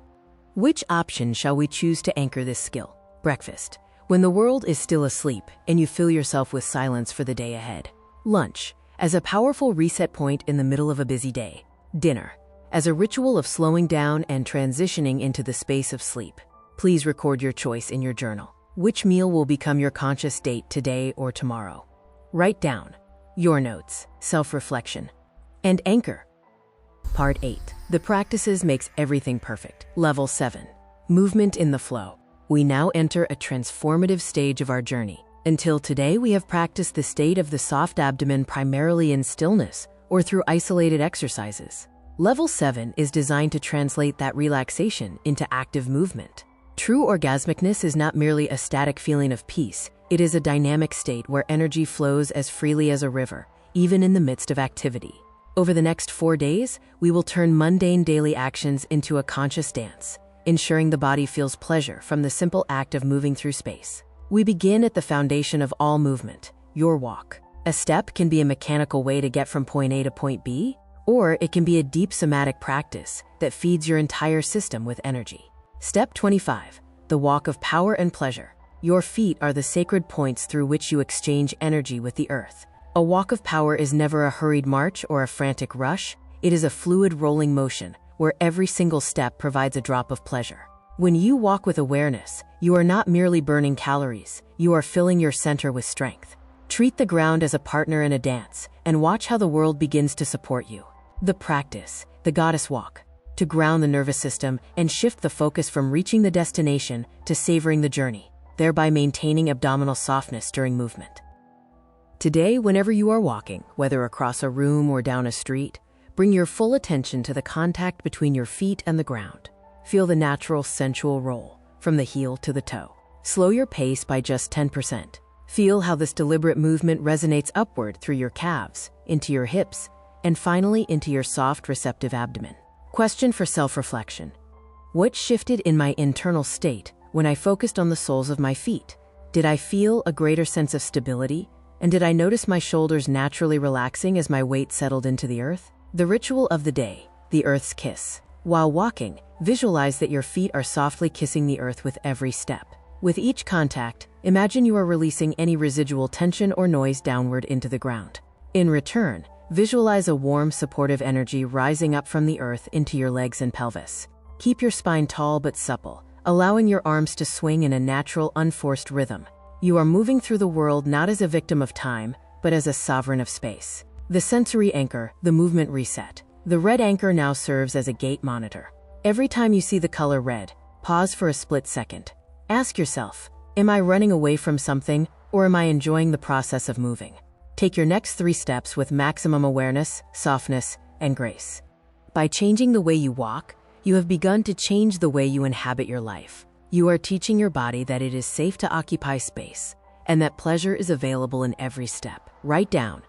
Which option shall we choose to anchor this skill? Breakfast, when the world is still asleep and you fill yourself with silence for the day ahead. Lunch, as a powerful reset point in the middle of a busy day. Dinner, as a ritual of slowing down and transitioning into the space of sleep. Please record your choice in your journal. Which meal will become your conscious date today or tomorrow? Write down your notes, self-reflection, and anchor. Part 8. The practices makes everything perfect. Level 7. Movement in the flow. We now enter a transformative stage of our journey. Until today, we have practiced the state of the soft abdomen primarily in stillness or through isolated exercises. Level 7 is designed to translate that relaxation into active movement. True orgasmicness is not merely a static feeling of peace. It is a dynamic state where energy flows as freely as a river, even in the midst of activity. Over the next 4 days, we will turn mundane daily actions into a conscious dance, ensuring the body feels pleasure from the simple act of moving through space. We begin at the foundation of all movement, your walk. A step can be a mechanical way to get from point A to point B, or it can be a deep somatic practice that feeds your entire system with energy. Step 25, the walk of power and pleasure. Your feet are the sacred points through which you exchange energy with the earth. A walk of power is never a hurried march or a frantic rush. It is a fluid rolling motion, where every single step provides a drop of pleasure. When you walk with awareness, you are not merely burning calories, you are filling your center with strength. Treat the ground as a partner in a dance, and watch how the world begins to support you. The practice, the goddess walk, to ground the nervous system and shift the focus from reaching the destination to savoring the journey, thereby maintaining abdominal softness during movement. Today, whenever you are walking, whether across a room or down a street, bring your full attention to the contact between your feet and the ground. Feel the natural, sensual roll, from the heel to the toe. Slow your pace by just 10%. Feel how this deliberate movement resonates upward through your calves, into your hips, and finally into your soft, receptive abdomen. Question for self-reflection. What shifted in my internal state when I focused on the soles of my feet? Did I feel a greater sense of stability? And did I notice my shoulders naturally relaxing as my weight settled into the earth? The ritual of the day, the earth's kiss. While walking, visualize that your feet are softly kissing the earth with every step. With each contact, imagine you are releasing any residual tension or noise downward into the ground. In return, visualize a warm, supportive energy rising up from the earth into your legs and pelvis. Keep your spine tall but supple, allowing your arms to swing in a natural, unforced rhythm. You are moving through the world not as a victim of time, but as a sovereign of space. The sensory anchor, the movement reset. The red anchor now serves as a gate monitor. Every time you see the color red, pause for a split second. Ask yourself, am I running away from something, or am I enjoying the process of moving? Take your next 3 steps with maximum awareness, softness, and grace. By changing the way you walk, you have begun to change the way you inhabit your life. You are teaching your body that it is safe to occupy space, and that pleasure is available in every step. Write down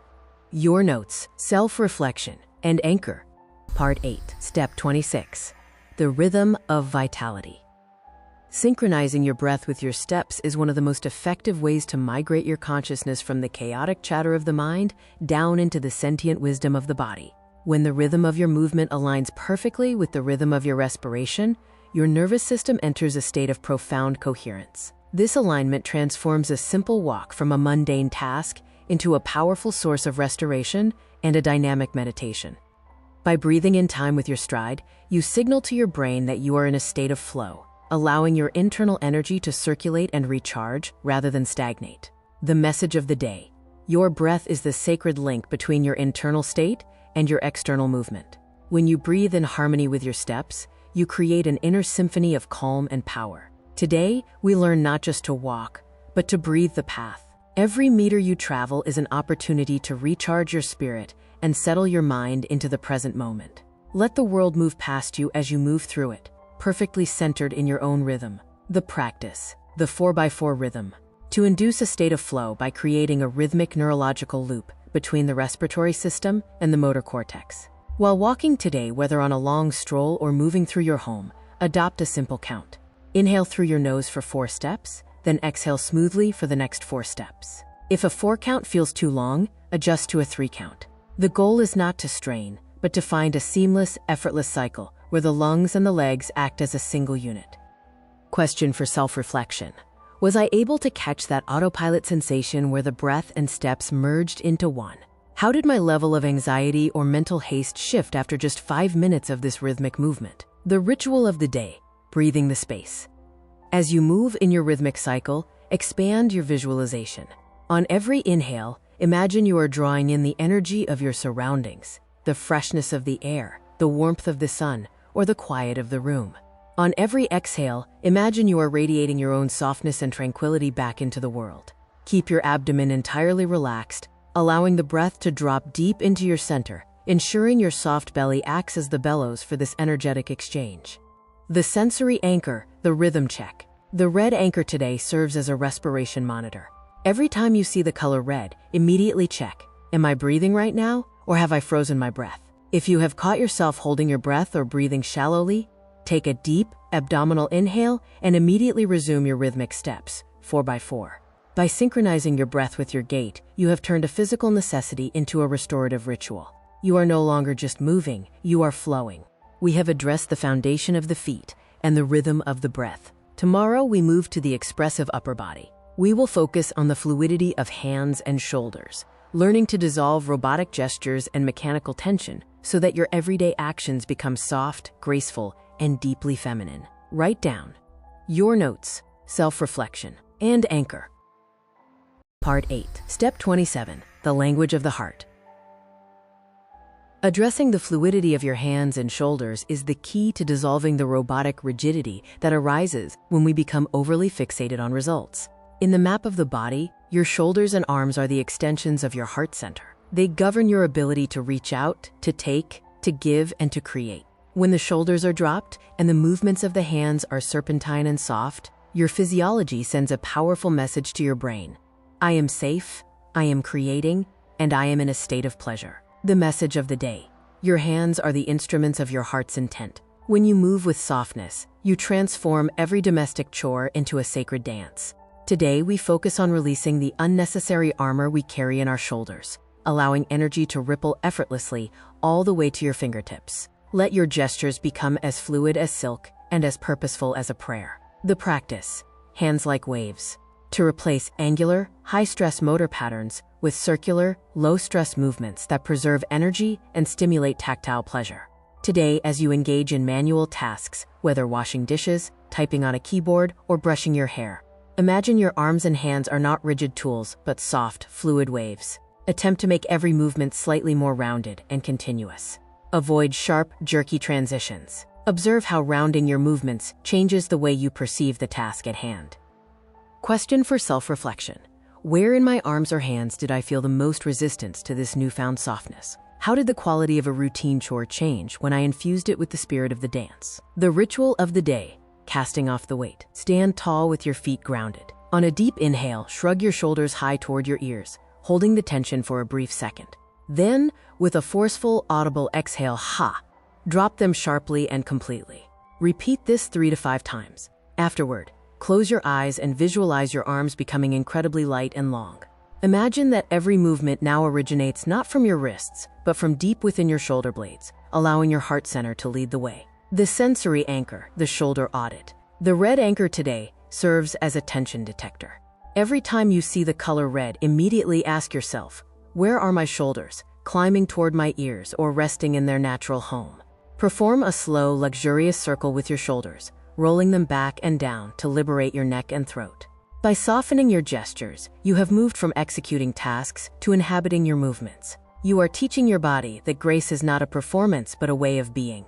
your notes, self-reflection, and anchor. Part 8, Step 26. The rhythm of vitality. Synchronizing your breath with your steps is one of the most effective ways to migrate your consciousness from the chaotic chatter of the mind down into the sentient wisdom of the body. When the rhythm of your movement aligns perfectly with the rhythm of your respiration, your nervous system enters a state of profound coherence. This alignment transforms a simple walk from a mundane task into a powerful source of restoration and a dynamic meditation. By breathing in time with your stride, you signal to your brain that you are in a state of flow, allowing your internal energy to circulate and recharge rather than stagnate. The message of the day. Your breath is the sacred link between your internal state and your external movement. When you breathe in harmony with your steps, you create an inner symphony of calm and power. Today, we learn not just to walk, but to breathe the path. Every meter you travel is an opportunity to recharge your spirit and settle your mind into the present moment. Let the world move past you as you move through it, perfectly centered in your own rhythm. The practice, the 4x4 rhythm. To induce a state of flow by creating a rhythmic neurological loop between the respiratory system and the motor cortex. While walking today, whether on a long stroll or moving through your home, adopt a simple count. Inhale through your nose for 4 steps, then exhale smoothly for the next 4 steps. If a 4 count feels too long, adjust to a 3 count. The goal is not to strain, but to find a seamless, effortless cycle where the lungs and the legs act as a single unit. Question for self-reflection. Was I able to catch that autopilot sensation where the breath and steps merged into one? How did my level of anxiety or mental haste shift after just 5 minutes of this rhythmic movement? The ritual of the day, breathing the space. As you move in your rhythmic cycle, expand your visualization. On every inhale, imagine you are drawing in the energy of your surroundings, the freshness of the air, the warmth of the sun, or the quiet of the room. On every exhale, imagine you are radiating your own softness and tranquility back into the world. Keep your abdomen entirely relaxed, allowing the breath to drop deep into your center, ensuring your soft belly acts as the bellows for this energetic exchange. The sensory anchor, the rhythm check. The red anchor today serves as a respiration monitor. Every time you see the color red, immediately check, am I breathing right now, or have I frozen my breath? If you have caught yourself holding your breath or breathing shallowly, take a deep, abdominal inhale and immediately resume your rhythmic steps, 4x4. By synchronizing your breath with your gait, you have turned a physical necessity into a restorative ritual. You are no longer just moving, you are flowing. We have addressed the foundation of the feet and the rhythm of the breath. Tomorrow, we move to the expressive upper body. We will focus on the fluidity of hands and shoulders, learning to dissolve robotic gestures and mechanical tension so that your everyday actions become soft, graceful, and deeply feminine. Write down your notes, self-reflection, and anchor. Part 8. Step 27. The language of the heart. Addressing the fluidity of your hands and shoulders is the key to dissolving the robotic rigidity that arises when we become overly fixated on results. In the map of the body, your shoulders and arms are the extensions of your heart center. They govern your ability to reach out, to take, to give, and to create. When the shoulders are dropped and the movements of the hands are serpentine and soft, your physiology sends a powerful message to your brain. I am safe, I am creating, and I am in a state of pleasure. The message of the day. Your hands are the instruments of your heart's intent. When you move with softness, you transform every domestic chore into a sacred dance. Today, we focus on releasing the unnecessary armor we carry in our shoulders, allowing energy to ripple effortlessly all the way to your fingertips. Let your gestures become as fluid as silk and as purposeful as a prayer. The practice, hands like waves, to replace angular, high-stress motor patterns with circular, low-stress movements that preserve energy and stimulate tactile pleasure. Today, as you engage in manual tasks, whether washing dishes, typing on a keyboard, or brushing your hair, imagine your arms and hands are not rigid tools, but soft, fluid waves. Attempt to make every movement slightly more rounded and continuous. Avoid sharp, jerky transitions. Observe how rounding your movements changes the way you perceive the task at hand. Question for self-reflection. Where in my arms or hands did I feel the most resistance to this newfound softness? How did the quality of a routine chore change when I infused it with the spirit of the dance? The ritual of the day, casting off the weight. Stand tall with your feet grounded. On a deep inhale, shrug your shoulders high toward your ears, holding the tension for a brief second. Then, with a forceful, audible exhale, drop them sharply and completely. Repeat this 3 to 5 times. Afterward, close your eyes and visualize your arms becoming incredibly light and long. Imagine that every movement now originates not from your wrists, but from deep within your shoulder blades, allowing your heart center to lead the way. The sensory anchor, the shoulder audit. The red anchor today serves as a tension detector. Every time you see the color red, immediately ask yourself, where are my shoulders, climbing toward my ears or resting in their natural home? Perform a slow, luxurious circle with your shoulders, rolling them back and down to liberate your neck and throat. By softening your gestures, you have moved from executing tasks to inhabiting your movements. You are teaching your body that grace is not a performance but a way of being.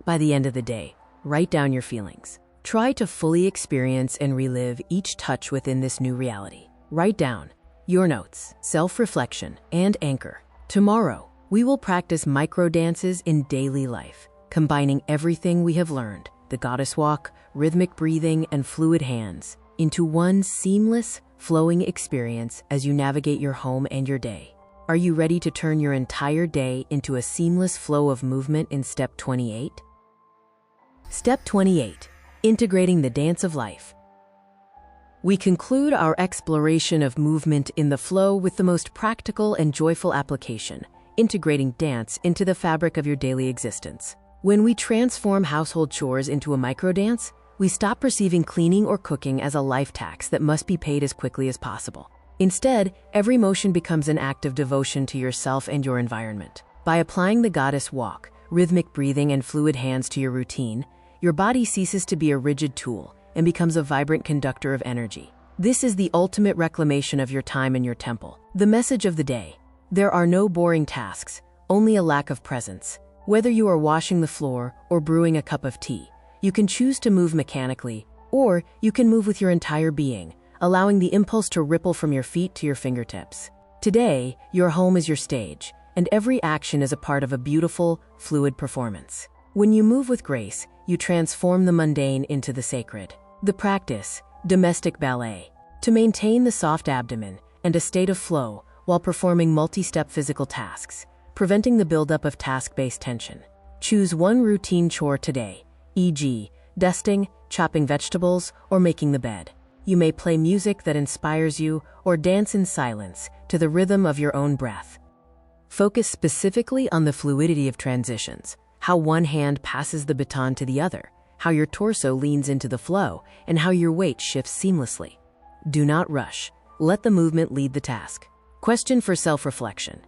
By the end of the day, write down your feelings. Try to fully experience and relive each touch within this new reality. Write down your notes, self-reflection, and anchor. Tomorrow, we will practice micro dances in daily life, combining everything we have learned, the goddess walk, rhythmic breathing, and fluid hands, into one seamless, flowing experience as you navigate your home and your day. Are you ready to turn your entire day into a seamless flow of movement in Step 28? Step 28. Integrating the dance of life. We conclude our exploration of movement in the flow with the most practical and joyful application, integrating dance into the fabric of your daily existence. When we transform household chores into a microdance, we stop perceiving cleaning or cooking as a life tax that must be paid as quickly as possible. Instead, every motion becomes an act of devotion to yourself and your environment. By applying the goddess walk, rhythmic breathing, and fluid hands to your routine, your body ceases to be a rigid tool and becomes a vibrant conductor of energy. This is the ultimate reclamation of your time and your temple. The message of the day: there are no boring tasks, only a lack of presence. Whether you are washing the floor or brewing a cup of tea, you can choose to move mechanically, or you can move with your entire being, allowing the impulse to ripple from your feet to your fingertips. Today, your home is your stage, and every action is a part of a beautiful, fluid performance. When you move with grace, you transform the mundane into the sacred. The practice, domestic ballet, to maintain the soft abdomen and a state of flow while performing multi-step physical tasks, preventing the buildup of task-based tension. Choose one routine chore today, e.g., dusting, chopping vegetables, or making the bed. You may play music that inspires you or dance in silence to the rhythm of your own breath. Focus specifically on the fluidity of transitions, how one hand passes the baton to the other, how your torso leans into the flow, and how your weight shifts seamlessly. Do not rush. Let the movement lead the task. Question for self-reflection.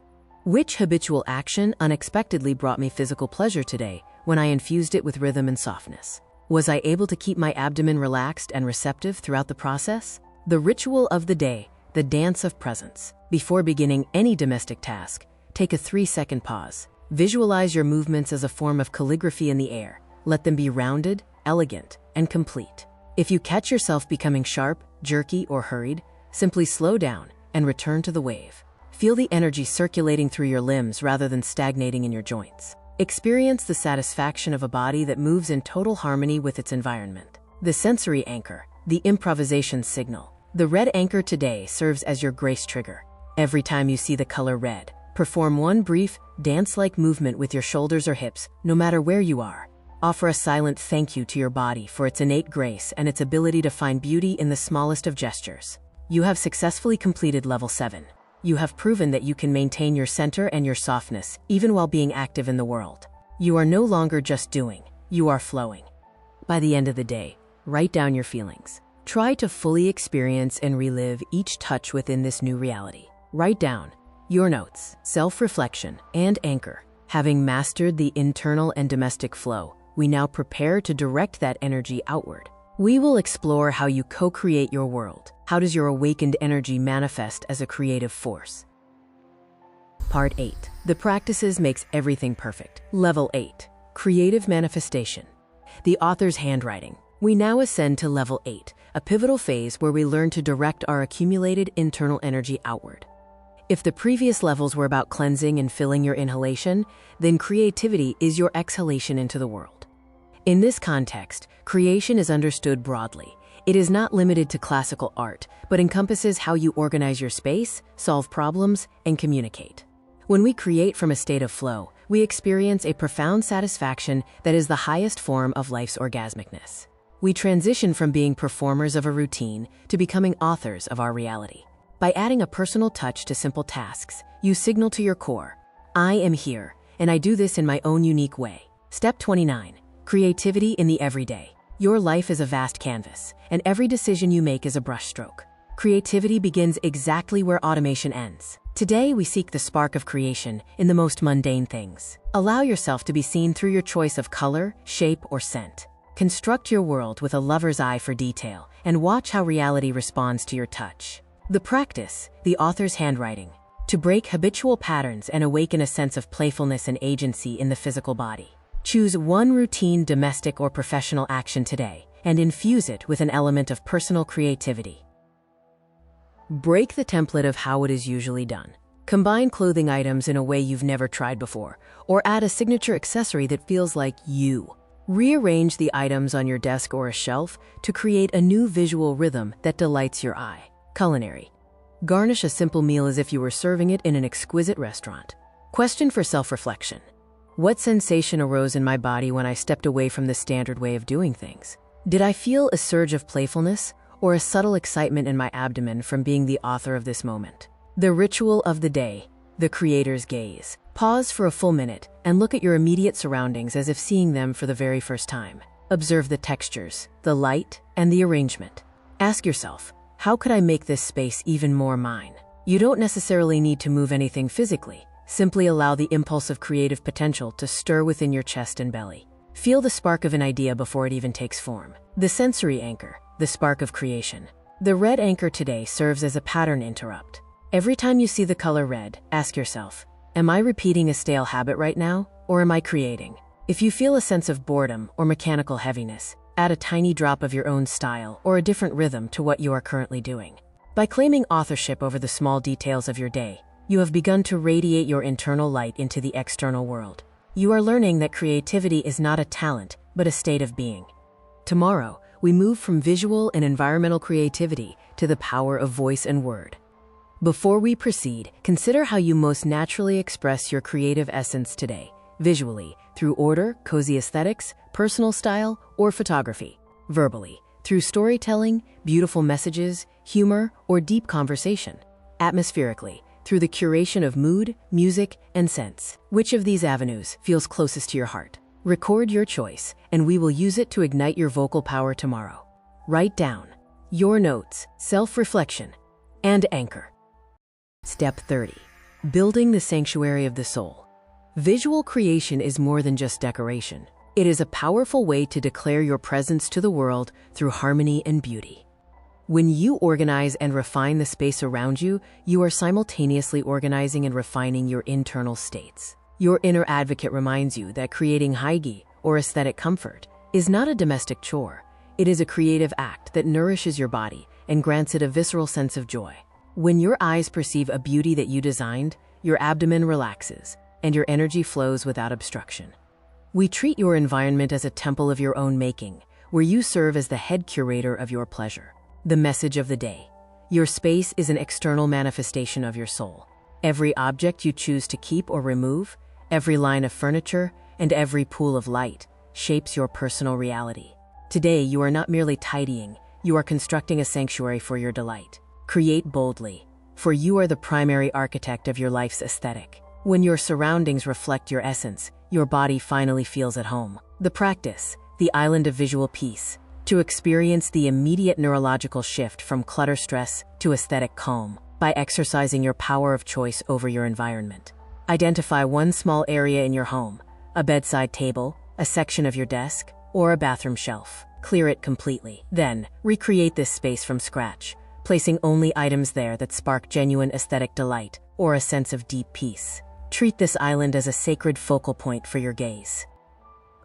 Which habitual action unexpectedly brought me physical pleasure today when I infused it with rhythm and softness? Was I able to keep my abdomen relaxed and receptive throughout the process? The ritual of the day, the dance of presence. Before beginning any domestic task, take a 3-second pause. Visualize your movements as a form of calligraphy in the air. Let them be rounded, elegant, and complete. If you catch yourself becoming sharp, jerky, or hurried, simply slow down and return to the wave. Feel the energy circulating through your limbs rather than stagnating in your joints. Experience the satisfaction of a body that moves in total harmony with its environment. The sensory anchor, the improvisation signal. The red anchor today serves as your grace trigger. Every time you see the color red, perform one brief, dance-like movement with your shoulders or hips, no matter where you are. Offer a silent thank you to your body for its innate grace and its ability to find beauty in the smallest of gestures. You have successfully completed level 7. You have proven that you can maintain your center and your softness even while being active in the world. You are no longer just doing, you are flowing. By the end of the day, write down your feelings. Try to fully experience and relive each touch within this new reality. Write down your notes, self-reflection, and anchor. Having mastered the internal and domestic flow, we now prepare to direct that energy outward. We will explore how you co-create your world. How does your awakened energy manifest as a creative force? Part 8. The practices makes everything perfect. Level 8. Creative manifestation. The author's handwriting. We now ascend to level 8, a pivotal phase where we learn to direct our accumulated internal energy outward. If the previous levels were about cleansing and filling your inhalation, then creativity is your exhalation into the world. In this context, creation is understood broadly. It is not limited to classical art, but encompasses how you organize your space, solve problems, and communicate. When we create from a state of flow, we experience a profound satisfaction that is the highest form of life's orgasmicness. We transition from being performers of a routine to becoming authors of our reality. By adding a personal touch to simple tasks, you signal to your core, I am here, and I do this in my own unique way. Step 29. Creativity in the everyday. Your life is a vast canvas, and every decision you make is a brushstroke. Creativity begins exactly where automation ends. Today, we seek the spark of creation in the most mundane things. Allow yourself to be seen through your choice of color, shape, or scent. Construct your world with a lover's eye for detail, and watch how reality responds to your touch. The practice, the author's handwriting. To break habitual patterns and awaken a sense of playfulness and agency in the physical body. Choose one routine domestic or professional action today and infuse it with an element of personal creativity. Break the template of how it is usually done. Combine clothing items in a way you've never tried before, or add a signature accessory that feels like you. Rearrange the items on your desk or a shelf to create a new visual rhythm that delights your eye. Culinary. Garnish a simple meal as if you were serving it in an exquisite restaurant. Question for self-reflection. What sensation arose in my body when I stepped away from the standard way of doing things? Did I feel a surge of playfulness or a subtle excitement in my abdomen from being the author of this moment? The ritual of the day, the creator's gaze. Pause for a full minute and look at your immediate surroundings as if seeing them for the very first time. Observe the textures, the light, and the arrangement. Ask yourself, how could I make this space even more mine? You don't necessarily need to move anything physically. Simply allow the impulse of creative potential to stir within your chest and belly. Feel the spark of an idea before it even takes form. The sensory anchor, the spark of creation. The red anchor today serves as a pattern interrupt. Every time you see the color red, ask yourself, am I repeating a stale habit right now, or am I creating? If you feel a sense of boredom or mechanical heaviness, add a tiny drop of your own style or a different rhythm to what you are currently doing. By claiming authorship over the small details of your day, you have begun to radiate your internal light into the external world. You are learning that creativity is not a talent, but a state of being. Tomorrow, we move from visual and environmental creativity to the power of voice and word. Before we proceed, consider how you most naturally express your creative essence today, visually, through order, cozy aesthetics, personal style, or photography. Verbally, through storytelling, beautiful messages, humor, or deep conversation. Atmospherically, through the curation of mood, music, and scents. Which of these avenues feels closest to your heart? Record your choice, and we will use it to ignite your vocal power tomorrow. Write down your notes, self-reflection, and anchor. Step 30. Building the sanctuary of the soul. Visual creation is more than just decoration. It is a powerful way to declare your presence to the world through harmony and beauty. When you organize and refine the space around you, you are simultaneously organizing and refining your internal states. Your inner advocate reminds you that creating hygge, or aesthetic comfort, is not a domestic chore. It is a creative act that nourishes your body and grants it a visceral sense of joy. When your eyes perceive a beauty that you designed, your abdomen relaxes, and your energy flows without obstruction. We treat your environment as a temple of your own making, where you serve as the head curator of your pleasure. The message of the day. Your space is an external manifestation of your soul. Every object you choose to keep or remove, every line of furniture, and every pool of light shapes your personal reality. Today, you are not merely tidying, you are constructing a sanctuary for your delight. Create boldly, for you are the primary architect of your life's aesthetic. When your surroundings reflect your essence, your body finally feels at home. The practice, the island of visual peace, to experience the immediate neurological shift from clutter stress to aesthetic calm by exercising your power of choice over your environment. Identify one small area in your home, a bedside table, a section of your desk, or a bathroom shelf. Clear it completely. Then, recreate this space from scratch, placing only items there that spark genuine aesthetic delight or a sense of deep peace. Treat this island as a sacred focal point for your gaze.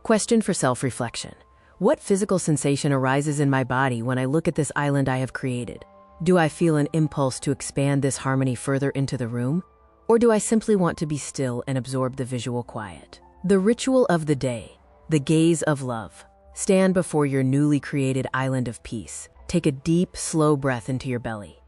Question for self-reflection. What physical sensation arises in my body when I look at this island I have created? Do I feel an impulse to expand this harmony further into the room? Or do I simply want to be still and absorb the visual quiet? The ritual of the day, the gaze of love. Stand before your newly created island of peace. Take a deep, slow breath into your belly.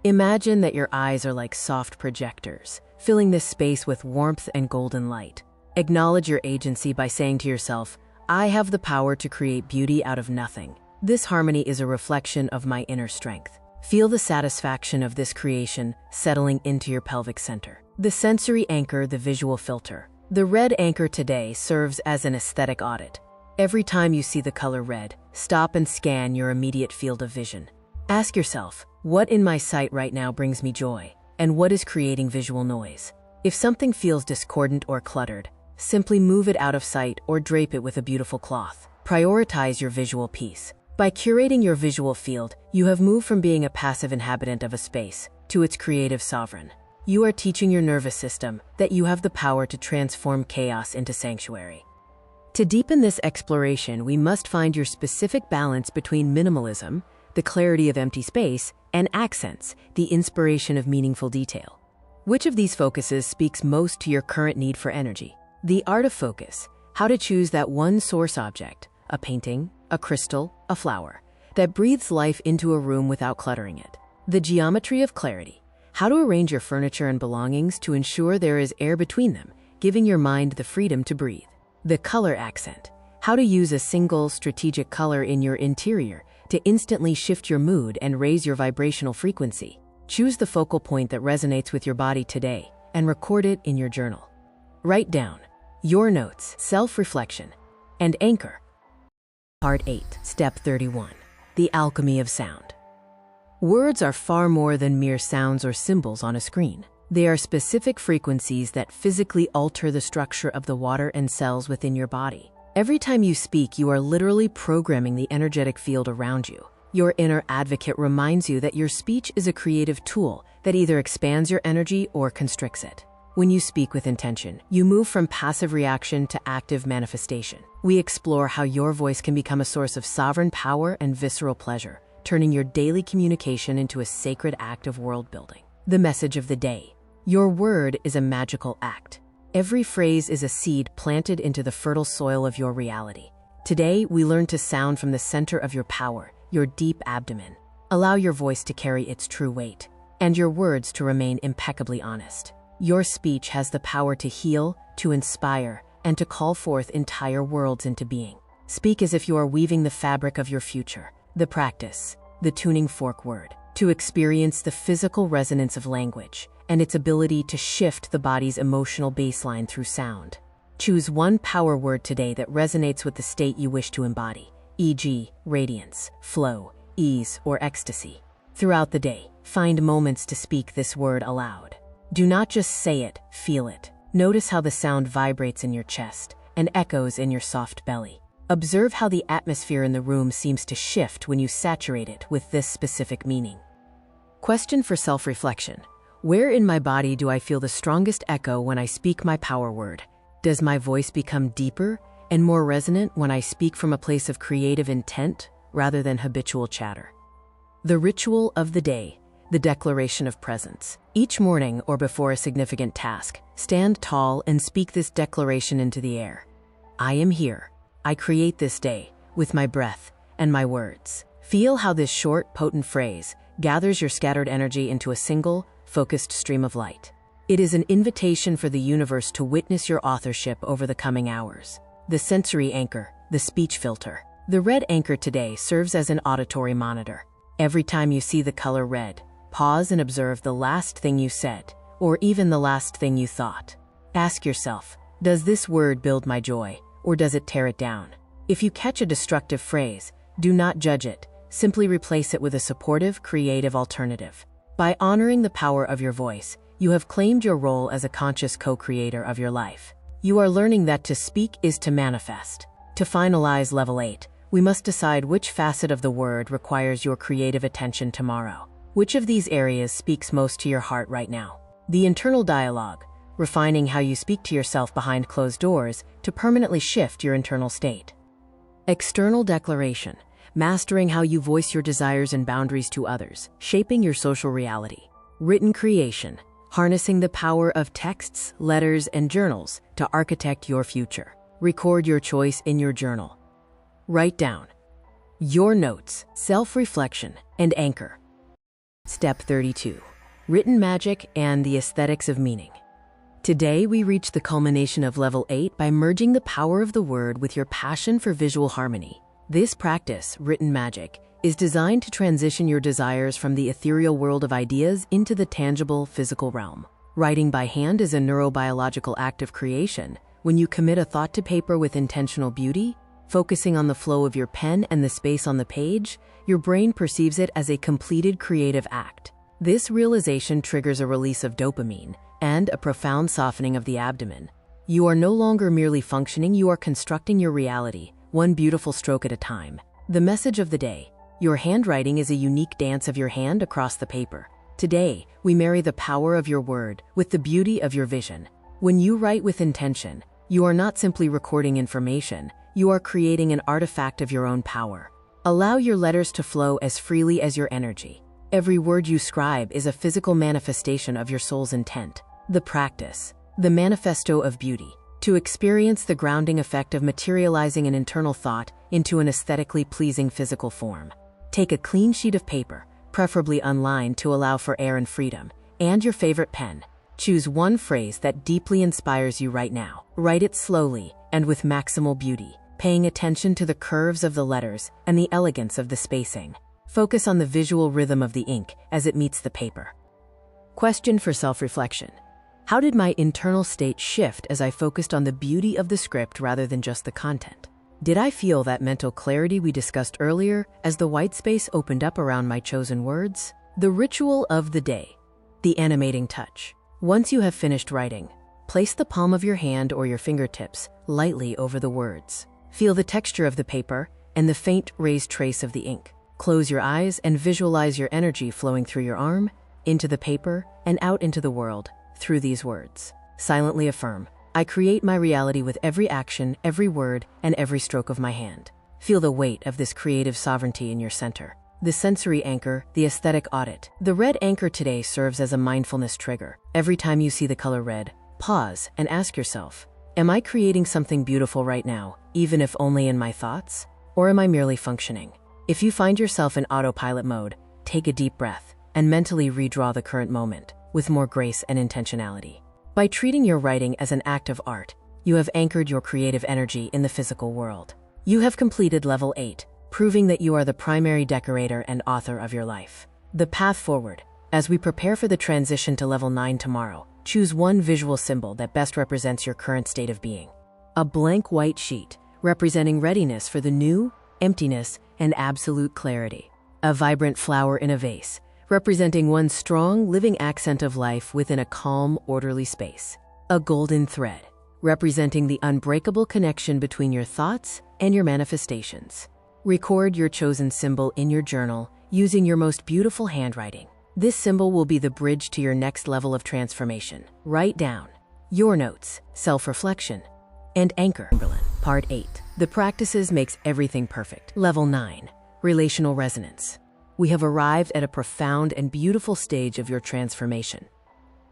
Imagine that your eyes are like soft projectors, filling this space with warmth and golden light. Acknowledge your agency by saying to yourself, I have the power to create beauty out of nothing. This harmony is a reflection of my inner strength. Feel the satisfaction of this creation settling into your pelvic center. The sensory anchor, the visual filter. The red anchor today serves as an aesthetic audit. Every time you see the color red, stop and scan your immediate field of vision. Ask yourself, what in my sight right now brings me joy, and what is creating visual noise? If something feels discordant or cluttered, simply move it out of sight or drape it with a beautiful cloth. Prioritize your visual peace. By curating your visual field, you have moved from being a passive inhabitant of a space to its creative sovereign. You are teaching your nervous system that you have the power to transform chaos into sanctuary. To deepen this exploration, we must find your specific balance between minimalism, the clarity of empty space, and accents, the inspiration of meaningful detail. Which of these focuses speaks most to your current need for energy? The art of focus, how to choose that one source object, a painting, a crystal, a flower, that breathes life into a room without cluttering it. The geometry of clarity, how to arrange your furniture and belongings to ensure there is air between them, giving your mind the freedom to breathe. The color accent, how to use a single strategic color in your interior to instantly shift your mood and raise your vibrational frequency. Choose the focal point that resonates with your body today and record it in your journal. Write down your notes, self-reflection, and anchor. Part 8, Step 31, the alchemy of sound. Words are far more than mere sounds or symbols on a screen. They are specific frequencies that physically alter the structure of the water and cells within your body. Every time you speak, you are literally programming the energetic field around you. Your inner advocate reminds you that your speech is a creative tool that either expands your energy or constricts it. When you speak with intention, you move from passive reaction to active manifestation. We explore how your voice can become a source of sovereign power and visceral pleasure, turning your daily communication into a sacred act of world building. The message of the day. Your word is a magical act. Every phrase is a seed planted into the fertile soil of your reality. Today, we learn to sound from the center of your power, your deep abdomen. Allow your voice to carry its true weight, and your words to remain impeccably honest. Your speech has the power to heal, to inspire, and to call forth entire worlds into being. Speak as if you are weaving the fabric of your future. The practice, the tuning fork word, to experience the physical resonance of language and its ability to shift the body's emotional baseline through sound. Choose one power word today that resonates with the state you wish to embody, e.g., radiance, flow, ease, or ecstasy. Throughout the day, find moments to speak this word aloud. Do not just say it, feel it. Notice how the sound vibrates in your chest and echoes in your soft belly. Observe how the atmosphere in the room seems to shift when you saturate it with this specific meaning. Question for self-reflection. Where in my body do I feel the strongest echo when I speak my power word? Does my voice become deeper and more resonant when I speak from a place of creative intent rather than habitual chatter? The ritual of the day, the declaration of presence. Each morning or before a significant task, stand tall and speak this declaration into the air. I am here. I create this day with my breath and my words. Feel how this short, potent phrase gathers your scattered energy into a single, focused stream of light. It is an invitation for the universe to witness your authorship over the coming hours. The sensory anchor, the speech filter. The red anchor today serves as an auditory monitor. Every time you see the color red, pause and observe the last thing you said, or even the last thing you thought. Ask yourself, does this word build my joy, or does it tear it down? If you catch a destructive phrase, do not judge it. Simply replace it with a supportive, creative alternative. By honoring the power of your voice, you have claimed your role as a conscious co-creator of your life. You are learning that to speak is to manifest. To finalize level 8, we must decide which facet of the word requires your creative attention tomorrow. Which of these areas speaks most to your heart right now? The internal dialogue, refining how you speak to yourself behind closed doors to permanently shift your internal state. External declaration, mastering how you voice your desires and boundaries to others, shaping your social reality. Written creation, harnessing the power of texts, letters, and journals to architect your future. Record your choice in your journal. Write down your notes, self-reflection, and anchor. Step 32. Written magic and the aesthetics of meaning. Today, we reach the culmination of level 8 by merging the power of the word with your passion for visual harmony. This practice, written magic, is designed to transition your desires from the ethereal world of ideas into the tangible, physical realm. Writing by hand is a neurobiological act of creation. When you commit a thought to paper with intentional beauty, focusing on the flow of your pen and the space on the page, your brain perceives it as a completed creative act. This realization triggers a release of dopamine and a profound softening of the abdomen. You are no longer merely functioning, you are constructing your reality, one beautiful stroke at a time. The message of the day. Your handwriting is a unique dance of your hand across the paper. Today, we marry the power of your word with the beauty of your vision. When you write with intention, you are not simply recording information, you are creating an artifact of your own power. Allow your letters to flow as freely as your energy. Every word you scribe is a physical manifestation of your soul's intent. The practice, the manifesto of beauty, to experience the grounding effect of materializing an internal thought into an aesthetically pleasing physical form. Take a clean sheet of paper, preferably unlined to allow for air and freedom, and your favorite pen. Choose one phrase that deeply inspires you right now. Write it slowly and with maximal beauty, paying attention to the curves of the letters and the elegance of the spacing. Focus on the visual rhythm of the ink as it meets the paper. Question for self-reflection. How did my internal state shift as I focused on the beauty of the script rather than just the content? Did I feel that mental clarity we discussed earlier as the white space opened up around my chosen words? The ritual of the day. The animating touch. Once you have finished writing, place the palm of your hand or your fingertips lightly over the words. Feel the texture of the paper and the faint raised trace of the ink. Close your eyes and visualize your energy flowing through your arm, into the paper, and out into the world through these words. Silently affirm, I create my reality with every action, every word, and every stroke of my hand. Feel the weight of this creative sovereignty in your center. The sensory anchor, the aesthetic audit. The red anchor today serves as a mindfulness trigger. Every time you see the color red, pause and ask yourself, am I creating something beautiful right now, even if only in my thoughts? Or am I merely functioning? If you find yourself in autopilot mode, take a deep breath and mentally redraw the current moment with more grace and intentionality. By treating your writing as an act of art, you have anchored your creative energy in the physical world. You have completed level 8, proving that you are the primary decorator and author of your life. The path forward. As we prepare for the transition to level 9 tomorrow, choose one visual symbol that best represents your current state of being. a blank white sheet representing readiness for the new, emptiness, and absolute clarity. A vibrant flower in a vase, representing one strong, living accent of life within a calm, orderly space. A golden thread, representing the unbreakable connection between your thoughts and your manifestations. Record your chosen symbol in your journal using your most beautiful handwriting. This symbol will be the bridge to your next level of transformation. Write down your notes, self-reflection, and anchor. Part 8. The practices makes everything perfect. Level 9. Relational resonance. We have arrived at a profound and beautiful stage of your transformation.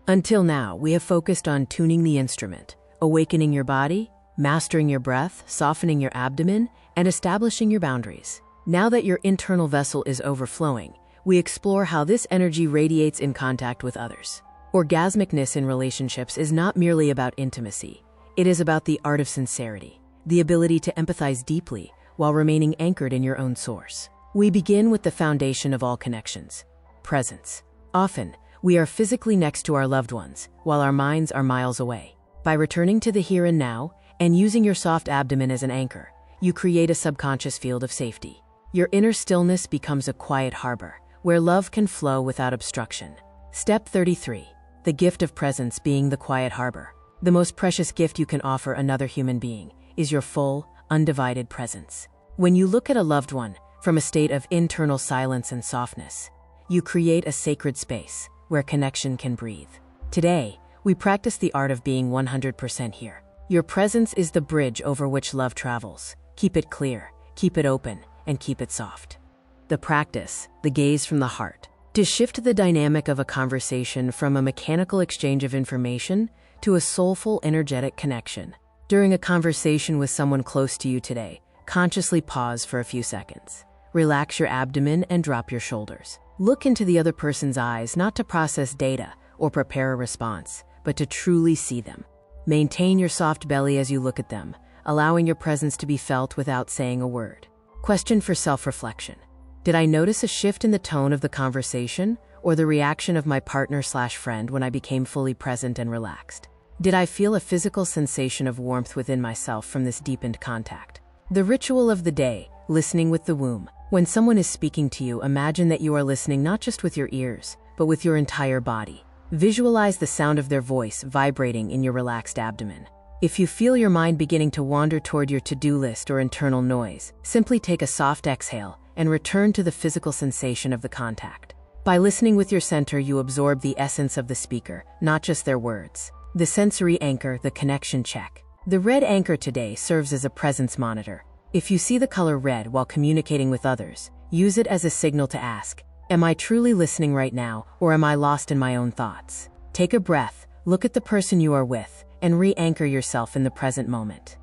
Until now, we have focused on tuning the instrument, awakening your body, mastering your breath, softening your abdomen, and establishing your boundaries. Now that your internal vessel is overflowing, we explore how this energy radiates in contact with others. Orgasmicness in relationships is not merely about intimacy. It is about the art of sincerity, the ability to empathize deeply while remaining anchored in your own source. We begin with the foundation of all connections: presence. Often, we are physically next to our loved ones, while our minds are miles away. By returning to the here and now and using your soft abdomen as an anchor, you create a subconscious field of safety. Your inner stillness becomes a quiet harbor, where love can flow without obstruction. Step 33. The gift of presence being the quiet harbor. The most precious gift you can offer another human being is your full, undivided presence. When you look at a loved one from a state of internal silence and softness, you create a sacred space where connection can breathe. Today, we practice the art of being 100% here. Your presence is the bridge over which love travels. Keep it clear, keep it open, and keep it soft. The practice, the gaze from the heart. To shift the dynamic of a conversation from a mechanical exchange of information to a soulful, energetic connection. During a conversation with someone close to you today, consciously pause for a few seconds. Relax your abdomen and drop your shoulders. Look into the other person's eyes, not to process data or prepare a response, but to truly see them. Maintain your soft belly as you look at them, allowing your presence to be felt without saying a word. Question for self-reflection. Did I notice a shift in the tone of the conversation or the reaction of my partner/friend when I became fully present and relaxed? Did I feel a physical sensation of warmth within myself from this deepened contact? The ritual of the day, listening with the womb. When someone is speaking to you, imagine that you are listening not just with your ears, but with your entire body. Visualize the sound of their voice vibrating in your relaxed abdomen. If you feel your mind beginning to wander toward your to-do list or internal noise, simply take a soft exhale and return to the physical sensation of the contact. By listening with your center, you absorb the essence of the speaker, not just their words. The sensory anchor, the connection check. The red anchor today serves as a presence monitor. If you see the color red while communicating with others, use it as a signal to ask, am I truly listening right now, or am I lost in my own thoughts? Take a breath, look at the person you are with, and re-anchor yourself in the present moment.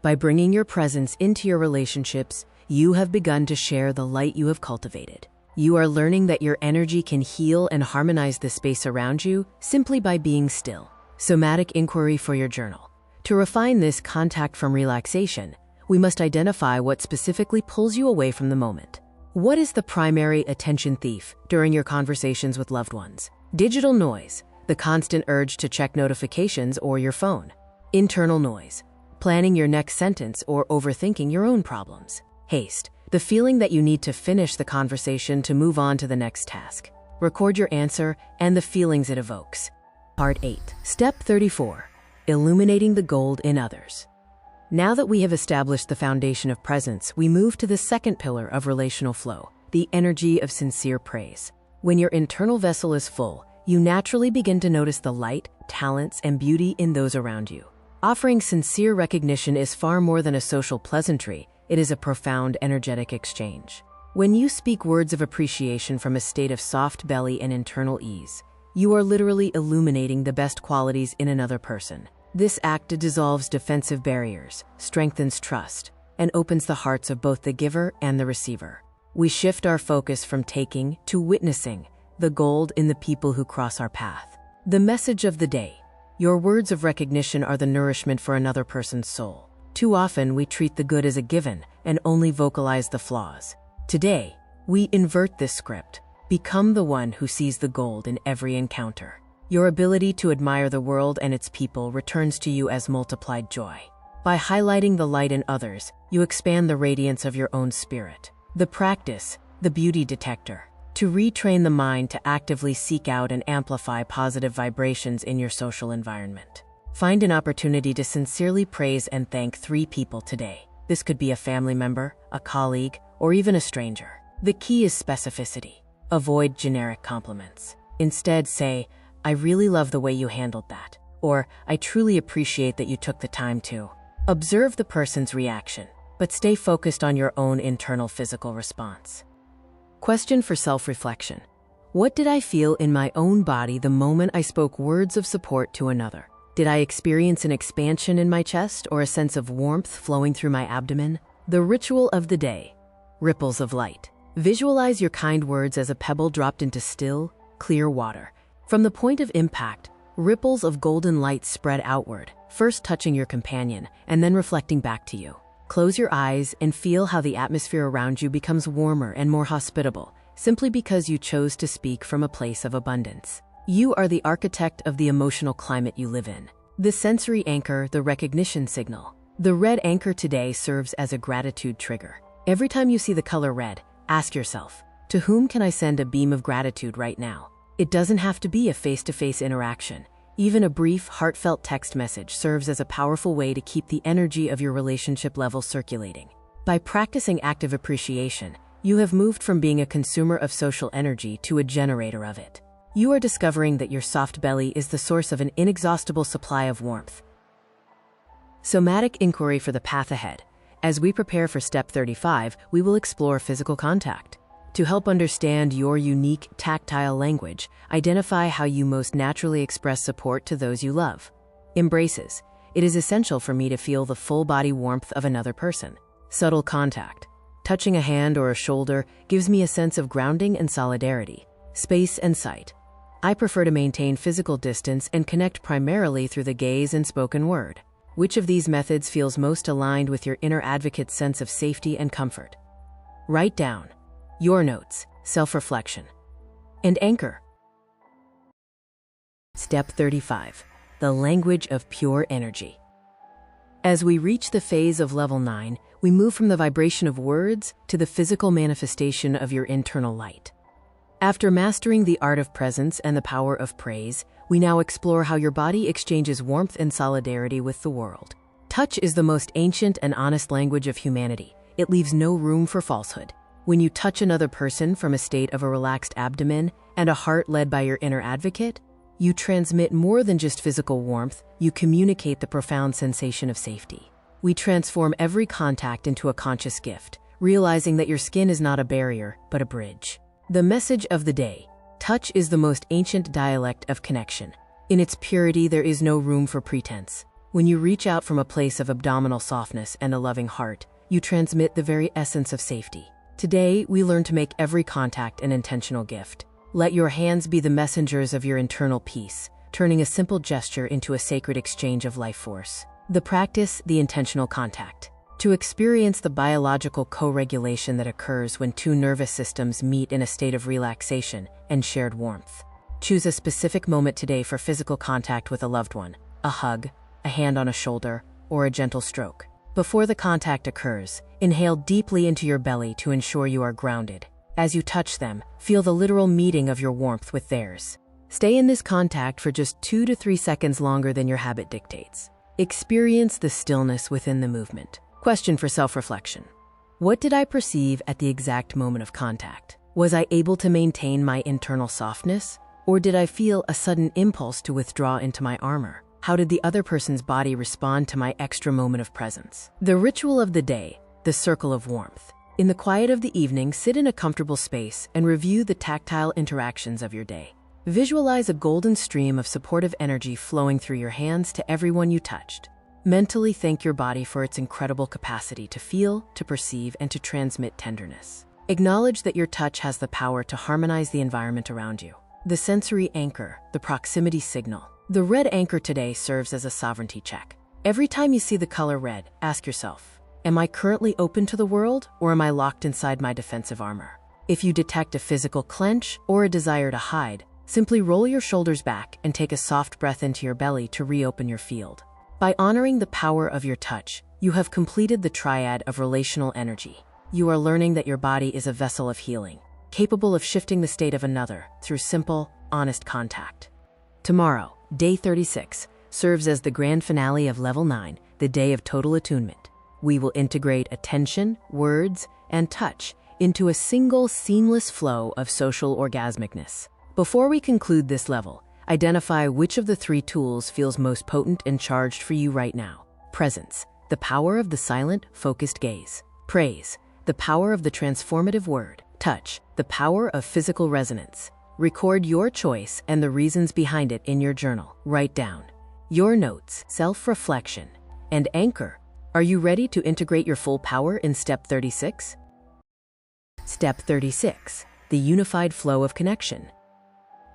By bringing your presence into your relationships, you have begun to share the light you have cultivated. You are learning that your energy can heal and harmonize the space around you simply by being still. Somatic inquiry for your journal. To refine this contact from relaxation, we must identify what specifically pulls you away from the moment. What is the primary attention thief during your conversations with loved ones? Digital noise, the constant urge to check notifications or your phone. Internal noise, planning your next sentence or overthinking your own problems. Haste, the feeling that you need to finish the conversation to move on to the next task. Record your answer and the feelings it evokes. Part 8. Step 34. Illuminating the gold in others. Now that we have established the foundation of presence, we move to the second pillar of relational flow, the energy of sincere praise. When your internal vessel is full, you naturally begin to notice the light, talents, and beauty in those around you. Offering sincere recognition is far more than a social pleasantry. It is a profound energetic exchange. When you speak words of appreciation from a state of soft belly and internal ease, you are literally illuminating the best qualities in another person. This act dissolves defensive barriers, strengthens trust, and opens the hearts of both the giver and the receiver. We shift our focus from taking to witnessing the gold in the people who cross our path. The message of the day. Your words of recognition are the nourishment for another person's soul. Too often, we treat the good as a given and only vocalize the flaws. Today, we invert this script. Become the one who sees the gold in every encounter. Your ability to admire the world and its people returns to you as multiplied joy. By highlighting the light in others, you expand the radiance of your own spirit. The practice, the beauty detector. To retrain the mind to actively seek out and amplify positive vibrations in your social environment. Find an opportunity to sincerely praise and thank 3 people today. This could be a family member, a colleague, or even a stranger. The key is specificity. Avoid generic compliments. Instead, say, "I really love the way you handled that," or "I truly appreciate that you took the time to." Observe the person's reaction, but stay focused on your own internal physical response. Question for self-reflection. What did I feel in my own body the moment I spoke words of support to another? Did I experience an expansion in my chest or a sense of warmth flowing through my abdomen? The ritual of the day. Ripples of light. Visualize your kind words as a pebble dropped into still, clear water. From the point of impact, ripples of golden light spread outward, first touching your companion and then reflecting back to you. Close your eyes and feel how the atmosphere around you becomes warmer and more hospitable, simply because you chose to speak from a place of abundance. You are the architect of the emotional climate you live in. The sensory anchor, the recognition signal. The red anchor today serves as a gratitude trigger. Every time you see the color red, ask yourself, to whom can I send a beam of gratitude right now? It doesn't have to be a face-to-face interaction. Even a brief, heartfelt text message serves as a powerful way to keep the energy of your relationship level circulating. By practicing active appreciation, you have moved from being a consumer of social energy to a generator of it. You are discovering that your soft belly is the source of an inexhaustible supply of warmth. Somatic inquiry for the path ahead. As we prepare for step 35, we will explore physical contact. To help understand your unique tactile language, identify how you most naturally express support to those you love. Embraces. It is essential for me to feel the full body warmth of another person. Subtle contact. Touching a hand or a shoulder gives me a sense of grounding and solidarity. Space and sight. I prefer to maintain physical distance and connect primarily through the gaze and spoken word. Which of these methods feels most aligned with your inner advocate's sense of safety and comfort? Write down your notes, self-reflection, and anchor. Step 35. The language of pure energy. As we reach the phase of level 9, we move from the vibration of words to the physical manifestation of your internal light. After mastering the art of presence and the power of praise, we now explore how your body exchanges warmth and solidarity with the world. Touch is the most ancient and honest language of humanity. It leaves no room for falsehood. When you touch another person from a state of a relaxed abdomen and a heart led by your inner advocate, you transmit more than just physical warmth, you communicate the profound sensation of safety. We transform every contact into a conscious gift, realizing that your skin is not a barrier, but a bridge. The message of the day. Touch is the most ancient dialect of connection. In its purity, there is no room for pretense. When you reach out from a place of abdominal softness and a loving heart, you transmit the very essence of safety. Today, we learn to make every contact an intentional gift. Let your hands be the messengers of your internal peace, turning a simple gesture into a sacred exchange of life force. The practice, the intentional contact. To experience the biological co-regulation that occurs when 2 nervous systems meet in a state of relaxation and shared warmth. Choose a specific moment today for physical contact with a loved one, a hug, a hand on a shoulder, or a gentle stroke. Before the contact occurs, inhale deeply into your belly to ensure you are grounded. As you touch them, feel the literal meeting of your warmth with theirs. Stay in this contact for just 2 to 3 seconds longer than your habit dictates. Experience the stillness within the movement. Question for self-reflection. What did I perceive at the exact moment of contact? Was I able to maintain my internal softness? Or did I feel a sudden impulse to withdraw into my armor? How did the other person's body respond to my extra moment of presence? The ritual of the day, the circle of warmth. In the quiet of the evening, sit in a comfortable space and review the tactile interactions of your day. Visualize a golden stream of supportive energy flowing through your hands to everyone you touched. Mentally thank your body for its incredible capacity to feel, to perceive, and to transmit tenderness. Acknowledge that your touch has the power to harmonize the environment around you. The sensory anchor, the proximity signal. The red anchor today serves as a sovereignty check. Every time you see the color red, ask yourself, am I currently open to the world, or am I locked inside my defensive armor? If you detect a physical clench or a desire to hide, simply roll your shoulders back and take a soft breath into your belly to reopen your field. By honoring the power of your touch, you have completed the triad of relational energy. You are learning that your body is a vessel of healing, capable of shifting the state of another through simple, honest contact. Tomorrow, day 36, serves as the grand finale of level 9, the day of total attunement. We will integrate attention, words, and touch into a single seamless flow of social orgasmicness. Before we conclude this level, identify which of the 3 tools feels most potent and charged for you right now. Presence, the power of the silent, focused gaze. Praise, the power of the transformative word. Touch, the power of physical resonance. Record your choice and the reasons behind it in your journal. Write down your notes, self-reflection, and anchor. Are you ready to integrate your full power in step 36? Step 36, the unified flow of connection.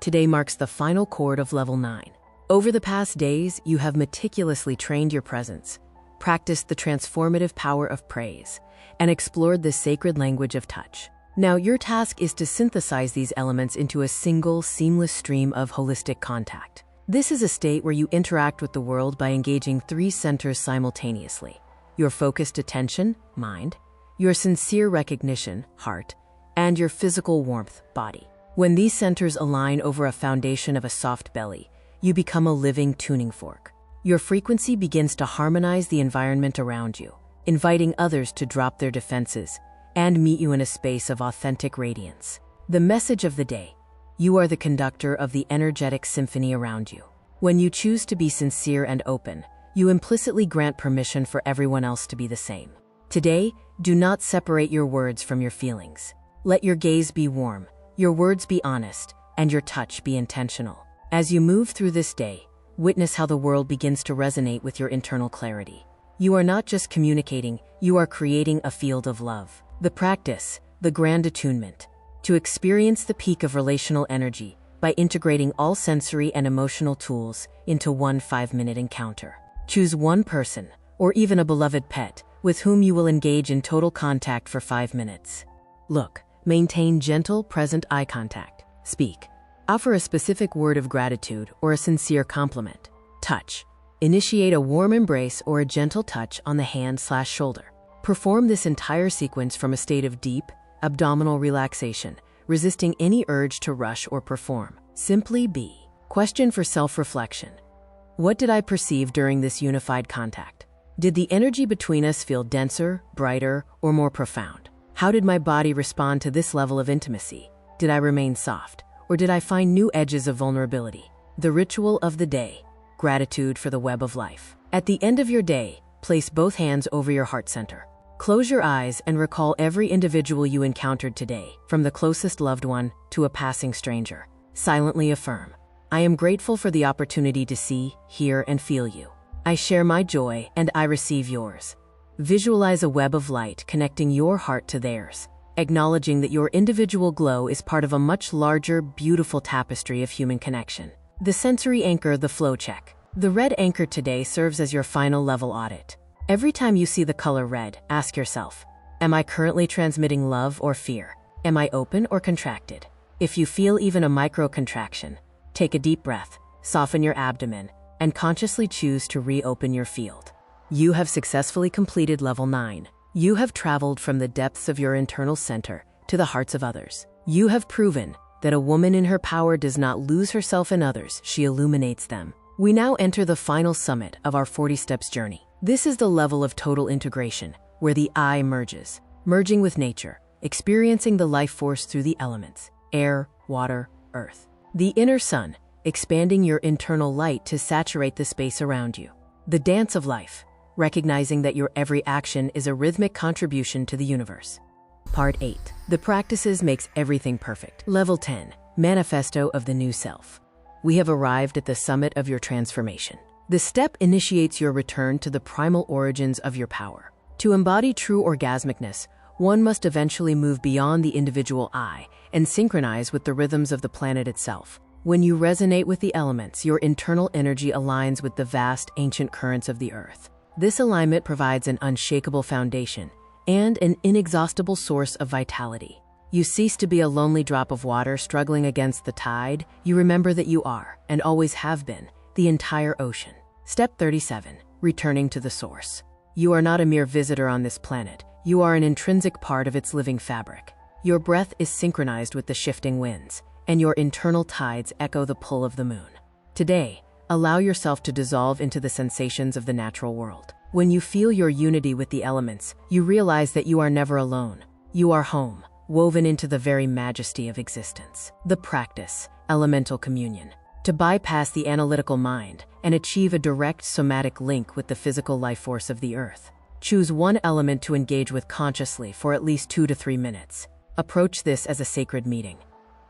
Today marks the final chord of level 9. Over the past days, you have meticulously trained your presence, practiced the transformative power of praise, and explored the sacred language of touch. Now, your task is to synthesize these elements into a single, seamless stream of holistic contact. This is a state where you interact with the world by engaging 3 centers simultaneously: your focused attention, mind; your sincere recognition, heart; and your physical warmth, body. When these centers align over a foundation of a soft belly, you become a living tuning fork. Your frequency begins to harmonize the environment around you, inviting others to drop their defenses and meet you in a space of authentic radiance. The message of the day: you are the conductor of the energetic symphony around you. When you choose to be sincere and open, you implicitly grant permission for everyone else to be the same. Today, do not separate your words from your feelings. Let your gaze be warm, your words be honest, and your touch be intentional. As you move through this day, witness how the world begins to resonate with your internal clarity. You are not just communicating, you are creating a field of love. The practice, the grand attunement, to experience the peak of relational energy by integrating all sensory and emotional tools into one 5-minute encounter. Choose one person, or even a beloved pet, with whom you will engage in total contact for 5 minutes. Look, maintain gentle, present eye contact. Speak. Offer a specific word of gratitude or a sincere compliment. Touch. Initiate a warm embrace or a gentle touch on the hand/shoulder. Perform this entire sequence from a state of deep, abdominal relaxation, resisting any urge to rush or perform. Simply be. Question for self-reflection: what did I perceive during this unified contact? Did the energy between us feel denser, brighter, or more profound? How did my body respond to this level of intimacy? Did I remain soft, or did I find new edges of vulnerability? The ritual of the day: gratitude for the web of life. At the end of your day, place both hands over your heart center. Close your eyes and recall every individual you encountered today, from the closest loved one to a passing stranger. Silently affirm: I am grateful for the opportunity to see, hear, and feel you. I share my joy and I receive yours. Visualize a web of light connecting your heart to theirs, acknowledging that your individual glow is part of a much larger, beautiful tapestry of human connection. The sensory anchor, the flow check. The red anchor today serves as your final level audit. Every time you see the color red, ask yourself: am I currently transmitting love or fear? Am I open or contracted? If you feel even a micro contraction, take a deep breath, soften your abdomen, and consciously choose to reopen your field. You have successfully completed level 9. You have traveled from the depths of your internal center to the hearts of others. You have proven that a woman in her power does not lose herself in others, she illuminates them. We now enter the final summit of our 40 steps journey. This is the level of total integration, where the I merges, merging with nature, experiencing the life force through the elements: air, water, earth. The inner sun, expanding your internal light to saturate the space around you. The dance of life, recognizing that your every action is a rhythmic contribution to the universe. Part 8. The practices makes everything perfect. Level 10. Manifesto of the new self. We have arrived at the summit of your transformation. This step initiates your return to the primal origins of your power. To embody true orgasmicness, one must eventually move beyond the individual I and synchronize with the rhythms of the planet itself. When you resonate with the elements, your internal energy aligns with the vast, ancient currents of the earth. This alignment provides an unshakable foundation and an inexhaustible source of vitality. You cease to be a lonely drop of water struggling against the tide. You remember that you are, and always have been, the entire ocean. Step 37. returning to the source. You are not a mere visitor on this planet. You are an intrinsic part of its living fabric. Your breath is synchronized with the shifting winds, and your internal tides echo the pull of the moon. Today, allow yourself to dissolve into the sensations of the natural world. When you feel your unity with the elements, you realize that you are never alone. You are home, woven into the very majesty of existence. The practice, elemental communion. To bypass the analytical mind and achieve a direct somatic link with the physical life force of the earth. Choose one element to engage with consciously for at least 2 to 3 minutes. Approach this as a sacred meeting.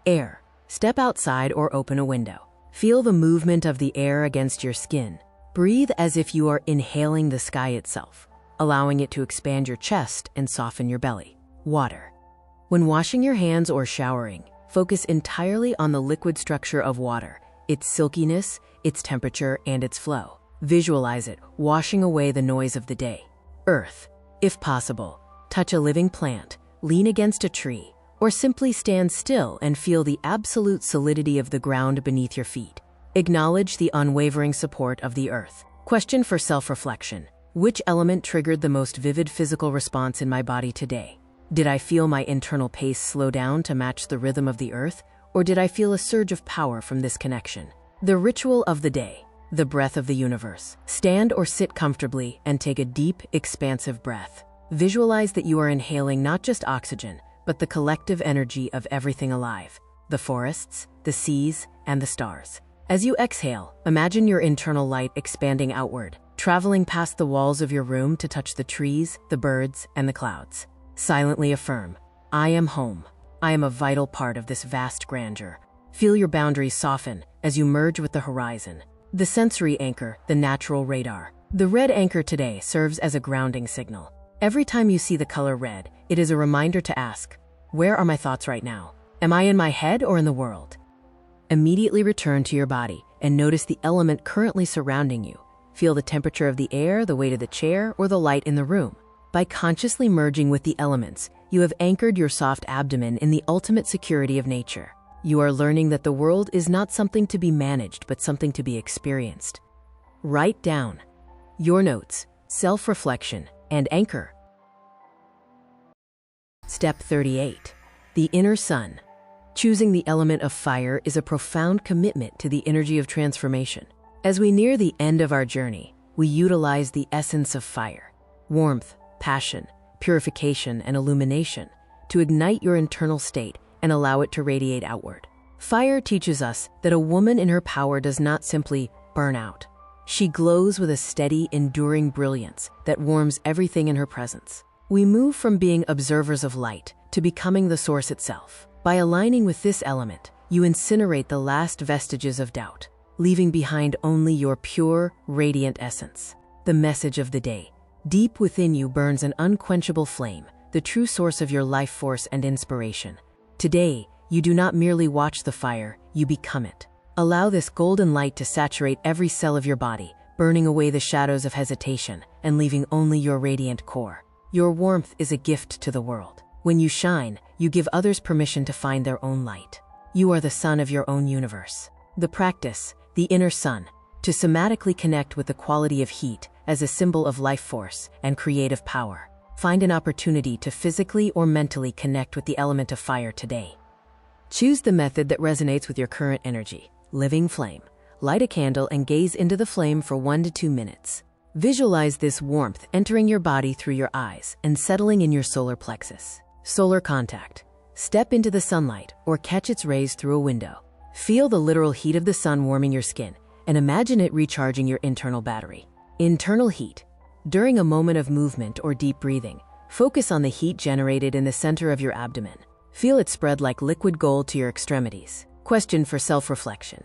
Air. Step outside or open a window. Feel the movement of the air against your skin. Breathe as if you are inhaling the sky itself, allowing it to expand your chest and soften your belly. Water. When washing your hands or showering, focus entirely on the liquid structure of water, its silkiness, its temperature, and its flow. Visualize it, washing away the noise of the day. Earth. If possible, touch a living plant, lean against a tree, or simply stand still and feel the absolute solidity of the ground beneath your feet. Acknowledge the unwavering support of the earth. Question for self-reflection. Which element triggered the most vivid physical response in my body today? Did I feel my internal pace slow down to match the rhythm of the earth, or did I feel a surge of power from this connection? The ritual of the day. The breath of the universe. Stand or sit comfortably and take a deep, expansive breath. Visualize that you are inhaling not just oxygen, but the collective energy of everything alive, the forests, the seas, and the stars. As you exhale, imagine your internal light expanding outward, traveling past the walls of your room to touch the trees, the birds, and the clouds. Silently affirm, I am home. I am a vital part of this vast grandeur. Feel your boundaries soften as you merge with the horizon. The sensory anchor, the natural radar. The red anchor today serves as a grounding signal. Every time you see the color red, it is a reminder to ask, where are my thoughts right now? Am I in my head or in the world? Immediately return to your body and notice the element currently surrounding you. Feel the temperature of the air, the weight of the chair, or the light in the room. By consciously merging with the elements, you have anchored your soft abdomen in the ultimate security of nature. You are learning that the world is not something to be managed, but something to be experienced. Write down your notes, self-reflection, and anchor. Step 38. The inner sun. Choosing the element of fire is a profound commitment to the energy of transformation. As we near the end of our journey, we utilize the essence of fire, warmth, passion, purification, and illumination to ignite your internal state and allow it to radiate outward. Fire teaches us that a woman in her power does not simply burn out. She glows with a steady, enduring brilliance that warms everything in her presence. We move from being observers of light to becoming the source itself. By aligning with this element, you incinerate the last vestiges of doubt, leaving behind only your pure, radiant essence. The message of the day. Deep within you burns an unquenchable flame, the true source of your life force and inspiration. Today, you do not merely watch the fire, you become it. Allow this golden light to saturate every cell of your body, burning away the shadows of hesitation and leaving only your radiant core. Your warmth is a gift to the world. When you shine, you give others permission to find their own light. You are the sun of your own universe. The practice, the inner sun, to somatically connect with the quality of heat as a symbol of life force and creative power. Find an opportunity to physically or mentally connect with the element of fire today. Choose the method that resonates with your current energy. Living flame. Light a candle and gaze into the flame for 1 to 2 minutes. Visualize this warmth entering your body through your eyes and settling in your solar plexus. Solar contact. Step into the sunlight or catch its rays through a window. Feel the literal heat of the sun warming your skin and imagine it recharging your internal battery. Internal heat. During a moment of movement or deep breathing, focus on the heat generated in the center of your abdomen. Feel it spread like liquid gold to your extremities. Question for self-reflection.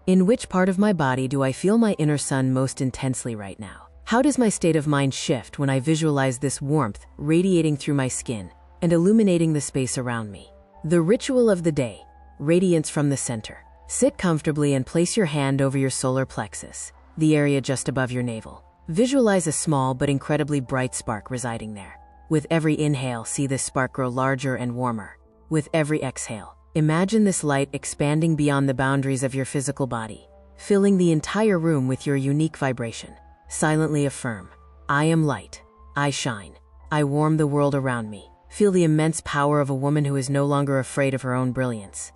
In which part of my body do I feel my inner sun most intensely right now? How does my state of mind shift when I visualize this warmth radiating through my skin and illuminating the space around me? The ritual of the day. Radiance from the center. Sit comfortably and place your hand over your solar plexus, the area just above your navel. Visualize a small but incredibly bright spark residing there. With every inhale, see this spark grow larger and warmer. With every exhale, imagine this light expanding beyond the boundaries of your physical body, filling the entire room with your unique vibration. Silently affirm, I am light. I shine. I warm the world around me. Feel the immense power of a woman who is no longer afraid of her own brilliance.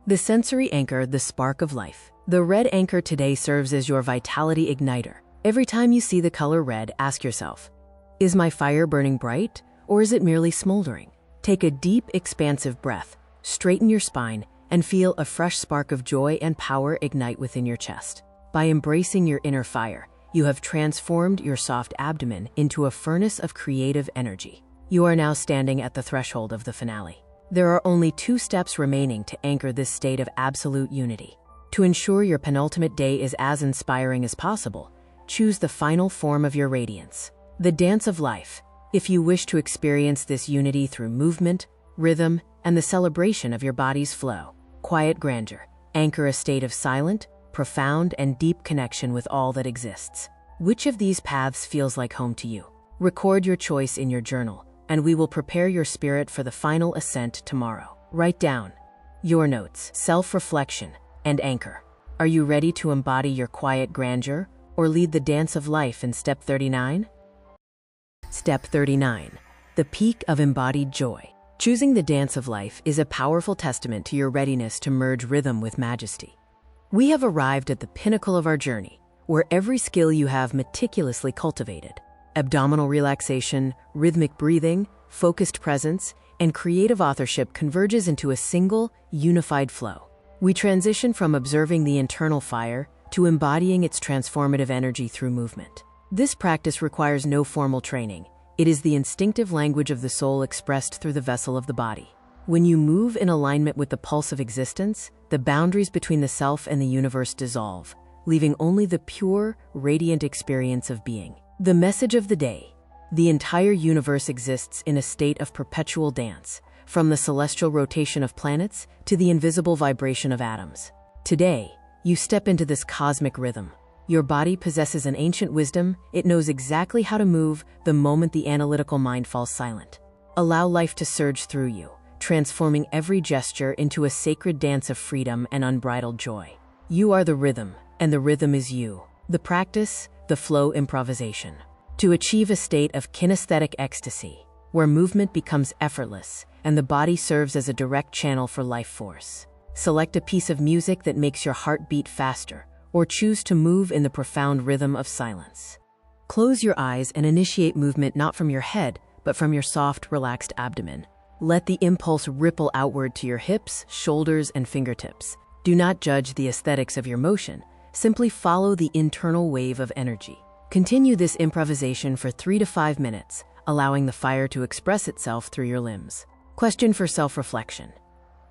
The sensory anchor, the spark of life. The red anchor today serves as your vitality igniter. Every time you see the color red, ask yourself, is my fire burning bright, or is it merely smoldering? Take a deep, expansive breath, straighten your spine, and feel a fresh spark of joy and power ignite within your chest. By embracing your inner fire, you have transformed your soft abdomen into a furnace of creative energy. You are now standing at the threshold of the finale. There are only 2 steps remaining to anchor this state of absolute unity. To ensure your penultimate day is as inspiring as possible, choose the final form of your radiance, the dance of life. If you wish to experience this unity through movement, rhythm, and the celebration of your body's flow, quiet grandeur, anchor a state of silent, profound, and deep connection with all that exists. Which of these paths feels like home to you? Record your choice in your journal, and we will prepare your spirit for the final ascent tomorrow. Write down your notes, self-reflection, and anchor. Are you ready to embody your quiet grandeur or lead the dance of life in Step 39? Step 39. The peak of embodied joy. Choosing the dance of life is a powerful testament to your readiness to merge rhythm with majesty. We have arrived at the pinnacle of our journey, where every skill you have meticulously cultivated, abdominal relaxation, rhythmic breathing, focused presence, and creative authorship converges into a single, unified flow. We transition from observing the internal fire to embodying its transformative energy through movement. This practice requires no formal training. It is the instinctive language of the soul expressed through the vessel of the body. When you move in alignment with the pulse of existence, the boundaries between the self and the universe dissolve, leaving only the pure, radiant experience of being. The message of the day. The entire universe exists in a state of perpetual dance, from the celestial rotation of planets to the invisible vibration of atoms. Today, you step into this cosmic rhythm. Your body possesses an ancient wisdom. It knows exactly how to move the moment the analytical mind falls silent. Allow life to surge through you, transforming every gesture into a sacred dance of freedom and unbridled joy. You are the rhythm, and the rhythm is you. The practice, the flow improvisation. To achieve a state of kinesthetic ecstasy, where movement becomes effortless and the body serves as a direct channel for life force. Select a piece of music that makes your heart beat faster, or choose to move in the profound rhythm of silence. Close your eyes and initiate movement not from your head, but from your soft, relaxed abdomen. Let the impulse ripple outward to your hips, shoulders, and fingertips. Do not judge the aesthetics of your motion. Simply follow the internal wave of energy. Continue this improvisation for 3 to 5 minutes, allowing the fire to express itself through your limbs. Question for self-reflection.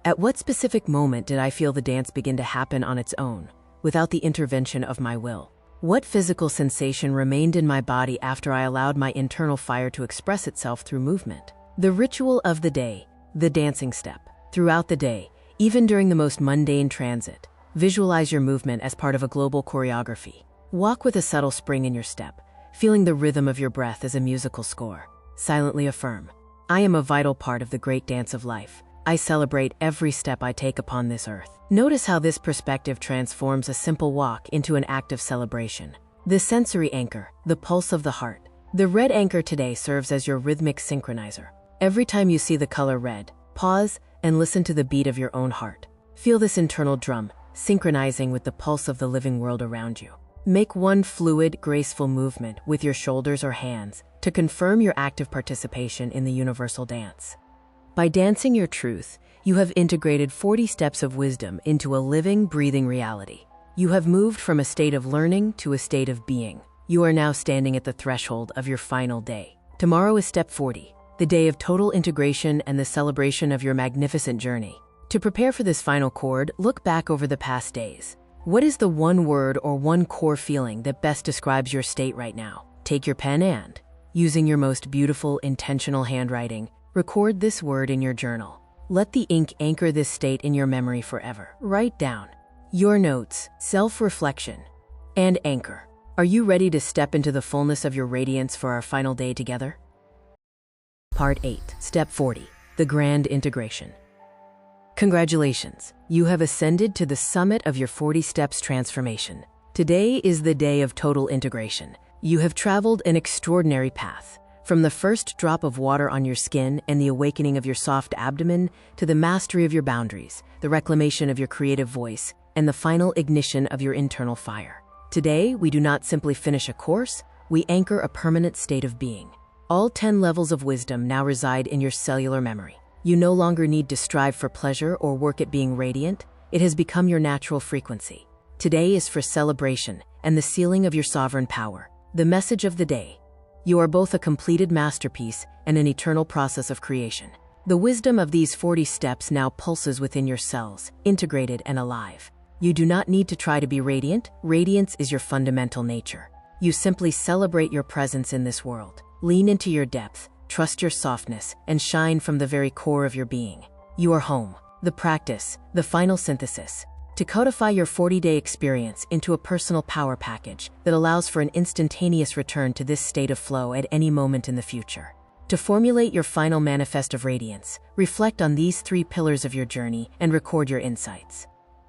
At what specific moment did I feel the dance begin to happen on its own, without the intervention of my will? What physical sensation remained in my body after I allowed my internal fire to express itself through movement? The ritual of the day, the dancing step. Throughout the day, even during the most mundane transit, visualize your movement as part of a global choreography. Walk with a subtle spring in your step, feeling the rhythm of your breath as a musical score. Silently affirm, I am a vital part of the great dance of life. I celebrate every step I take upon this earth. Notice how this perspective transforms a simple walk into an act of celebration. The sensory anchor, the pulse of the heart. The red anchor today serves as your rhythmic synchronizer. Every time you see the color red, pause and listen to the beat of your own heart. Feel this internal drum, synchronizing with the pulse of the living world around you. Make one fluid, graceful movement with your shoulders or hands to confirm your active participation in the universal dance. By dancing your truth, you have integrated 40 steps of wisdom into a living, breathing reality. You have moved from a state of learning to a state of being. You are now standing at the threshold of your final day. Tomorrow is Step 40, the day of total integration and the celebration of your magnificent journey. To prepare for this final chord, look back over the past days. What is the one word or one core feeling that best describes your state right now? Take your pen and, using your most beautiful, intentional handwriting, record this word in your journal. Let the ink anchor this state in your memory forever. Write down your notes, self-reflection, and anchor. Are you ready to step into the fullness of your radiance for our final day together? Part 8, Step 40, the Grand Integration. Congratulations, you have ascended to the summit of your 40 steps transformation. Today is the day of total integration, You have traveled an extraordinary path, from the first drop of water on your skin and the awakening of your soft abdomen to the mastery of your boundaries, the reclamation of your creative voice, and the final ignition of your internal fire. Today, we do not simply finish a course, we anchor a permanent state of being. All 10 levels of wisdom now reside in your cellular memory. You no longer need to strive for pleasure or work at being radiant. It has become your natural frequency. Today is for celebration and the sealing of your sovereign power. The message of the day: you are both a completed masterpiece and an eternal process of creation. The wisdom of these 40 steps now pulses within your cells, integrated and alive. You do not need to try to be radiant. Radiance is your fundamental nature. You simply celebrate your presence in this world. Lean into your depth, trust your softness, and shine from the very core of your being. You are home, the practice, the final synthesis. To codify your 40-day experience into a personal power package that allows for an instantaneous return to this state of flow at any moment in the future. To formulate your final manifest of radiance, reflect on these 3 pillars of your journey and record your insights.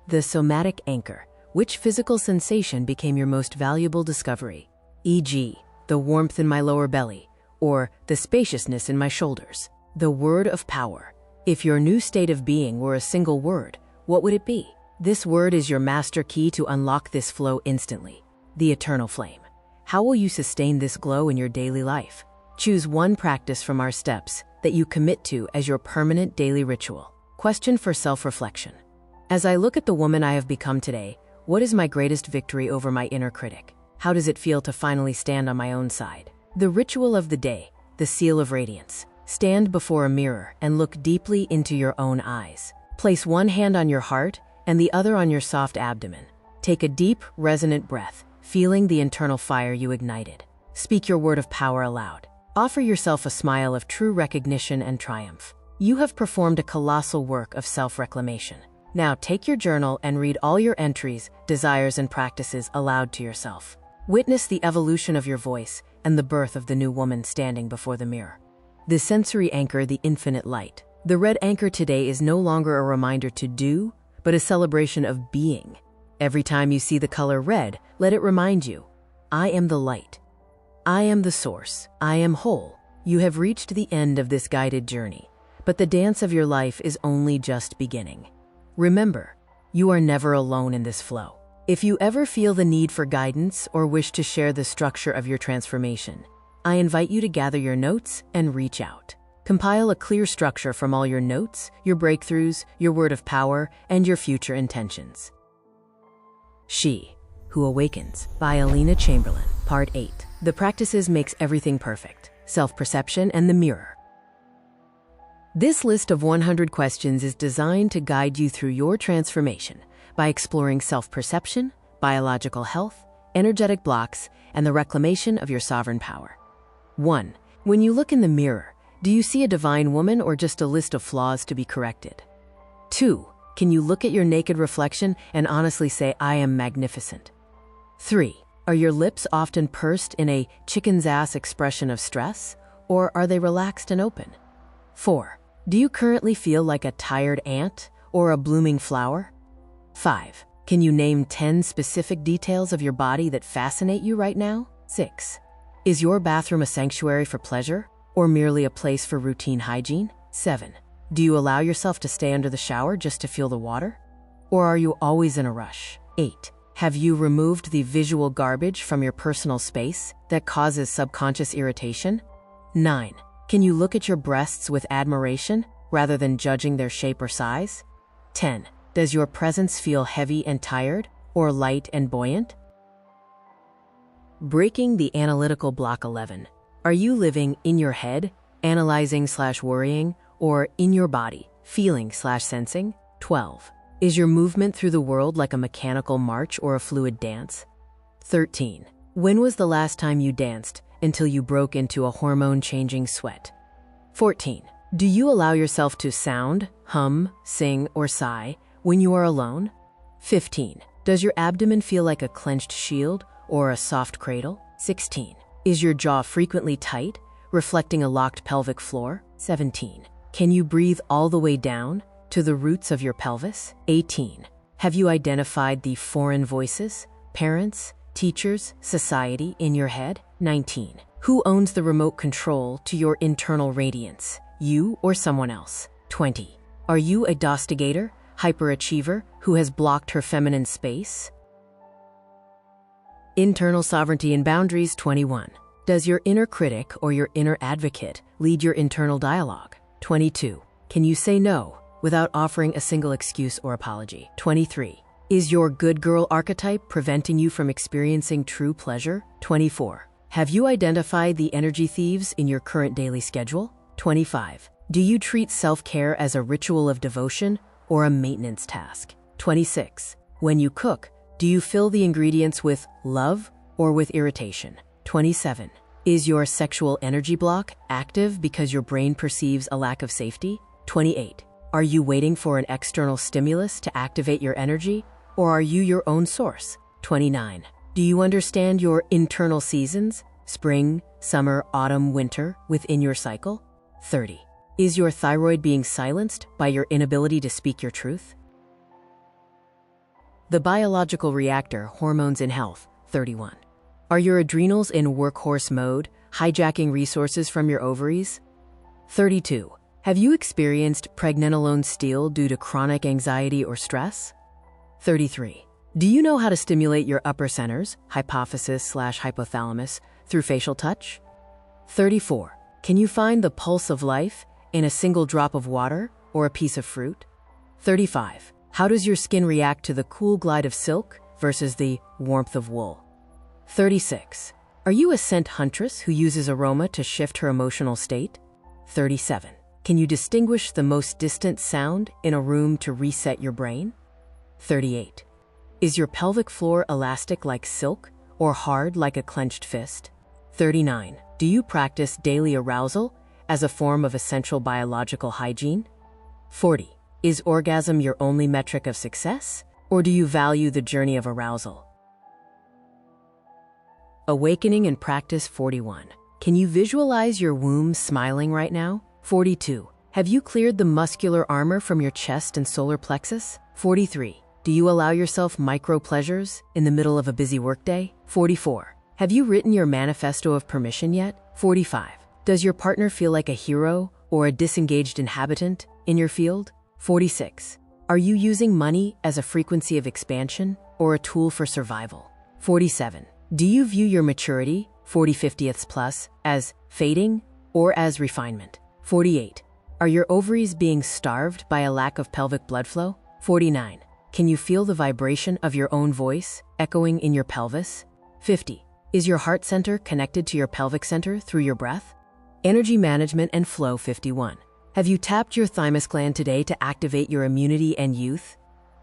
The somatic anchor. Which physical sensation became your most valuable discovery? E.g., the warmth in my lower belly, or the spaciousness in my shoulders. The word of power. If your new state of being were a single word, what would it be? This word is your master key to unlock this flow instantly. The eternal flame. How will you sustain this glow in your daily life? Choose one practice from our steps that you commit to as your permanent daily ritual. Question for self-reflection. As I look at the woman I have become today, what is my greatest victory over my inner critic? How does it feel to finally stand on my own side? The ritual of the day, the seal of radiance. Stand before a mirror and look deeply into your own eyes. Place one hand on your heart and the other on your soft abdomen. Take a deep, resonant breath, feeling the internal fire you ignited. Speak your word of power aloud. Offer yourself a smile of true recognition and triumph. You have performed a colossal work of self-reclamation. Now take your journal and read all your entries, desires, and practices aloud to yourself. Witness the evolution of your voice and the birth of the new woman standing before the mirror. The sensory anchor, the infinite light. The red anchor today is no longer a reminder to do, but a celebration of being. Every time you see the color red, let it remind you, I am the light. I am the source. I am whole. You have reached the end of this guided journey, but the dance of your life is only just beginning. Remember, you are never alone in this flow. If you ever feel the need for guidance or wish to share the structure of your transformation, I invite you to gather your notes and reach out. Compile a clear structure from all your notes, your breakthroughs, your word of power, and your future intentions. She Who Awakens by Alina Chamberlain, Part 8. The Practices Makes Everything Perfect. Self-Perception and the Mirror. This list of 100 questions is designed to guide you through your transformation by exploring self-perception, biological health, energetic blocks, and the reclamation of your sovereign power. 1. When you look in the mirror, do you see a divine woman or just a list of flaws to be corrected? 2. Can you look at your naked reflection and honestly say, I am magnificent? 3. Are your lips often pursed in a chicken's ass expression of stress, or are they relaxed and open? 4. Do you currently feel like a tired ant or a blooming flower? 5. Can you name 10 specific details of your body that fascinate you right now? 6. Is your bathroom a sanctuary for pleasure, or merely a place for routine hygiene? 7. Do you allow yourself to stay under the shower just to feel the water? Or are you always in a rush? 8. Have you removed the visual garbage from your personal space that causes subconscious irritation? 9. Can you look at your breasts with admiration rather than judging their shape or size? 10. Does your presence feel heavy and tired, or light and buoyant? Breaking the analytical block. 11. Are you living in your head, analyzing/worrying, or in your body, feeling/sensing? 12. Is your movement through the world like a mechanical march or a fluid dance? 13. When was the last time you danced until you broke into a hormone-changing sweat? 14. Do you allow yourself to sound, hum, sing, or sigh when you are alone? 15. Does your abdomen feel like a clenched shield or a soft cradle? 16. Is your jaw frequently tight, reflecting a locked pelvic floor? 17. Can you breathe all the way down to the roots of your pelvis? 18. Have you identified the foreign voices, parents, Teachers, society, in your head? 19. Who owns the remote control to your internal radiance? You or someone else? 20. Are you a dostigator, hyperachiever, who has blocked her feminine space? Internal sovereignty and boundaries. 21. Does your inner critic or your inner advocate lead your internal dialogue? 22. Can you say no without offering a single excuse or apology? 23. Is your good girl archetype preventing you from experiencing true pleasure? 24. Have you identified the energy thieves in your current daily schedule? 25. Do you treat self-care as a ritual of devotion or a maintenance task? 26. When you cook, do you fill the ingredients with love or with irritation? 27. Is your sexual energy block active because your brain perceives a lack of safety? 28. Are you waiting for an external stimulus to activate your energy, or are you your own source? 29. Do you understand your internal seasons, spring, summer, autumn, winter, within your cycle? 30. Is your thyroid being silenced by your inability to speak your truth? The biological reactor, hormones in health. 31. Are your adrenals in workhorse mode, hijacking resources from your ovaries? 32. Have you experienced pregnenolone steal due to chronic anxiety or stress? 33. Do you know how to stimulate your upper centers, hypophysis/hypothalamus, through facial touch? 34. Can you find the pulse of life in a single drop of water or a piece of fruit? 35. How does your skin react to the cool glide of silk versus the warmth of wool? 36. Are you a scent huntress who uses aroma to shift her emotional state? 37. Can you distinguish the most distant sound in a room to reset your brain? 38. Is your pelvic floor elastic like silk or hard like a clenched fist? 39. Do you practice daily arousal as a form of essential biological hygiene? 40. Is orgasm your only metric of success, or do you value the journey of arousal? Awakening in practice. 41. Can you visualize your womb smiling right now? 42. Have you cleared the muscular armor from your chest and solar plexus? 43. Do you allow yourself micro pleasures in the middle of a busy workday? 44. Have you written your manifesto of permission yet? 45. Does your partner feel like a hero or a disengaged inhabitant in your field? 46. Are you using money as a frequency of expansion or a tool for survival? 47. Do you view your maturity, 40/50ths plus, as fading or as refinement? 48. Are your ovaries being starved by a lack of pelvic blood flow? 49. Can you feel the vibration of your own voice echoing in your pelvis? 50. Is your heart center connected to your pelvic center through your breath? Energy management and flow. 51. Have you tapped your thymus gland today to activate your immunity and youth?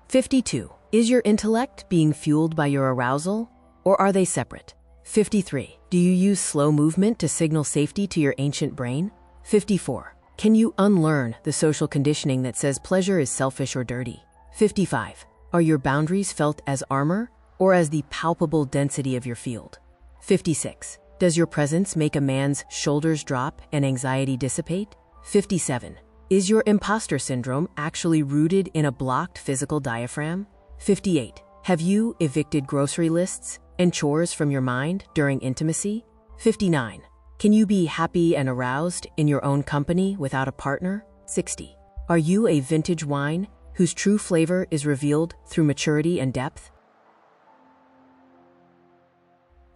52. Is your intellect being fueled by your arousal, or are they separate? 53. Do you use slow movement to signal safety to your ancient brain? 54. Can you unlearn the social conditioning that says pleasure is selfish or dirty? 55. Are your boundaries felt as armor or as the palpable density of your field? 56. Does your presence make a man's shoulders drop and anxiety dissipate? 57. Is your imposter syndrome actually rooted in a blocked physical diaphragm? 58. Have you evicted grocery lists and chores from your mind during intimacy? 59. Can you be happy and aroused in your own company without a partner? 60. Are you a vintage wine whose true flavor is revealed through maturity and depth?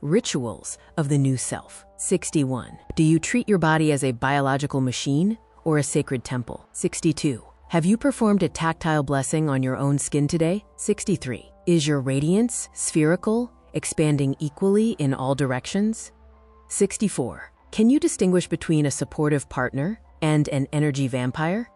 Rituals of the new self. 61. Do you treat your body as a biological machine or a sacred temple? 62. Have you performed a tactile blessing on your own skin today? 63. Is your radiance spherical, expanding equally in all directions? 64. Can you distinguish between a supportive partner and an energy vampire?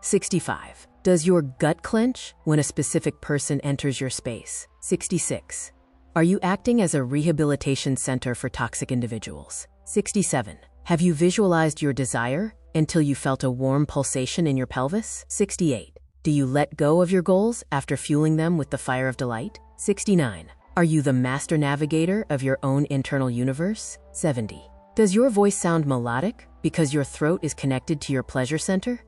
65. Does your gut clench when a specific person enters your space? 66. Are you acting as a rehabilitation center for toxic individuals? 67. Have you visualized your desire until you felt a warm pulsation in your pelvis? 68. Do you let go of your goals after fueling them with the fire of delight? 69. Are you the master navigator of your own internal universe? 70. Does your voice sound melodic because your throat is connected to your pleasure center?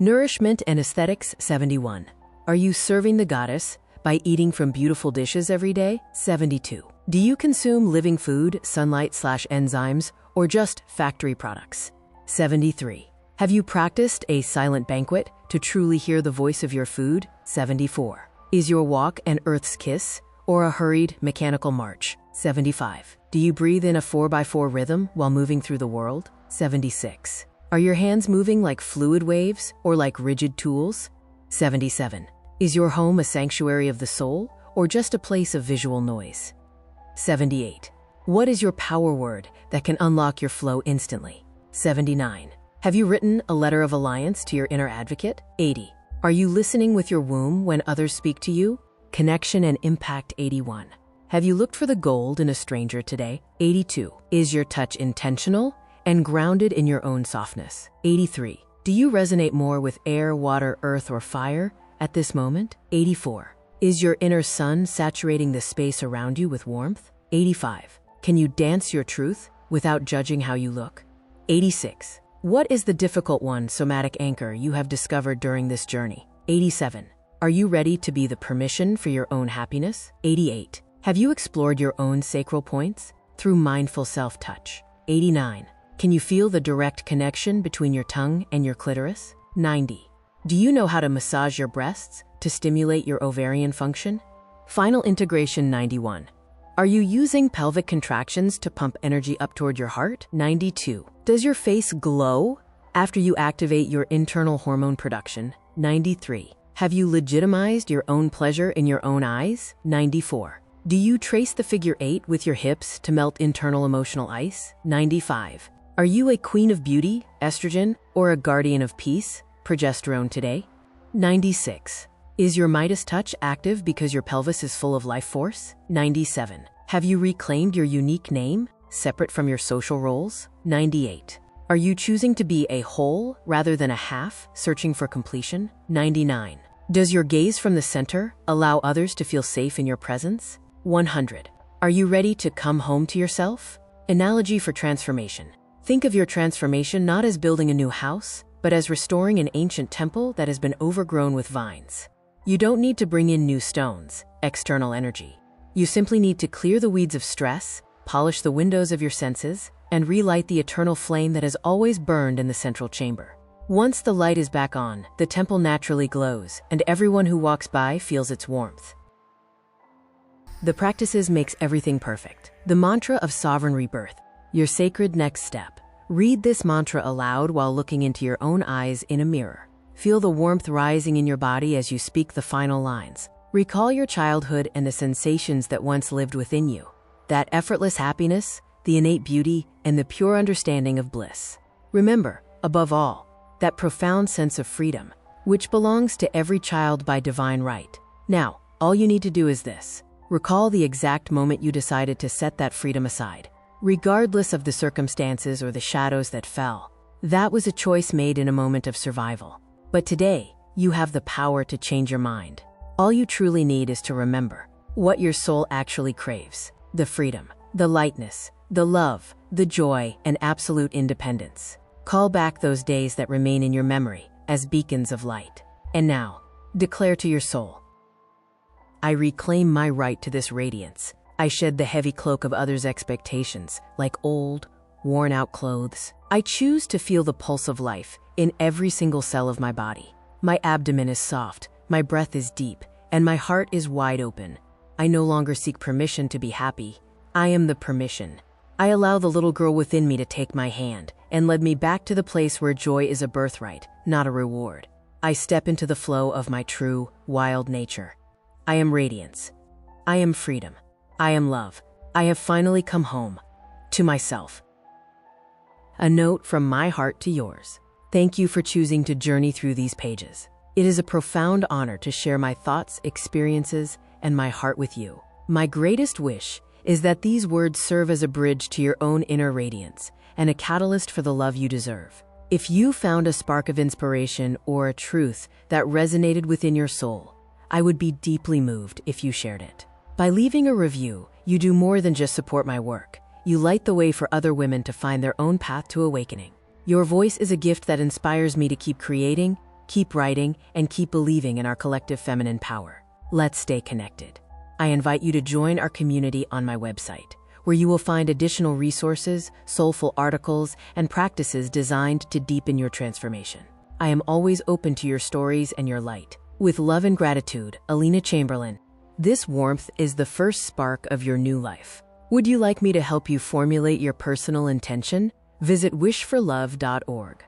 Nourishment and aesthetics. 71. Are you serving the goddess by eating from beautiful dishes every day? 72. Do you consume living food, sunlight/enzymes, or just factory products? 73. Have you practiced a silent banquet to truly hear the voice of your food? 74. Is your walk an earth's kiss or a hurried, mechanical march? 75. Do you breathe in a 4x4 rhythm while moving through the world? 76. Are your hands moving like fluid waves or like rigid tools? 77. Is your home a sanctuary of the soul or just a place of visual noise? 78. What is your power word that can unlock your flow instantly? 79. Have you written a letter of alliance to your inner advocate? 80. Are you listening with your womb when others speak to you? Connection and impact. 81. Have you looked for the gold in a stranger today? 82. Is your touch intentional and grounded in your own softness? 83. Do you resonate more with air, water, earth, or fire at this moment? 84. Is your inner sun saturating the space around you with warmth? 85. Can you dance your truth without judging how you look? 86. What is the difficult one somatic anchor you have discovered during this journey? 87. Are you ready to be the permission for your own happiness? 88. Have you explored your own sacral points through mindful self-touch? 89. Can you feel the direct connection between your tongue and your clitoris? 90. Do you know how to massage your breasts to stimulate your ovarian function? Final integration. 91. Are you using pelvic contractions to pump energy up toward your heart? 92. Does your face glow after you activate your internal hormone production? 93. Have you legitimized your own pleasure in your own eyes? 94. Do you trace the figure 8 with your hips to melt internal emotional ice? 95. Are you a queen of beauty, estrogen, or a guardian of peace, progesterone today? 96. Is your Midas touch active because your pelvis is full of life force? 97. Have you reclaimed your unique name, separate from your social roles? 98. Are you choosing to be a whole rather than a half, searching for completion? 99. Does your gaze from the center allow others to feel safe in your presence? 100. Are you ready to come home to yourself? Analogy for transformation. Think of your transformation not as building a new house, but as restoring an ancient temple that has been overgrown with vines. You don't need to bring in new stones, external energy. You simply need to clear the weeds of stress, polish the windows of your senses, and relight the eternal flame that has always burned in the central chamber. Once the light is back on, the temple naturally glows, and everyone who walks by feels its warmth. The practices makes everything perfect. The mantra of sovereign rebirth, your sacred next step. Read this mantra aloud while looking into your own eyes in a mirror. Feel the warmth rising in your body as you speak the final lines. Recall your childhood and the sensations that once lived within you. That effortless happiness, the innate beauty, and the pure understanding of bliss. Remember, above all, that profound sense of freedom, which belongs to every child by divine right. Now, all you need to do is this. Recall the exact moment you decided to set that freedom aside. Regardless of the circumstances or the shadows that fell, that was a choice made in a moment of survival. But today, you have the power to change your mind. All you truly need is to remember what your soul actually craves: the freedom, the lightness, the love, the joy, and absolute independence. Call back those days that remain in your memory as beacons of light. And now, declare to your soul, I reclaim my right to this radiance. I shed the heavy cloak of others' expectations, like old, worn-out clothes. I choose to feel the pulse of life in every single cell of my body. My abdomen is soft, my breath is deep, and my heart is wide open. I no longer seek permission to be happy. I am the permission. I allow the little girl within me to take my hand and lead me back to the place where joy is a birthright, not a reward. I step into the flow of my true, wild nature. I am radiance. I am freedom. I am love. I have finally come home to myself. A note from my heart to yours. Thank you for choosing to journey through these pages. It is a profound honor to share my thoughts, experiences, and my heart with you. My greatest wish is that these words serve as a bridge to your own inner radiance and a catalyst for the love you deserve. If you found a spark of inspiration or a truth that resonated within your soul, I would be deeply moved if you shared it. By leaving a review, you do more than just support my work. You light the way for other women to find their own path to awakening. Your voice is a gift that inspires me to keep creating, keep writing, and keep believing in our collective feminine power. Let's stay connected. I invite you to join our community on my website, where you will find additional resources, soulful articles, and practices designed to deepen your transformation. I am always open to your stories and your light. With love and gratitude, Alina Chamberlain. This warmth is the first spark of your new life. Would you like me to help you formulate your personal intention? Visit wishforlove.org.